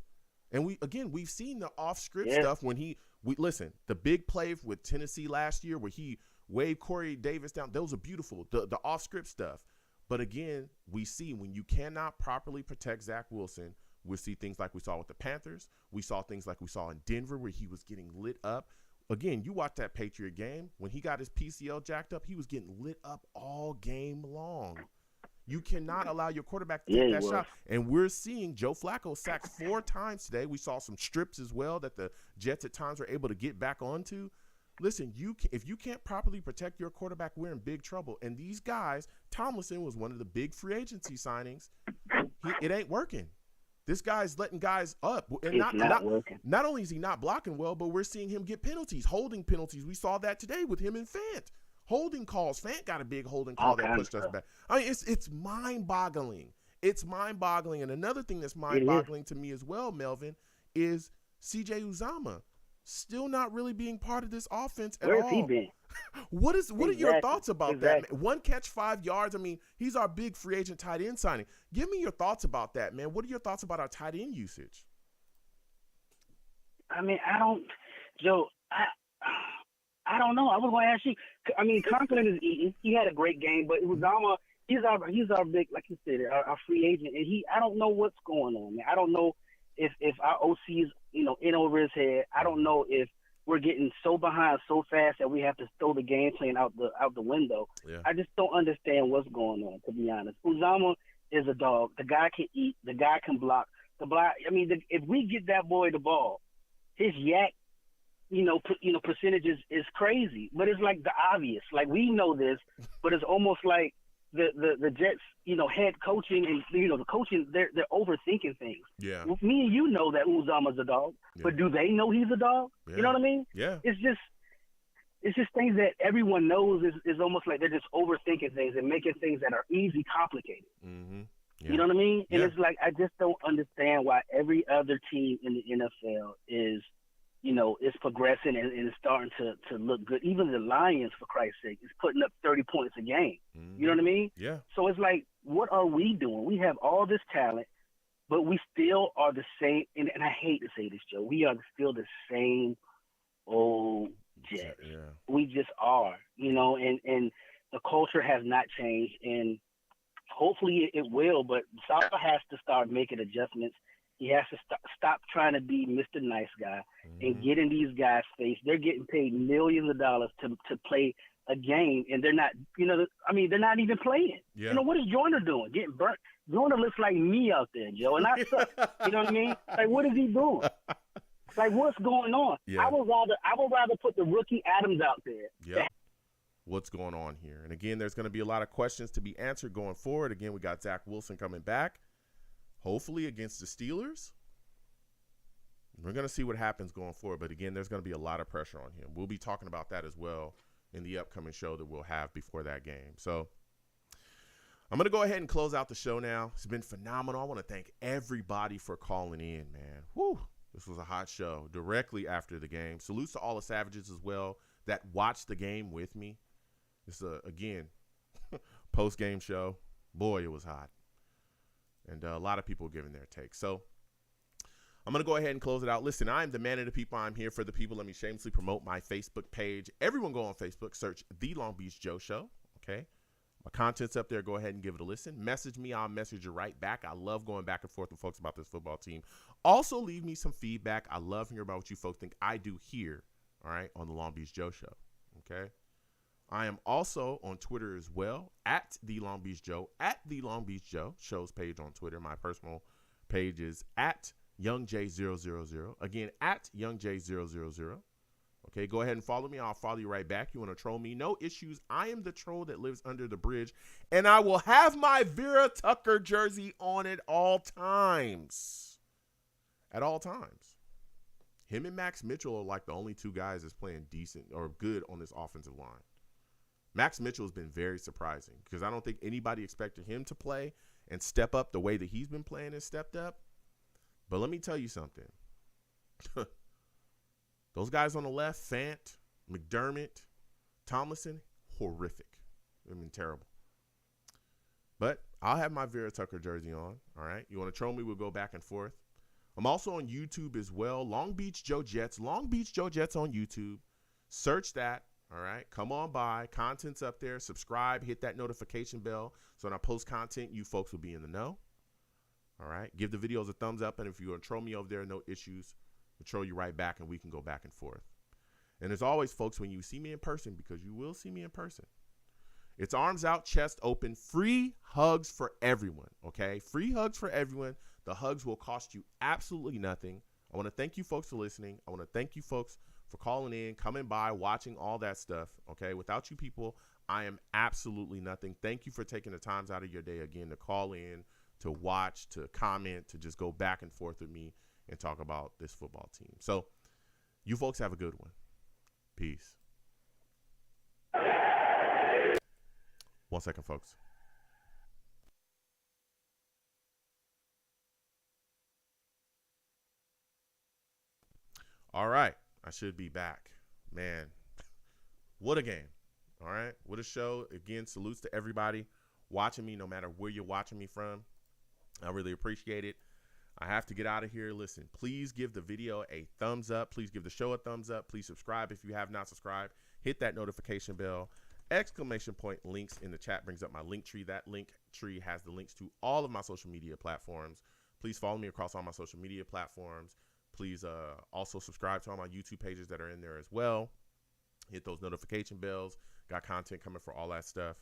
A: And we've seen the off-script stuff when listen, the big play with Tennessee last year where he waved Corey Davis down. Those are beautiful, the off-script stuff. But again, we see when you cannot properly protect Zach Wilson, we see things like we saw with the Panthers. We saw things like we saw in Denver where he was getting lit up. Again, you watch that Patriot game. When he got his PCL jacked up, he was getting lit up all game long. You cannot allow your quarterback to take that shot. And we're seeing Joe Flacco sacked 4 times today. We saw some strips as well that the Jets at times were able to get back onto. Listen, if you can't properly protect your quarterback, we're in big trouble. And these guys, Tomlinson was one of the big free agency signings. It ain't working. This guy's letting guys up. And not working. Not only is he not blocking well, but we're seeing him get penalties, holding penalties. We saw that today with him and Fant. Holding calls. Fant got a big holding call that pushed us back. I mean, it's mind-boggling. It's mind-boggling. And another thing that's mind-boggling to me as well, Melvin, is C.J. Uzomah still not really being part of this offense at all.
F: Where's he been?
A: What are your thoughts about that? Man? 1 catch, 5 yards. I mean, he's our big free agent tight end signing. Give me your thoughts about that, man. What are your thoughts about our tight end usage?
F: I mean, I don't know. I was going to ask you. I mean, Conklin is eating. He had a great game, but Uzomah, he's our big, like you said, our free agent, and I don't know what's going on, man. I don't know if our OC's, in over his head. I don't know if we're getting so behind so fast that we have to throw the game plan out the window. Yeah. I just don't understand what's going on, to be honest. Uzomah is a dog. The guy can eat. The guy can block. If we get that boy the ball, his yak, percentages is crazy. But it's like the obvious. Like, we know this, but it's almost like the Jets, head coaching and the coaching, they're overthinking things.
A: Yeah.
F: Me and you know that Uzomah's a dog, but do they know he's a dog?
A: Yeah.
F: You know what I mean?
A: Yeah.
F: It's just things that everyone knows is almost like they're just overthinking things and making things that are easy complicated.
A: Mm-hmm. Yeah.
F: You know what I mean? And
A: yeah.
F: It's like I just don't understand why every other team in the NFL is progressing and is starting to look good. Even the Lions, for Christ's sake, is putting up 30 points a game.
A: Mm-hmm.
F: You know what I mean?
A: Yeah.
F: So it's like, what are we doing? We have all this talent, but we still are the same. And I hate to say this, Joe. We are still the same old Jets.
A: Yeah.
F: We just are, and the culture has not changed. And hopefully it will, but Saleh has to start making adjustments. He has to stop trying to be Mr. Nice Guy and get in these guys' face. They're getting paid millions of dollars to play a game, and they're not, they're not even playing.
A: Yeah.
F: What is Joyner doing? Getting burnt. Joyner looks like me out there, Joe, and I suck. You know what I mean? Like, what is he doing? Like, what's going on?
A: Yeah.
F: I would rather put the rookie Adams out there.
A: Yeah. What's going on here? And again, there's going to be a lot of questions to be answered going forward. Again, we got Zach Wilson coming back, hopefully against the Steelers. We're going to see what happens going forward. But again, there's going to be a lot of pressure on him. We'll be talking about that as well in the upcoming show that we'll have before that game. So I'm going to go ahead and close out the show now. It's been phenomenal. I want to thank everybody for calling in, man. Whew. This was a hot show directly after the game. Salutes to all the Savages as well that watched the game with me. It's again, post-game show. Boy, it was hot. And a lot of people giving their take. So I'm going to go ahead and close it out. Listen, I am the man of the people. I'm here for the people. Let me shamelessly promote my Facebook page. Everyone go on Facebook, search The Long Beach Joe Show, okay? My content's up there. Go ahead and give it a listen. Message me. I'll message you right back. I love going back and forth with folks about this football team. Also, leave me some feedback. I love hearing about what you folks think I do here, all right, on The Long Beach Joe Show, okay? I am also on Twitter as well, at The Long Beach Joe, at The Long Beach Joe, show's page on Twitter. My personal page is at YoungJ000. Again, at YoungJ000. Okay, go ahead and follow me. I'll follow you right back. You want to troll me? No issues. I am the troll that lives under the bridge, and I will have my Vera Tucker jersey on at all times. At all times. Him and Max Mitchell are like the only two guys that's playing decent or good on this offensive line. Max Mitchell has been very surprising because I don't think anybody expected him to play and step up the way that he's been playing and stepped up. But let me tell you something. Those guys on the left, Fant, McDermott, Tomlinson, horrific. I mean, terrible. But I'll have my Vera Tucker jersey on, all right? You want to troll me, we'll go back and forth. I'm also on YouTube as well. Long Beach Joe Jets on YouTube. Search that, all right? Come on by. Content's up there. Subscribe. Hit that notification bell so when I post content, you folks will be in the know. All right? Give the videos a thumbs up, and if you're going to troll me over there, no issues. I'll troll you right back, and we can go back and forth. And as always, folks, when you see me in person, because you will see me in person, it's arms out, chest open, free hugs for everyone, okay? Free hugs for everyone. The hugs will cost you absolutely nothing. I want to thank you folks for listening. I want to thank you folks for calling in, coming by, watching all that stuff, okay? Without you people, I am absolutely nothing. Thank you for taking the times out of your day, again, to call in, to watch, to comment, to just go back and forth with me and talk about this football team. So you folks have a good one. Peace. 1 second, folks. All right. I should be back. Man, what a game. All right. What a show. Again, salutes to everybody watching me, no matter where you're watching me from. I really appreciate it. I have to get out of here. Listen, please give the video a thumbs up. Please give the show a thumbs up. Please subscribe if you have not subscribed. Hit that notification bell. Exclamation point links in the chat brings up my link tree. That link tree has the links to all of my social media platforms. Please follow me across all my social media platforms. Please also subscribe to all my YouTube pages that are in there as well. Hit those notification bells. Got content coming for all that stuff.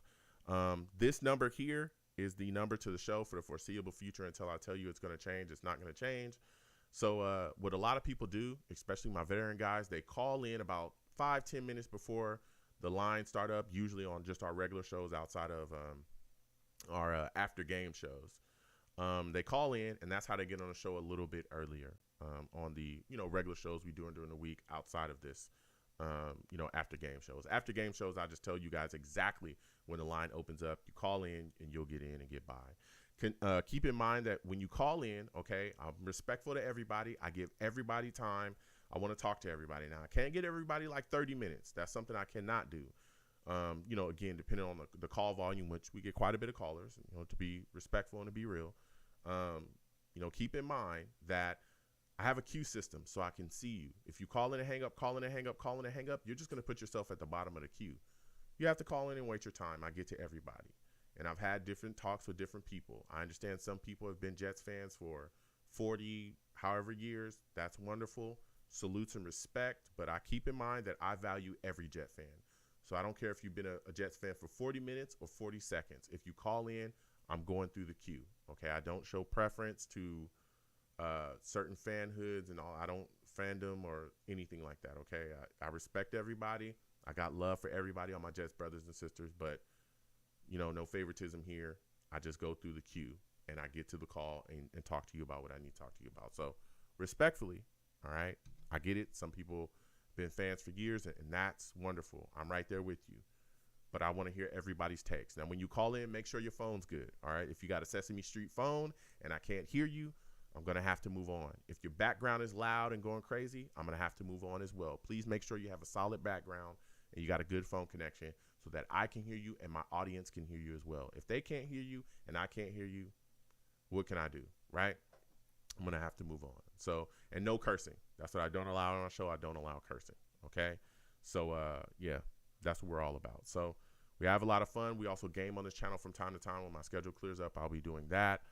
A: This number here is the number to the show for the foreseeable future until I tell you it's going to change. It's not going to change. So what a lot of people do, especially my veteran guys, they call in about 5-10 minutes before the line start up, usually on just our regular shows outside of our after game shows. They call in, and that's how they get on the show a little bit earlier on the regular shows we do during the week outside of this after game shows. After game shows, I just tell you guys exactly when the line opens up. You call in, and you'll get in and get by. Keep in mind that when you call in, okay, I'm respectful to everybody. I give everybody time. I want to talk to everybody. Now, I can't get everybody like 30 minutes. That's something I cannot do. Again, depending on the call volume, which we get quite a bit of callers, to be respectful and to be real. Keep in mind that I have a queue system so I can see you. If you call in and hang up, you're just going to put yourself at the bottom of the queue. You have to call in and wait your time. I get to everybody. And I've had different talks with different people. I understand some people have been Jets fans for 40, however years. That's wonderful. Salutes and respect. But I keep in mind that I value every Jet fan. So I don't care if you've been a Jets fan for 40 minutes or 40 seconds. If you call in, I'm going through the queue. Okay, I don't show preference to certain fanhoods and all. I don't fandom or anything like that. Okay, I respect everybody. I got love for everybody, all my Jets brothers and sisters. But no favoritism here. I just go through the queue and I get to the call and talk to you about what I need to talk to you about. So respectfully, all right, I get it. Some people been fans for years, and that's wonderful. I'm right there with you. But I want to hear everybody's takes. Now, when you call in, make sure your phone's good, all right? If you got a Sesame Street phone and I can't hear you, I'm going to have to move on. If your background is loud and going crazy, I'm going to have to move on as well. Please make sure you have a solid background and you got a good phone connection so that I can hear you and my audience can hear you as well. If they can't hear you and I can't hear you, what can I do, right? I'm going to have to move on. So, and no cursing. That's what I don't allow on our show. I don't allow cursing, okay? So, yeah, that's what we're all about. So we have a lot of fun. We also game on this channel from time to time. When my schedule clears up, I'll be doing that.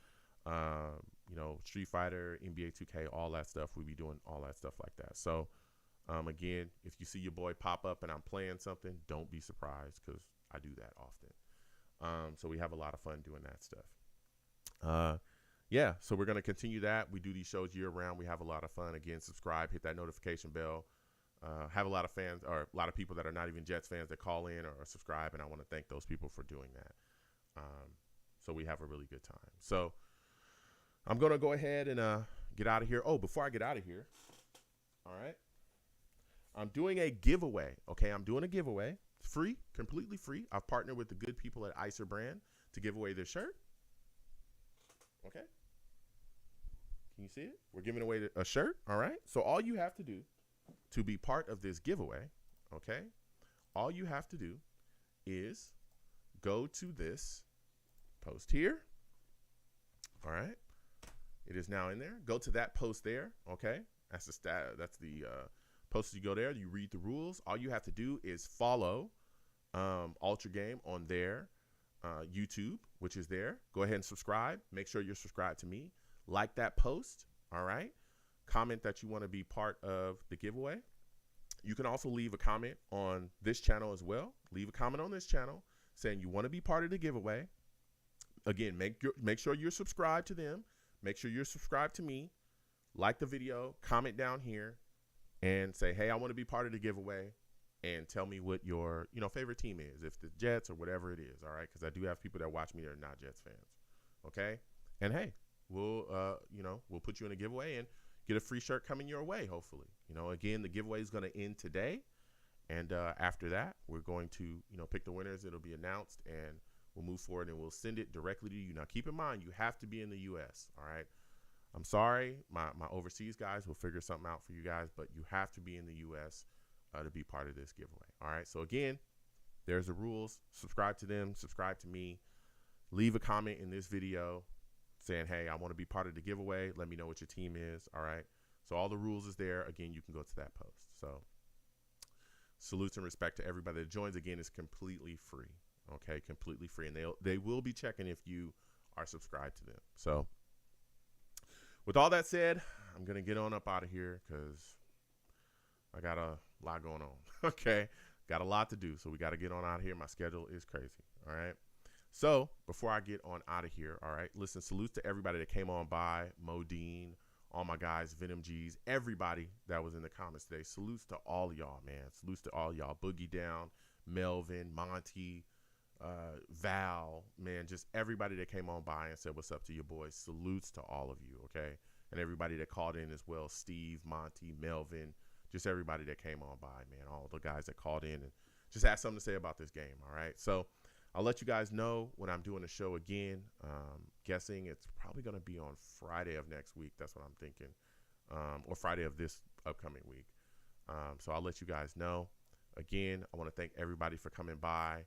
A: Street Fighter, NBA 2K, all that stuff. We'll be doing all that stuff like that. So, again, if you see your boy pop up and I'm playing something, don't be surprised because I do that often. So we have a lot of fun doing that stuff. Yeah, so we're going to continue that. We do these shows year round. We have a lot of fun. Again, subscribe, hit that notification bell. Have a lot of fans or a lot of people that are not even Jets fans that call in or subscribe, and I want to thank those people for doing that. So we have a really good time. So I'm going to go ahead and get out of here. Oh, before I get out of here, all right, I'm doing a giveaway, okay? I'm doing a giveaway, It's free, completely free. I've partnered with the good people at Icer Brand to give away this shirt. Okay. Can you see it? We're giving away a shirt. All right. So all you have to do to be part of this giveaway, okay, all you have to do is go to this post here. All right. It is now in there. Go to that post there. Okay. That's the post. You go there. You read the rules. All you have to do is follow Ultra Game on their YouTube, which is there. Go ahead and subscribe. Make sure you're subscribed to me. Like that post. All right. Comment that you want to be part of the giveaway. You can also leave a comment on this channel as well. Leave a comment on this channel saying you want to be part of the giveaway. Again, make sure you're subscribed to them. Make sure you're subscribed to me. Like the video, comment down here, and say, hey, I want to be part of the giveaway, and tell me what your favorite team is, if the Jets or whatever it is. All right, because I do have people that watch me that are not Jets fans. Okay, and hey, we'll put you in a giveaway and get a free shirt coming your way. Hopefully, again, the giveaway is going to end today, and after that, we're going to pick the winners. It'll be announced, and we'll move forward, and we'll send it directly to you. Now, keep in mind, you have to be in the U.S. All right. I'm sorry, my overseas guys will figure something out for you guys, but you have to be in the U.S. To be part of this giveaway. All right. So again, there's the rules. Subscribe to them. Subscribe to me. Leave a comment in this video saying, hey, I want to be part of the giveaway. Let me know what your team is. All right. So all the rules is there. Again, you can go to that post. So salutes and respect to everybody that joins. Again, it's completely free. Okay, completely free, and they will be checking if you are subscribed to them. So with all that said, I'm going to get on up out of here because I got a lot going on. Okay. Got a lot to do. So we got to get on out of here. My schedule is crazy. All right. So before I get on out of here, all right, listen, salutes to everybody that came on by, Modine, all my guys, Venom G's, everybody that was in the comments today. Salutes to all y'all, man. Salutes to all y'all. Boogie Down, Melvin, Monty, Val, man, just everybody that came on by and said what's up to your boys. Salutes to all of you, okay? And everybody that called in as well, Steve, Monty, Melvin, just everybody that came on by, man, all the guys that called in and just had something to say about this game, all right? So I'll let you guys know when I'm doing the show again. Guessing it's probably going to be on Friday of next week. That's what I'm thinking, or Friday of this upcoming week. So I'll let you guys know. Again, I want to thank everybody for coming by.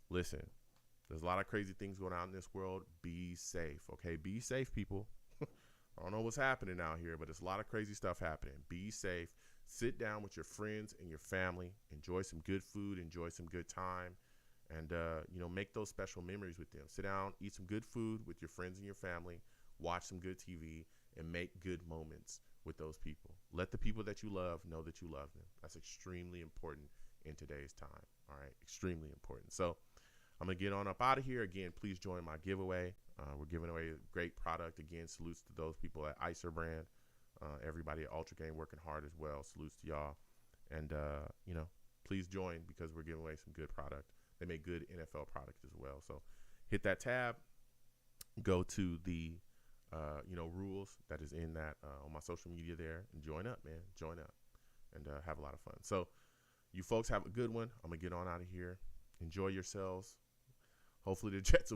A: Listen, there's a lot of crazy things going on in this world. Be safe, okay? Be safe, people. I don't know what's happening out here, but there's a lot of crazy stuff happening. Be safe. Sit down with your friends and your family. Enjoy some good food. Enjoy some good time. And, make those special memories with them. Sit down, eat some good food with your friends and your family. Watch some good TV and make good moments with those people. Let the people that you love know that you love them. That's extremely important in today's time. All right, extremely important. So I'm going to get on up out of here. Again, please join my giveaway. We're giving away a great product. Again, salutes to those people at Icer Brand. Everybody at Ultra Game working hard as well. Salutes to y'all. And, please join because we're giving away some good product. They make good NFL product as well. So hit that tab. Go to the, rules that is in that on my social media there. And join up, man. Join up. And have a lot of fun. So you folks have a good one. I'm going to get on out of here. Enjoy yourselves. Hopefully the Jets will be